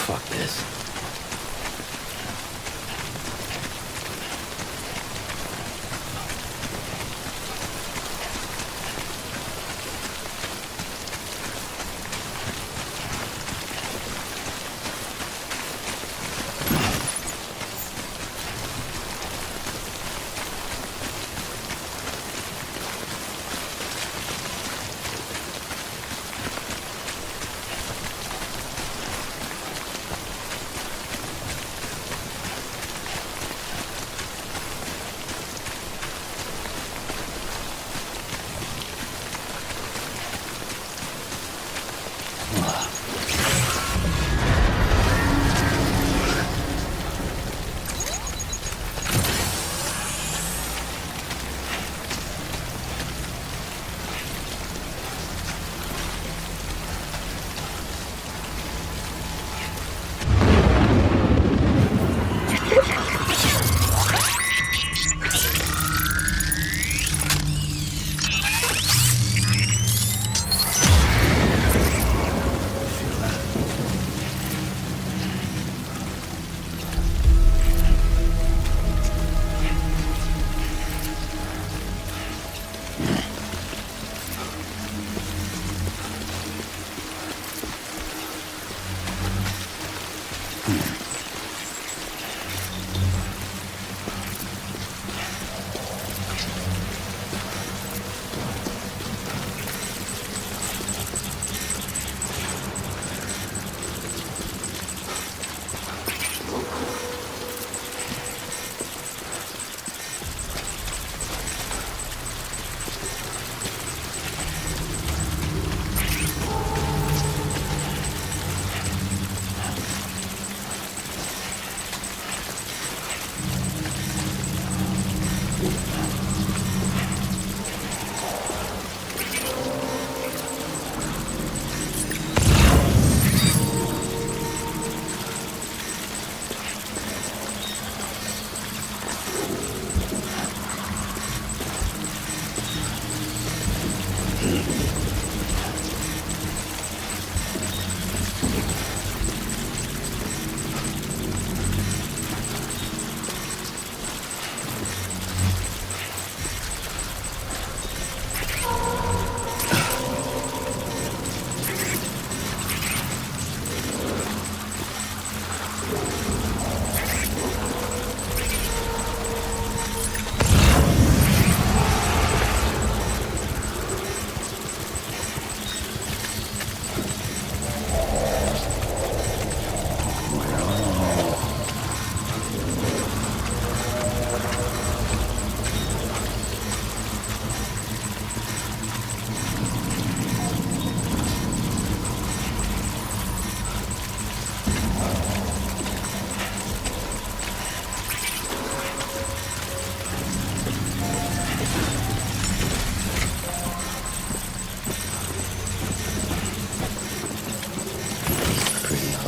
Fuck this.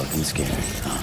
Fucking scary, huh?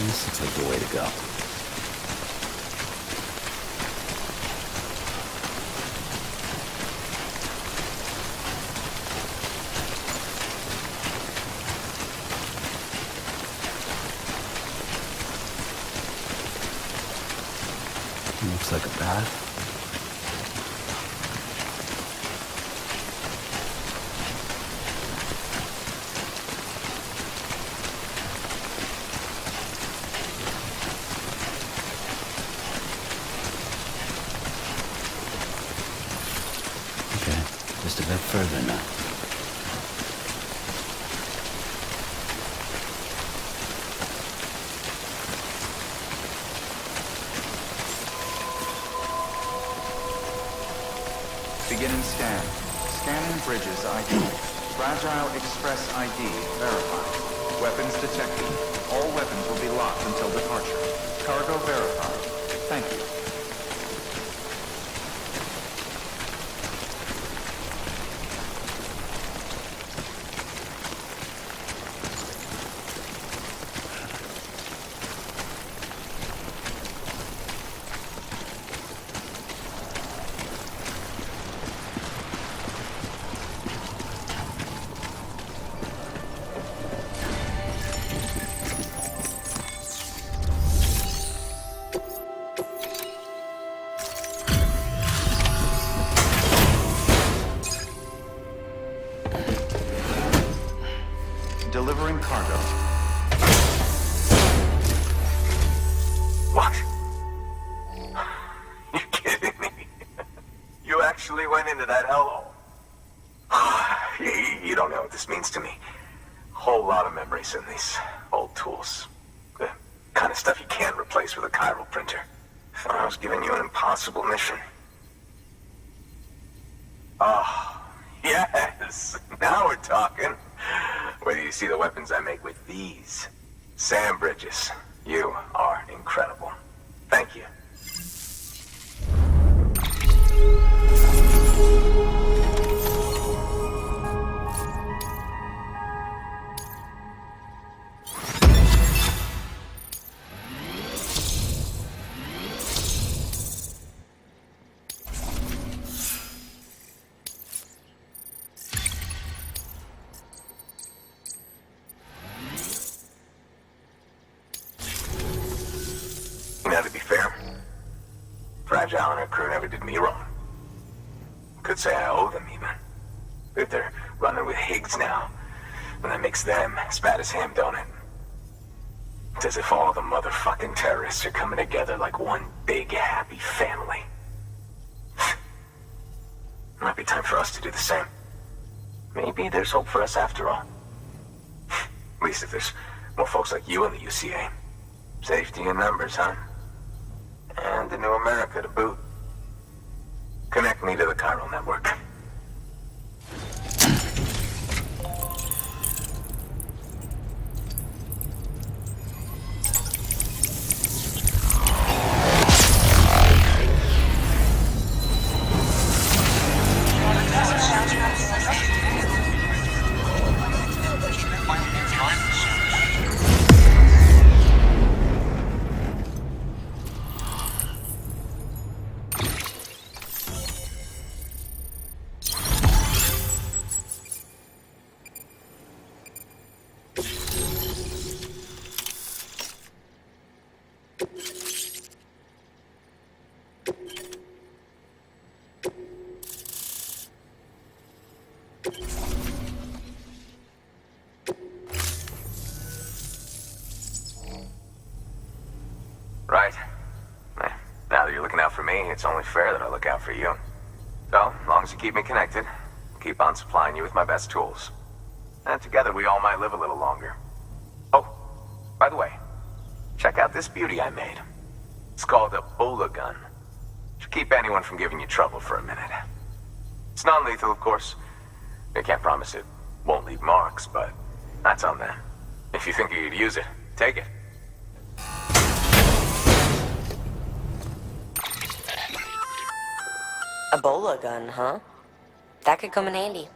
This looks like the way to go. Looks like a bath. Okay, just a bit further now. Beginning scan. Scanning bridges ID. Fragile Express ID verified. Weapons detected. All weapons will be locked until departure. Cargo verified. Thank you. Delivering cargo. What? You're kidding me. You actually went into that hellhole. You don't know what this means to me. Whole lot of memories in these old tools. The kind of stuff you can't replace with a chiral printer. I was giving you an impossible mission. Oh, yes. Now we're talking. Wait till you see the weapons I make with these. Sand bridges. You are incredible. Thank you. Now, to be fair, Fragile and her crew never did me wrong. Could say I owe them, even. If they're running with Higgs now, and that makes them as bad as him, don't it? It's as if all the motherfucking terrorists are coming together like one big happy family. Might be time for us to do the same. Maybe there's hope for us after all. At least if there's more folks like you in the UCA. Safety in numbers, huh? And a new America to boot. Connect me to the chiral network. Right. Now that you're looking out for me, it's only fair that I look out for you. So, as long as you keep me connected, I'll keep on supplying you with my best tools. And together we all might live a little longer. Oh, by the way, check out this beauty I made. It's called a Bola gun. Should keep anyone from giving you trouble for a minute. It's non-lethal, of course. I can't promise it won't leave marks, but that's on them. If you think you could use it, take it. A Bola gun, huh? That could come in handy.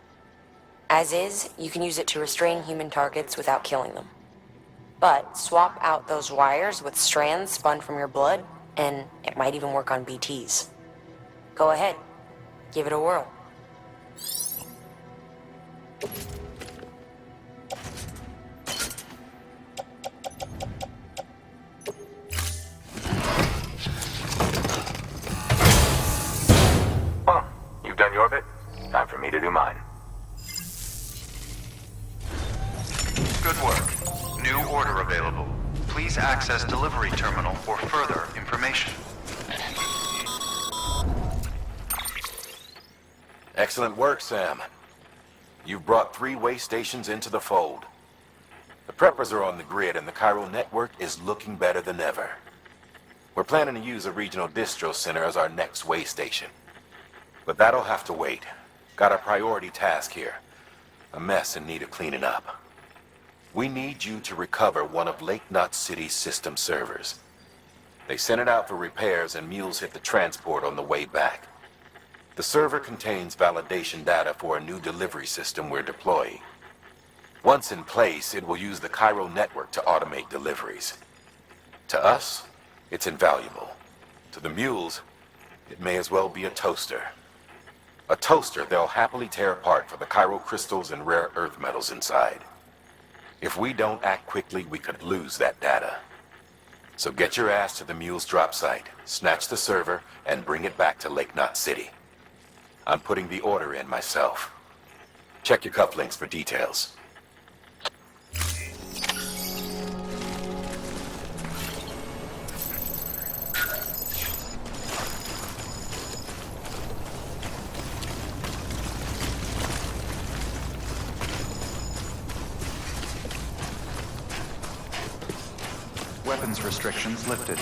As is, you can use it to restrain human targets without killing them. But swap out those wires with strands spun from your blood, and it might even work on BTs. Go ahead. Give it a whirl. Well, you've done your bit. Time for me to do mine. Good work. New order available. Please access delivery terminal for further information. Excellent work, Sam. You've brought 3 way stations into the fold. The preppers are on the grid and the chiral network is looking better than ever. We're planning to use a regional distro center as our next way station. But that'll have to wait. Got a priority task here. A mess in need of cleaning up. We need you to recover one of Lake Knot City's system servers. They sent it out for repairs and mules hit the transport on the way back. The server contains validation data for a new delivery system we're deploying. Once in place, it will use the chiral network to automate deliveries. To us, it's invaluable. To the mules, it may as well be a toaster. A toaster they'll happily tear apart for the chiral crystals and rare earth metals inside. If we don't act quickly, we could lose that data. So get your ass to the mule's drop site, snatch the server, and bring it back to Lake Knot City. I'm putting the order in myself. Check your cufflinks for details. Weapons restrictions lifted.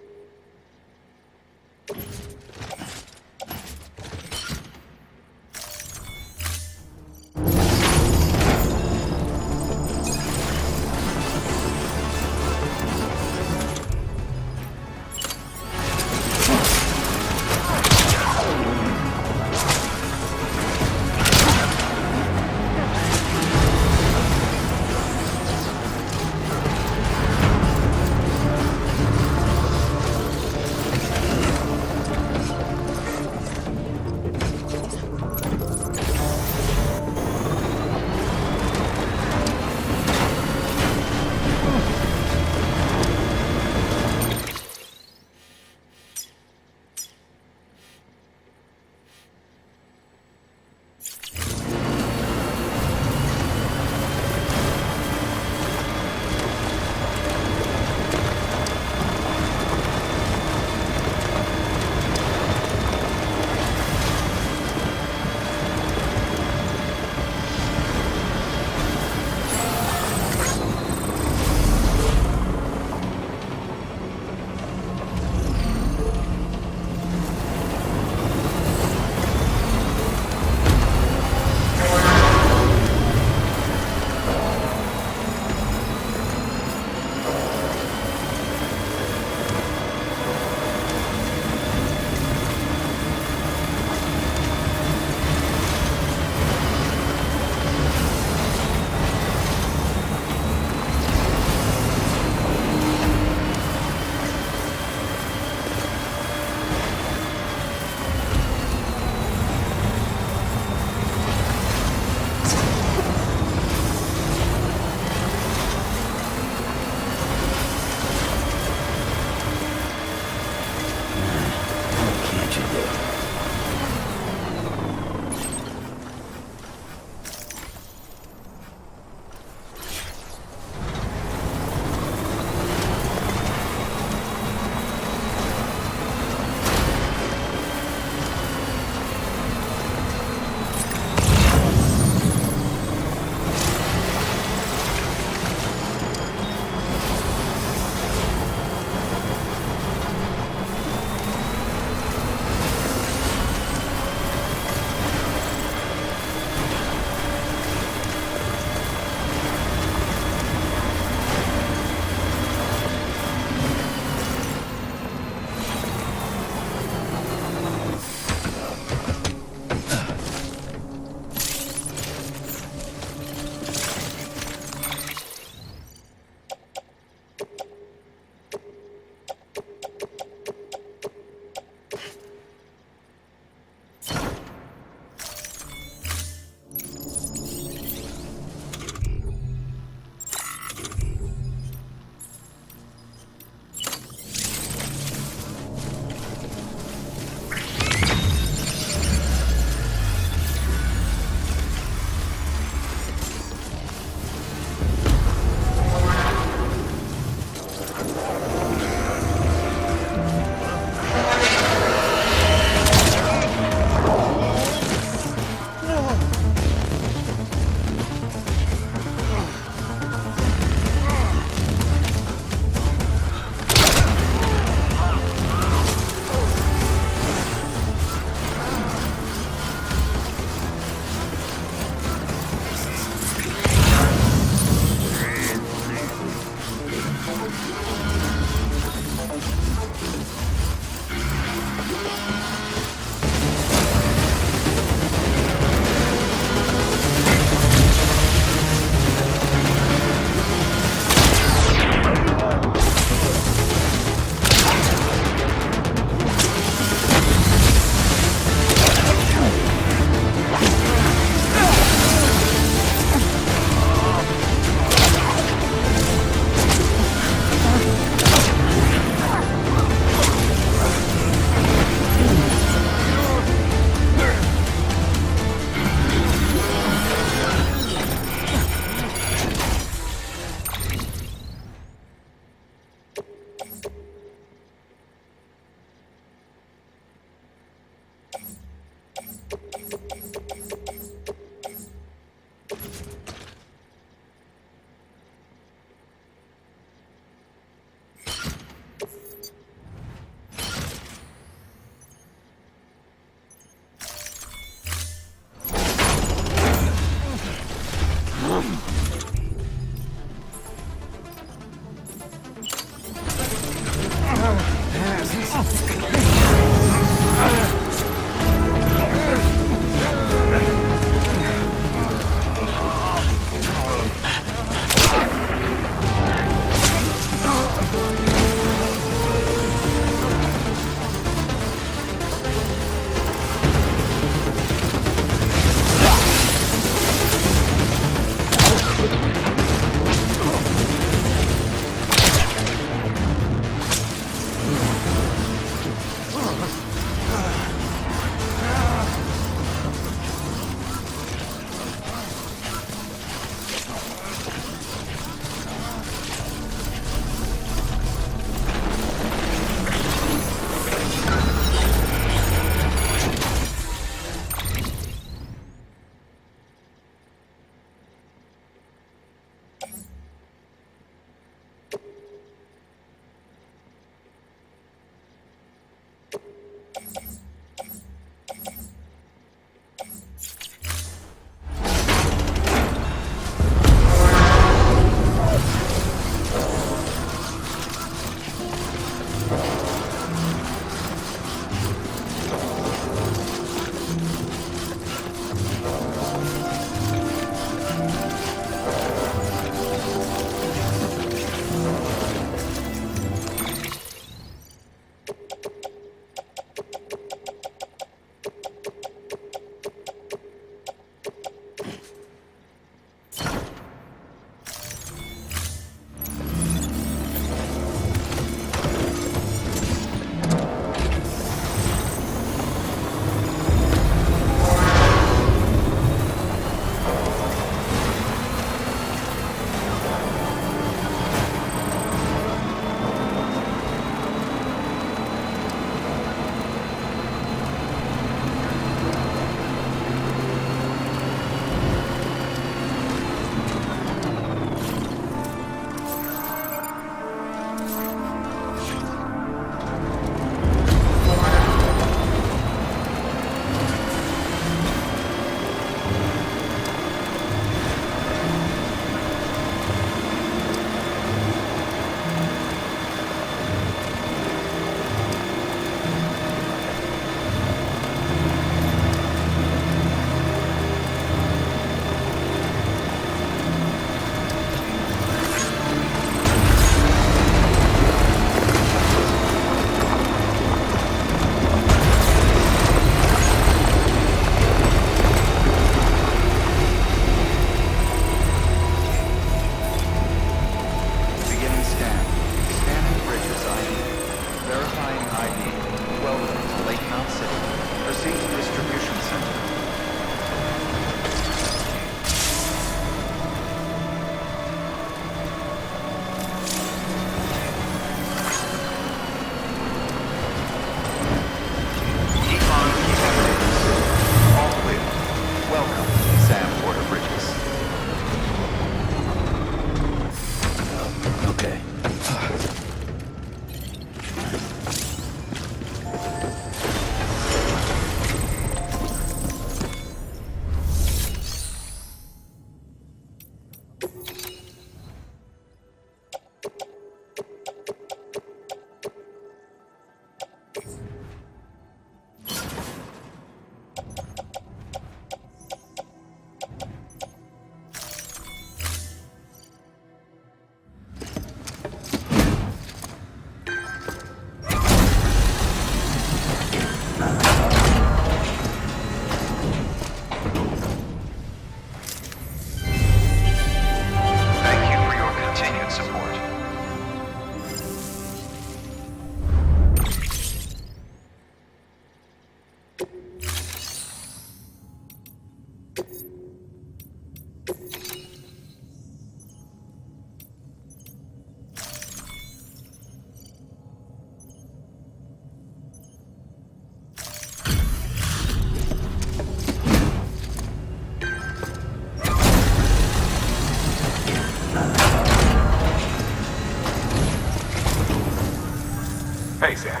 Hey, Sam.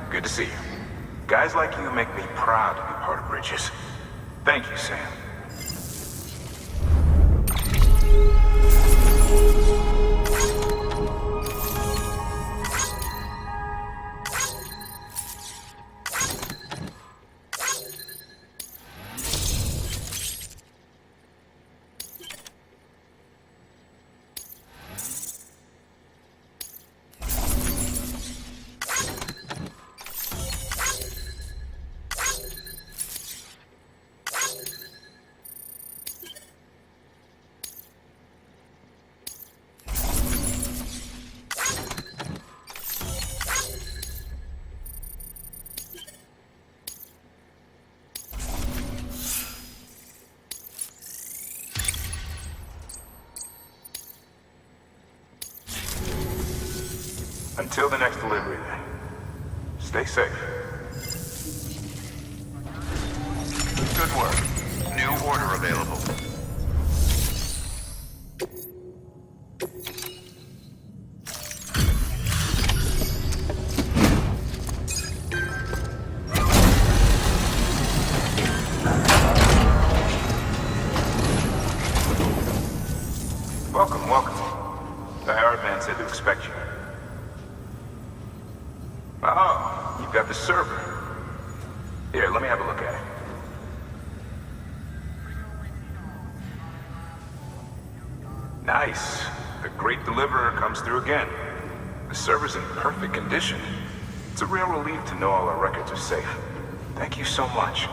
Good to see you. Guys like you make me proud to be part of Bridges. Thank you, Sam. Until the next delivery, then. Stay safe. Good work. New order available. Welcome, welcome. The Harrod man said to expect you. Oh, you've got the server. Here, let me have a look at it. Nice. The great deliverer comes through again. The server's in perfect condition. It's a real relief to know all our records are safe. Thank you so much.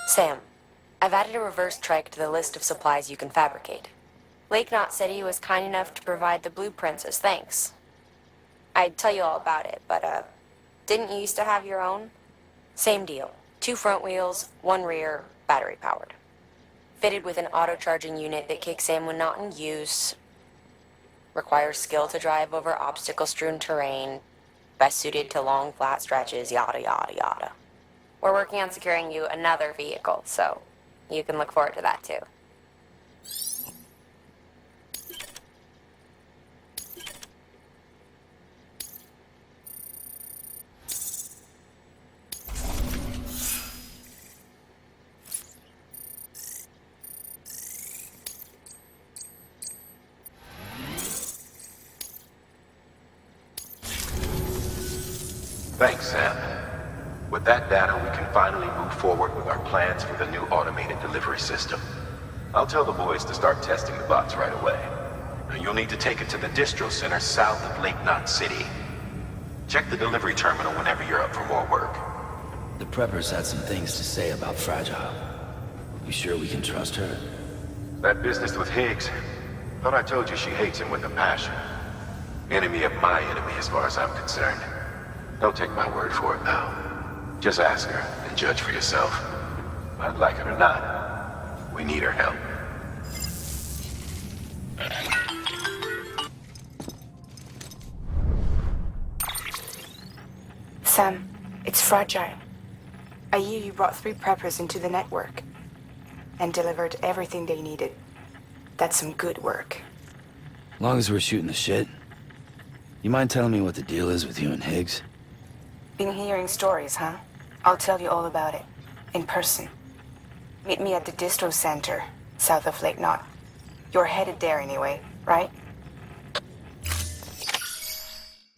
Sam, I've added a reverse trike to the list of supplies you can fabricate. Lake Knot said he was kind enough to provide the blueprints as thanks. I'd tell you all about it, but, didn't you used to have your own? Same deal. 2 front wheels, 1 rear, battery powered. Fitted with an auto-charging unit that kicks in when not in use. Requires skill to drive over obstacle-strewn terrain. Best suited to long, flat stretches, yada yada yada. We're working on securing you another vehicle, so you can look forward to that too. Thanks, Sam. With that data, we can finally move forward with our plans for the new automated delivery system. I'll tell the boys to start testing the bots right away. Now, you'll need to take it to the distro center south of Lake Knot City. Check the delivery terminal whenever you're up for more work. The preppers had some things to say about Fragile. You sure we can trust her? That business with Higgs, thought I told you she hates him with a passion. Enemy of my enemy as far as I'm concerned. Don't take my word for it, though. Just ask her and judge for yourself. I'd like it or not, we need her help. Sam, it's Fragile. I hear you brought 3 preppers into the network and delivered everything they needed. That's some good work. As long as we're shooting the shit. You mind telling me what the deal is with you and Higgs? Been hearing stories, huh? I'll tell you all about it. In person. Meet me at the distro center, south of Lake Knot. You're headed there anyway, right?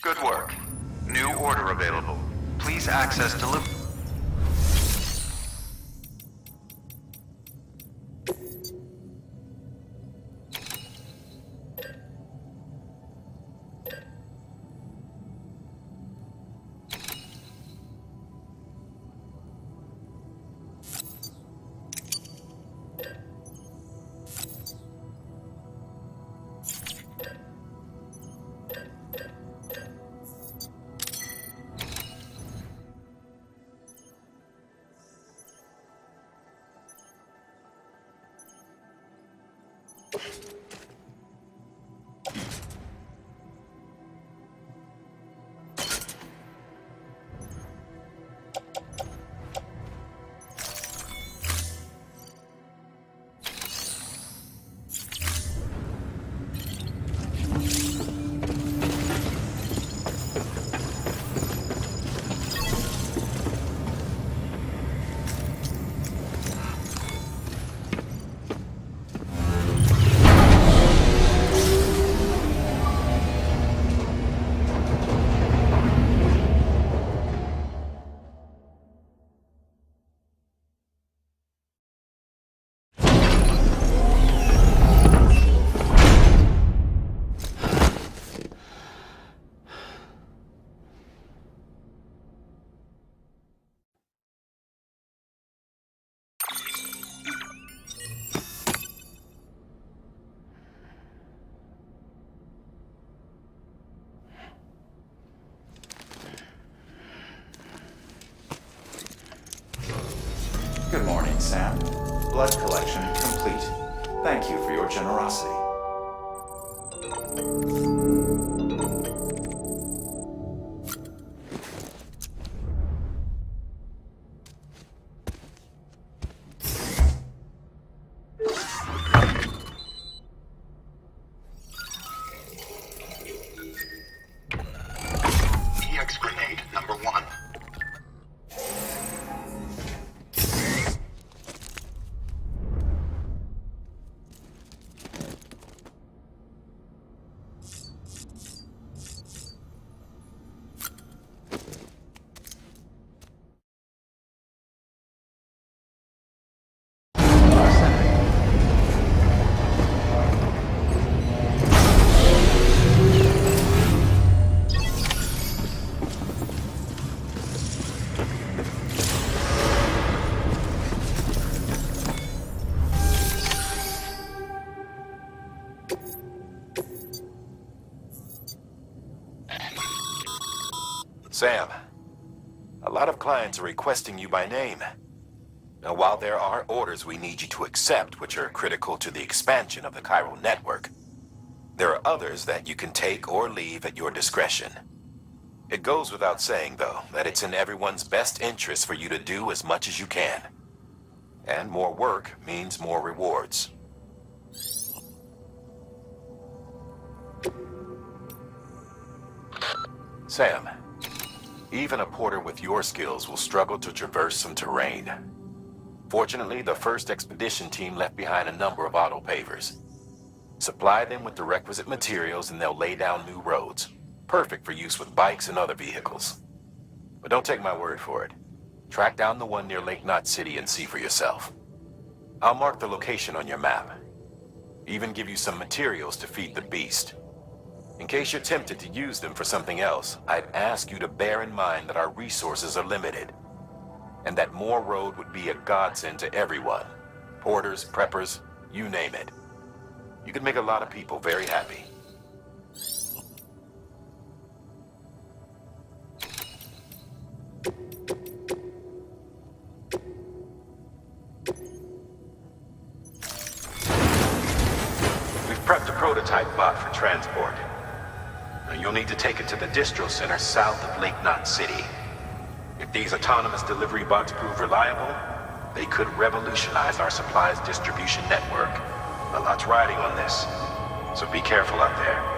Good work. New order available. Please access delivery. Good morning, Sam. Blood collection complete. Thank you for your generosity. EX grenade number 1. Sam, a lot of clients are requesting you by name. Now, while there are orders we need you to accept, which are critical to the expansion of the chiral network, there are others that you can take or leave at your discretion. It goes without saying, though, that it's in everyone's best interest for you to do as much as you can. And more work means more rewards. Sam, even a porter with your skills will struggle to traverse some terrain. Fortunately, the first expedition team left behind a number of auto-pavers. Supply them with the requisite materials and they'll lay down new roads, perfect for use with bikes and other vehicles. But don't take my word for it. Track down the one near Lake Knot City and see for yourself. I'll mark the location on your map. Even give you some materials to feed the beast. In case you're tempted to use them for something else, I'd ask you to bear in mind that our resources are limited, and that more road would be a godsend to everyone. Porters, preppers, you name it. You could make a lot of people very happy. We've prepped a prototype bot for transport. Now, you'll need to take it to the distro center south of Lake Knot City. If these autonomous delivery bots prove reliable, they could revolutionize our supplies distribution network. A lot's riding on this, so be careful out there.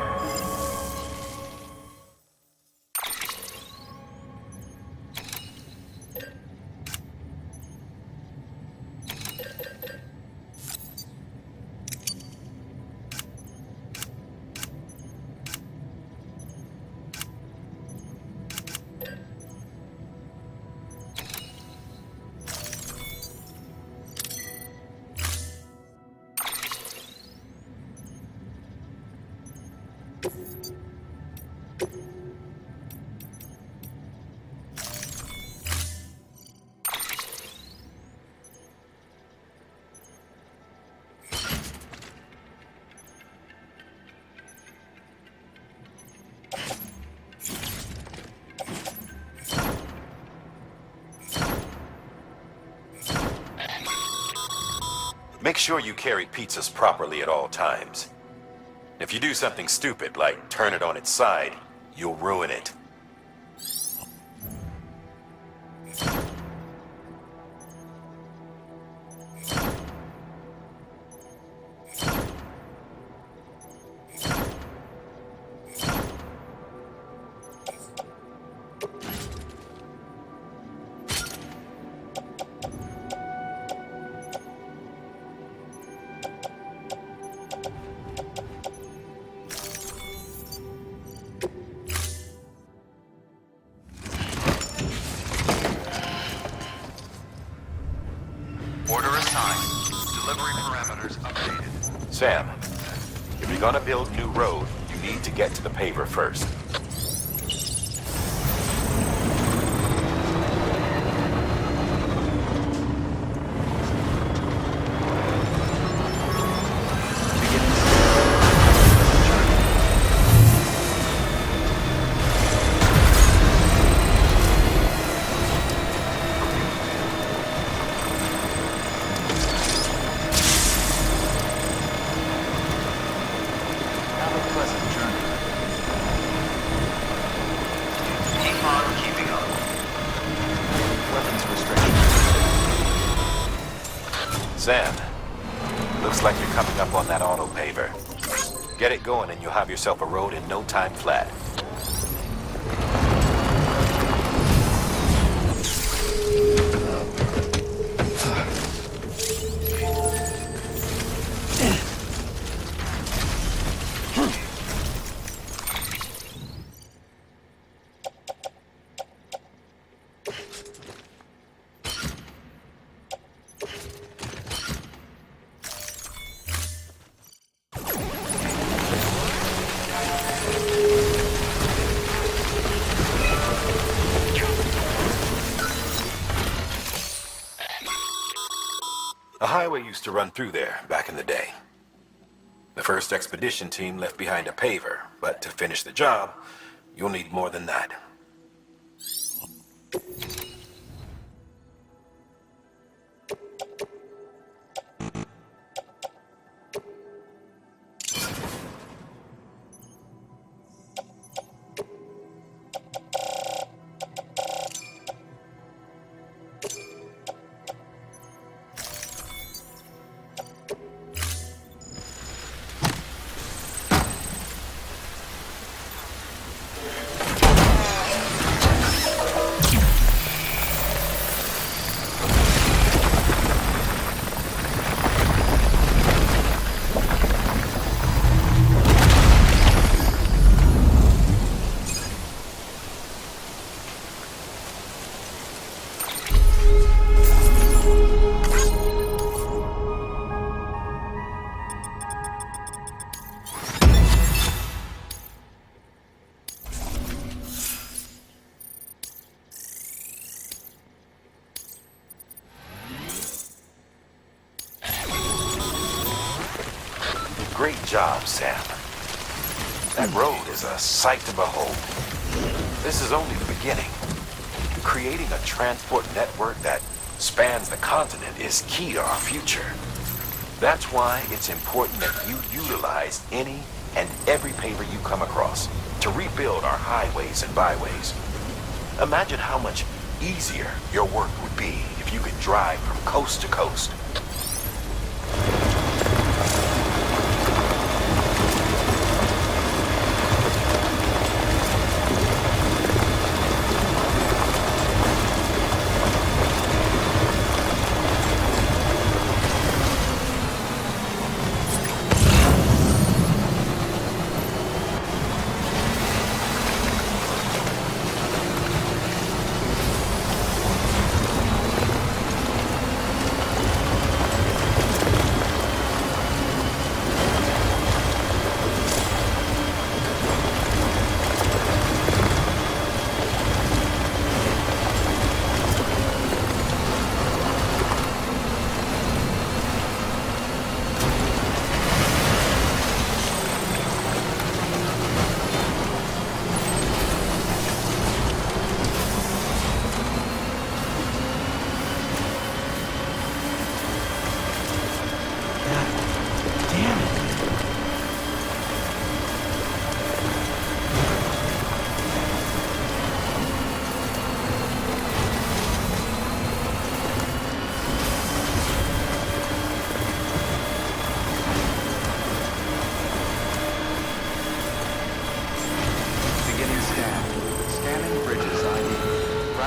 Make sure you carry pizzas properly at all times. If you do something stupid, like turn it on its side, you'll ruin it. Order assigned. Delivery parameters updated. Sam, if you're gonna build new road, you need to get to the paver first. Sam, looks like you're coming up on that auto paver. Get it going and you'll have yourself a road in no time flat. A highway used to run through there back in the day. The first expedition team left behind a paver, but to finish the job, you'll need more than that. Great job, Sam. That road is a sight to behold. This is only the beginning. Creating a transport network that spans the continent is key to our future. That's why it's important that you utilize any and every paver you come across to rebuild our highways and byways. Imagine how much easier your work would be if you could drive from coast to coast.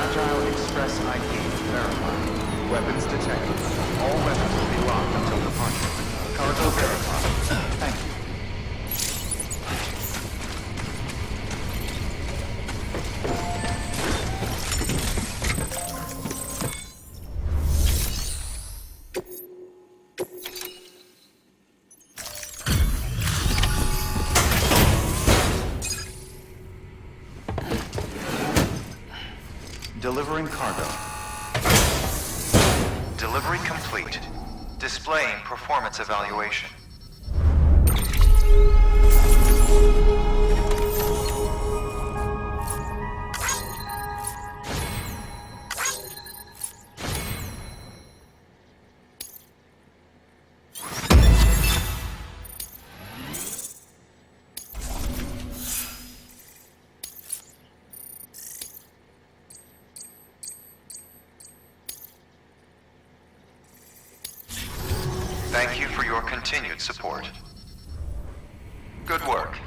Fragile Express ID verified. Weapons detected. All weapons will be locked until departure. Cargo verified. Thank you. Delivering cargo. Delivery complete. Displaying performance evaluation. Thank you for your continued support. Good work.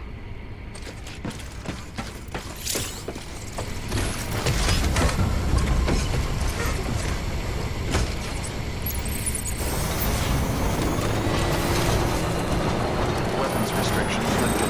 Weapons restrictions lifted.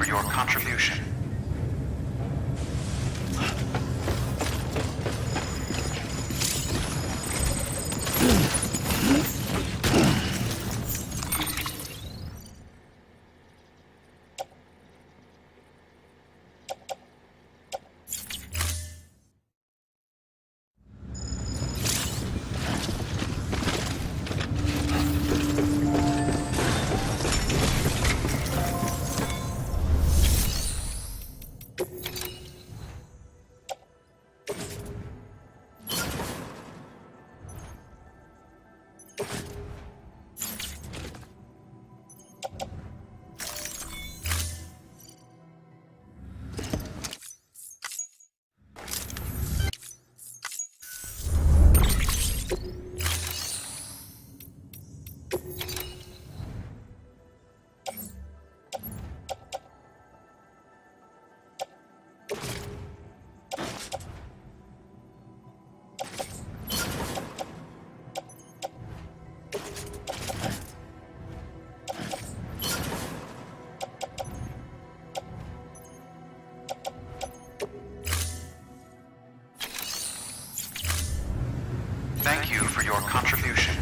for your contribution. Thank you for your contribution.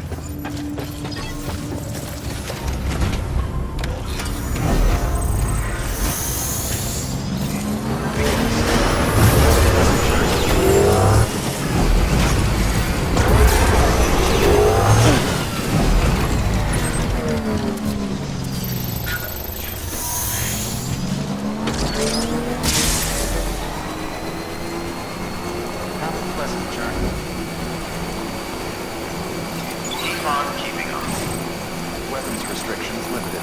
Have a pleasant journey. Keep on keeping on. Weapons restrictions limited.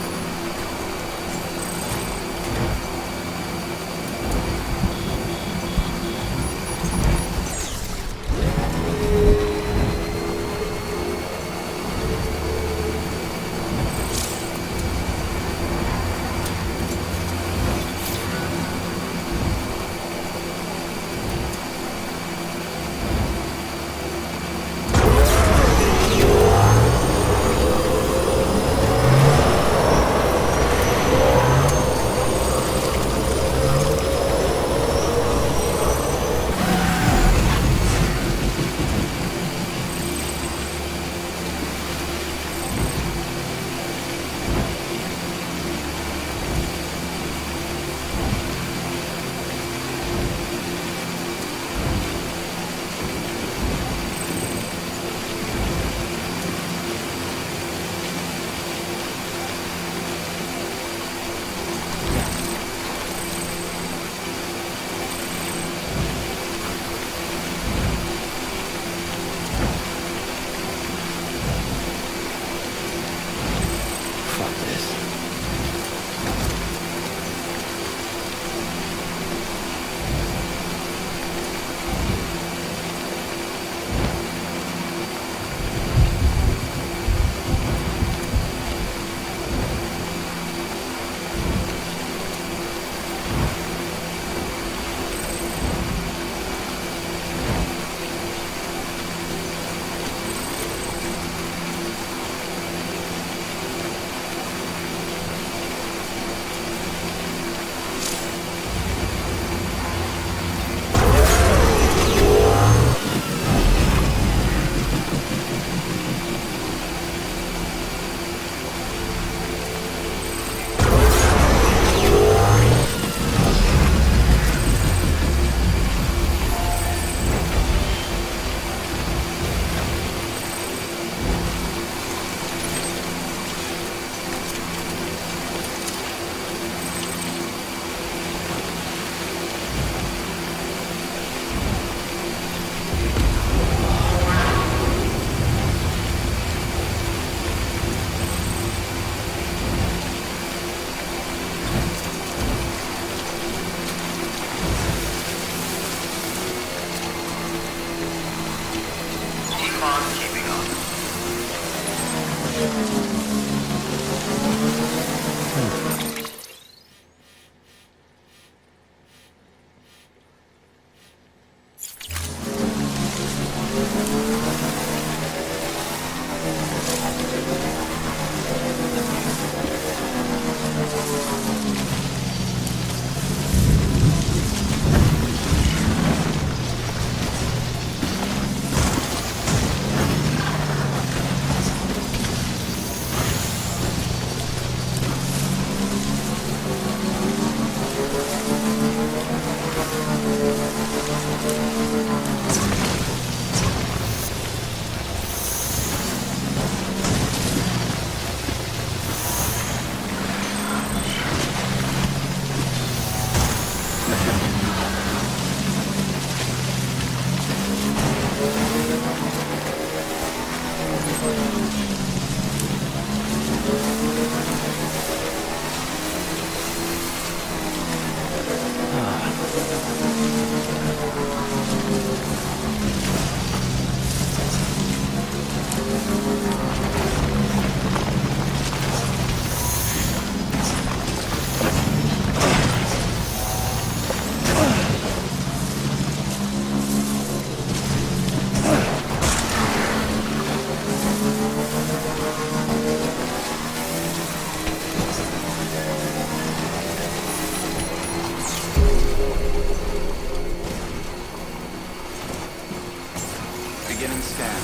Beginning scan.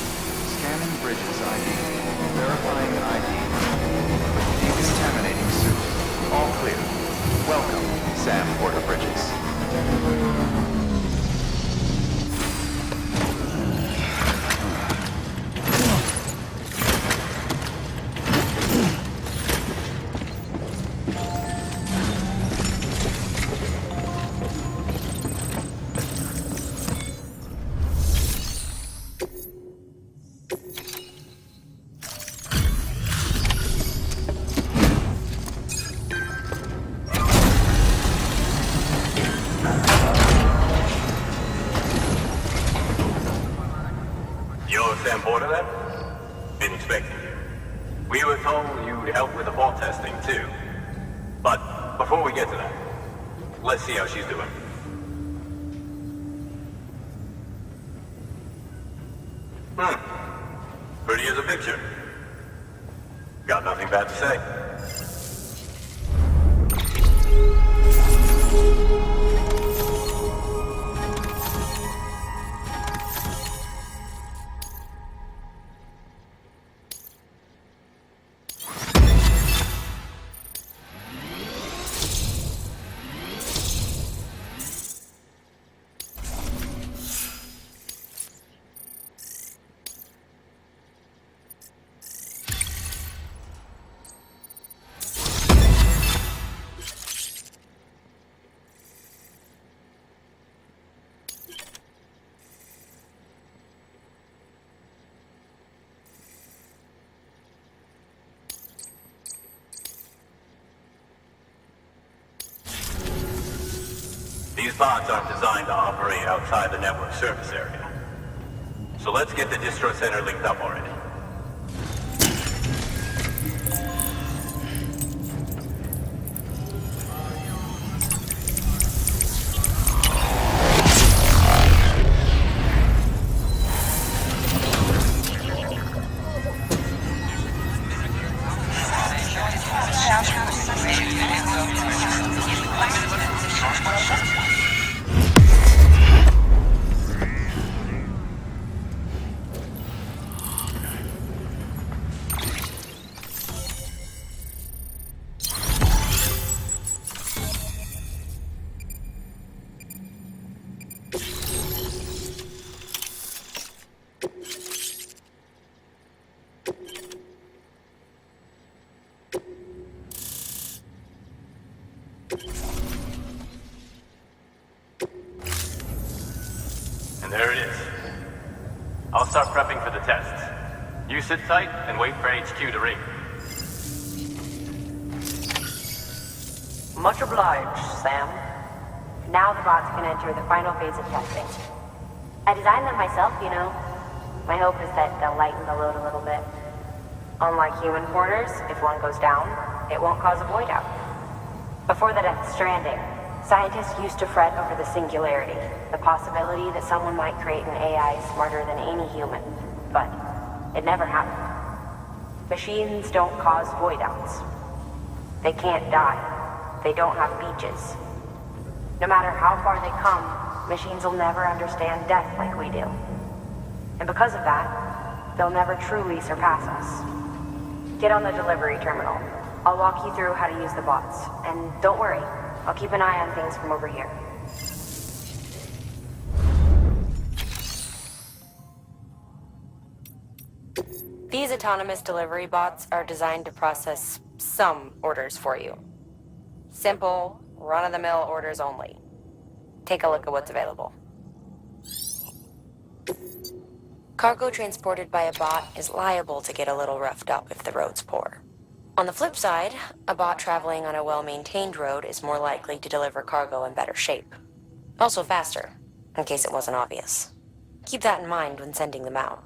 Scanning bridges ID. Verifying ID. Decontaminating suit. All clear. Welcome, Sam Porter Bridges. You're Sam Porter then? Been expecting you. We were told you'd help with the vault testing too. But before we get to that, let's see how she's doing. Pretty as a picture. Got nothing bad to say. These bots aren't designed to operate outside the network service area. So let's get the distro center linked up already. And there it is. I'll start prepping for the tests. You sit tight and wait for HQ to ring. Much obliged, Sam. Now the bots can enter the final phase of testing. I designed them myself, you know. My hope is that they'll lighten the load a little bit. Unlike human porters, if one goes down, it won't cause a void out. Before the death Stranding, scientists used to fret over the singularity, the possibility that someone might create an AI smarter than any human. But it never happened. Machines don't cause void outs. They can't die. They don't have beaches. No matter how far they come, machines will never understand death like we do. And because of that, they'll never truly surpass us. Get on the delivery terminal. I'll walk you through how to use the bots. And don't worry, I'll keep an eye on things from over here. These autonomous delivery bots are designed to process some orders for you. Simple, run-of-the-mill orders only. Take a look at what's available. Cargo transported by a bot is liable to get a little roughed up if the road's poor. On the flip side, a bot traveling on a well-maintained road is more likely to deliver cargo in better shape. Also faster, in case it wasn't obvious. Keep that in mind when sending them out.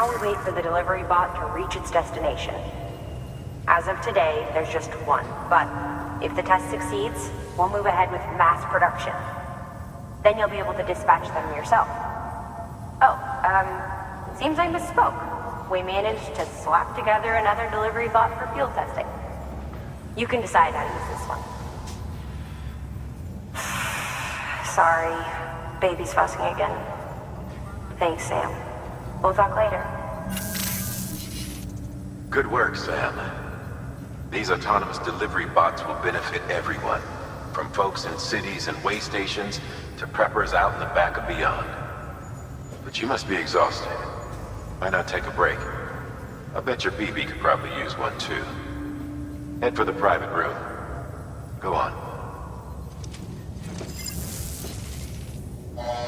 Now we wait for the delivery bot to reach its destination. As of today, there's just one, but if the test succeeds, we'll move ahead with mass production. Then you'll be able to dispatch them yourself. Oh, seems I misspoke. We managed to slap together another delivery bot for field testing. You can decide how to use this one. Sorry, baby's fussing again. Thanks, Sam. We'll talk later. Good work, Sam. These autonomous delivery bots will benefit everyone, from folks in cities and way stations to preppers out in the back and beyond. But you must be exhausted. Why not take a break? I bet your BB could probably use one too. Head for the private room. Go on.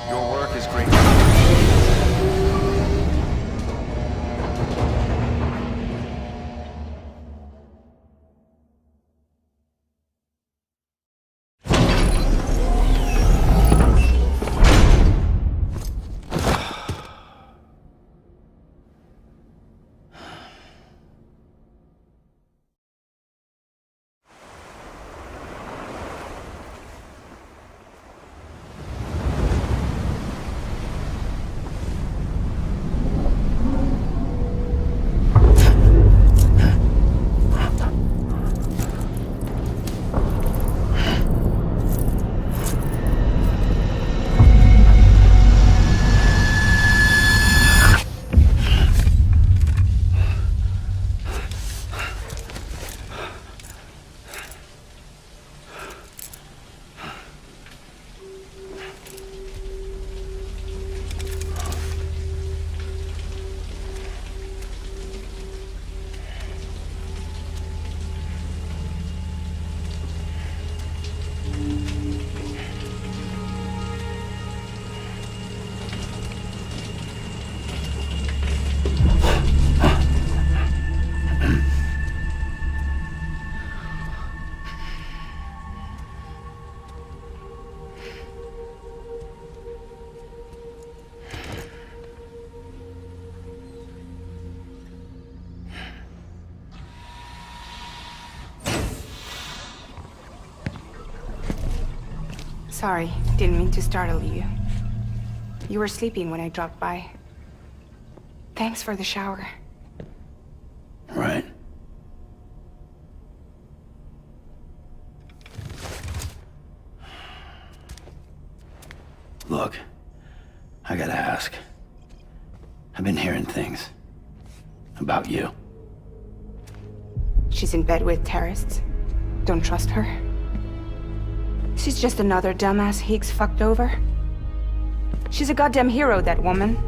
Your work is great. Sorry, didn't mean to startle you. You were sleeping when I dropped by. Thanks for the shower. Right. Look, I gotta ask. I've been hearing things about you. She's in bed with terrorists. Don't trust her. She's just another dumbass Higgs fucked over. She's a goddamn hero, that woman.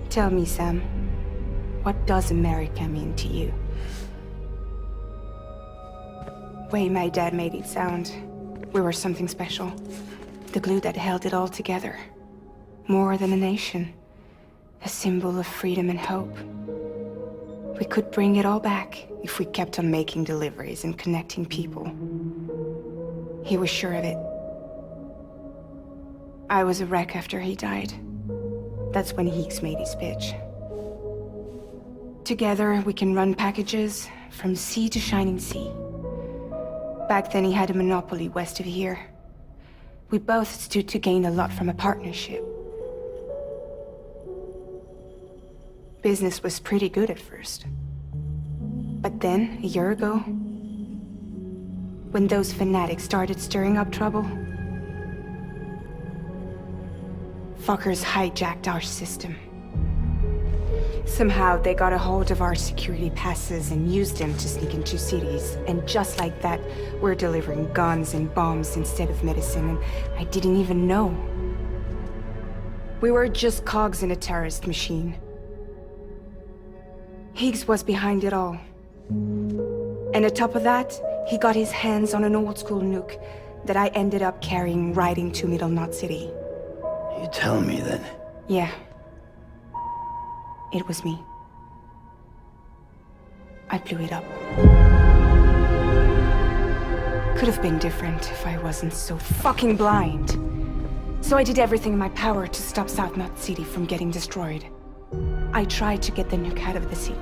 Tell me, Sam, what does America mean to you? Way my dad made it sound, we were something special. The glue that held it all together. More than a nation. A symbol of freedom and hope. We could bring it all back if we kept on making deliveries and connecting people. He was sure of it. I was a wreck after he died. That's when Higgs made his pitch. Together, we can run packages from sea to shining sea. Back then, he had a monopoly west of here. We both stood to gain a lot from a partnership. Business was pretty good at first. But then, a year ago, when those fanatics started stirring up trouble, fuckers hijacked our system. Somehow they got a hold of our security passes and used them to sneak into cities. And just like that, we're delivering guns and bombs instead of medicine, and I didn't even know. We were just cogs in a terrorist machine. Higgs was behind it all. And on top of that, he got his hands on an old-school nuke that I ended up carrying right into Middle Knot City. You tell me that... Yeah. It was me. I blew it up. could have been different if I wasn't so fucking blind. So I did everything in my power to stop South Knot City from getting destroyed. I tried to get the nuke out of the sea.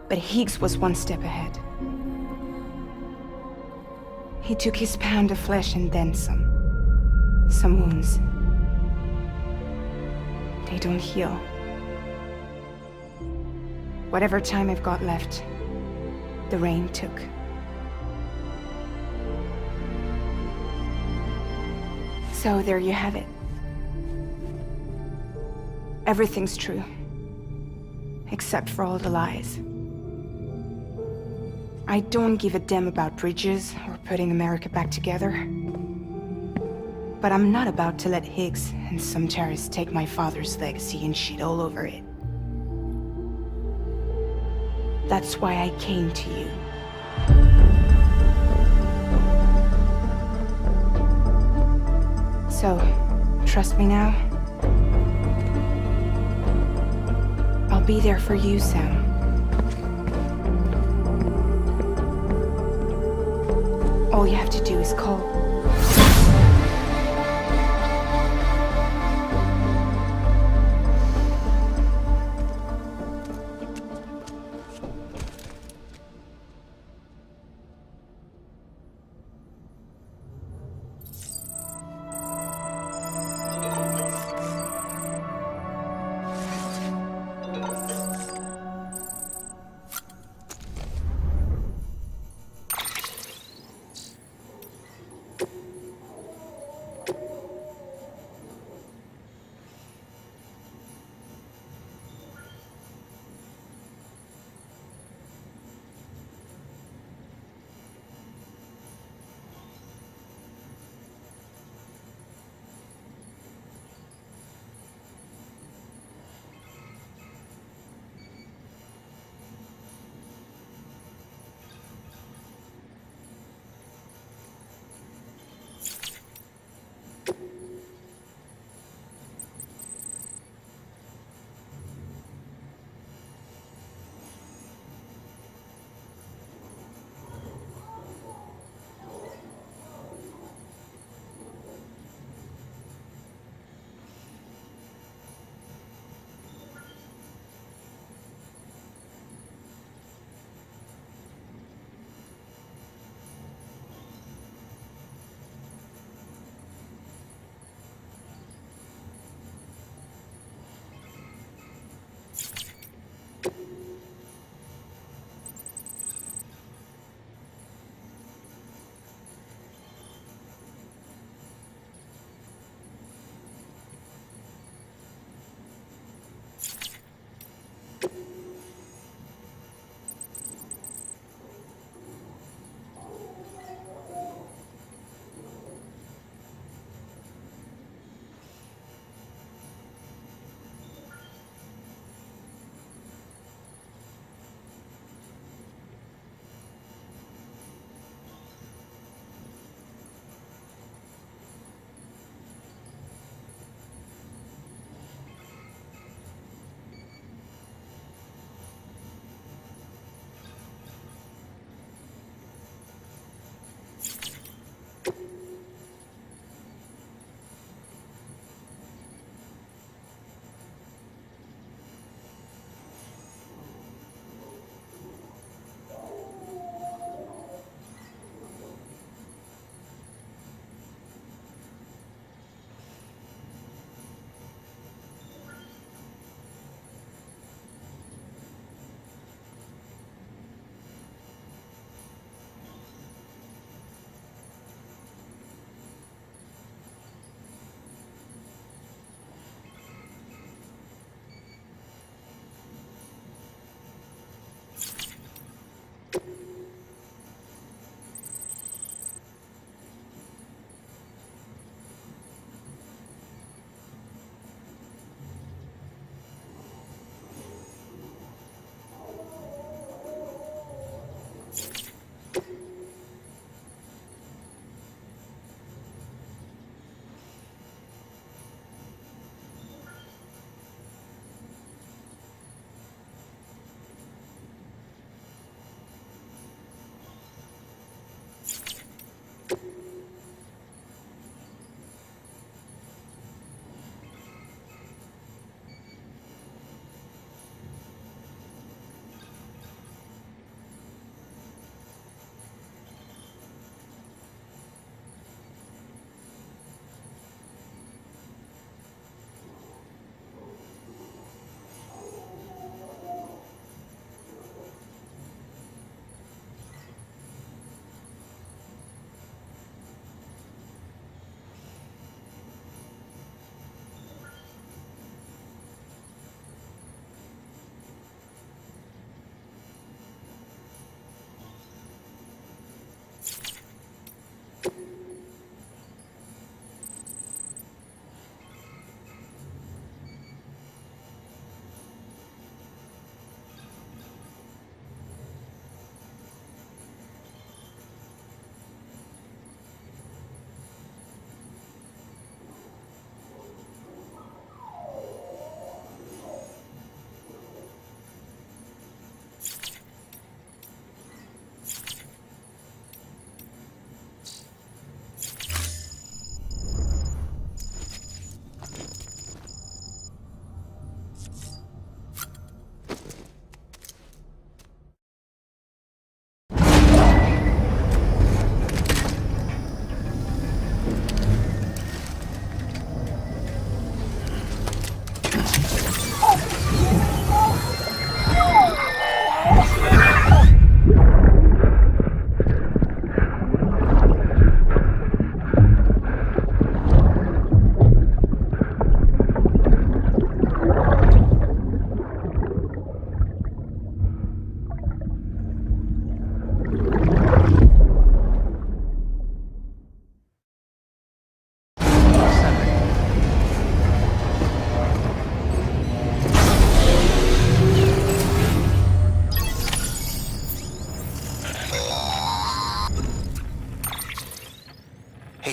But Higgs was one step ahead. He took his pound of flesh and then some. Some wounds. They don't heal. Whatever time I've got left, the rain took. So there you have it. Everything's true. Except for all the lies. I don't give a damn about bridges or putting America back together. But I'm not about to let Higgs and some terrorists take my father's legacy and shit all over it. That's why I came to you. So, trust me now? I'll be there for you, Sam. All you have to do is call.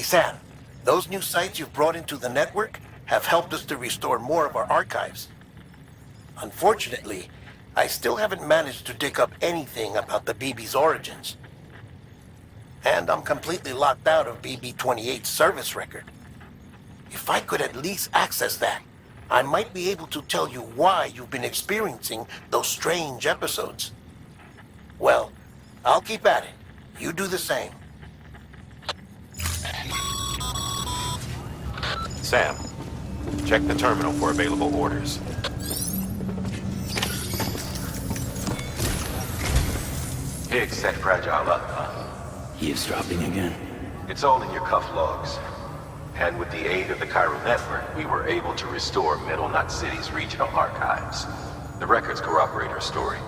Sam, those new sites you've brought into the network have helped us to restore more of our archives. Unfortunately, I still haven't managed to dig up anything about the BB's origins. And I'm completely locked out of BB-28's service record. If I could at least access that, I might be able to tell you why you've been experiencing those strange episodes. Well, I'll keep at it. You do the same. Sam, check the terminal for available orders. Big set fragile up. Eavesdropping again? It's all in your cuff logs. And with the aid of the Chiral network, we were able to restore Middle Knot City's regional archives. The records corroborate her story.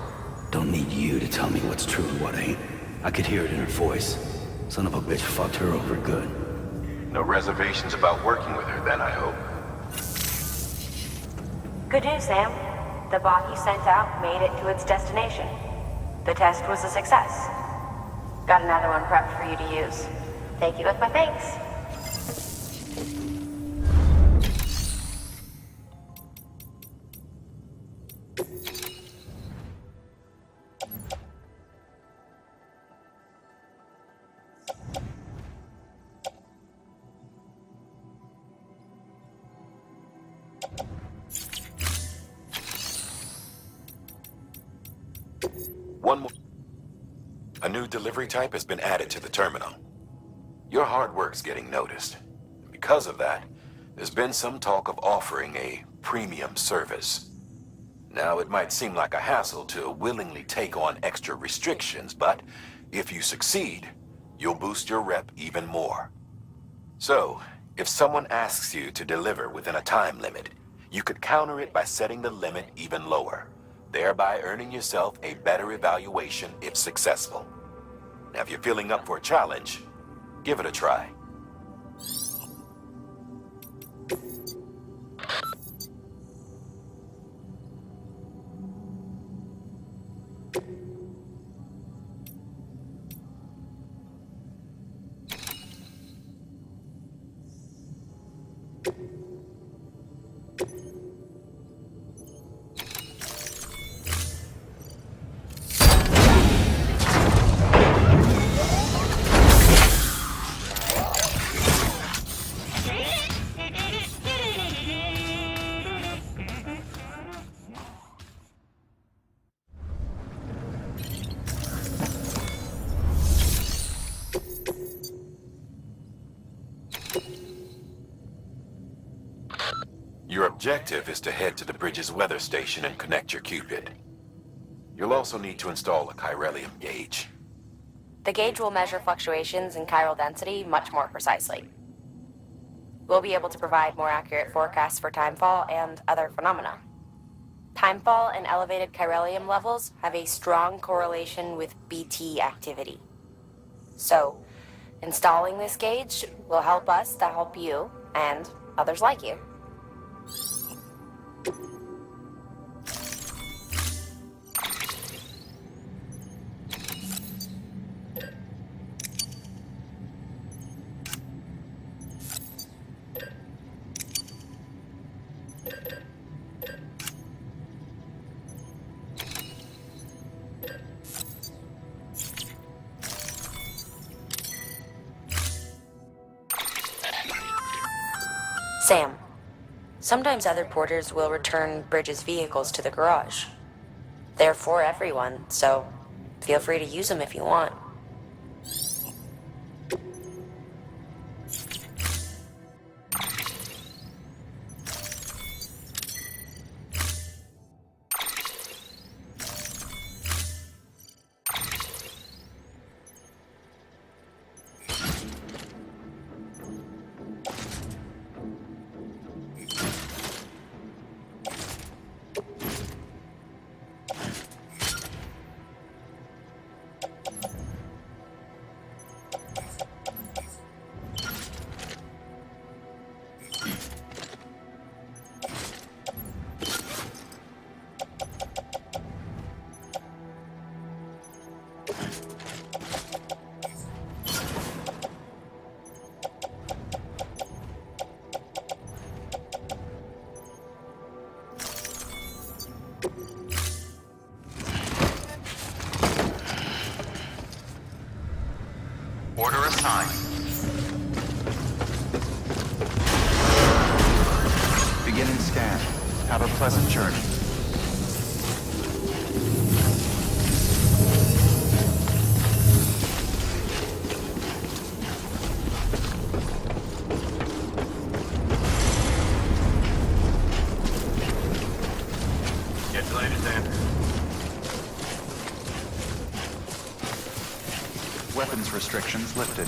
Don't need you to tell me what's true and what ain't. I could hear it in her voice. Son of a bitch fucked her over good. No reservations about working with her then, I hope. Good news, Sam. The bot you sent out made it to its destination. The test was a success. Got another one prepped for you to use. Take you with my thanks. One more. A new delivery type has been added to the terminal. Your hard work's getting noticed. Because of that, there's been some talk of offering a premium service. Now, it might seem like a hassle to willingly take on extra restrictions, but if you succeed, you'll boost your rep even more. So, if someone asks you to deliver within a time limit, you could counter it by setting the limit even lower, thereby earning yourself a better evaluation if successful. Now, if you're feeling up for a challenge, give it a try. Your objective is to head to the bridge's weather station and connect your Cupid. You'll also need to install a chiralium gauge. The gauge will measure fluctuations in chiral density much more precisely. We'll be able to provide more accurate forecasts for timefall and other phenomena. Timefall and elevated chiralium levels have a strong correlation with BT activity. So, installing this gauge will help us to help you and others like you. Sam, sometimes other porters will return Bridge's vehicles to the garage. They're for everyone, so feel free to use them if you want. sign. Beginning scan. Have a pleasant journey. Get to later, Sam. Weapons restrictions lifted.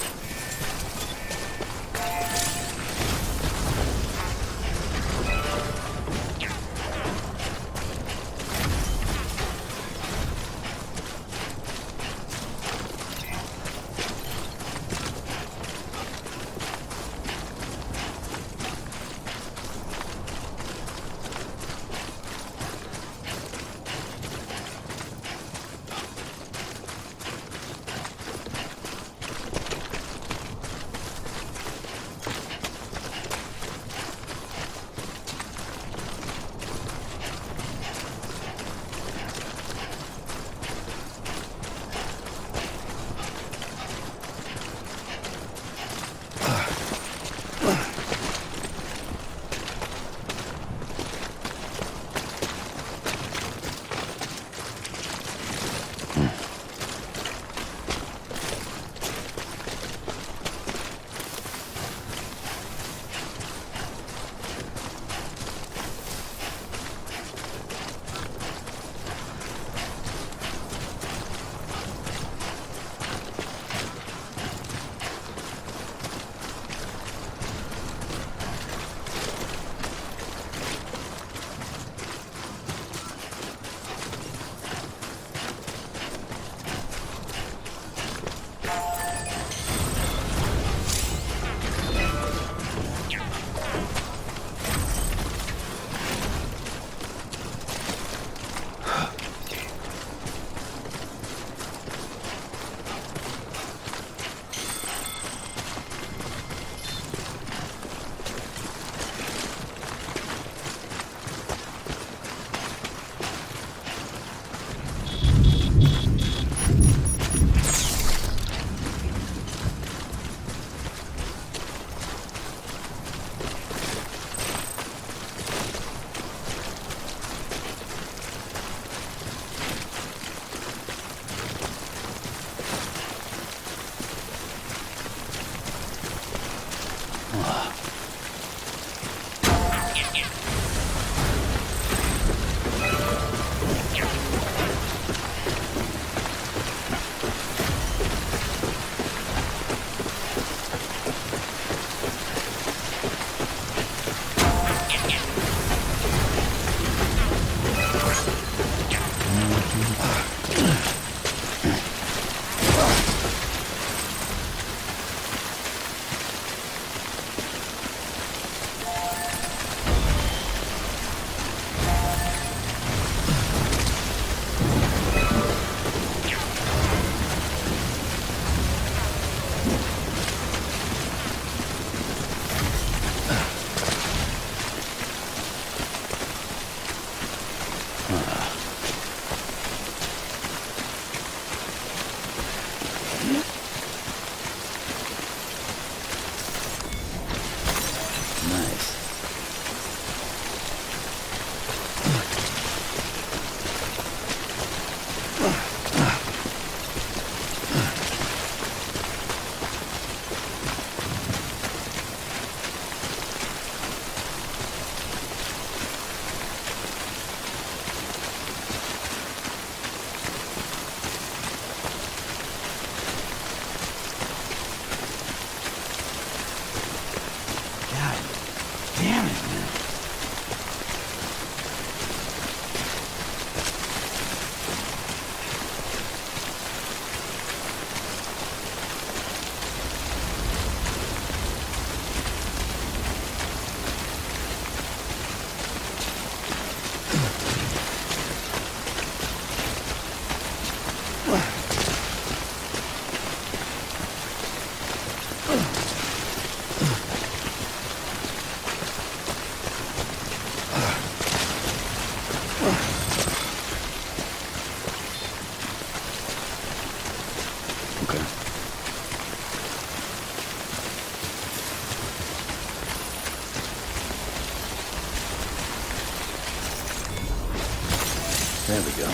There we go.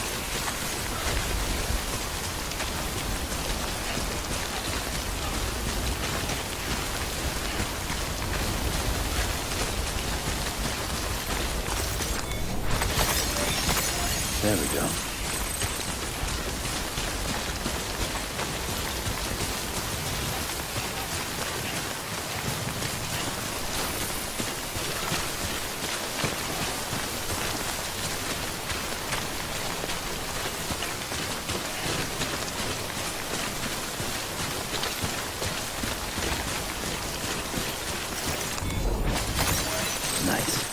There we go. Nice.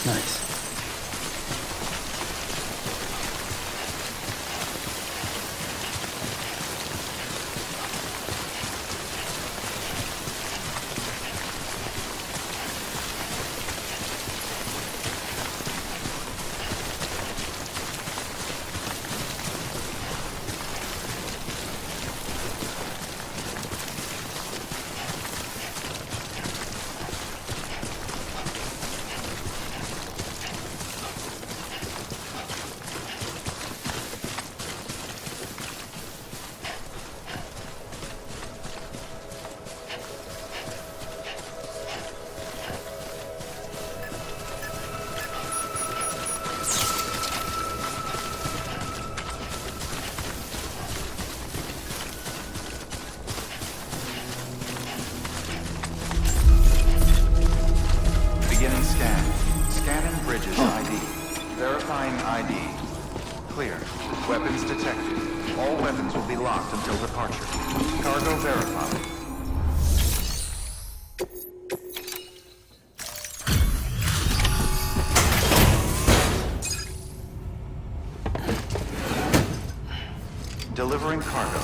Nice. Beginning scan. Scanning bridges ID. Verifying ID. Clear. Weapons detected. All weapons will be locked until departure. Cargo verified. Delivering cargo.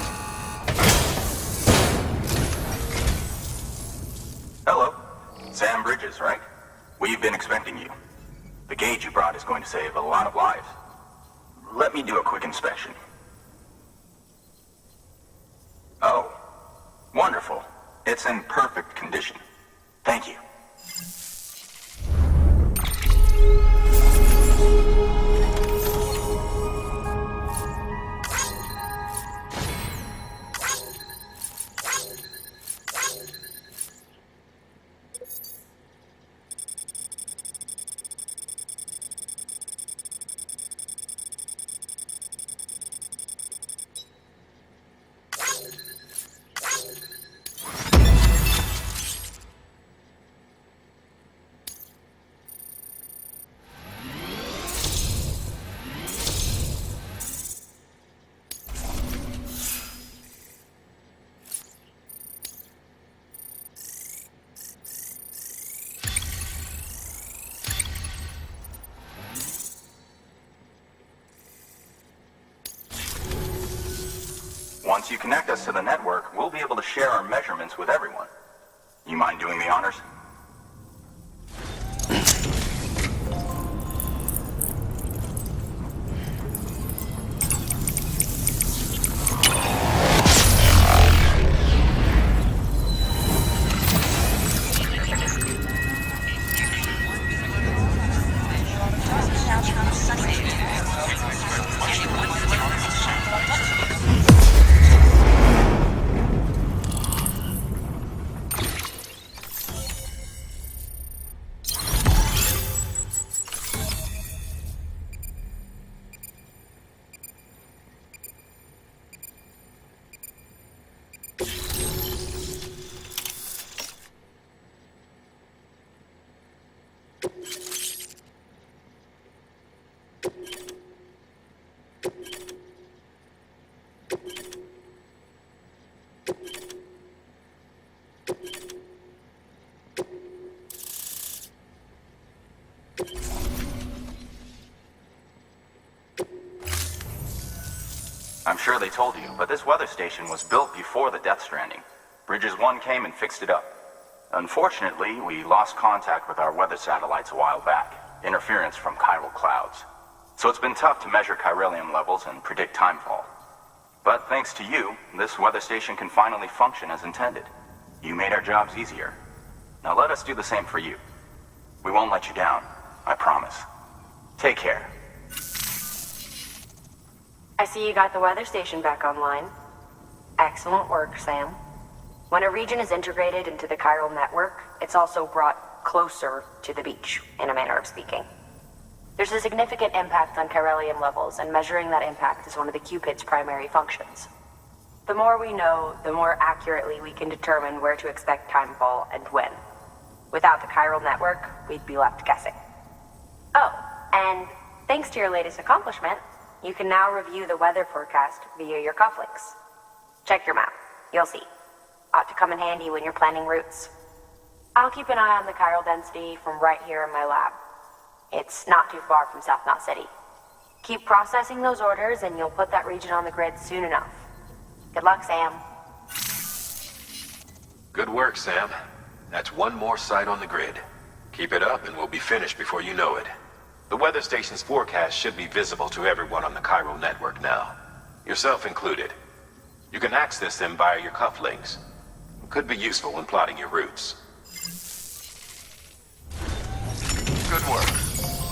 Hello. Sam Bridges, right? We've been expecting you. The gauge you brought is going to save a lot of lives. Let me do a quick inspection. Oh, wonderful. It's in perfect condition. Thank you. Once you connect us to the network, we'll be able to share our measurements with everyone. You mind doing the honors? I'm sure they told you, but this weather station was built before the Death Stranding. Bridges 1 came and fixed it up. Unfortunately, we lost contact with our weather satellites a while back. Interference from chiral clouds. So it's been tough to measure chiralium levels and predict timefall. But thanks to you, this weather station can finally function as intended. You made our jobs easier. Now let us do the same for you. We won't let you down, I promise. Take care. I see you got the weather station back online. Excellent work, Sam. When a region is integrated into the chiral network, it's also brought closer to the beach, in a manner of speaking. There's a significant impact on chiralium levels, and measuring that impact is one of the Cupid's primary functions. The more we know, the more accurately we can determine where to expect timefall and when. Without the chiral network, we'd be left guessing. Oh, and thanks to your latest accomplishment, you can now review the weather forecast via your cufflinks. Check your map. You'll see. Ought to come in handy when you're planning routes. I'll keep an eye on the chiral density from right here in my lab. It's not too far from South Knot City. Keep processing those orders and you'll put that region on the grid soon enough. Good luck, Sam. Good work, Sam. That's one more site on the grid. Keep it up and we'll be finished before you know it. The weather station's forecast should be visible to everyone on the chiral network now, yourself included. You can access them via your cufflinks. Could be useful when plotting your routes. Good work.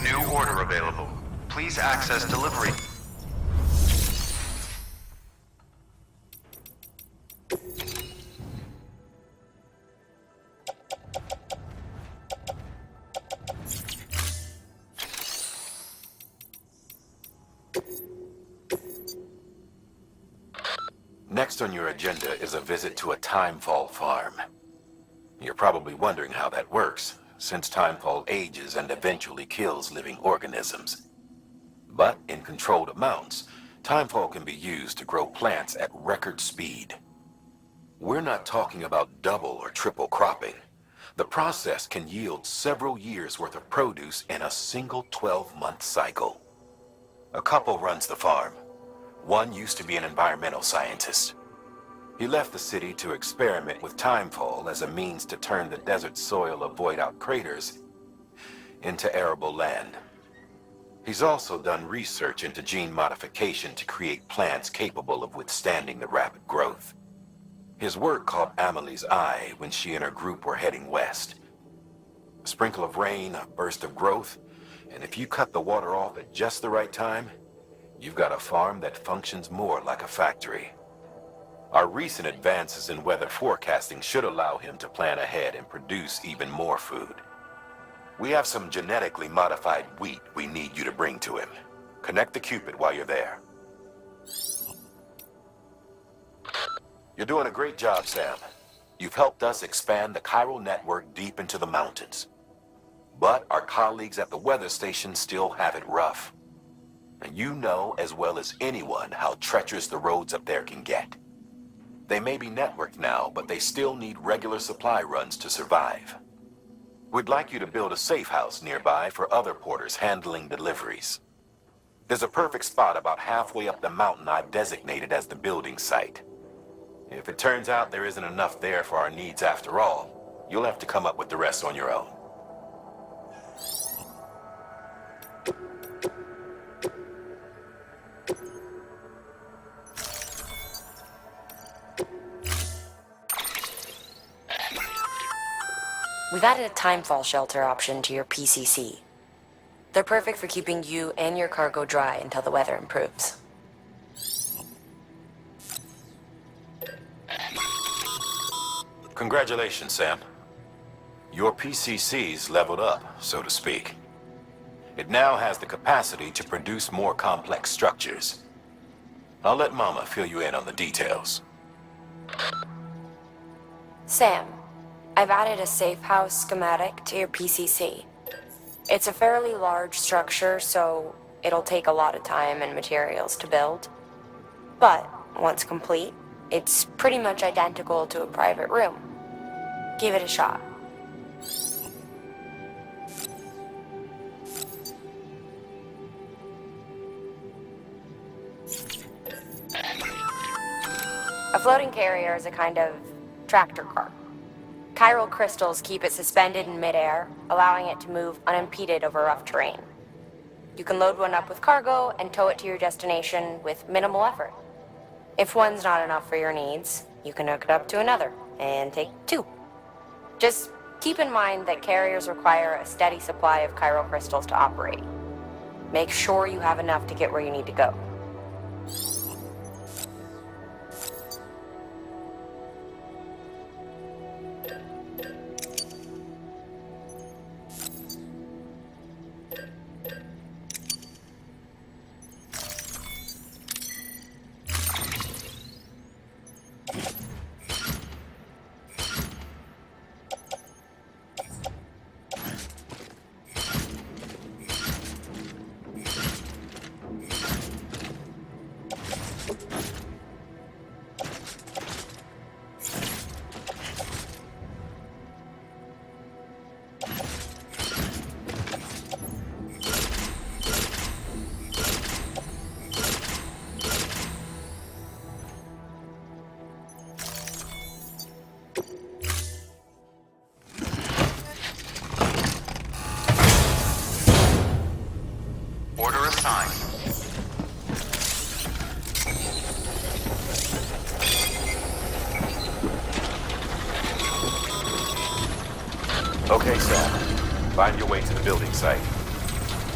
New order available. Please access delivery. Next on your agenda is a visit to a timefall farm. You're probably wondering how that works, since timefall ages and eventually kills living organisms. But in controlled amounts, timefall can be used to grow plants at record speed. We're not talking about double or triple cropping. The process can yield several years' worth of produce in a single 12-month cycle. A couple runs the farm. One used to be an environmental scientist. He left the city to experiment with timefall as a means to turn the desert soil of void-out craters into arable land. He's also done research into gene modification to create plants capable of withstanding the rapid growth. His work caught Amelie's eye when she and her group were heading west. A sprinkle of rain, a burst of growth, and if you cut the water off at just the right time, you've got a farm that functions more like a factory. Our recent advances in weather forecasting should allow him to plan ahead and produce even more food. We have some genetically modified wheat we need you to bring to him. Connect the Cupid while you're there. You're doing a great job, Sam. You've helped us expand the chiral network deep into the mountains. But our colleagues at the weather station still have it rough. And you know as well as anyone how treacherous the roads up there can get. They may be networked now, but they still need regular supply runs to survive. We'd like you to build a safe house nearby for other porters handling deliveries. There's a perfect spot about halfway up the mountain I've designated as the building site. If it turns out there isn't enough there for our needs after all, you'll have to come up with the rest on your own. We've added a timefall shelter option to your PCC. They're perfect for keeping you and your cargo dry until the weather improves. Congratulations, Sam. Your PCC's leveled up, so to speak. It now has the capacity to produce more complex structures. I'll let Mama fill you in on the details. Sam, I've added a safe house schematic to your PCC. It's a fairly large structure, so it'll take a lot of time and materials to build. But once complete, it's pretty much identical to a private room. Give it a shot. A floating carrier is a kind of tractor car. Chiral crystals keep it suspended in midair, allowing it to move unimpeded over rough terrain. You can load one up with cargo and tow it to your destination with minimal effort. If one's not enough for your needs, you can hook it up to another and take two. Just keep in mind that carriers require a steady supply of chiral crystals to operate. Make sure you have enough to get where you need to go. Order assigned. Okay, Sam. Find your way to the building site.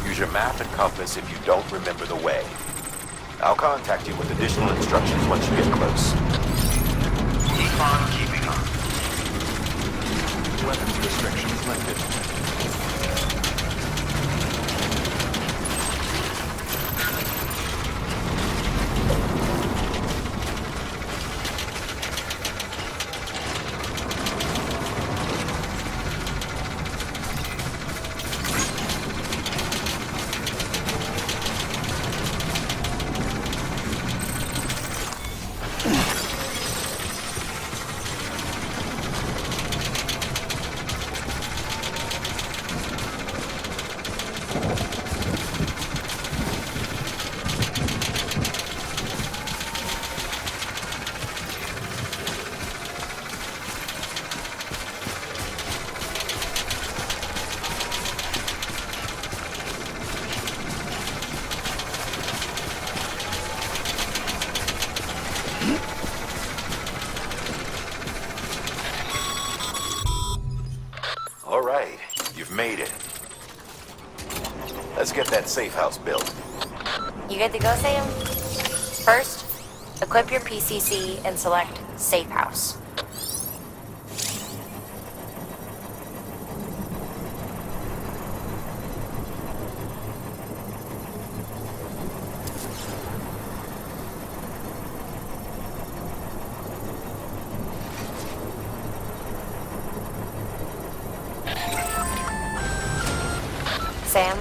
Use your map and compass if you don't remember the way. I'll contact you with additional instructions once you get close. Keep on keeping on. Weapons restrictions lifted. All right, you've made it. Let's get that safe house built. You good to go, Sam? First, equip your PCC and select Safe House. Sam,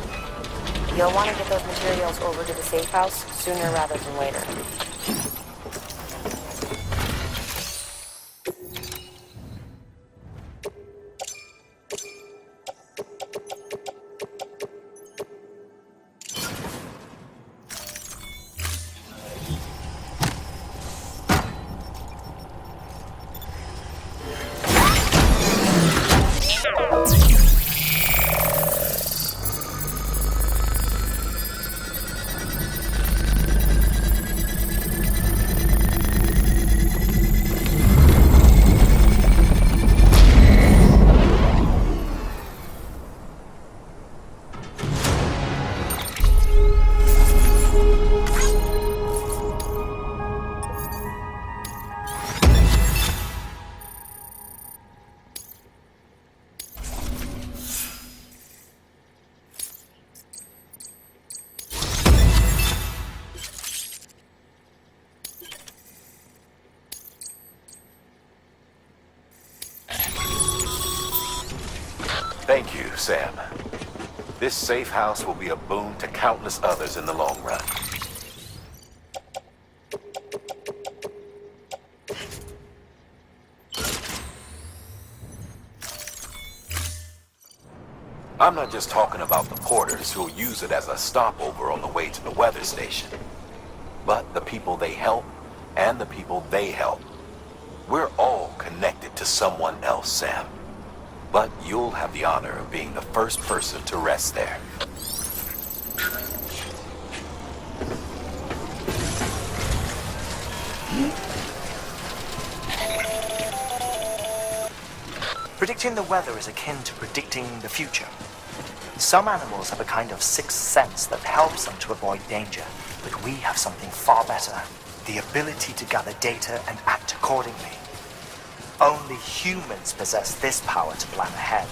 you'll want to get those materials over to the safe house sooner rather than later. Thank you, Sam. This safe house will be a boon to countless others in the long run. I'm not just talking about the porters who'll use it as a stopover on the way to the weather station, but the people they help and the people they help. We're all connected to someone else, Sam. But you'll have the honor of being the first person to rest there. Predicting the weather is akin to predicting the future. Some animals have a kind of sixth sense that helps them to avoid danger, but we have something far better, the ability to gather data and act accordingly. Only humans possess this power to plan ahead.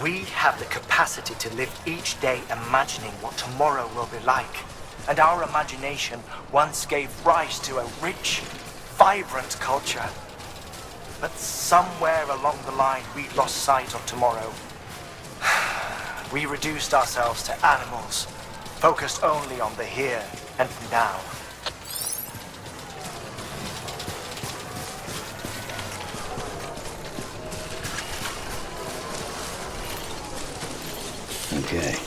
We have the capacity to live each day imagining what tomorrow will be like, and our imagination once gave rise to a rich, vibrant culture. But somewhere along the line, we lost sight of tomorrow. We reduced ourselves to animals, focused only on the here and now. Okay.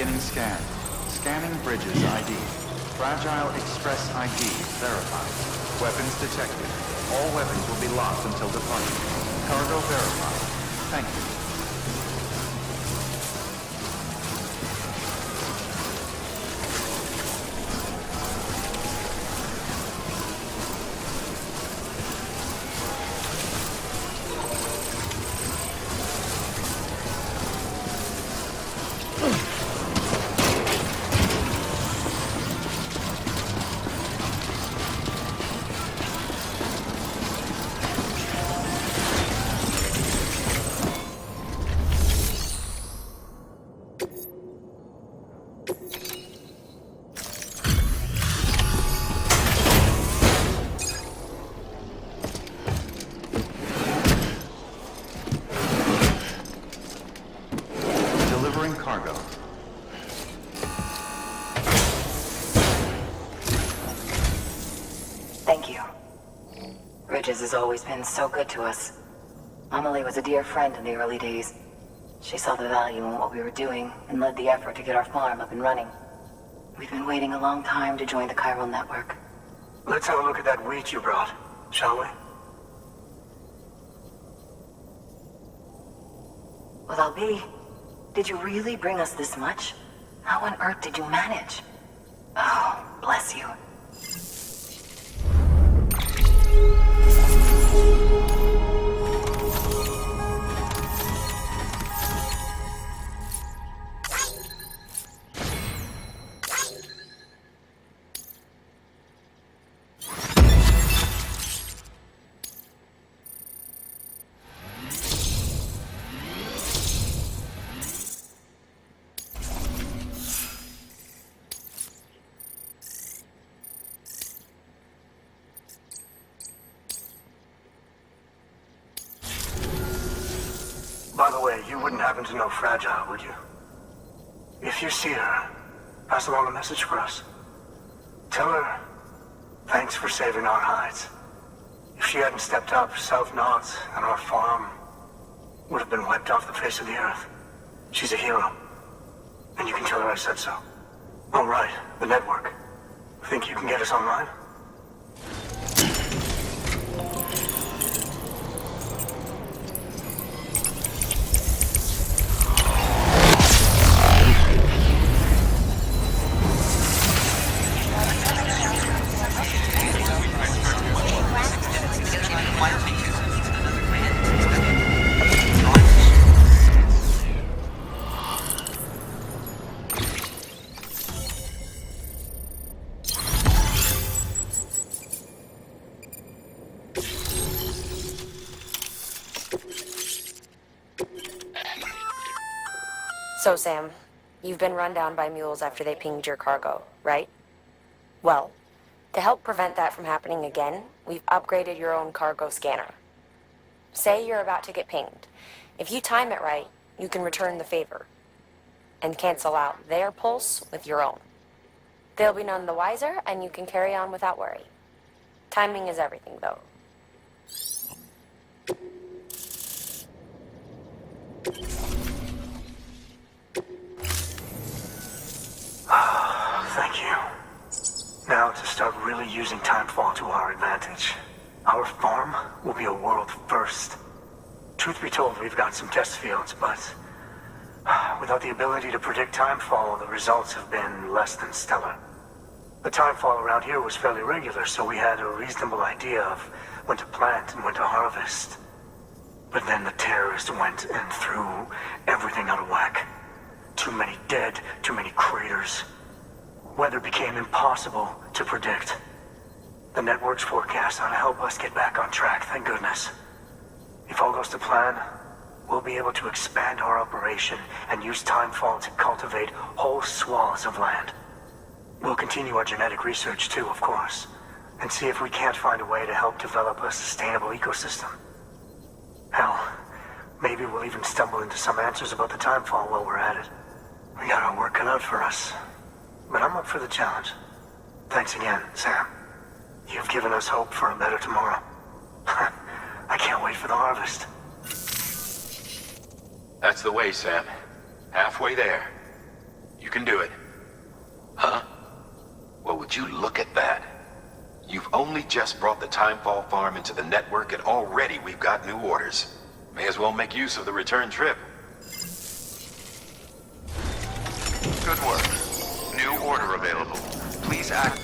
Beginning scan. Scanning bridges ID. Fragile Express ID verified. Weapons detected. All weapons will be locked until departure. Cargo verified. Thank you. Cargo. Thank you. Bridges has always been so good to us. Amelie was a dear friend in the early days. She saw the value in what we were doing and led the effort to get our farm up and running. We've been waiting a long time to join the chiral network. Let's have a look at that wheat you brought, shall we? Well, Albi, did you really bring us this much? How on earth did you manage? Oh, bless you. By the way, you wouldn't happen to know Fragile, would you? If you see her, pass along a message for us. Tell her, thanks for saving our hides. If she hadn't stepped up, South Knots and our farm would have been wiped off the face of the earth. She's a hero. And you can tell her I said so. All right, the network. Think you can get us online? So, Sam, you've been run down by mules after they pinged your cargo, right? Well, to help prevent that from happening again, we've upgraded your own cargo scanner. Say you're about to get pinged. If you time it right, you can return the favor and cancel out their pulse with your own. They'll be none the wiser, and you can carry on without worry. Timing is everything, though. Thank you. Now to start really using timefall to our advantage. Our farm will be a world first. Truth be told, we've got some test fields, but without the ability to predict timefall, the results have been less than stellar. The timefall around here was fairly regular, so we had a reasonable idea of when to plant and when to harvest. But then the terrorists went and threw everything out of whack. Too many dead, too many craters. Weather became impossible to predict. The network's forecast ought to help us get back on track, thank goodness. If all goes to plan, we'll be able to expand our operation and use timefall to cultivate whole swaths of land. We'll continue our genetic research too, of course, and see if we can't find a way to help develop a sustainable ecosystem. Hell, maybe we'll even stumble into some answers about the timefall while we're at it. We got our work cut out for us. But I'm up for the challenge. Thanks again, Sam. You've given us hope for a better tomorrow. I can't wait for the harvest. That's the way, Sam. Halfway there. You can do it. Huh? Well, would you look at that? You've only just brought the Timefall farm into the network, and already we've got new orders. May as well make use of the return trip. Good work. New order available. Please act.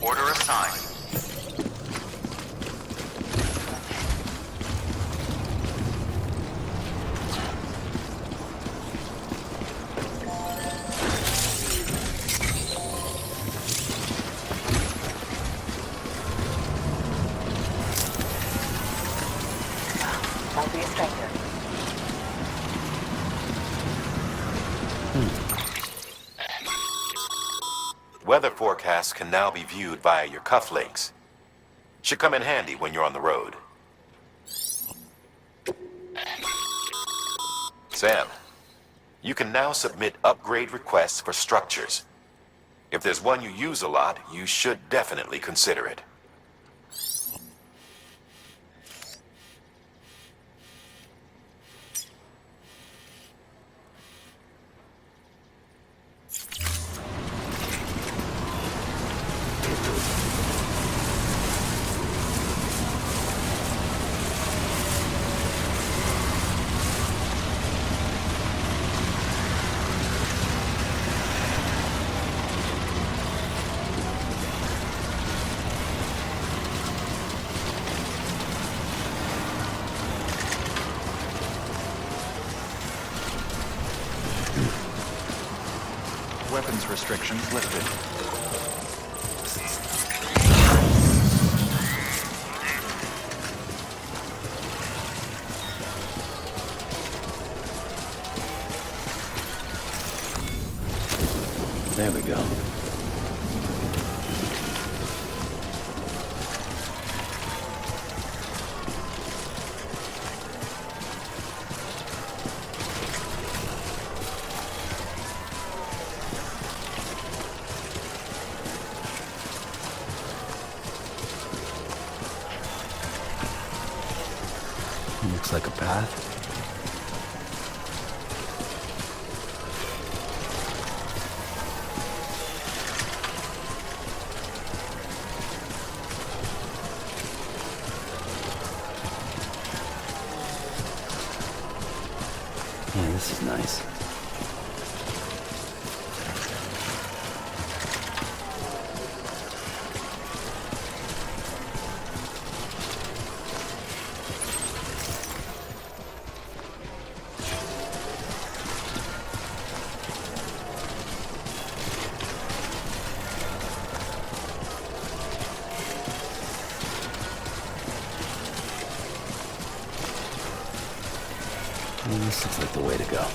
Order assigned. I'll be a stranger. Weather forecasts can now be viewed via your cufflinks. Should come in handy when you're on the road. Sam, you can now submit upgrade requests for structures. If there's one you use a lot, you should definitely consider it. Weapons restrictions lifted. There we go. Looks like a path. Yeah, this is nice. This looks like the way to go.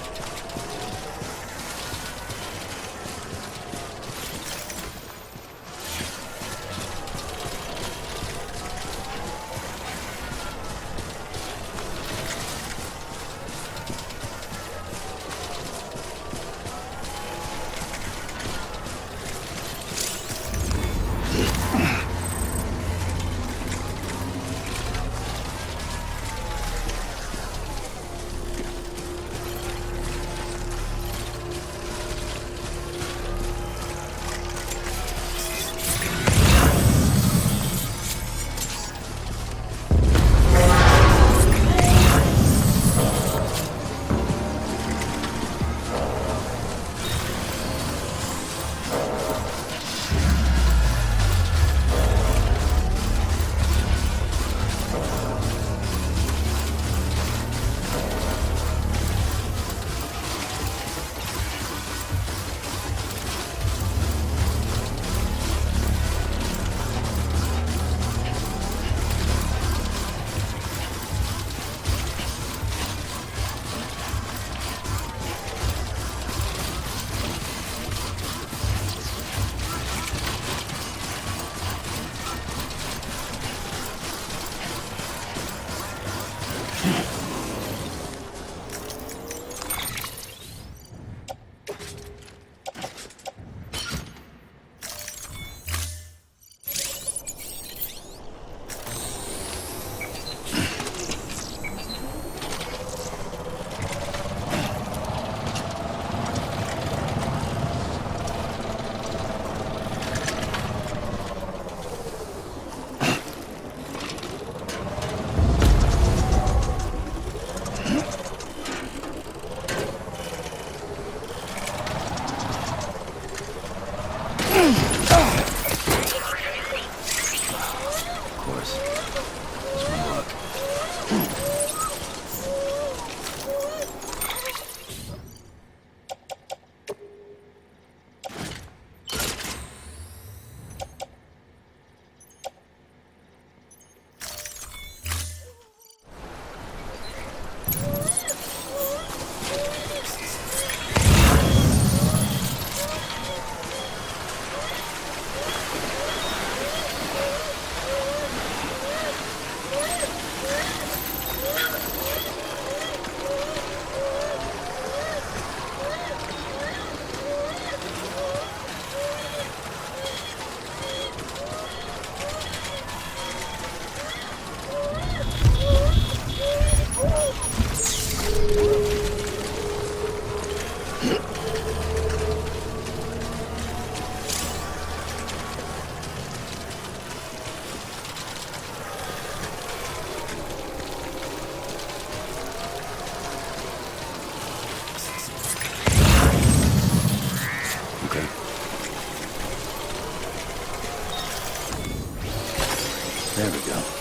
There we go.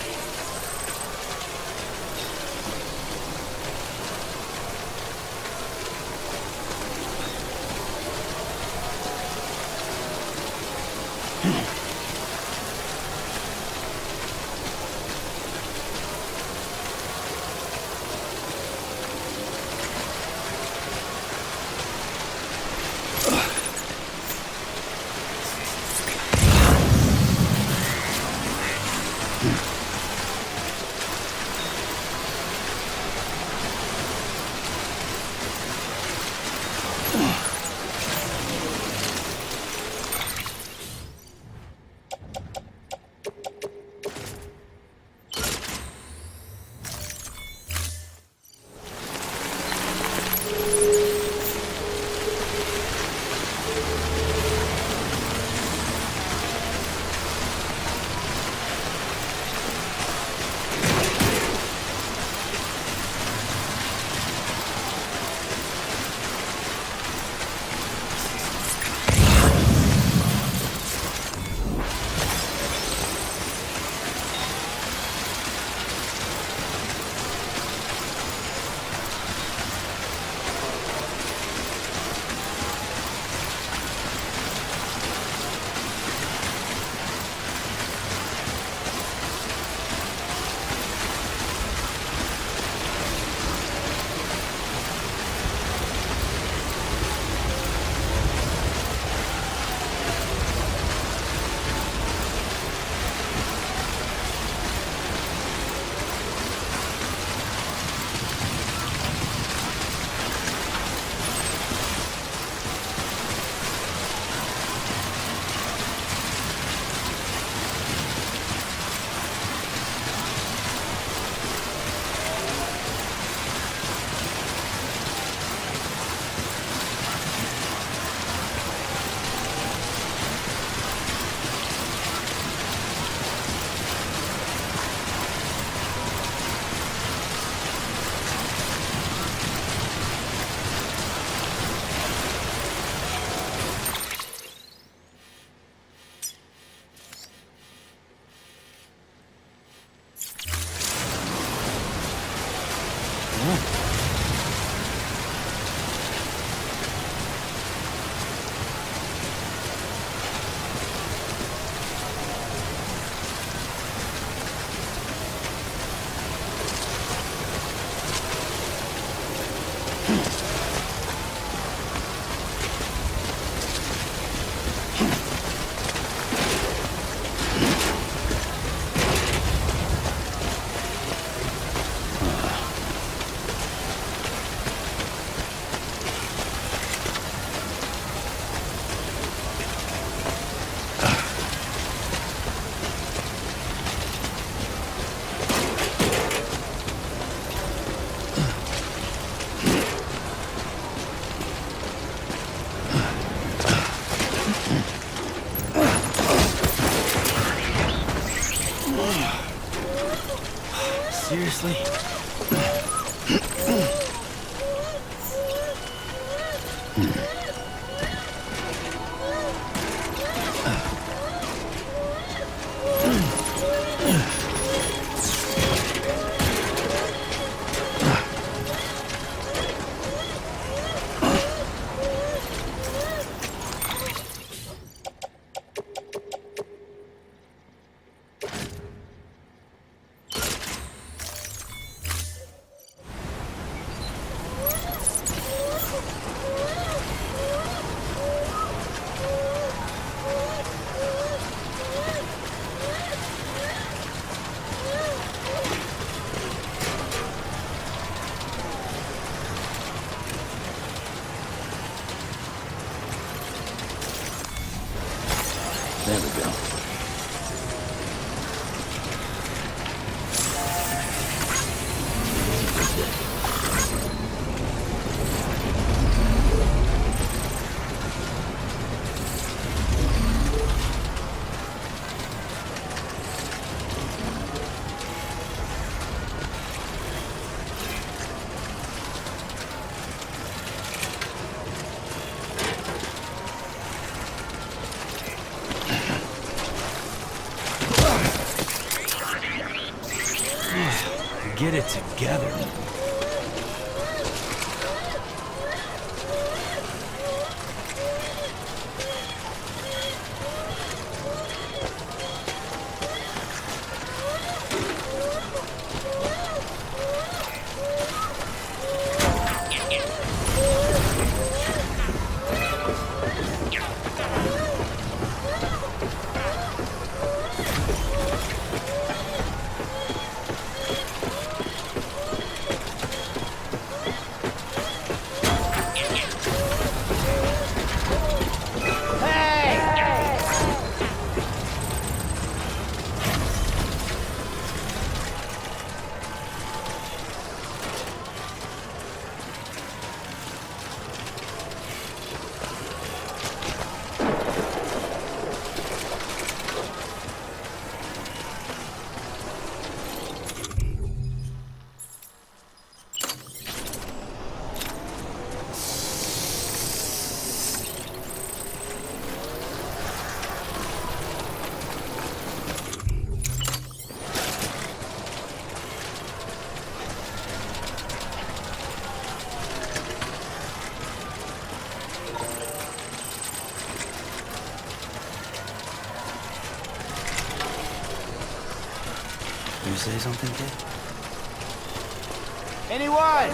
Seriously? There we go. Get it together. You say something, kid? Anyone?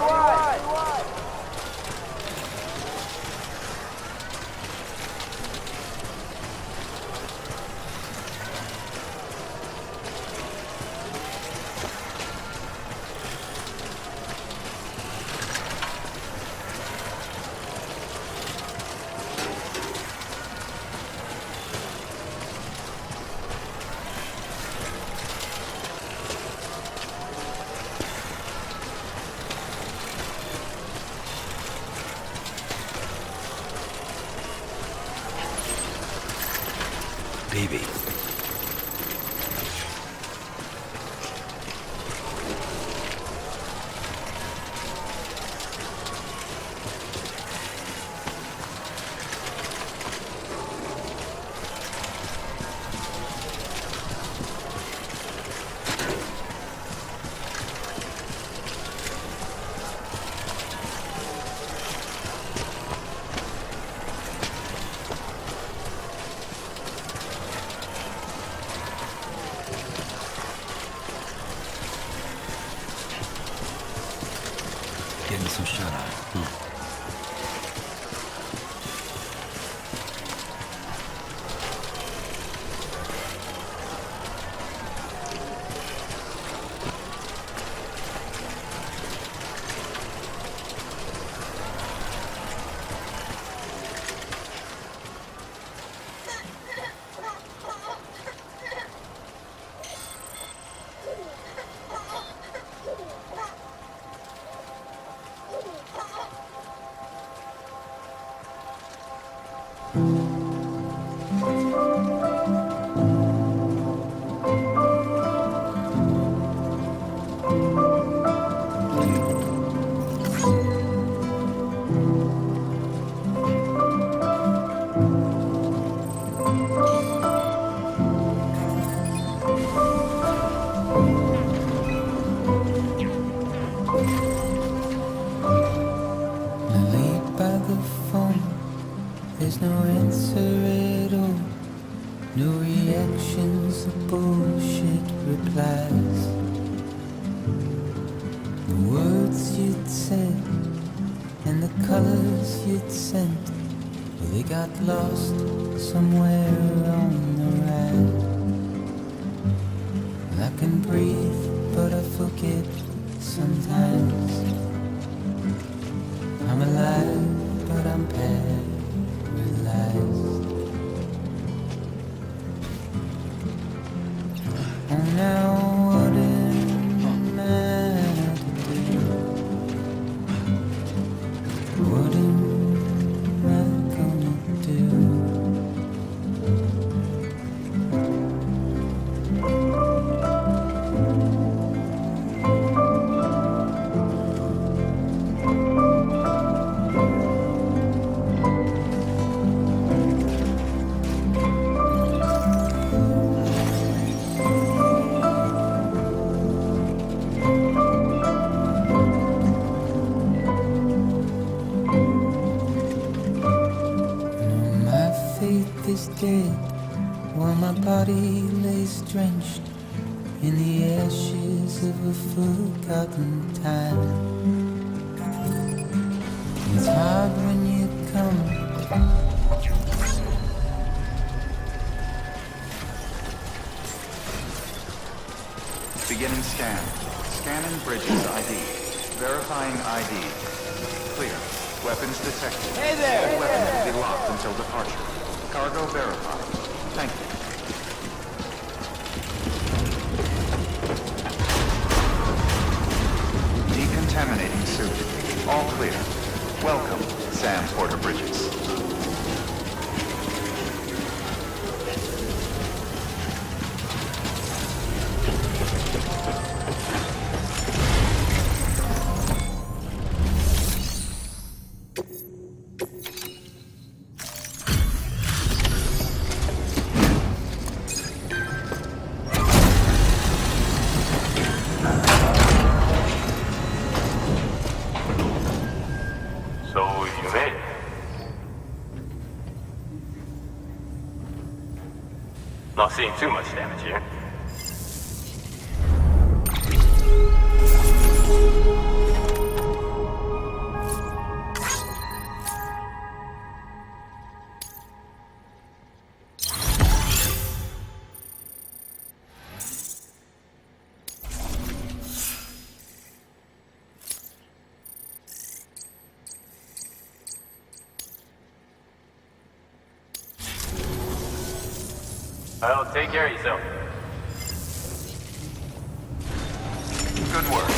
Baby. Getting some shut-eye, huh? There's no answer at all. No reactions, bullshit replies. The words you'd said and the colors you'd sent, well, they got lost somewhere on the ride. And I can breathe, but I forget sometimes. I'm alive, but I'm paralyzed. Oh, now what am I to do? What am I gonna do? is dead, while my body lays drenched in the ashes of a forgotten time. It's hard when you come. Beginning scan. Scanning bridges ID. Verifying ID. Clear. Weapons detected. Hey there! All weapons will be locked until departure. Cargo verified. Thank you. Decontaminating suit. All clear. Welcome, Sam Porter Bridges. Not seeing too much damage here. Well, take care of yourself. Good work.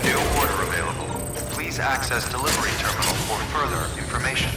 New order available. Please access delivery terminal for further information.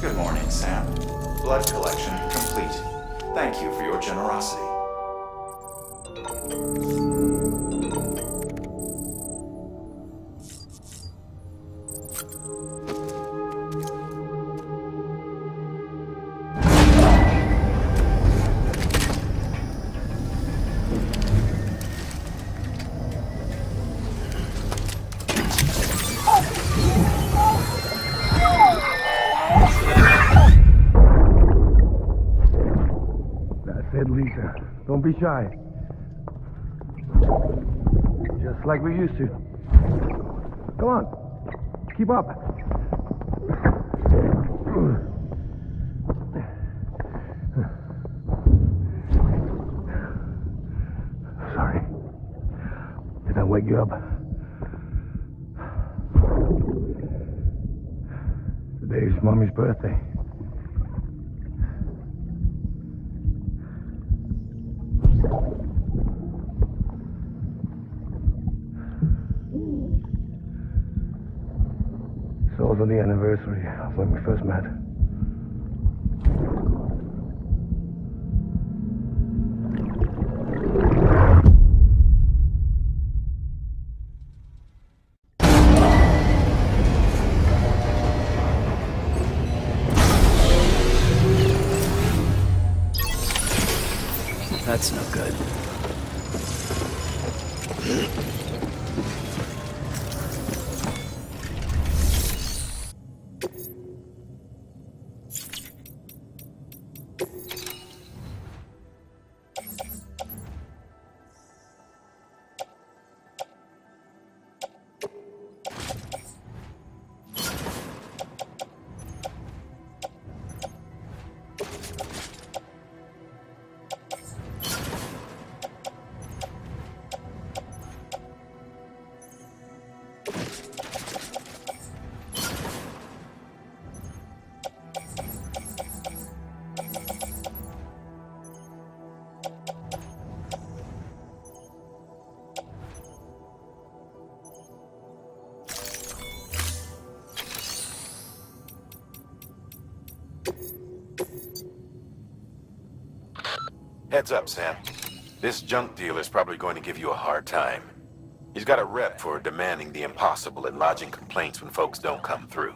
Good morning, Sam. Blood collection complete. Thank you for your generosity. Lisa, don't be shy. Just like we used to. Come on, keep up. Sorry. Did I wake you up? Today's Mommy's birthday. It's also the anniversary of when we first met. That's no good. Heads up, Sam. This junk dealer's probably going to give you a hard time. He's got a rep for demanding the impossible and lodging complaints when folks don't come through.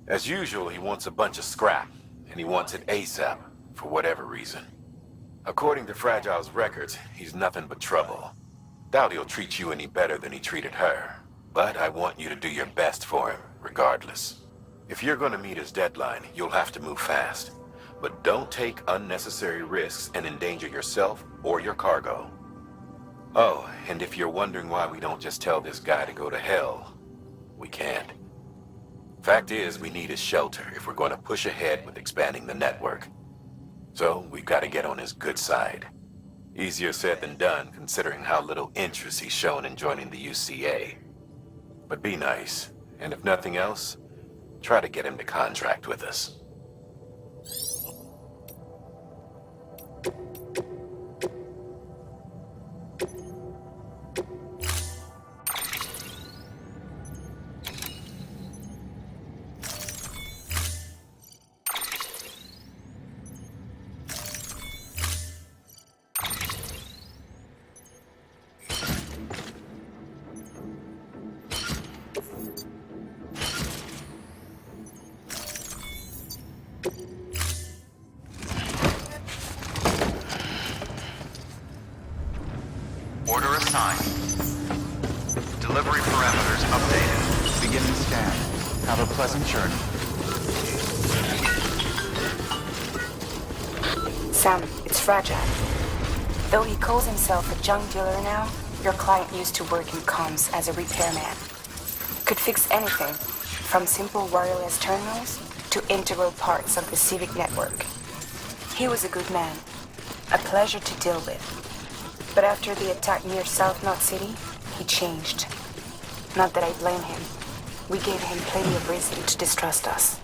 As usual, he wants a bunch of scrap, and he wants it ASAP, for whatever reason. According to Fragile's records, he's nothing but trouble. Doubt he'll treat you any better than he treated her, but I want you to do your best for him, regardless. If you're going to meet his deadline, you'll have to move fast. But don't take unnecessary risks and endanger yourself or your cargo. Oh, and if you're wondering why we don't just tell this guy to go to hell, we can't. Fact is, we need his shelter if we're going to push ahead with expanding the network. So, we've got to get on his good side. Easier said than done, considering how little interest he's shown in joining the UCA. But be nice, and if nothing else, try to get him to contract with us. Order assigned. Delivery parameters updated. Beginning scan. Have a pleasant journey. Sam, it's Fragile. Though he calls himself a junk dealer now, your client used to work in comms as a repairman. Could fix anything, from simple wireless terminals to integral parts of the civic network. He was a good man, a pleasure to deal with. But after the attack near South Knot City, he changed. Not that I blame him. We gave him plenty of reason to distrust us.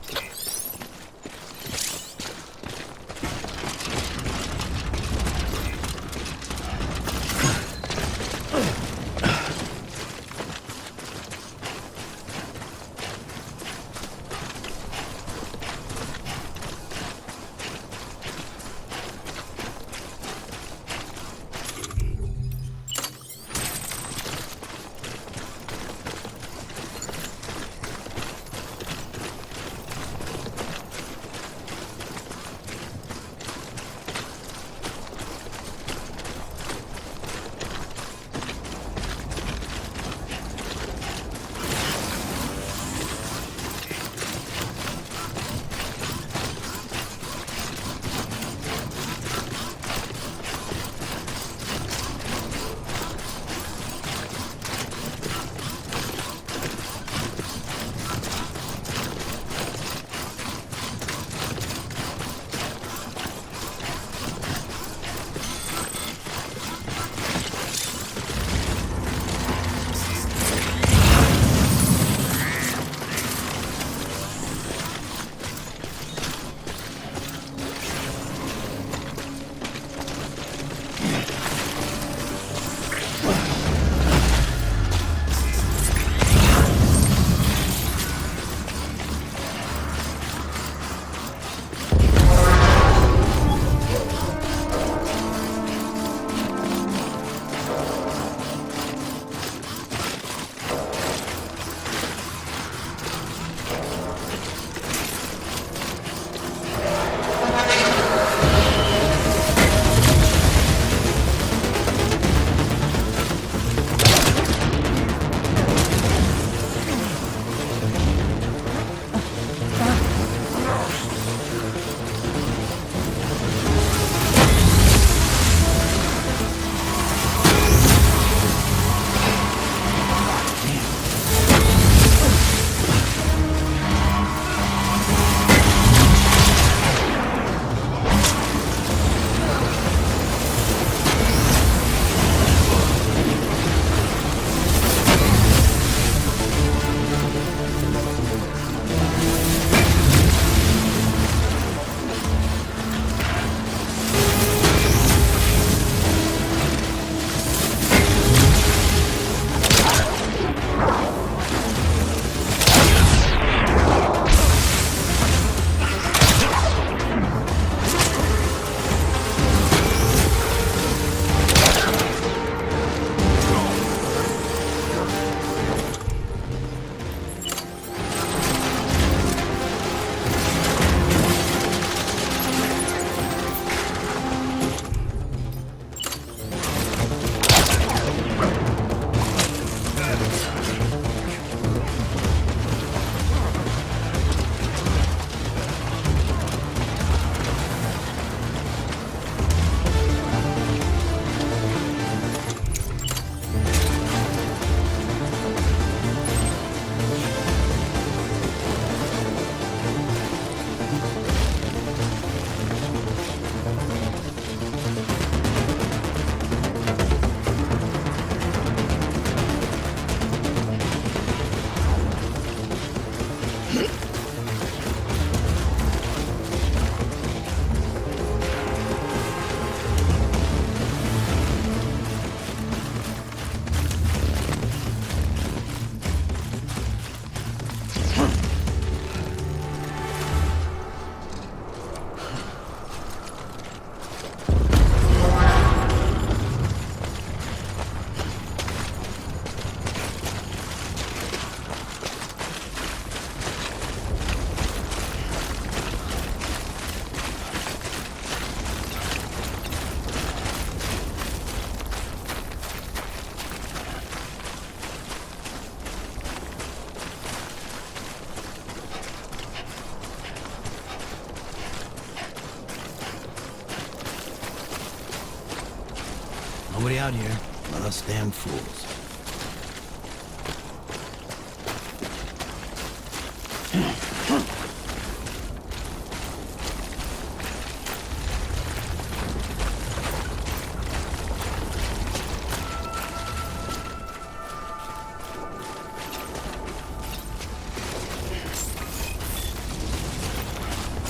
Nobody out here but us damn fools.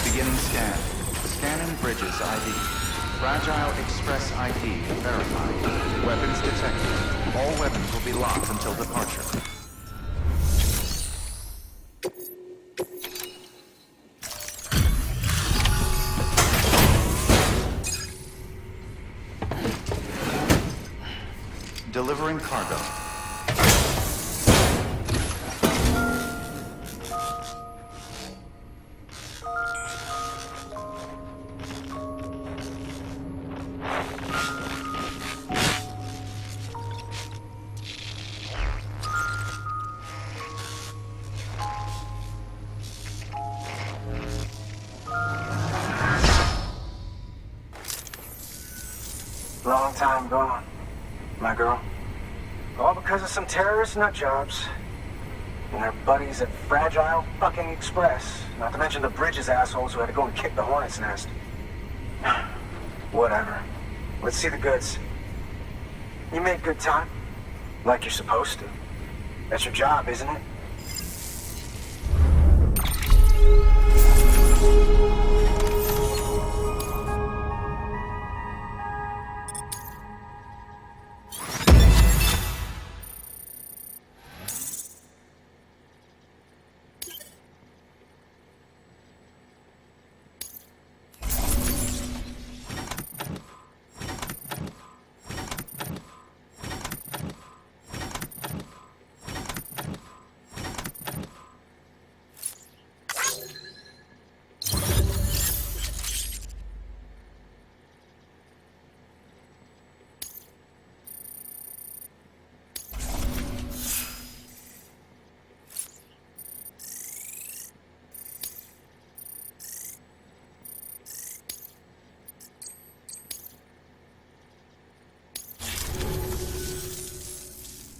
Beginning scan. Scanning bridges ID. Fragile Express ID verified. Weapons detected. All weapons will be locked until departure. Delivering cargo. Long time gone, my girl. All because of some terrorist nutjobs. And their buddies at Fragile fucking Express. Not to mention the Bridges assholes who had to go and kick the hornet's nest. Whatever. Let's see the goods. You made good time. Like you're supposed to. That's your job, isn't it?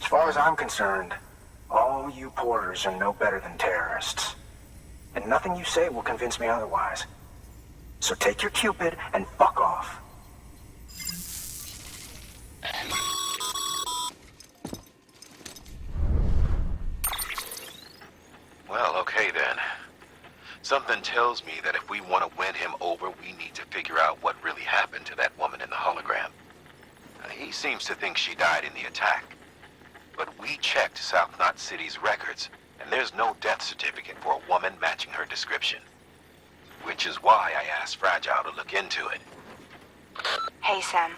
As far as I'm concerned, all you porters are no better than terrorists. And nothing you say will convince me otherwise. So take your Cupid and fuck off. Well, okay then. Something tells me that if we want to win him over, we need to figure out what really happened to that woman in the hologram. He seems to think she died in the attack. But we checked South Knot City's records, and there's no death certificate for a woman matching her description. Which is why I asked Fragile to look into it. Hey, Sam.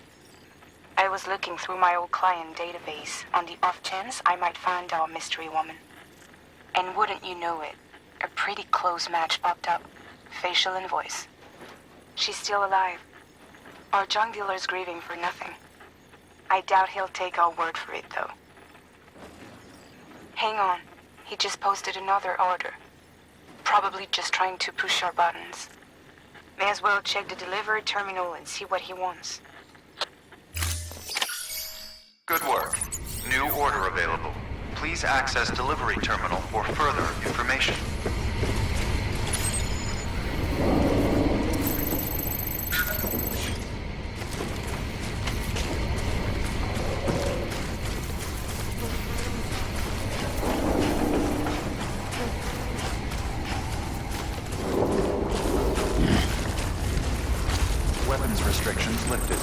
I was looking through my old client database on the off chance I might find our mystery woman. And wouldn't you know it, a pretty close match popped up. Facial and voice. She's still alive. Our junk dealer's grieving for nothing. I doubt he'll take our word for it, though. Hang on. He just posted another order. Probably just trying to push our buttons. May as well check the delivery terminal and see what he wants. Good work. New order available. Please access delivery terminal for further information. Weapons restrictions lifted.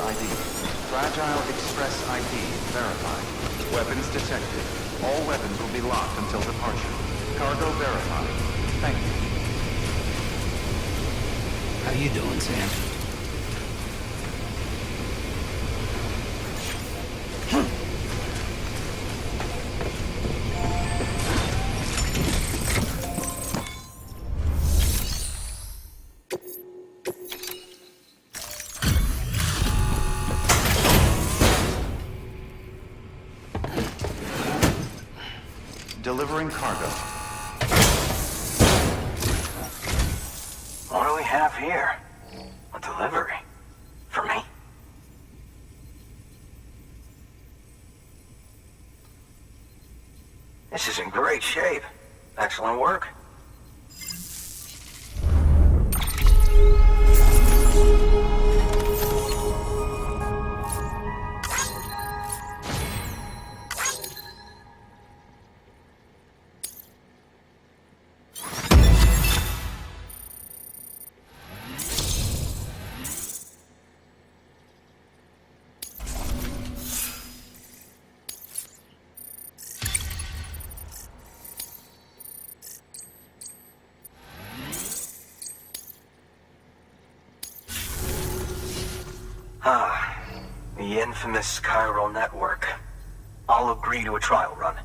ID. Fragile Express ID verified. Weapons detected. All weapons will be locked until departure. Cargo verified. Thank you. How you doing, Sam? Delivering cargo. What do we have here? A delivery? For me? This is in great shape. Excellent work. The infamous chiral network. I'll agree to a trial run,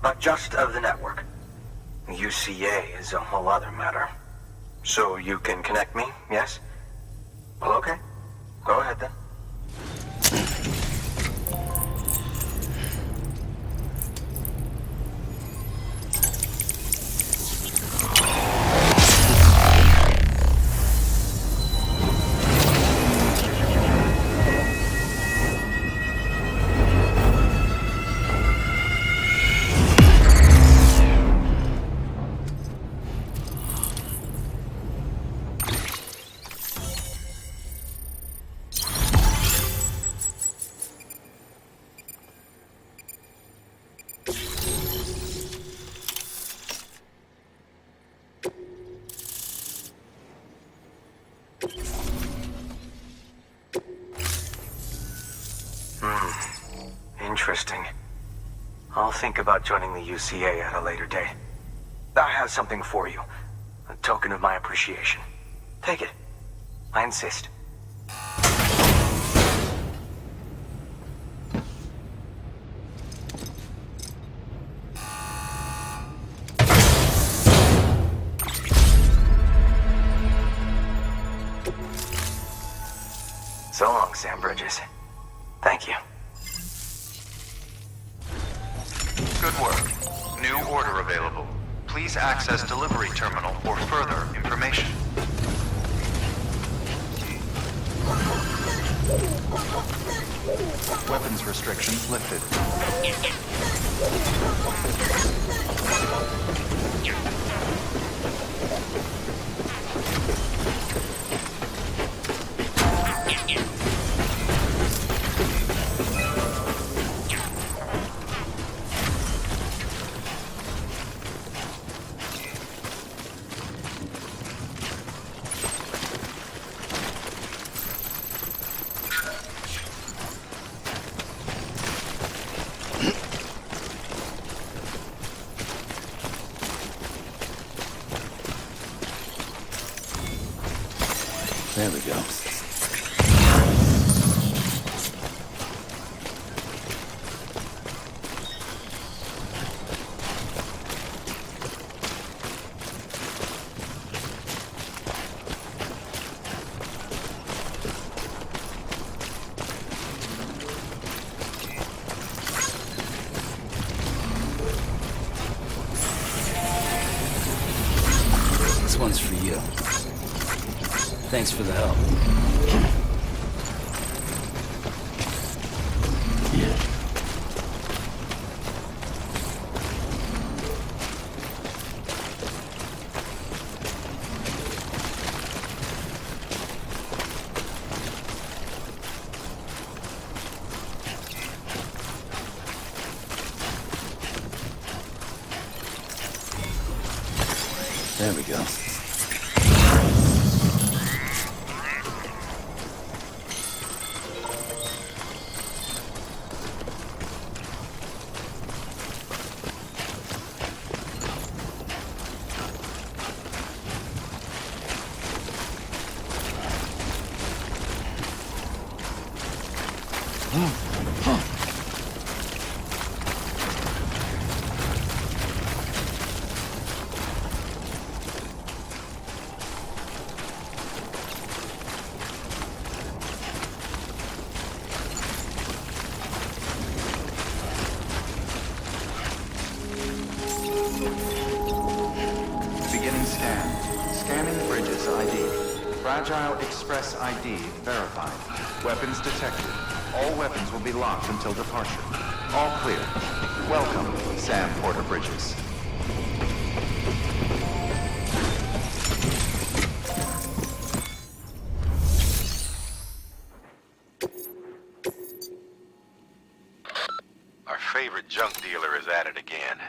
but just of the network. The UCA is a whole other matter. So you can connect me, yes? Well, okay. Go ahead then. Interesting. I'll think about joining the UCA at a later date. I have something for you. A token of my appreciation. Take it. I insist. So long, Sam Bridges. Thank you. Good work. New order available. Please access delivery terminal for further information. Weapons restrictions lifted. There we go. This one's for you. Thanks for the help. There we go. Bridges ID. Fragile Express ID verified. Weapons detected. All weapons will be locked until departure. All clear. Welcome, Sam Porter Bridges. Our favorite junk dealer is at it again.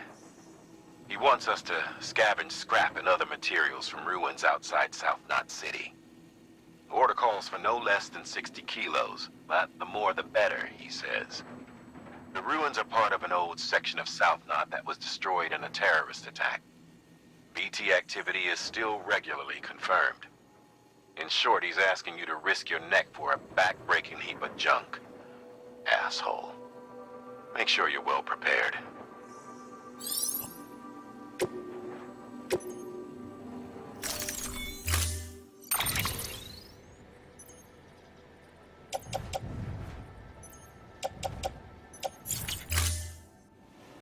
He wants us to scavenge scrap and other materials from ruins outside South Knot City. The order calls for no less than 60 kilos, but the more the better, he says. The ruins are part of an old section of South Knot that was destroyed in a terrorist attack. BT activity is still regularly confirmed. In short, he's asking you to risk your neck for a back-breaking heap of junk. Asshole. Make sure you're well prepared.